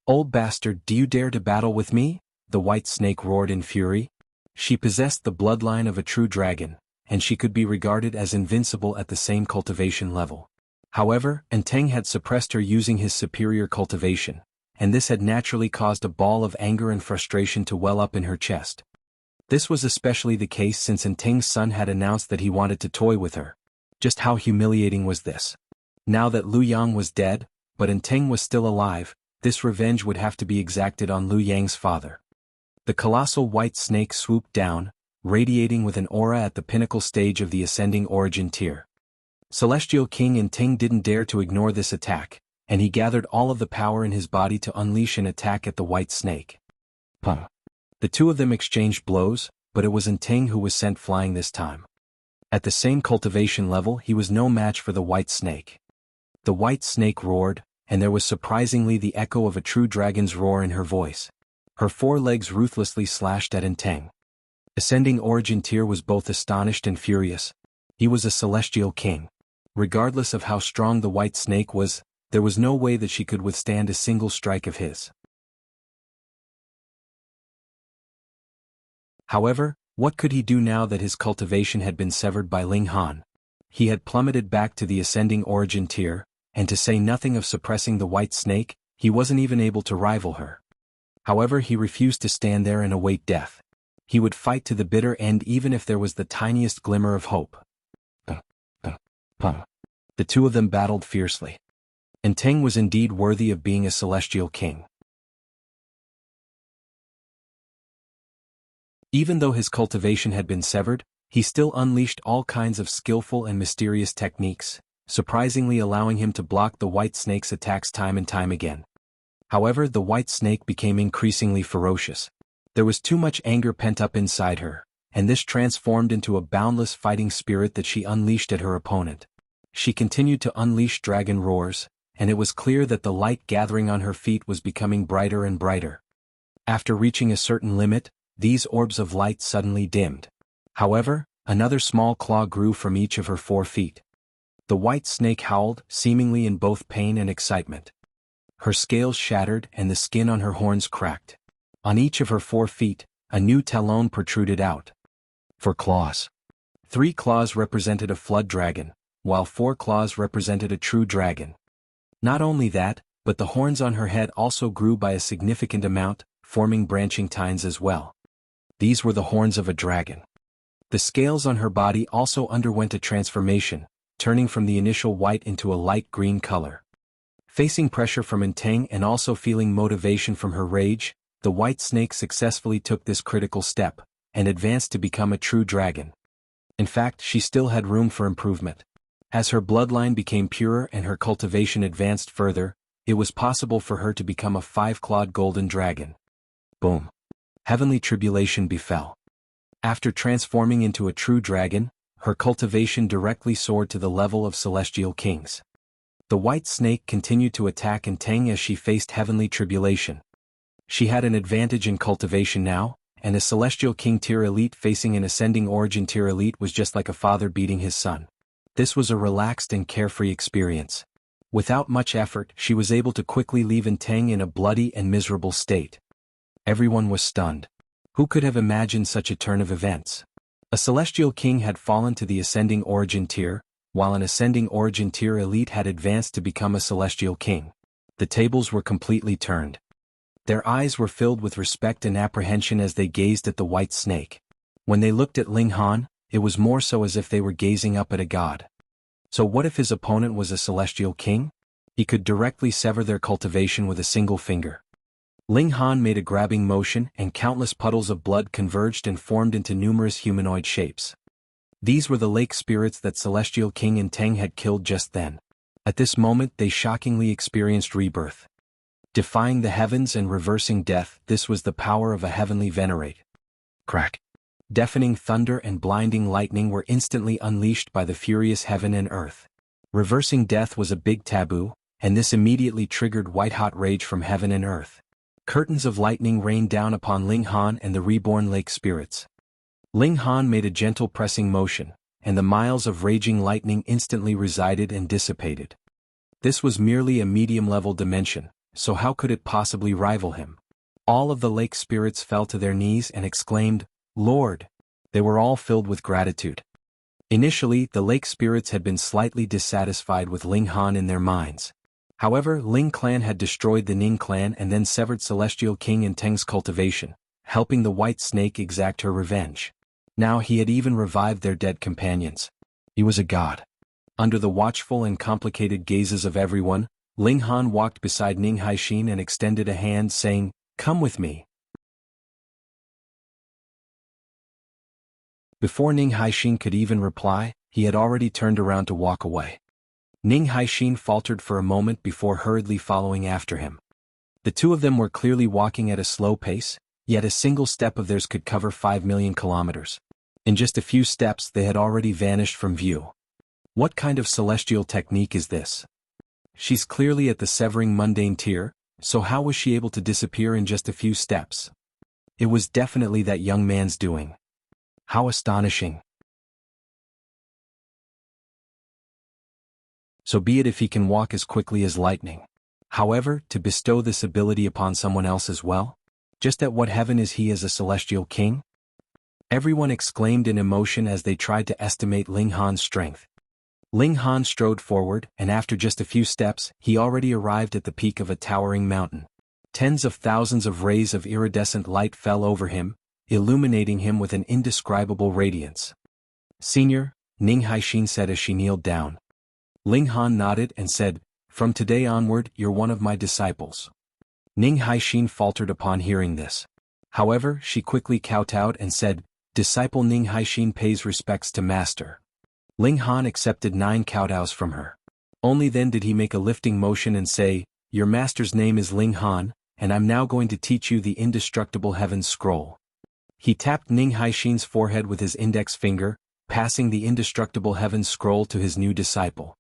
"Old bastard, do you dare to battle with me?" the white snake roared in fury. She possessed the bloodline of a true dragon, and she could be regarded as invincible at the same cultivation level. However, Inteng had suppressed her using his superior cultivation, and this had naturally caused a ball of anger and frustration to well up in her chest. This was especially the case since Inteng's son had announced that he wanted to toy with her. Just how humiliating was this? Now that Lu Yang was dead, but Inteng was still alive, this revenge would have to be exacted on Lu Yang's father. The colossal white snake swooped down, radiating with an aura at the pinnacle stage of the ascending origin tier. Celestial King Inteng didn't dare to ignore this attack, and he gathered all of the power in his body to unleash an attack at the white snake. Puh. The two of them exchanged blows, but it was Inteng who was sent flying this time. At the same cultivation level, he was no match for the white snake. The white snake roared, and there was surprisingly the echo of a true dragon's roar in her voice. Her four legs ruthlessly slashed at Inteng. Ascending origin tier was both astonished and furious. He was a celestial king. Regardless of how strong the white snake was, there was no way that she could withstand a single strike of his. However, what could he do now that his cultivation had been severed by Ling Han? He had plummeted back to the ascending origin tier, and to say nothing of suppressing the white snake, he wasn't even able to rival her. However, he refused to stand there and await death. He would fight to the bitter end even if there was the tiniest glimmer of hope. The two of them battled fiercely. Inteng was indeed worthy of being a celestial king. Even though his cultivation had been severed, he still unleashed all kinds of skillful and mysterious techniques, surprisingly allowing him to block the white snake's attacks time and time again. However, the white snake became increasingly ferocious. There was too much anger pent up inside her, and this transformed into a boundless fighting spirit that she unleashed at her opponent. She continued to unleash dragon roars, and it was clear that the light gathering on her feet was becoming brighter and brighter. After reaching a certain limit, these orbs of light suddenly dimmed. However, another small claw grew from each of her 4 feet. The white snake howled, seemingly in both pain and excitement. Her scales shattered and the skin on her horns cracked. On each of her 4 feet, a new talon protruded out. 4 claws. 3 claws represented a flood dragon, while 4 claws represented a true dragon. Not only that, but the horns on her head also grew by a significant amount, forming branching tines as well. These were the horns of a dragon. The scales on her body also underwent a transformation, turning from the initial white into a light green color. Facing pressure from Inteng and also feeling motivation from her rage, the white snake successfully took this critical step, and advanced to become a true dragon. In fact, she still had room for improvement. As her bloodline became purer and her cultivation advanced further, it was possible for her to become a 5-clawed golden dragon. Boom. Heavenly tribulation befell. After transforming into a true dragon, her cultivation directly soared to the level of celestial kings. The white snake continued to attack Inteng as she faced heavenly tribulation. She had an advantage in cultivation now, and a celestial king tier elite facing an ascending origin tier elite was just like a father beating his son. This was a relaxed and carefree experience. Without much effort, she was able to quickly leave Inteng in a bloody and miserable state. Everyone was stunned. Who could have imagined such a turn of events? A celestial king had fallen to the ascending origin tier, while an ascending origin tier elite had advanced to become a celestial king. The tables were completely turned. Their eyes were filled with respect and apprehension as they gazed at the white snake. When they looked at Ling Han, it was more so as if they were gazing up at a god. So what if his opponent was a celestial king? He could directly sever their cultivation with a single finger. Ling Han made a grabbing motion and countless puddles of blood converged and formed into numerous humanoid shapes. These were the lake spirits that Celestial King Inteng had killed just then. At this moment they shockingly experienced rebirth. Defying the heavens and reversing death, this was the power of a heavenly venerate. Crack. Deafening thunder and blinding lightning were instantly unleashed by the furious heaven and earth. Reversing death was a big taboo, and this immediately triggered white-hot rage from heaven and earth. Curtains of lightning rained down upon Ling Han and the reborn lake spirits. Ling Han made a gentle pressing motion, and the miles of raging lightning instantly resided and dissipated. This was merely a medium-level dimension, so how could it possibly rival him? All of the lake spirits fell to their knees and exclaimed, "Lord!" They were all filled with gratitude. Initially, the lake spirits had been slightly dissatisfied with Ling Han in their minds. However, Ling clan had destroyed the Ning clan and then severed Celestial King and Teng's cultivation, helping the White Snake exact her revenge. Now he had even revived their dead companions. He was a god. Under the watchful and complicated gazes of everyone, Ling Han walked beside Ning Haixin and extended a hand saying, "Come with me." Before Ning Haixin could even reply, he had already turned around to walk away. Ning Haixin faltered for a moment before hurriedly following after him. The two of them were clearly walking at a slow pace, yet a single step of theirs could cover 5 million kilometers. In just a few steps they had already vanished from view. What kind of celestial technique is this? She's clearly at the severing mundane tier, so how was she able to disappear in just a few steps? It was definitely that young man's doing. How astonishing. So be it if he can walk as quickly as lightning. However, to bestow this ability upon someone else as well? Just at what heaven is he as a celestial king? Everyone exclaimed in emotion as they tried to estimate Ling Han's strength. Ling Han strode forward, and after just a few steps, he already arrived at the peak of a towering mountain. Tens of thousands of rays of iridescent light fell over him, illuminating him with an indescribable radiance. "Senior," Ning Haixin said as she kneeled down. Ling Han nodded and said, "From today onward, you're one of my disciples." Ning Haixin faltered upon hearing this. However, she quickly kowtowed and said, "Disciple Ning Haixin pays respects to master." Ling Han accepted 9 kowtows from her. Only then did he make a lifting motion and say, "Your master's name is Ling Han, and I'm now going to teach you the indestructible heaven's scroll." He tapped Ning Haixin's forehead with his index finger, passing the indestructible heaven's scroll to his new disciple.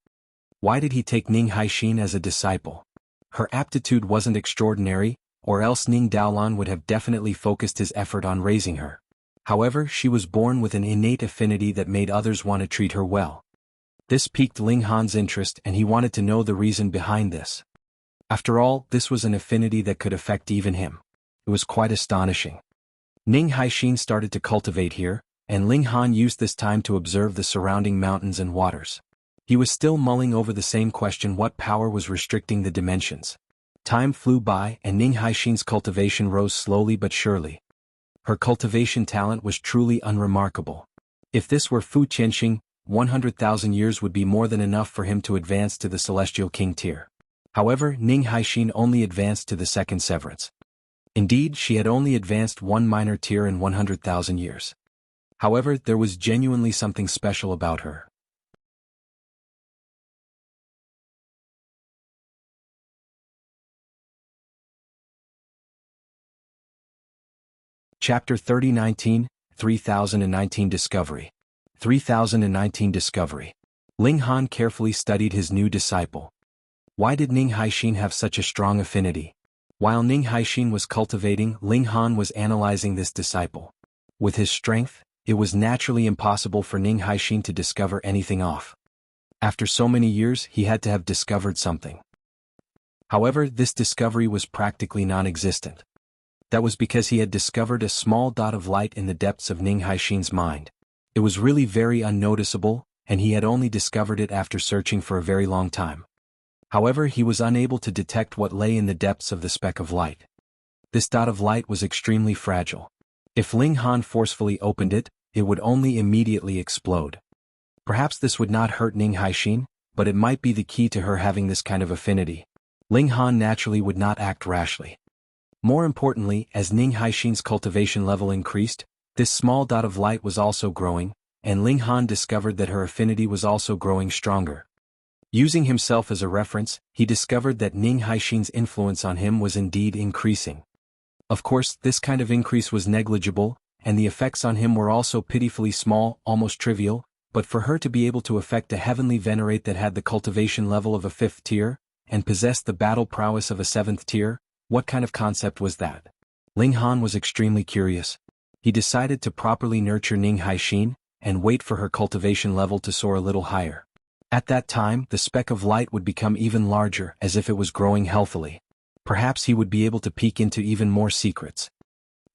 Why did he take Ning Haixin as a disciple? Her aptitude wasn't extraordinary, or else Ning Daolan would have definitely focused his effort on raising her. However, she was born with an innate affinity that made others want to treat her well. This piqued Ling Han's interest and he wanted to know the reason behind this. After all, this was an affinity that could affect even him. It was quite astonishing. Ning Haixin started to cultivate here, and Ling Han used this time to observe the surrounding mountains and waters. He was still mulling over the same question: what power was restricting the dimensions? Time flew by and Ning Haixin's cultivation rose slowly but surely. Her cultivation talent was truly unremarkable. If this were Fu Qianxing, 100,000 years would be more than enough for him to advance to the Celestial King tier. However, Ning Haixin only advanced to the second severance. Indeed, she had only advanced 1 minor tier in 100,000 years. However, there was genuinely something special about her. Chapter 3019, 3019 Discovery. 3019 Discovery. Ling Han carefully studied his new disciple. Why did Ning Haixin have such a strong affinity? While Ning Haixin was cultivating, Ling Han was analyzing this disciple. With his strength, it was naturally impossible for Ning Haixin to discover anything off. After so many years, he had to have discovered something. However, this discovery was practically non-existent. That was because he had discovered a small dot of light in the depths of Ning Haixin's mind. It was really very unnoticeable, and he had only discovered it after searching for a very long time. However, he was unable to detect what lay in the depths of the speck of light. This dot of light was extremely fragile. If Ling Han forcefully opened it, it would only immediately explode. Perhaps this would not hurt Ning Haixin, but it might be the key to her having this kind of affinity. Ling Han naturally would not act rashly. More importantly, as Ning Haixin's cultivation level increased, this small dot of light was also growing, and Ling Han discovered that her affinity was also growing stronger. Using himself as a reference, he discovered that Ning Haixin's influence on him was indeed increasing. Of course, this kind of increase was negligible, and the effects on him were also pitifully small, almost trivial, but for her to be able to affect a heavenly venerate that had the cultivation level of a 5th tier, and possessed the battle prowess of a 7th tier, what kind of concept was that? Ling Han was extremely curious. He decided to properly nurture Ning Haixin, and wait for her cultivation level to soar a little higher. At that time, the speck of light would become even larger, as if it was growing healthily. Perhaps he would be able to peek into even more secrets.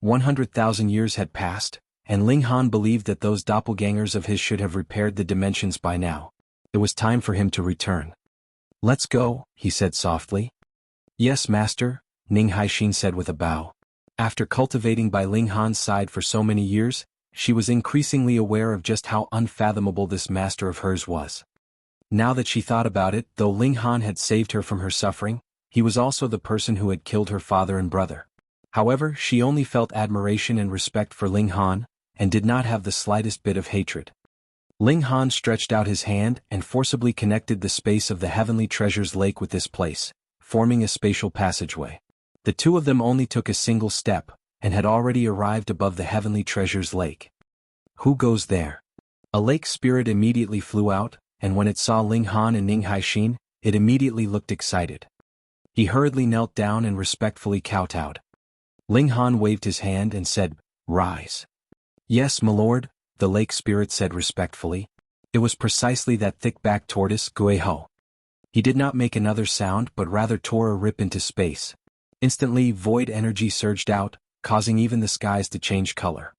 100,000 years had passed, and Ling Han believed that those doppelgangers of his should have repaired the dimensions by now. It was time for him to return. "Let's go," he said softly. "Yes, master," Ning Haixin said with a bow. After cultivating by Ling Han's side for so many years, she was increasingly aware of just how unfathomable this master of hers was. Now that she thought about it, though Ling Han had saved her from her suffering, he was also the person who had killed her father and brother. However, she only felt admiration and respect for Ling Han, and did not have the slightest bit of hatred. Ling Han stretched out his hand and forcibly connected the space of the Heavenly Treasures Lake with this place, forming a spatial passageway. The two of them only took a single step, and had already arrived above the Heavenly Treasures Lake. "Who goes there?" A lake spirit immediately flew out, and when it saw Ling Han and Ning Haixin, it immediately looked excited. He hurriedly knelt down and respectfully kowtowed. Ling Han waved his hand and said, "Rise." "Yes, my lord," the lake spirit said respectfully. It was precisely that thick-backed tortoise, Guiho. He did not make another sound but rather tore a rip into space. Instantly, void energy surged out, causing even the skies to change color.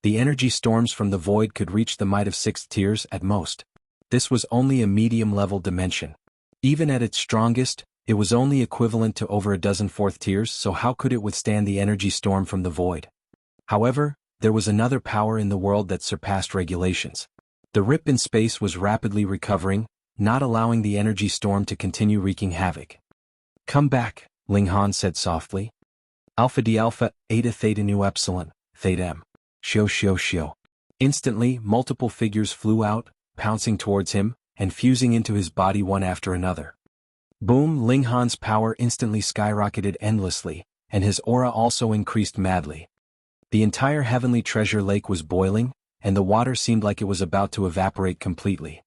The energy storms from the void could reach the might of 6 tiers at most. This was only a medium-level dimension. Even at its strongest, it was only equivalent to over a dozen 4th tiers, so how could it withstand the energy storm from the void? However, there was another power in the world that surpassed regulations. The rip in space was rapidly recovering, not allowing the energy storm to continue wreaking havoc. "Come back," Ling Han said softly. "Alpha D Alpha, Eta Theta Nu Epsilon, Theta M. Shio Shio Shio." Instantly, multiple figures flew out, pouncing towards him, and fusing into his body one after another. Boom! Ling Han's power instantly skyrocketed endlessly, and his aura also increased madly. The entire Heavenly Treasure Lake was boiling, and the water seemed like it was about to evaporate completely.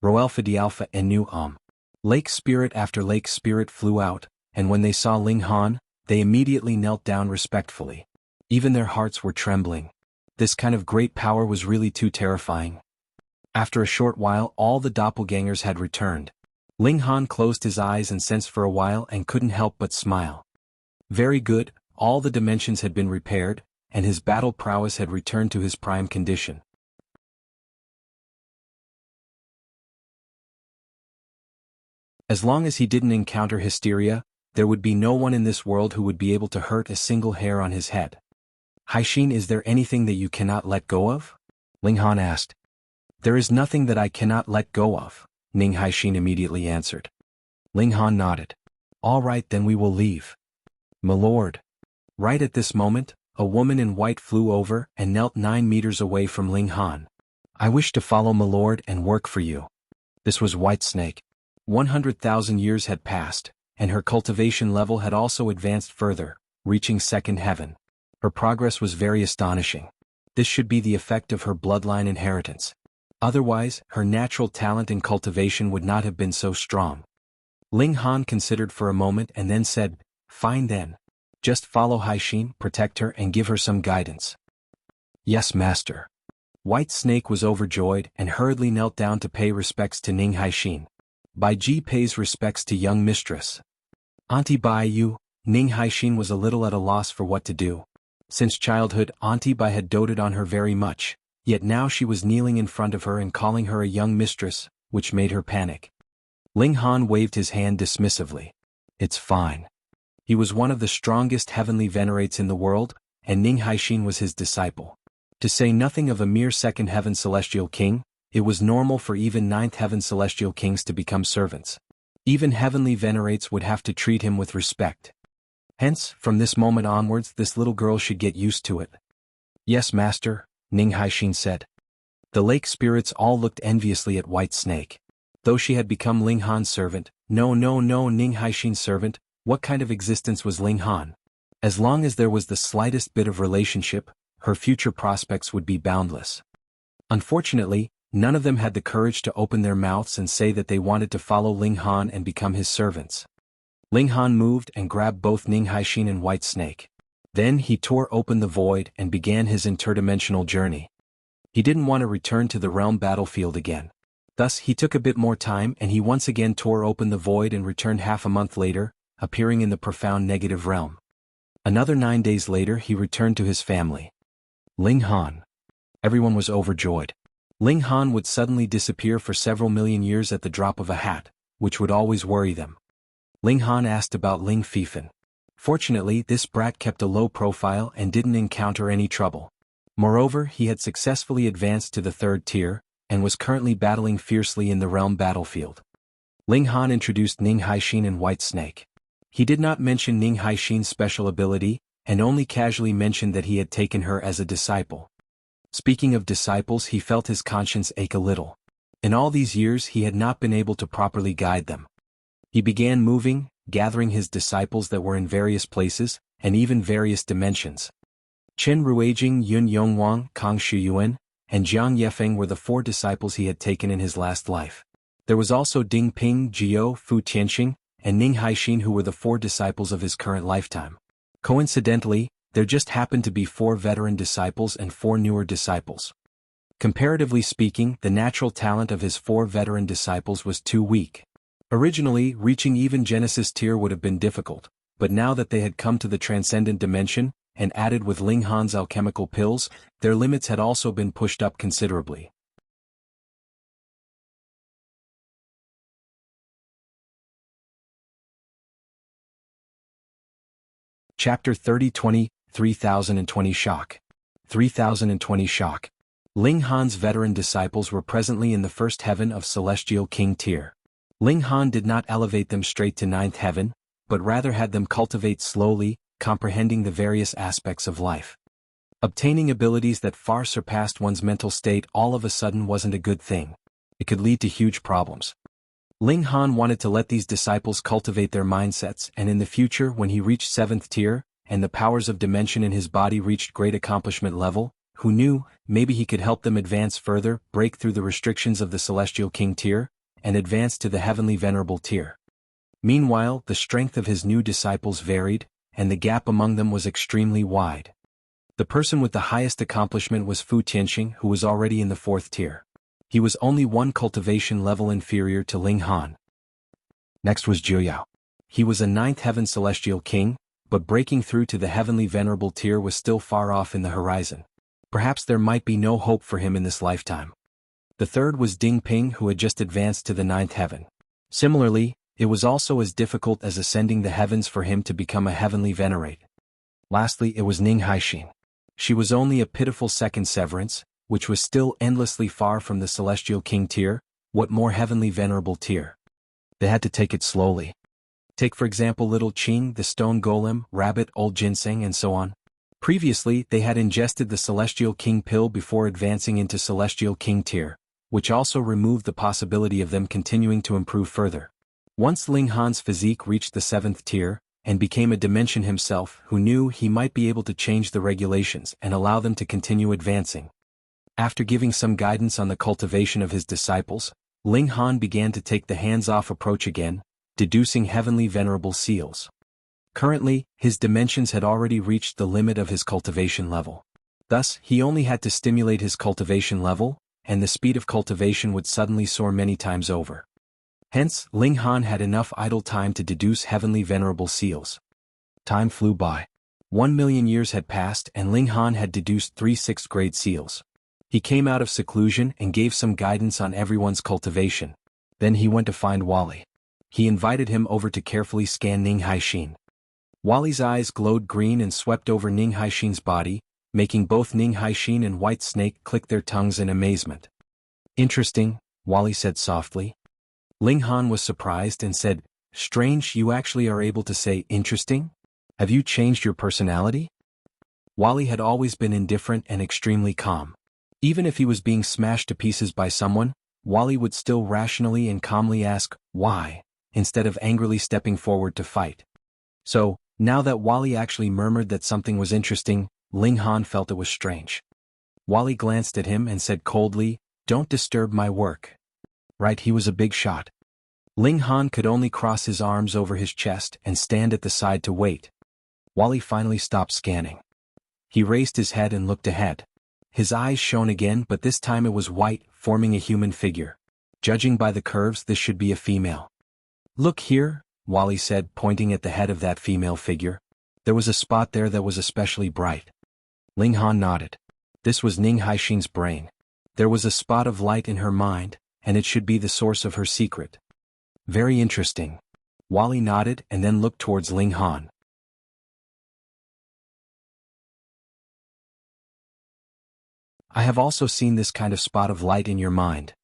Rho Alpha D Alpha and Nu Lake spirit after lake spirit flew out, and when they saw Ling Han, they immediately knelt down respectfully. Even their hearts were trembling. This kind of great power was really too terrifying. After a short while, all the doppelgangers had returned. Ling Han closed his eyes and sensed for a while and couldn't help but smile. Very good, all the dimensions had been repaired, and his battle prowess had returned to his prime condition. As long as he didn't encounter hysteria, there would be no one in this world who would be able to hurt a single hair on his head. "Haixin, is there anything that you cannot let go of?" Ling Han asked. "There is nothing that I cannot let go of," Ning Haixin immediately answered. Ling Han nodded. "All right, then we will leave." "My lord." Right at this moment, a woman in white flew over and knelt 9 meters away from Ling Han. "I wish to follow my lord and work for you." This was White Snake. 100,000 years had passed, and her cultivation level had also advanced further, reaching 2nd heaven. Her progress was very astonishing. This should be the effect of her bloodline inheritance. Otherwise, her natural talent in cultivation would not have been so strong. Ling Han considered for a moment and then said, "Fine then. Just follow Haixin, protect her and give her some guidance." "Yes, master." White Snake was overjoyed and hurriedly knelt down to pay respects to Ning Haixin. Bai Ji pays respects to young mistress. "Auntie Bai Yu." Ning Haixin was a little at a loss for what to do. Since childhood, Auntie Bai had doted on her very much, yet now she was kneeling in front of her and calling her a young mistress, which made her panic. Ling Han waved his hand dismissively. "It's fine." He was one of the strongest heavenly venerates in the world, and Ning Haixin was his disciple. To say nothing of a mere 2nd heaven celestial king, it was normal for even 9th heaven celestial kings to become servants. Even heavenly venerates would have to treat him with respect. Hence, from this moment onwards, this little girl should get used to it. "Yes, master," Ning Haixin said. The lake spirits all looked enviously at White Snake. Though she had become Ling Han's servant, no, Ning Haixin's servant, what kind of existence was Ling Han? As long as there was the slightest bit of relationship, her future prospects would be boundless. Unfortunately, none of them had the courage to open their mouths and say that they wanted to follow Ling Han and become his servants. Ling Han moved and grabbed both Ning Haixin and White Snake. Then he tore open the void and began his interdimensional journey. He didn't want to return to the realm battlefield again. Thus he took a bit more time and he once again tore open the void and returned half a month later, appearing in the profound negative realm. Another 9 days later he returned to his family. Ling Han. Everyone was overjoyed. Ling Han would suddenly disappear for several million years at the drop of a hat, which would always worry them. Ling Han asked about Ling Fifan. Fortunately, this brat kept a low profile and didn't encounter any trouble. Moreover, he had successfully advanced to the 3rd tier, and was currently battling fiercely in the realm battlefield. Ling Han introduced Ning Haixin and White Snake. He did not mention Ning Haixin's special ability, and only casually mentioned that he had taken her as a disciple. Speaking of disciples, he felt his conscience ache a little. In all these years he had not been able to properly guide them. He began moving, gathering his disciples that were in various places, and even various dimensions. Chen Ruijing, Yun Yongwang, Kang Shuyuan, and Jiang Yefeng were the 4 disciples he had taken in his last life. There was also Ding Ping, Jiao, Fu Tianxing, and Ning Haixin, who were the 4 disciples of his current lifetime. Coincidentally, there just happened to be 4 veteran disciples and 4 newer disciples. Comparatively speaking, the natural talent of his 4 veteran disciples was too weak. Originally, reaching even Genesis tier would have been difficult, but now that they had come to the transcendent dimension, and added with Ling Han's alchemical pills, their limits had also been pushed up considerably. Chapter 30-20, 3020 Shock. 3020 Shock. Ling Han's veteran disciples were presently in the 1st heaven of Celestial King tier. Ling Han did not elevate them straight to 9th heaven, but rather had them cultivate slowly, comprehending the various aspects of life. Obtaining abilities that far surpassed one's mental state all of a sudden wasn't a good thing. It could lead to huge problems. Ling Han wanted to let these disciples cultivate their mindsets, and in the future when he reached 7th tier, and the powers of dimension in his body reached great accomplishment level, who knew, maybe he could help them advance further, break through the restrictions of the Celestial King tier, and advance to the Heavenly Venerable tier. Meanwhile, the strength of his new disciples varied, and the gap among them was extremely wide. The person with the highest accomplishment was Fu Tianxing, who was already in the 4th tier. He was only 1 cultivation level inferior to Ling Han. Next was Jiuyao. He was a 9th heaven celestial king, but breaking through to the Heavenly Venerable tier was still far off in the horizon. Perhaps there might be no hope for him in this lifetime. The 3rd was Ding Ping, who had just advanced to the 9th heaven. Similarly, it was also as difficult as ascending the heavens for him to become a heavenly venerate. Lastly, it was Ning Haixin. She was only a pitiful 2nd severance, which was still endlessly far from the Celestial King tier, what more Heavenly Venerable tier. They had to take it slowly. Take for example Little Qing, the Stone Golem, Rabbit, Old Ginseng, and so on. Previously, they had ingested the Celestial King pill before advancing into Celestial King tier, which also removed the possibility of them continuing to improve further. Once Ling Han's physique reached the 7th tier, and became a dimension himself, who knew he might be able to change the regulations and allow them to continue advancing. After giving some guidance on the cultivation of his disciples, Ling Han began to take the hands-off approach again, deducing heavenly venerable seals. Currently, his dimensions had already reached the limit of his cultivation level. Thus, he only had to stimulate his cultivation level, and the speed of cultivation would suddenly soar many times over. Hence, Ling Han had enough idle time to deduce heavenly venerable seals. Time flew by. 1 million years had passed and Ling Han had deduced 3 6th grade seals. He came out of seclusion and gave some guidance on everyone's cultivation. Then he went to find Wally. He invited him over to carefully scan Ning Haixin. Wally's eyes glowed green and swept over Ning Haixin's body, making both Ning Haixin and White Snake click their tongues in amazement. Interesting, Wally said softly. Ling Han was surprised and said, "Strange, you actually are able to say interesting? Have you changed your personality?" Wally had always been indifferent and extremely calm. Even if he was being smashed to pieces by someone, Wally would still rationally and calmly ask, why, instead of angrily stepping forward to fight. So, now that Wally actually murmured that something was interesting, Ling Han felt it was strange. Wally glanced at him and said coldly, "Don't disturb my work." Right, he was a big shot. Ling Han could only cross his arms over his chest and stand at the side to wait. Wally finally stopped scanning. He raised his head and looked ahead. His eyes shone again, but this time it was white, forming a human figure. Judging by the curves, this should be a female. "Look here," Wally said, pointing at the head of that female figure. There was a spot there that was especially bright. Ling Han nodded. This was Ning Haixin's brain. There was a spot of light in her mind, and it should be the source of her secret. Very interesting. Wally nodded and then looked towards Ling Han. I have also seen this kind of spot of light in your mind.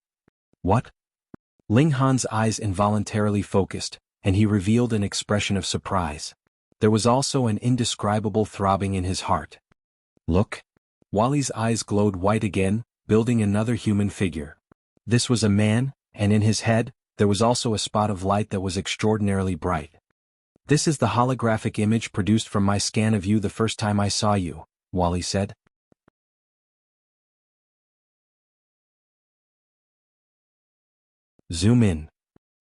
What? Ling Han's eyes involuntarily focused, and he revealed an expression of surprise. There was also an indescribable throbbing in his heart. Look. Wally's eyes glowed white again, building another human figure. This was a man, and in his head, there was also a spot of light that was extraordinarily bright. This is the holographic image produced from my scan of you the first time I saw you, Wally said. Zoom in.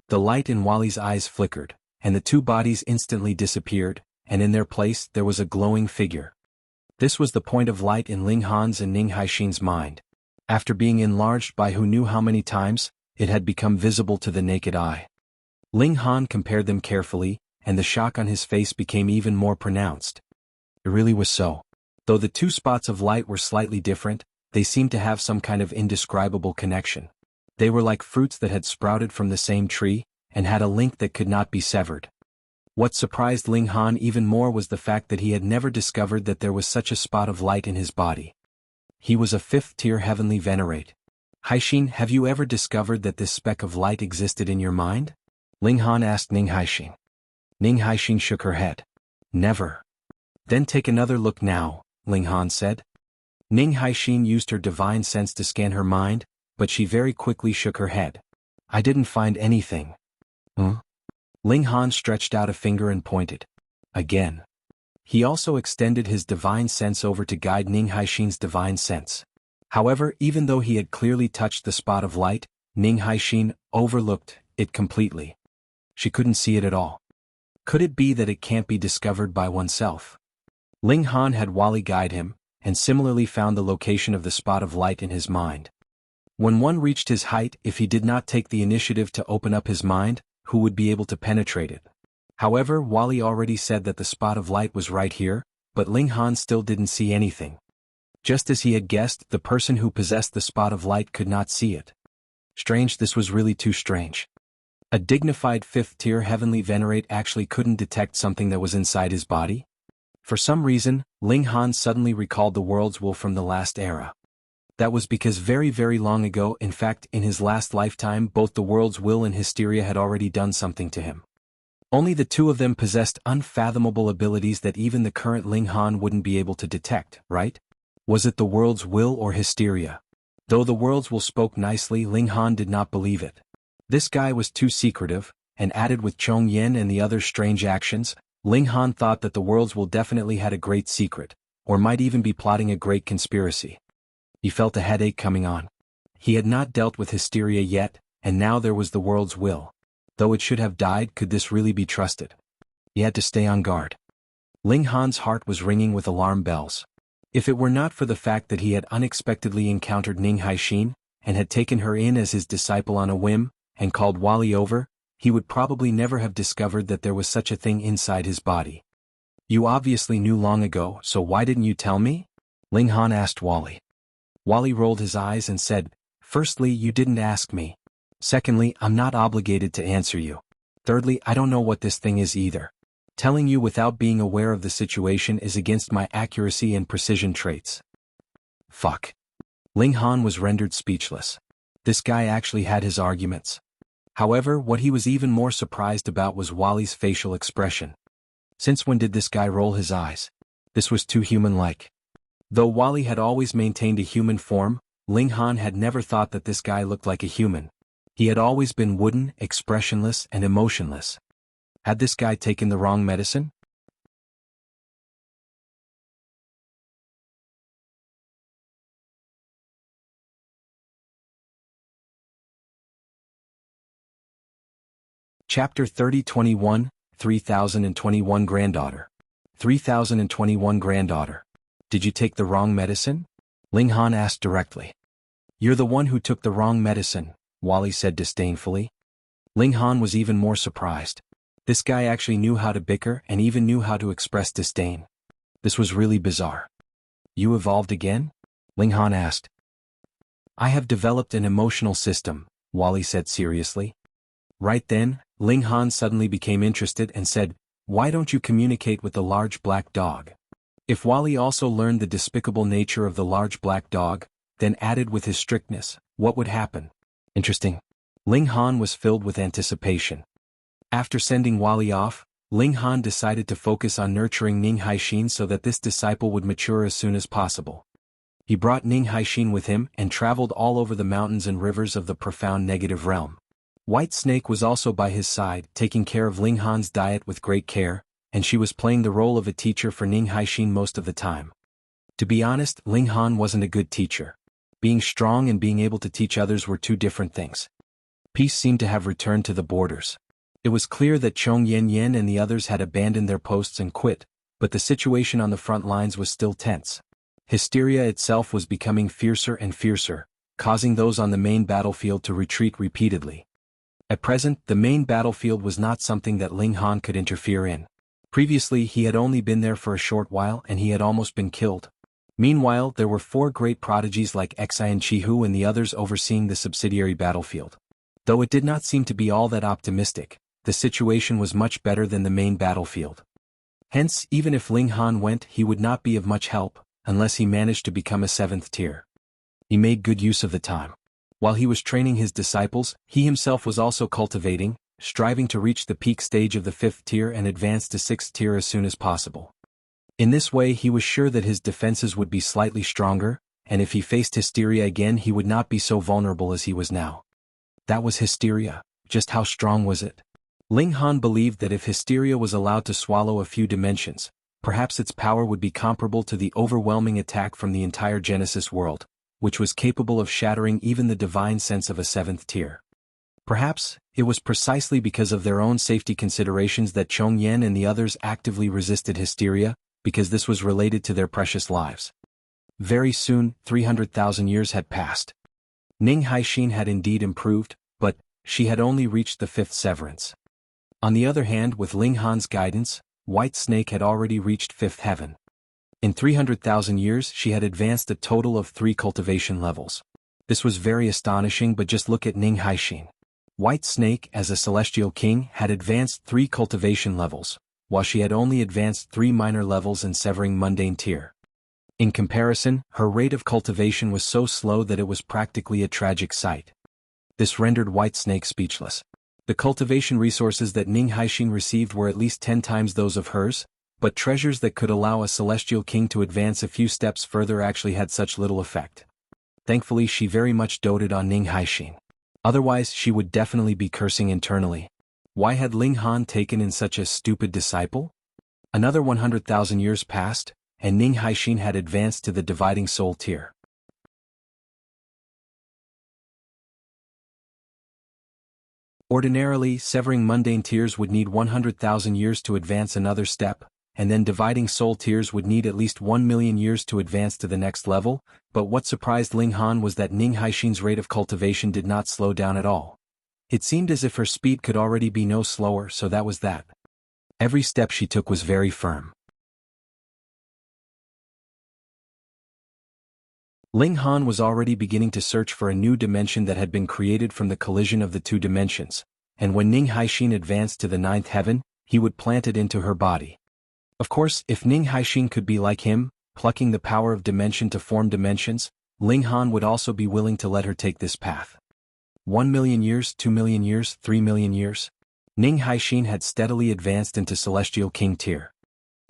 The light in Wally's eyes flickered, and the two bodies instantly disappeared, and in their place there was a glowing figure. This was the point of light in Ling Han's and Ning Haixin's mind. After being enlarged by who knew how many times, it had become visible to the naked eye. Ling Han compared them carefully, and the shock on his face became even more pronounced. It really was so. Though the two spots of light were slightly different, they seemed to have some kind of indescribable connection. They were like fruits that had sprouted from the same tree, and had a link that could not be severed. What surprised Ling Han even more was the fact that he had never discovered that there was such a spot of light in his body. He was a fifth-tier heavenly venerate. Haixin, have you ever discovered that this speck of light existed in your mind? Ling Han asked Ning Haixin. Ning Haixin shook her head. Never. Then take another look now, Ling Han said. Ning Haixin used her divine sense to scan her mind, but she very quickly shook her head. I didn't find anything. Huh? Ling Han stretched out a finger and pointed. Again. He also extended his divine sense over to guide Ning Haixin's divine sense. However, even though he had clearly touched the spot of light, Ning Haixin overlooked it completely. She couldn't see it at all. Could it be that it can't be discovered by oneself? Ling Han had Wally guide him, and similarly found the location of the spot of light in his mind. When one reached his height, if he did not take the initiative to open up his mind, who would be able to penetrate it? However, Wally already said that the spot of light was right here, but Ling Han still didn't see anything. Just as he had guessed, the person who possessed the spot of light could not see it. Strange, this was really too strange. A dignified fifth-tier heavenly venerate actually couldn't detect something that was inside his body? For some reason, Ling Han suddenly recalled the world's will from the last era. That was because very, very long ago, in fact, in his last lifetime, both the world's will and hysteria had already done something to him. Only the two of them possessed unfathomable abilities that even the current Ling Han wouldn't be able to detect, right? Was it the world's will or hysteria? Though the world's will spoke nicely, Ling Han did not believe it. This guy was too secretive, and added with Chong Yen and the other strange actions, Ling Han thought that the world's will definitely had a great secret, or might even be plotting a great conspiracy. He felt a headache coming on. He had not dealt with hysteria yet, and now there was the world's will. Though it should have died, could this really be trusted? He had to stay on guard. Ling Han's heart was ringing with alarm bells. If it were not for the fact that he had unexpectedly encountered Ning Haixin, and had taken her in as his disciple on a whim, and called Wally over, he would probably never have discovered that there was such a thing inside his body. You obviously knew long ago, so why didn't you tell me? Ling Han asked Wally. Wally rolled his eyes and said, Firstly, you didn't ask me. Secondly, I'm not obligated to answer you. Thirdly, I don't know what this thing is either. Telling you without being aware of the situation is against my accuracy and precision traits. Fuck. Ling Han was rendered speechless. This guy actually had his arguments. However, what he was even more surprised about was Wally's facial expression. Since when did this guy roll his eyes? This was too human-like. Though Wally had always maintained a human form, Ling Han had never thought that this guy looked like a human. He had always been wooden, expressionless, and emotionless. Had this guy taken the wrong medicine? Chapter 30-21, 3021 Granddaughter. 3021 Granddaughter. Did you take the wrong medicine? Ling Han asked directly. You're the one who took the wrong medicine, Wally said disdainfully. Ling Han was even more surprised. This guy actually knew how to bicker and even knew how to express disdain. This was really bizarre. You evolved again? Ling Han asked. I have developed an emotional system, Wally said seriously. Right then, Ling Han suddenly became interested and said, why don't you communicate with the large black dog? If Wally also learned the despicable nature of the large black dog, then added with his strictness, what would happen? Interesting. Ling Han was filled with anticipation. After sending Wally off, Ling Han decided to focus on nurturing Ning Haixin so that this disciple would mature as soon as possible. He brought Ning Haixin with him and traveled all over the mountains and rivers of the profound negative realm. White Snake was also by his side, taking care of Ling Han's diet with great care, and she was playing the role of a teacher for Ning Haixin most of the time. To be honest, Ling Han wasn't a good teacher. Being strong and being able to teach others were two different things. Peace seemed to have returned to the borders. It was clear that Chong Yen and the others had abandoned their posts and quit, but the situation on the front lines was still tense. Hysteria itself was becoming fiercer and fiercer, causing those on the main battlefield to retreat repeatedly. At present, the main battlefield was not something that Ling Han could interfere in. Previously he had only been there for a short while and he had almost been killed. Meanwhile, there were 4 great prodigies like Xi and Chihu and the others overseeing the subsidiary battlefield. Though it did not seem to be all that optimistic, the situation was much better than the main battlefield. Hence, even if Ling Han went, he would not be of much help, unless he managed to become a 7th tier. He made good use of the time. While he was training his disciples, he himself was also cultivating, striving to reach the peak stage of the 5th tier and advance to 6th tier as soon as possible. In this way he was sure that his defenses would be slightly stronger, and if he faced hysteria again he would not be so vulnerable as he was now. That was hysteria. Just how strong was it? Ling Han believed that if hysteria was allowed to swallow a few dimensions, perhaps its power would be comparable to the overwhelming attack from the entire Genesis world, which was capable of shattering even the divine sense of a 7th tier. Perhaps, it was precisely because of their own safety considerations that Chong Yen and the others actively resisted hysteria, because this was related to their precious lives. Very soon, 300,000 years had passed. Ning Haixin had indeed improved, but she had only reached the 5th severance. On the other hand, with Ling Han's guidance, White Snake had already reached 5th heaven. In 300,000 years she had advanced a total of 3 cultivation levels. This was very astonishing, but just look at Ning Haixin. White Snake, as a celestial king, had advanced 3 cultivation levels, while she had only advanced 3 minor levels in severing mundane tier. In comparison, her rate of cultivation was so slow that it was practically a tragic sight. This rendered White Snake speechless. The cultivation resources that Ning Haixin received were at least 10 times those of hers, but treasures that could allow a celestial king to advance a few steps further actually had such little effect. Thankfully she very much doted on Ning Haixin. Otherwise she would definitely be cursing internally. Why had Ling Han taken in such a stupid disciple? Another 100,000 years passed, and Ning Haixin had advanced to the dividing soul tier. Ordinarily, severing mundane tiers would need 100,000 years to advance another step, and then dividing soul tiers would need at least 1,000,000 years to advance to the next level, but what surprised Ling Han was that Ning Haixin's rate of cultivation did not slow down at all. It seemed as if her speed could already be no slower, so that was that. Every step she took was very firm. Ling Han was already beginning to search for a new dimension that had been created from the collision of the 2 dimensions, and when Ning Haixin advanced to the 9th heaven, he would plant it into her body. Of course, if Ning Haixin could be like him, plucking the power of dimension to form dimensions, Ling Han would also be willing to let her take this path. 1,000,000 years, 2,000,000 years, 3,000,000 years. Ning Haixin had steadily advanced into Celestial King tier.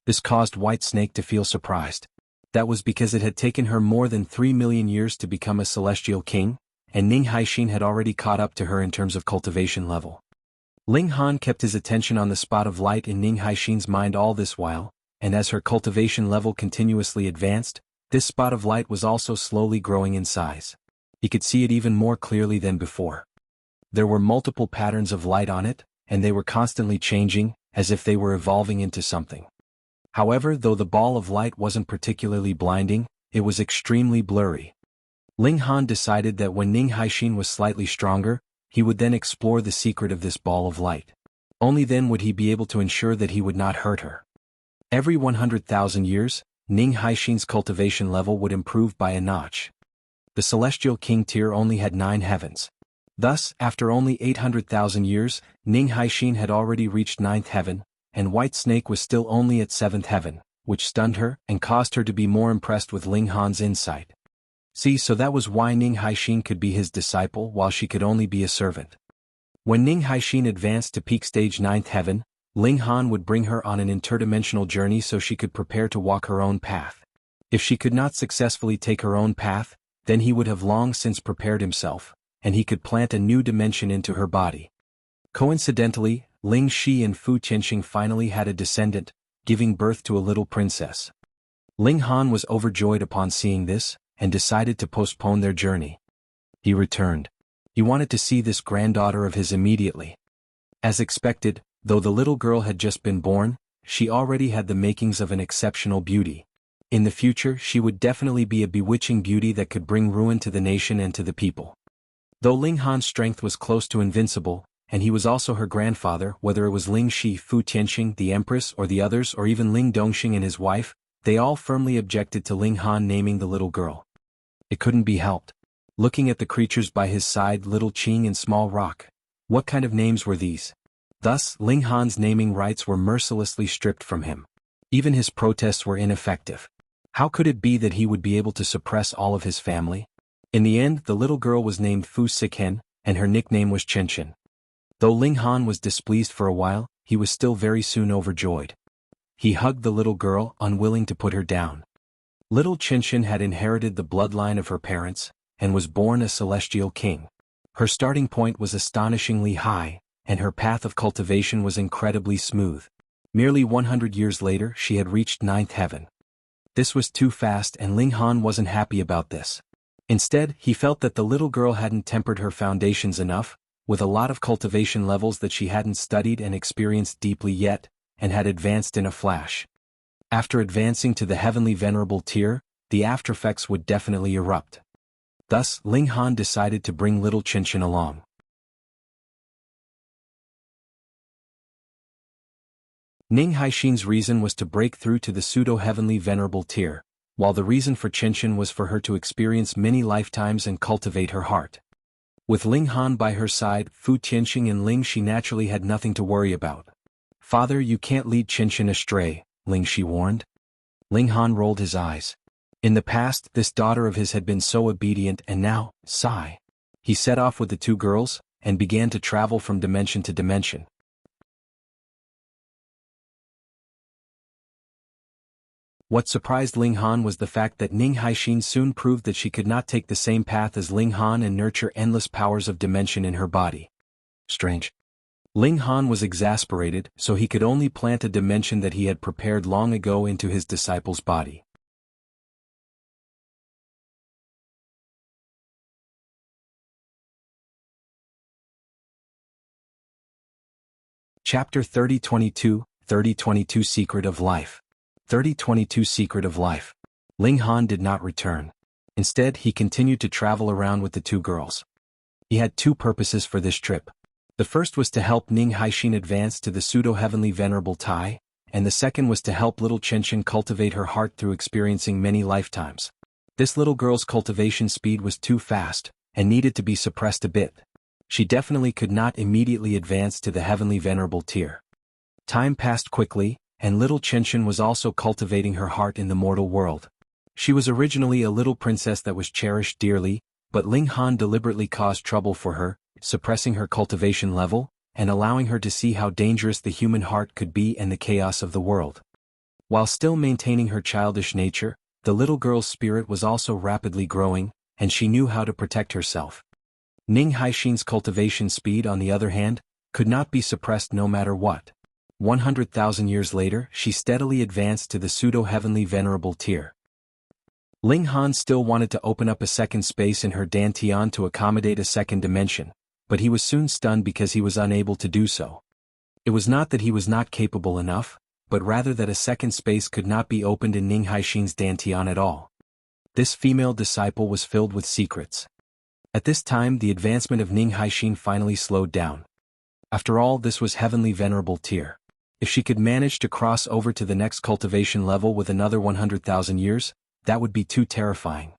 This caused White Snake to feel surprised. That was because it had taken her more than 3 million years to become a celestial king, and Ning Haixin had already caught up to her in terms of cultivation level. Ling Han kept his attention on the spot of light in Ning Haixin's mind all this while, and as her cultivation level continuously advanced, this spot of light was also slowly growing in size. He could see it even more clearly than before. There were multiple patterns of light on it, and they were constantly changing, as if they were evolving into something. However, though the ball of light wasn't particularly blinding, it was extremely blurry. Ling Han decided that when Ning Haixin was slightly stronger, he would then explore the secret of this ball of light. Only then would he be able to ensure that he would not hurt her. Every 100,000 years, Ning Haixin's cultivation level would improve by a notch. The celestial king tier only had 9 heavens. Thus, after only 800,000 years, Ning Haixin had already reached 9th heaven, and White Snake was still only at 7th heaven, which stunned her and caused her to be more impressed with Ling Han's insight. See, so that was why Ning Haixin could be his disciple while she could only be a servant. When Ning Haixin advanced to peak stage 9th heaven, Ling Han would bring her on an interdimensional journey so she could prepare to walk her own path. If she could not successfully take her own path, then he would have long since prepared himself, and he could plant a new dimension into her body. Coincidentally, Ling Shi and Fu Qianxing finally had a descendant, giving birth to a little princess. Ling Han was overjoyed upon seeing this, and decided to postpone their journey. He returned. He wanted to see this granddaughter of his immediately. As expected, though the little girl had just been born, she already had the makings of an exceptional beauty. In the future she would definitely be a bewitching beauty that could bring ruin to the nation and to the people. Though Ling Han's strength was close to invincible, and he was also her grandfather, whether it was Ling Shi, Fu Qianxing, the empress, or the others, or even Ling Dongxing and his wife, they all firmly objected to Ling Han naming the little girl. It couldn't be helped. Looking at the creatures by his side, Little Qing and Small Rock, what kind of names were these? Thus, Ling Han's naming rights were mercilessly stripped from him. Even his protests were ineffective. How could it be that he would be able to suppress all of his family? In the end, the little girl was named Fu Siken, and her nickname was Qianqian. Though Ling Han was displeased for a while, he was still very soon overjoyed. He hugged the little girl, unwilling to put her down. Little Qianqian had inherited the bloodline of her parents, and was born a celestial king. Her starting point was astonishingly high, and her path of cultivation was incredibly smooth. Merely 100 years later she had reached 9th heaven. This was too fast and Ling Han wasn't happy about this. Instead, he felt that the little girl hadn't tempered her foundations enough, with a lot of cultivation levels that she hadn't studied and experienced deeply yet, and had advanced in a flash. After advancing to the heavenly venerable tier, the aftereffects would definitely erupt. Thus, Ling Han decided to bring little Qianqian along. Ning Haixin's reason was to break through to the pseudo-heavenly venerable tier, while the reason for Qianqian was for her to experience many lifetimes and cultivate her heart. With Ling Han by her side, Fu Qianxing and Ling Shi naturally had nothing to worry about. "Father, you can't lead Qianqian astray," Ling Shi warned. Ling Han rolled his eyes. In the past, this daughter of his had been so obedient, and now, sigh. He set off with the 2 girls, and began to travel from dimension to dimension. What surprised Ling Han was the fact that Ning Haixin soon proved that she could not take the same path as Ling Han and nurture endless powers of dimension in her body. Strange. Ling Han was exasperated, so he could only plant a dimension that he had prepared long ago into his disciple's body. Chapter 3022, 3022 Secret of Life. 3022 Secret of Life. Ling Han did not return. Instead, he continued to travel around with the 2 girls. He had 2 purposes for this trip. The first was to help Ning Haixin advance to the pseudo-heavenly venerable Tai, and the second was to help little Qianqian cultivate her heart through experiencing many lifetimes. This little girl's cultivation speed was too fast, and needed to be suppressed a bit. She definitely could not immediately advance to the heavenly venerable tier. Time passed quickly, and little Qianqian was also cultivating her heart in the mortal world. She was originally a little princess that was cherished dearly, but Ling Han deliberately caused trouble for her, suppressing her cultivation level, and allowing her to see how dangerous the human heart could be and the chaos of the world. While still maintaining her childish nature, the little girl's spirit was also rapidly growing, and she knew how to protect herself. Ning Haixin's cultivation speed, on the other hand, could not be suppressed no matter what. 100,000 years later, she steadily advanced to the pseudo-heavenly venerable tier. Ling Han still wanted to open up a second space in her dantian to accommodate a second dimension, but he was soon stunned because he was unable to do so. It was not that he was not capable enough, but rather that a second space could not be opened in Ning Haixin's dantian at all. This female disciple was filled with secrets. At this time, the advancement of Ning Haixin finally slowed down. After all, this was heavenly venerable tier. If she could manage to cross over to the next cultivation level with another 100,000 years, that would be too terrifying.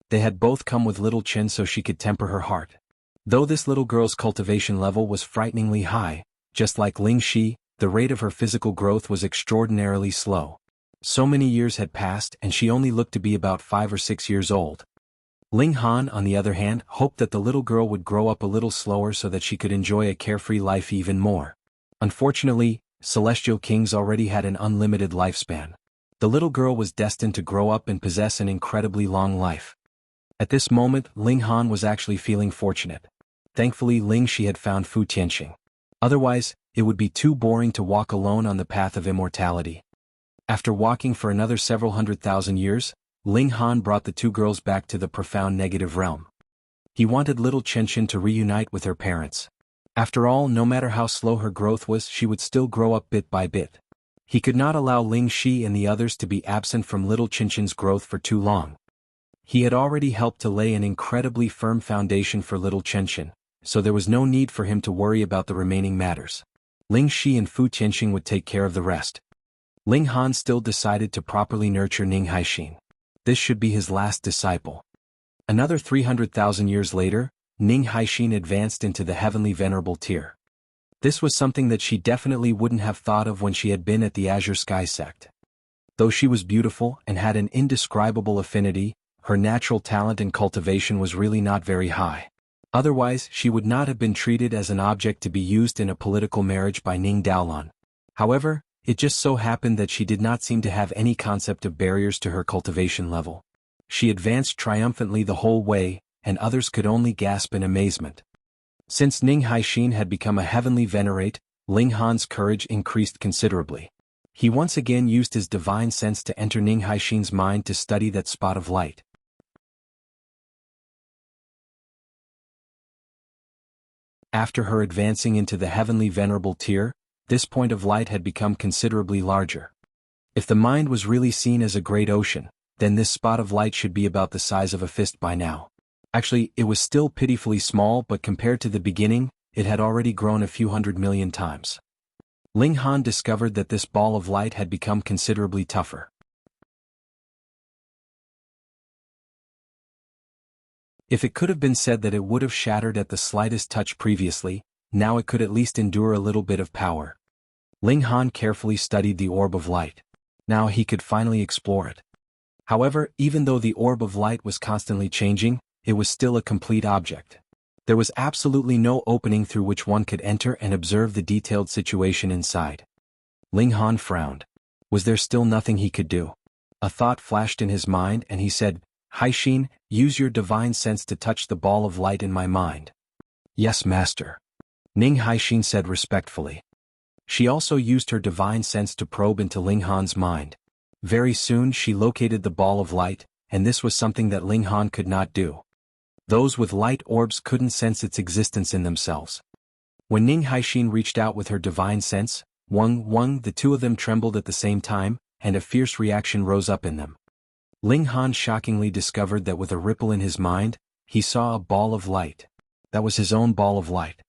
They had both come with little Chen so she could temper her heart. Though this little girl's cultivation level was frighteningly high, just like Ling Shi, the rate of her physical growth was extraordinarily slow. So many years had passed and she only looked to be about 5 or 6 years old. Ling Han, on the other hand, hoped that the little girl would grow up a little slower so that she could enjoy a carefree life even more. Unfortunately, celestial kings already had an unlimited lifespan. The little girl was destined to grow up and possess an incredibly long life. At this moment, Ling Han was actually feeling fortunate. Thankfully, Ling Shi had found Fu Tianxing. Otherwise, it would be too boring to walk alone on the path of immortality. After walking for another several 100,000 years, Ling Han brought the two girls back to the profound negative realm. He wanted little Chen to reunite with her parents. After all, no matter how slow her growth was, she would still grow up bit by bit. He could not allow Ling Shi and the others to be absent from little Chen's growth for too long. He had already helped to lay an incredibly firm foundation for little Chen, so there was no need for him to worry about the remaining matters. Ling Shi and Fu Tianxing would take care of the rest. Ling Han still decided to properly nurture Ning Haixin. This should be his last disciple. Another 300,000 years later, Ning Haixin advanced into the heavenly venerable tier. This was something that she definitely wouldn't have thought of when she had been at the Azure Sky sect. Though she was beautiful and had an indescribable affinity, her natural talent and cultivation was really not very high. Otherwise, she would not have been treated as an object to be used in a political marriage by Ning Daolan. However, it just so happened that she did not seem to have any concept of barriers to her cultivation level. She advanced triumphantly the whole way, and others could only gasp in amazement. Since Ning Haixin had become a heavenly venerate, Ling Han's courage increased considerably. He once again used his divine sense to enter Ning Haixin's mind to study that spot of light. After her advancing into the heavenly venerable tier, this point of light had become considerably larger. If the mind was really seen as a great ocean, then this spot of light should be about the size of a fist by now. Actually, it was still pitifully small, but compared to the beginning, it had already grown a few 100 million times. Ling Han discovered that this ball of light had become considerably tougher. If it could have been said that it would have shattered at the slightest touch previously, now it could at least endure a little bit of power. Ling Han carefully studied the orb of light. Now he could finally explore it. However, even though the orb of light was constantly changing, it was still a complete object. There was absolutely no opening through which one could enter and observe the detailed situation inside. Ling Han frowned. Was there still nothing he could do? A thought flashed in his mind and he said, "Haixin, use your divine sense to touch the ball of light in my mind." "Yes, master," Ning Haixin said respectfully. She also used her divine sense to probe into Ling Han's mind. Very soon she located the ball of light, and this was something that Ling Han could not do. Those with light orbs couldn't sense its existence in themselves. When Ning Haixin reached out with her divine sense, the two of them trembled at the same time, and a fierce reaction rose up in them. Ling Han shockingly discovered that with a ripple in his mind, he saw a ball of light. That was his own ball of light.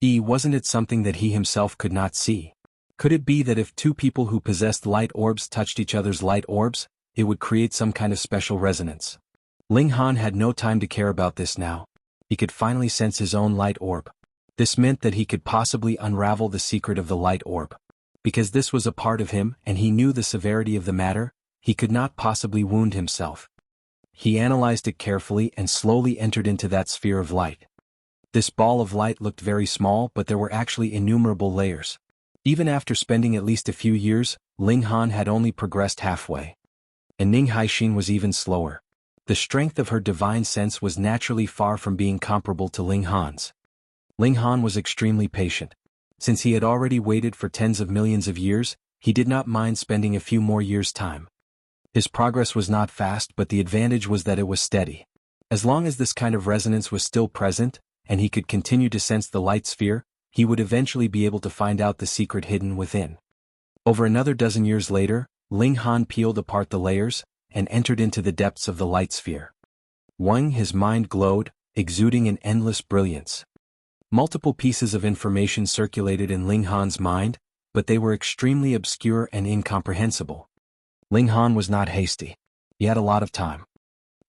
Wasn't it something that he himself could not see? Could it be that if two people who possessed light orbs touched each other's light orbs, it would create some kind of special resonance? Ling Han had no time to care about this now. He could finally sense his own light orb. This meant that he could possibly unravel the secret of the light orb. Because this was a part of him and he knew the severity of the matter, he could not possibly wound himself. He analyzed it carefully and slowly entered into that sphere of light. This ball of light looked very small, but there were actually innumerable layers. Even after spending at least a few years, Ling Han had only progressed halfway. And Ning Haixin was even slower. The strength of her divine sense was naturally far from being comparable to Ling Han's. Ling Han was extremely patient. Since he had already waited for tens of millions of years, he did not mind spending a few more years' time. His progress was not fast, but the advantage was that it was steady. As long as this kind of resonance was still present, and he could continue to sense the light sphere, he would eventually be able to find out the secret hidden within. Over another dozen years later, Ling Han peeled apart the layers, and entered into the depths of the light sphere. His mind glowed, exuding an endless brilliance. Multiple pieces of information circulated in Ling Han's mind, but they were extremely obscure and incomprehensible. Ling Han was not hasty. He had a lot of time.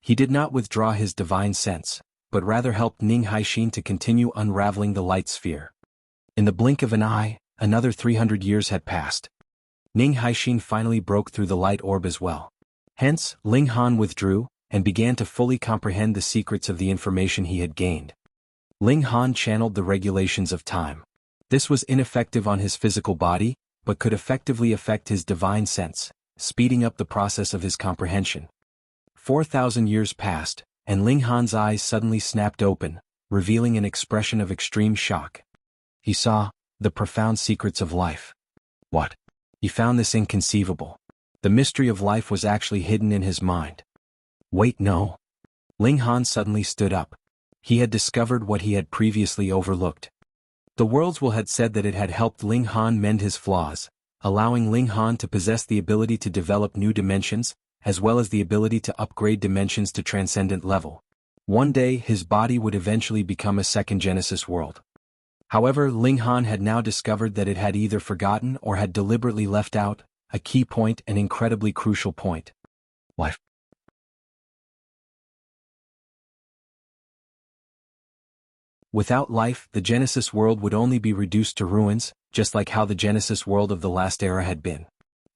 He did not withdraw his divine sense, but rather helped Ning Haixin to continue unraveling the light sphere. In the blink of an eye, another 300 years had passed. Ning Haixin finally broke through the light orb as well. Hence, Ling Han withdrew, and began to fully comprehend the secrets of the information he had gained. Ling Han channeled the regulations of time. This was ineffective on his physical body, but could effectively affect his divine sense, speeding up the process of his comprehension. 4,000 years passed, and Ling Han's eyes suddenly snapped open, revealing an expression of extreme shock. He saw the profound secrets of life. What? He found this inconceivable. The mystery of life was actually hidden in his mind. Wait, no. Ling Han suddenly stood up. He had discovered what he had previously overlooked. The World's Will had said that it had helped Ling Han mend his flaws, allowing Ling Han to possess the ability to develop new dimensions, as well as the ability to upgrade dimensions to transcendent level. One day his body would eventually become a second Genesis world. However, Ling Han had now discovered that it had either forgotten or had deliberately left out a key point, an incredibly crucial point. Life. Without life, the Genesis world would only be reduced to ruins, just like how the Genesis world of the last era had been.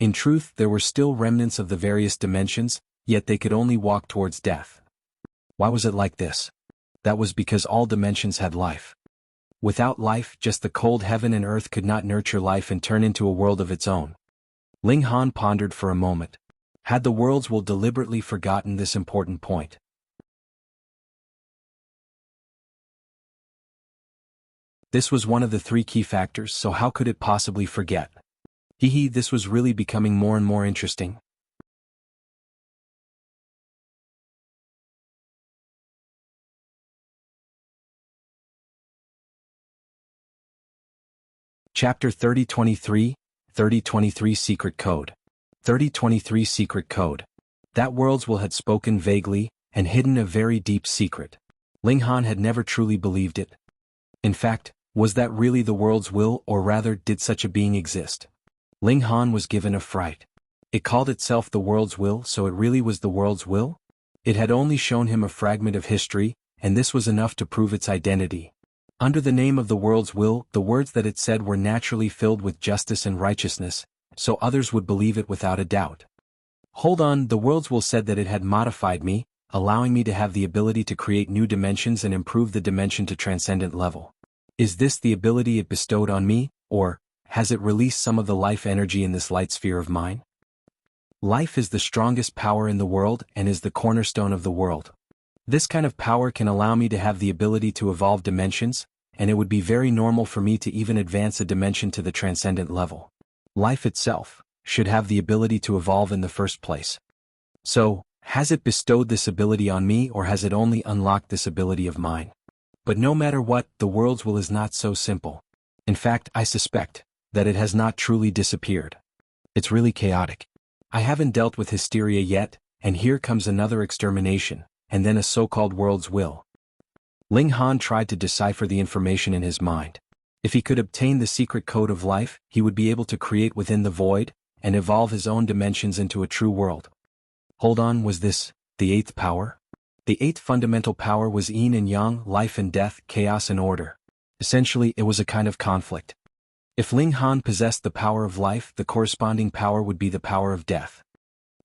In truth, there were still remnants of the various dimensions, yet they could only walk towards death. Why was it like this? That was because all dimensions had life. Without life, just the cold heaven and earth could not nurture life and turn into a world of its own. Ling Han pondered for a moment. Had the World's Will deliberately forgotten this important point? This was one of the three key factors, so how could it possibly forget? This was really becoming more and more interesting. Chapter 3023, 3023 Secret Code. 3023 Secret Code. That World's Will had spoken vaguely, and hidden a very deep secret. Ling Han had never truly believed it. In fact, was that really the World's Will, or rather, did such a being exist? Ling Han was given a fright. It called itself the World's Will, so it really was the World's Will? It had only shown him a fragment of history, and this was enough to prove its identity. Under the name of the World's Will, the words that it said were naturally filled with justice and righteousness, so others would believe it without a doubt. Hold on, the World's Will said that it had modified me, allowing me to have the ability to create new dimensions and improve the dimension to transcendent level. Is this the ability it bestowed on me, or has it released some of the life energy in this light sphere of mine? Life is the strongest power in the world and is the cornerstone of the world. This kind of power can allow me to have the ability to evolve dimensions, and it would be very normal for me to even advance a dimension to the transcendent level. Life itself should have the ability to evolve in the first place. So, has it bestowed this ability on me, or has it only unlocked this ability of mine? But no matter what, the World's Will is not so simple. In fact, I suspect that it has not truly disappeared. It's really chaotic. I haven't dealt with hysteria yet, and here comes another extermination, and then a so-called World's Will. Ling Han tried to decipher the information in his mind. If he could obtain the secret code of life, he would be able to create within the void, and evolve his own dimensions into a true world. Hold on, was this the eighth power? The eighth fundamental power was yin and yang, life and death, chaos and order. Essentially, it was a kind of conflict. If Ling Han possessed the power of life, the corresponding power would be the power of death.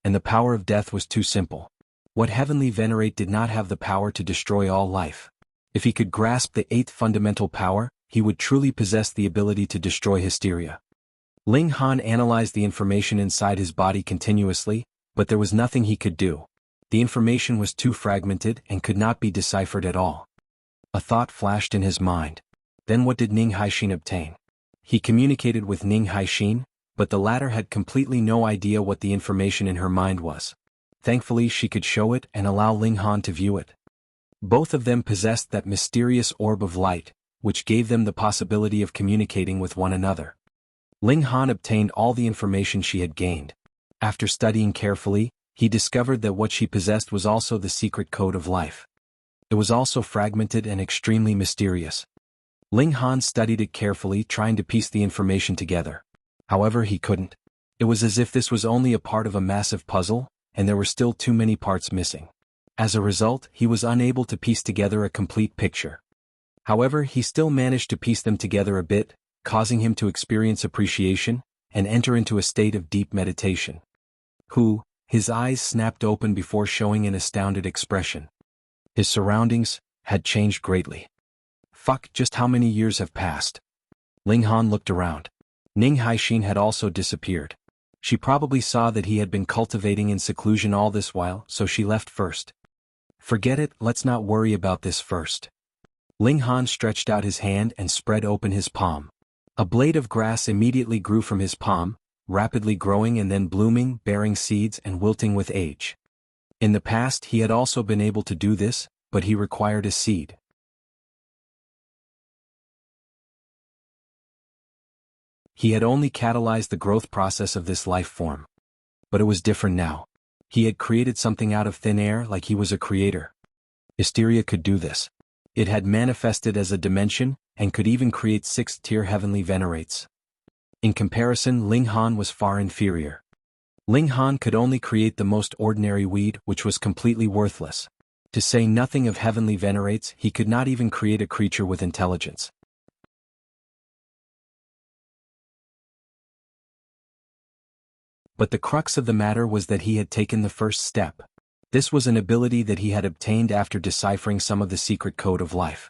And the power of death was too simple. What Heavenly Venerate did not have the power to destroy all life. If he could grasp the eighth fundamental power, he would truly possess the ability to destroy hysteria. Ling Han analyzed the information inside his body continuously, But there was nothing he could do. The information was too fragmented and could not be deciphered at all. A thought flashed in his mind. Then what did Ning Haixin obtain? He communicated with Ning Haixin, but the latter had completely no idea what the information in her mind was. Thankfully she could show it and allow Ling Han to view it. Both of them possessed that mysterious orb of light, which gave them the possibility of communicating with one another. Ling Han obtained all the information she had gained. After studying carefully, he discovered that what she possessed was also the secret code of life. It was also fragmented and extremely mysterious. Ling Han studied it carefully, trying to piece the information together. However, he couldn't. It was as if this was only a part of a massive puzzle, and there were still too many parts missing. As a result, he was unable to piece together a complete picture. However, he still managed to piece them together a bit, causing him to experience appreciation and enter into a state of deep meditation. His eyes snapped open before showing an astounded expression. His surroundings had changed greatly. Just how many years have passed? Ling Han looked around. Ning Haixin had also disappeared. She probably saw that he had been cultivating in seclusion all this while, so she left first. Forget it, let's not worry about this first. Ling Han stretched out his hand and spread open his palm. A blade of grass immediately grew from his palm, rapidly growing and then blooming, bearing seeds and wilting with age. In the past he had also been able to do this, but he required a seed. He had only catalyzed the growth process of this life form. But it was different now. He had created something out of thin air like he was a creator. Hysteria could do this. It had manifested as a dimension, and could even create 6th-tier heavenly venerates. In comparison, Ling Han was far inferior. Ling Han could only create the most ordinary weed, which was completely worthless. To say nothing of heavenly venerates, he could not even create a creature with intelligence. But the crux of the matter was that he had taken the first step. This was an ability that he had obtained after deciphering some of the secret code of life.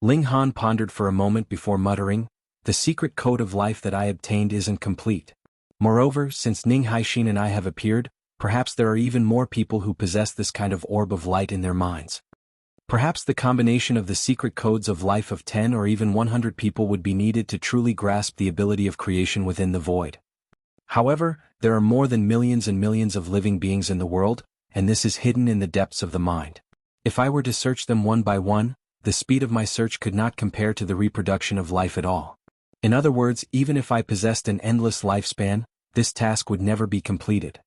Ling Han pondered for a moment before muttering, "The secret code of life that I obtained isn't complete. Moreover, since Ning Haixin and I have appeared, perhaps there are even more people who possess this kind of orb of light in their minds. Perhaps the combination of the secret codes of life of 10 or even 100 people would be needed to truly grasp the ability of creation within the void. However, there are more than millions and millions of living beings in the world, and this is hidden in the depths of the mind. If I were to search them one by one, the speed of my search could not compare to the reproduction of life at all. In other words, even if I possessed an endless lifespan, this task would never be completed.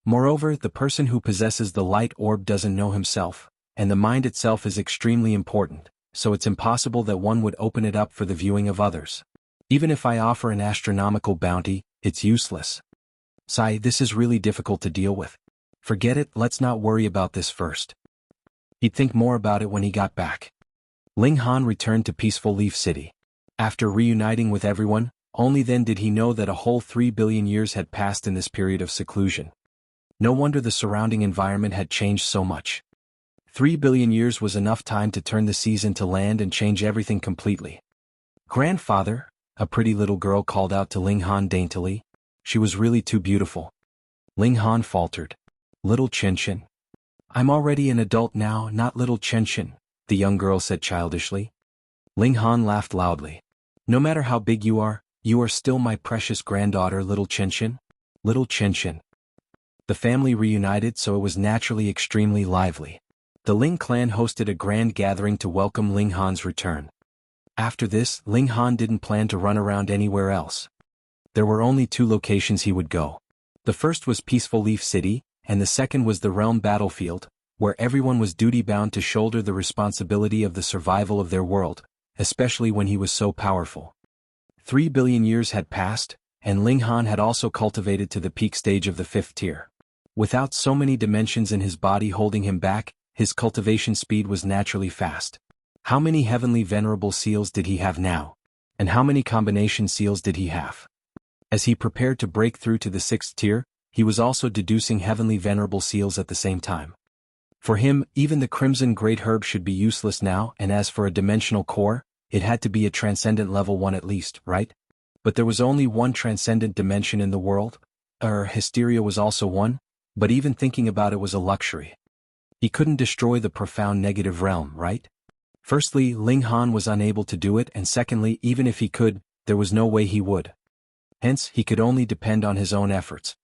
Moreover, the person who possesses the light orb doesn't know himself, and the mind itself is extremely important, so it's impossible that one would open it up for the viewing of others. Even if I offer an astronomical bounty, it's useless. This is really difficult to deal with. Forget it, let's not worry about this first." He'd think more about it when he got back. Ling Han returned to peaceful Leaf City. After reuniting with everyone, only then did he know that a whole 3 billion years had passed in this period of seclusion. No wonder the surrounding environment had changed so much. 3 billion years was enough time to turn the seas into land and change everything completely. "Grandfather," a pretty little girl called out to Ling Han daintily. She was really too beautiful. Ling Han faltered. "Little Chen." "I'm already an adult now, not little Chen," the young girl said childishly. Ling Han laughed loudly. "No matter how big you are still my precious granddaughter, little Chen. Little Chen." The family reunited, so it was naturally extremely lively. The Ling clan hosted a grand gathering to welcome Ling Han's return. After this, Ling Han didn't plan to run around anywhere else. There were only 2 locations he would go. The first was peaceful Leaf City, and the second was the realm battlefield, where everyone was duty-bound to shoulder the responsibility of the survival of their world, especially when he was so powerful. 3 billion years had passed, and Ling Han had also cultivated to the peak stage of the 5th tier. Without so many dimensions in his body holding him back, his cultivation speed was naturally fast. How many heavenly venerable seals did he have now? And how many combination seals did he have? As he prepared to break through to the 6th tier, he was also deducing heavenly venerable seals at the same time. For him, even the crimson great herb should be useless now, and as for a dimensional core, it had to be a transcendent level 1 at least, right? But there was only one transcendent dimension in the world? Hysteria was also one? But even thinking about it was a luxury. He couldn't destroy the profound negative realm, right? Firstly, Ling Han was unable to do it, and secondly, even if he could, there was no way he would. Hence, he could only depend on his own efforts.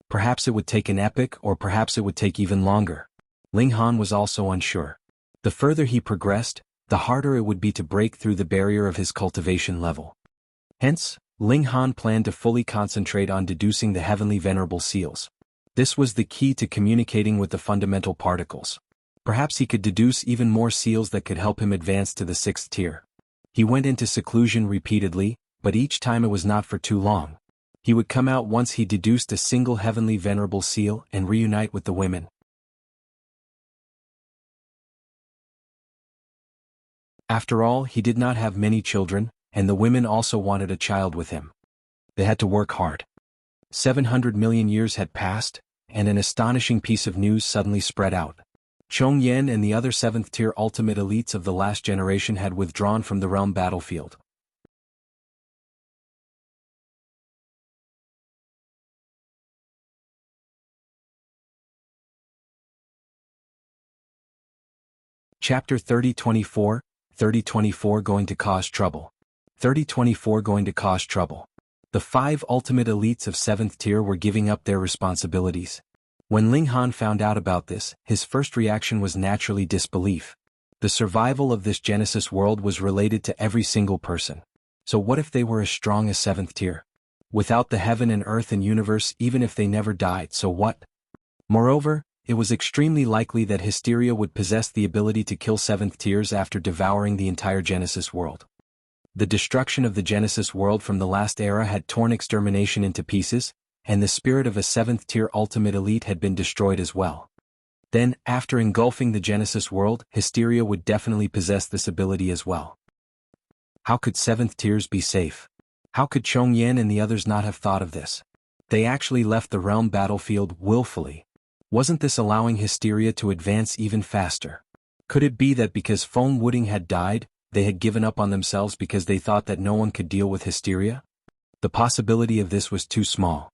Perhaps it would take an epoch, or perhaps it would take even longer. Ling Han was also unsure. The further he progressed, the harder it would be to break through the barrier of his cultivation level. Hence, Ling Han planned to fully concentrate on deducing the heavenly venerable seals. This was the key to communicating with the fundamental particles. Perhaps he could deduce even more seals that could help him advance to the 6th tier. He went into seclusion repeatedly, but each time it was not for too long. He would come out once he deduced a single heavenly venerable seal and reunite with the women. After all, he did not have many children, and the women also wanted a child with him. They had to work hard. 700 million years had passed, and an astonishing piece of news suddenly spread out. Chong Yen and the other 7th-tier ultimate elites of the last generation had withdrawn from the realm battlefield. Chapter 3024, 3024 Going to Cause Trouble. 3024 Going to Cause Trouble. The 5 ultimate elites of 7th tier were giving up their responsibilities. When Ling Han found out about this, his first reaction was naturally disbelief. The survival of this Genesis world was related to every single person. So what if they were as strong as 7th tier? Without the heaven and earth and universe, even if they never died, so what? Moreover, it was extremely likely that Hysteria would possess the ability to kill 7th tiers after devouring the entire Genesis world. The destruction of the Genesis world from the last era had torn extermination into pieces, and the spirit of a 7th tier ultimate elite had been destroyed as well. Then, after engulfing the Genesis world, Hysteria would definitely possess this ability as well. How could 7th tiers be safe? How could Chong Yen and the others not have thought of this? They actually left the realm battlefield willfully. Wasn't this allowing Hysteria to advance even faster? Could it be that because Feng Wooding had died, they had given up on themselves because they thought that no one could deal with Hysteria? The possibility of this was too small.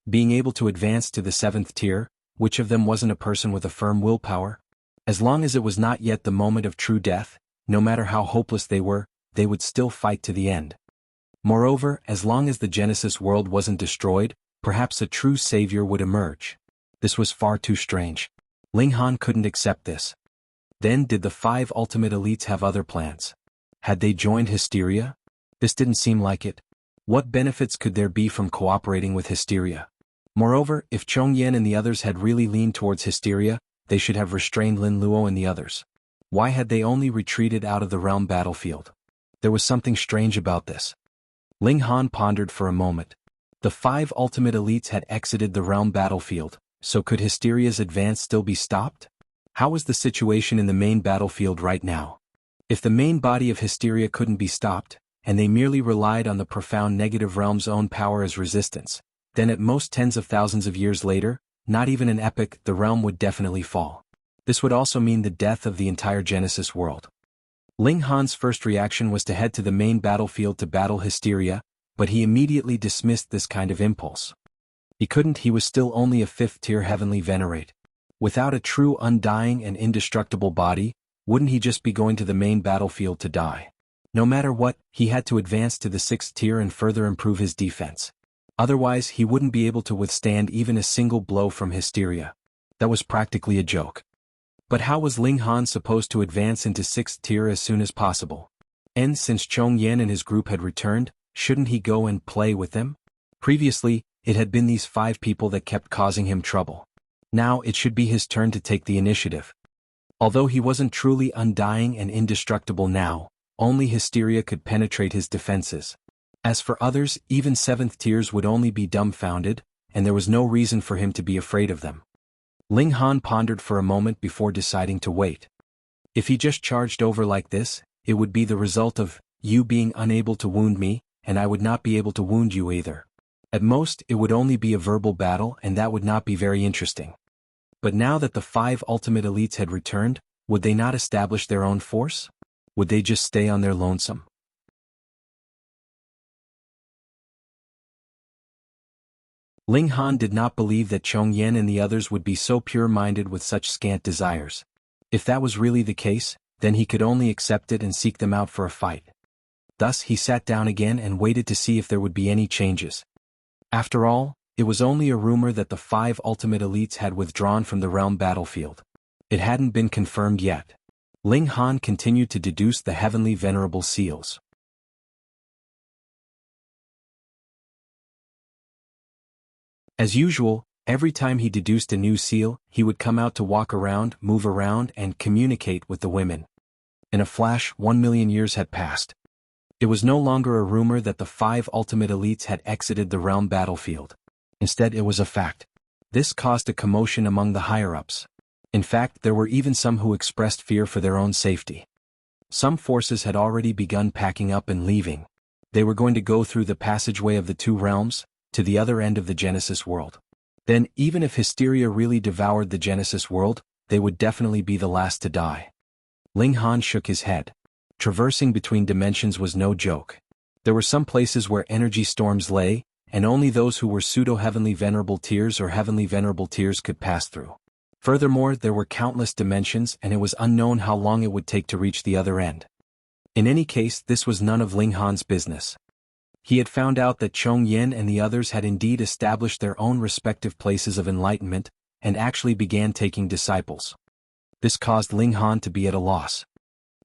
Being able to advance to the 7th tier, which of them wasn't a person with a firm willpower? As long as it was not yet the moment of true death, no matter how hopeless they were, they would still fight to the end. Moreover, as long as the Genesis world wasn't destroyed, perhaps a true savior would emerge. This was far too strange. Ling Han couldn't accept this. Then did the 5 ultimate elites have other plans? Had they joined Hysteria? This didn't seem like it. What benefits could there be from cooperating with Hysteria? Moreover, if Chong Yen and the others had really leaned towards Hysteria, they should have restrained Lin Luo and the others. Why had they only retreated out of the realm battlefield? There was something strange about this. Ling Han pondered for a moment. The 5 ultimate elites had exited the realm battlefield, so could Hysteria's advance still be stopped? How was the situation in the main battlefield right now? If the main body of Hysteria couldn't be stopped, and they merely relied on the profound negative realm's own power as resistance, then at most tens of thousands of years later, not even an epoch, the realm would definitely fall. This would also mean the death of the entire Genesis world. Ling Han's first reaction was to head to the main battlefield to battle Hysteria, but he immediately dismissed this kind of impulse. He was still only a 5th-tier heavenly venerate. Without a true undying and indestructible body, wouldn't he just be going to the main battlefield to die? No matter what, he had to advance to the 6th tier and further improve his defense. Otherwise, he wouldn't be able to withstand even a single blow from Hysteria. That was practically a joke. But how was Ling Han supposed to advance into 6th tier as soon as possible? And since Chong Yen and his group had returned, shouldn't he go and play with them? Previously, it had been these 5 people that kept causing him trouble. Now it should be his turn to take the initiative. Although he wasn't truly undying and indestructible now, only Hysteria could penetrate his defenses. As for others, even 7th tiers would only be dumbfounded, and there was no reason for him to be afraid of them. Ling Han pondered for a moment before deciding to wait. If he just charged over like this, it would be the result of you being unable to wound me, and I would not be able to wound you either. At most, it would only be a verbal battle, and that would not be very interesting. But now that the 5 ultimate elites had returned, would they not establish their own force? Would they just stay on their lonesome? Ling Han did not believe that Chong Yen and the others would be so pure-minded with such scant desires. If that was really the case, then he could only accept it and seek them out for a fight. Thus he sat down again and waited to see if there would be any changes. After all, it was only a rumor that the 5 ultimate elites had withdrawn from the realm battlefield. It hadn't been confirmed yet. Ling Han continued to deduce the heavenly venerable seals. As usual, every time he deduced a new seal, he would come out to walk around, move around, and communicate with the women. In a flash, 1,000,000 years had passed. It was no longer a rumor that the 5 ultimate elites had exited the realm battlefield. Instead, it was a fact. This caused a commotion among the higher-ups. In fact, there were even some who expressed fear for their own safety. Some forces had already begun packing up and leaving. They were going to go through the passageway of the 2 realms, to the other end of the Genesis world. Then, even if hysteria really devoured the Genesis world, they would definitely be the last to die. Ling Han shook his head. Traversing between dimensions was no joke. There were some places where energy storms lay, and only those who were pseudo-heavenly venerable tears or heavenly venerable tears could pass through. Furthermore, there were countless dimensions and it was unknown how long it would take to reach the other end. In any case, this was none of Ling Han's business. He had found out that Chong Yen and the others had indeed established their own respective places of enlightenment, and actually began taking disciples. This caused Ling Han to be at a loss.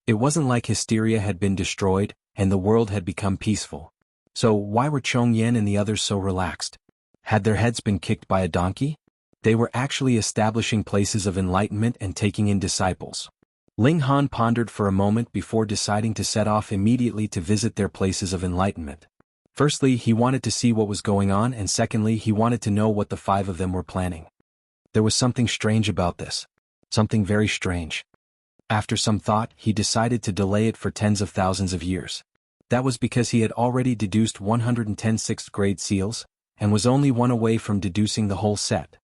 It wasn't like hysteria had been destroyed, and the world had become peaceful. So why were Chong Yen and the others so relaxed? Had their heads been kicked by a donkey? They were actually establishing places of enlightenment and taking in disciples. Ling Han pondered for a moment before deciding to set off immediately to visit their places of enlightenment. Firstly, he wanted to see what was going on, and secondly, he wanted to know what the 5 of them were planning. There was something strange about this. Something very strange. After some thought, he decided to delay it for tens of thousands of years. That was because he had already deduced 110 6th grade seals, and was only one away from deducing the whole set.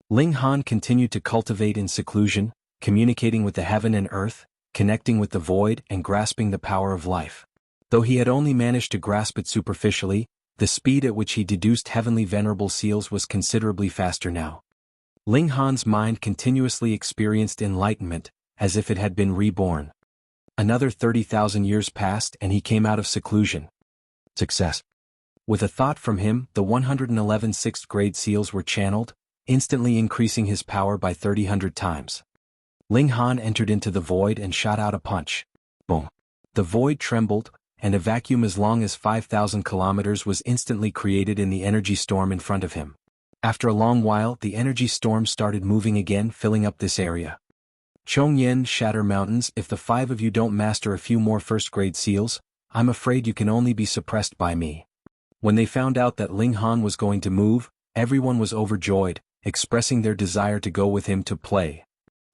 Ling Han continued to cultivate in seclusion, communicating with the heaven and earth, connecting with the void and grasping the power of life. Though he had only managed to grasp it superficially, the speed at which he deduced heavenly venerable seals was considerably faster now. Ling Han's mind continuously experienced enlightenment, as if it had been reborn. Another 30,000 years passed and he came out of seclusion. Success. With a thought from him, the 111 6th grade seals were channeled, instantly increasing his power by 3,000 times. Ling Han entered into the void and shot out a punch. Boom. The void trembled, and a vacuum as long as 5,000 kilometers was instantly created in the energy storm in front of him. After a long while, the energy storm started moving again, filling up this area. Chong Yen, Shatter Mountains, if the 5 of you don't master a few more first-grade seals, I'm afraid you can only be suppressed by me. When they found out that Ling Han was going to move, everyone was overjoyed, expressing their desire to go with him to play.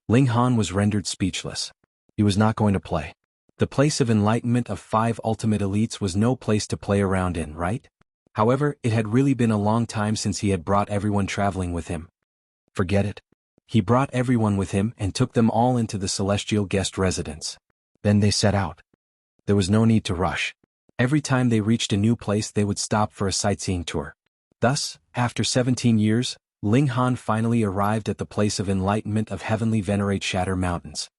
Ling Han was rendered speechless. He was not going to play. The place of enlightenment of 5 ultimate elites was no place to play around in, right? However, it had really been a long time since he had brought everyone traveling with him. Forget it. He brought everyone with him and took them all into the celestial guest residence. Then they set out. There was no need to rush. Every time they reached a new place they would stop for a sightseeing tour. Thus, after 17 years, Ling Han finally arrived at the place of enlightenment of heavenly venerate Shatter Mountains.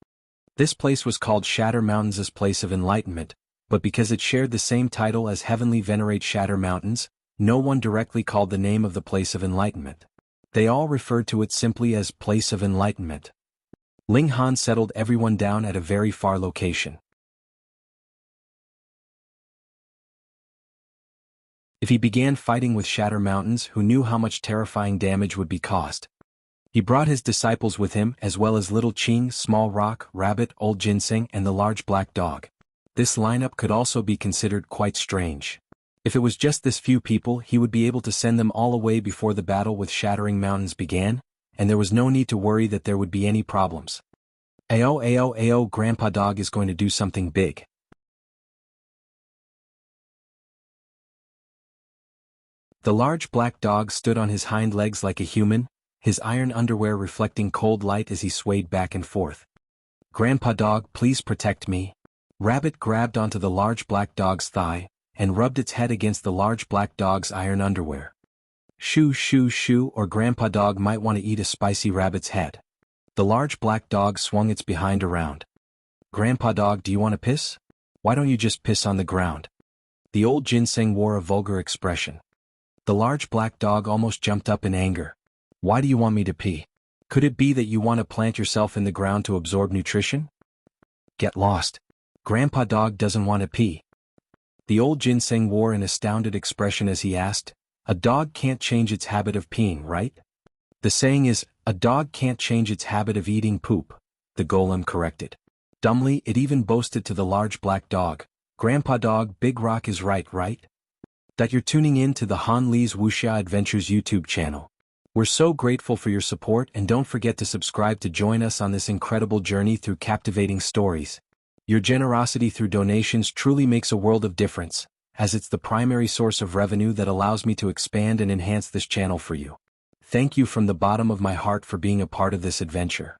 This place was called Shatter Mountains' Place of Enlightenment, but because it shared the same title as Heavenly Venerate Shatter Mountains, no one directly called the name of the Place of Enlightenment. They all referred to it simply as Place of Enlightenment. Ling Han settled everyone down at a very far location. If he began fighting with Shatter Mountains, who knew how much terrifying damage would be caused? He brought his disciples with him as well as Little Ching, Small Rock, Rabbit, Old Ginseng and the large black dog. This lineup could also be considered quite strange. If it was just this few people, he would be able to send them all away before the battle with Shattering Mountains began, and there was no need to worry that there would be any problems. Ayo ayo ayo, Grandpa Dog is going to do something big. The large black dog stood on his hind legs like a human, his iron underwear reflecting cold light as he swayed back and forth. Grandpa Dog, please protect me. Rabbit grabbed onto the large black dog's thigh, and rubbed its head against the large black dog's iron underwear. Shoo shoo shoo, or Grandpa Dog might want to eat a spicy rabbit's head. The large black dog swung its behind around. Grandpa Dog, do you want to piss? Why don't you just piss on the ground? The old ginseng wore a vulgar expression. The large black dog almost jumped up in anger. Why do you want me to pee? Could it be that you want to plant yourself in the ground to absorb nutrition? Get lost. Grandpa Dog doesn't want to pee. The old ginseng wore an astounded expression as he asked, a dog can't change its habit of peeing, right? The saying is, a dog can't change its habit of eating poop, the golem corrected. Dumbly, it even boasted to the large black dog, Grandpa Dog, Big Rock is right? That you're tuning in to the Han Lee's Wuxia Adventures YouTube channel. We're so grateful for your support, and don't forget to subscribe to join us on this incredible journey through captivating stories. Your generosity through donations truly makes a world of difference, as it's the primary source of revenue that allows me to expand and enhance this channel for you. Thank you from the bottom of my heart for being a part of this adventure.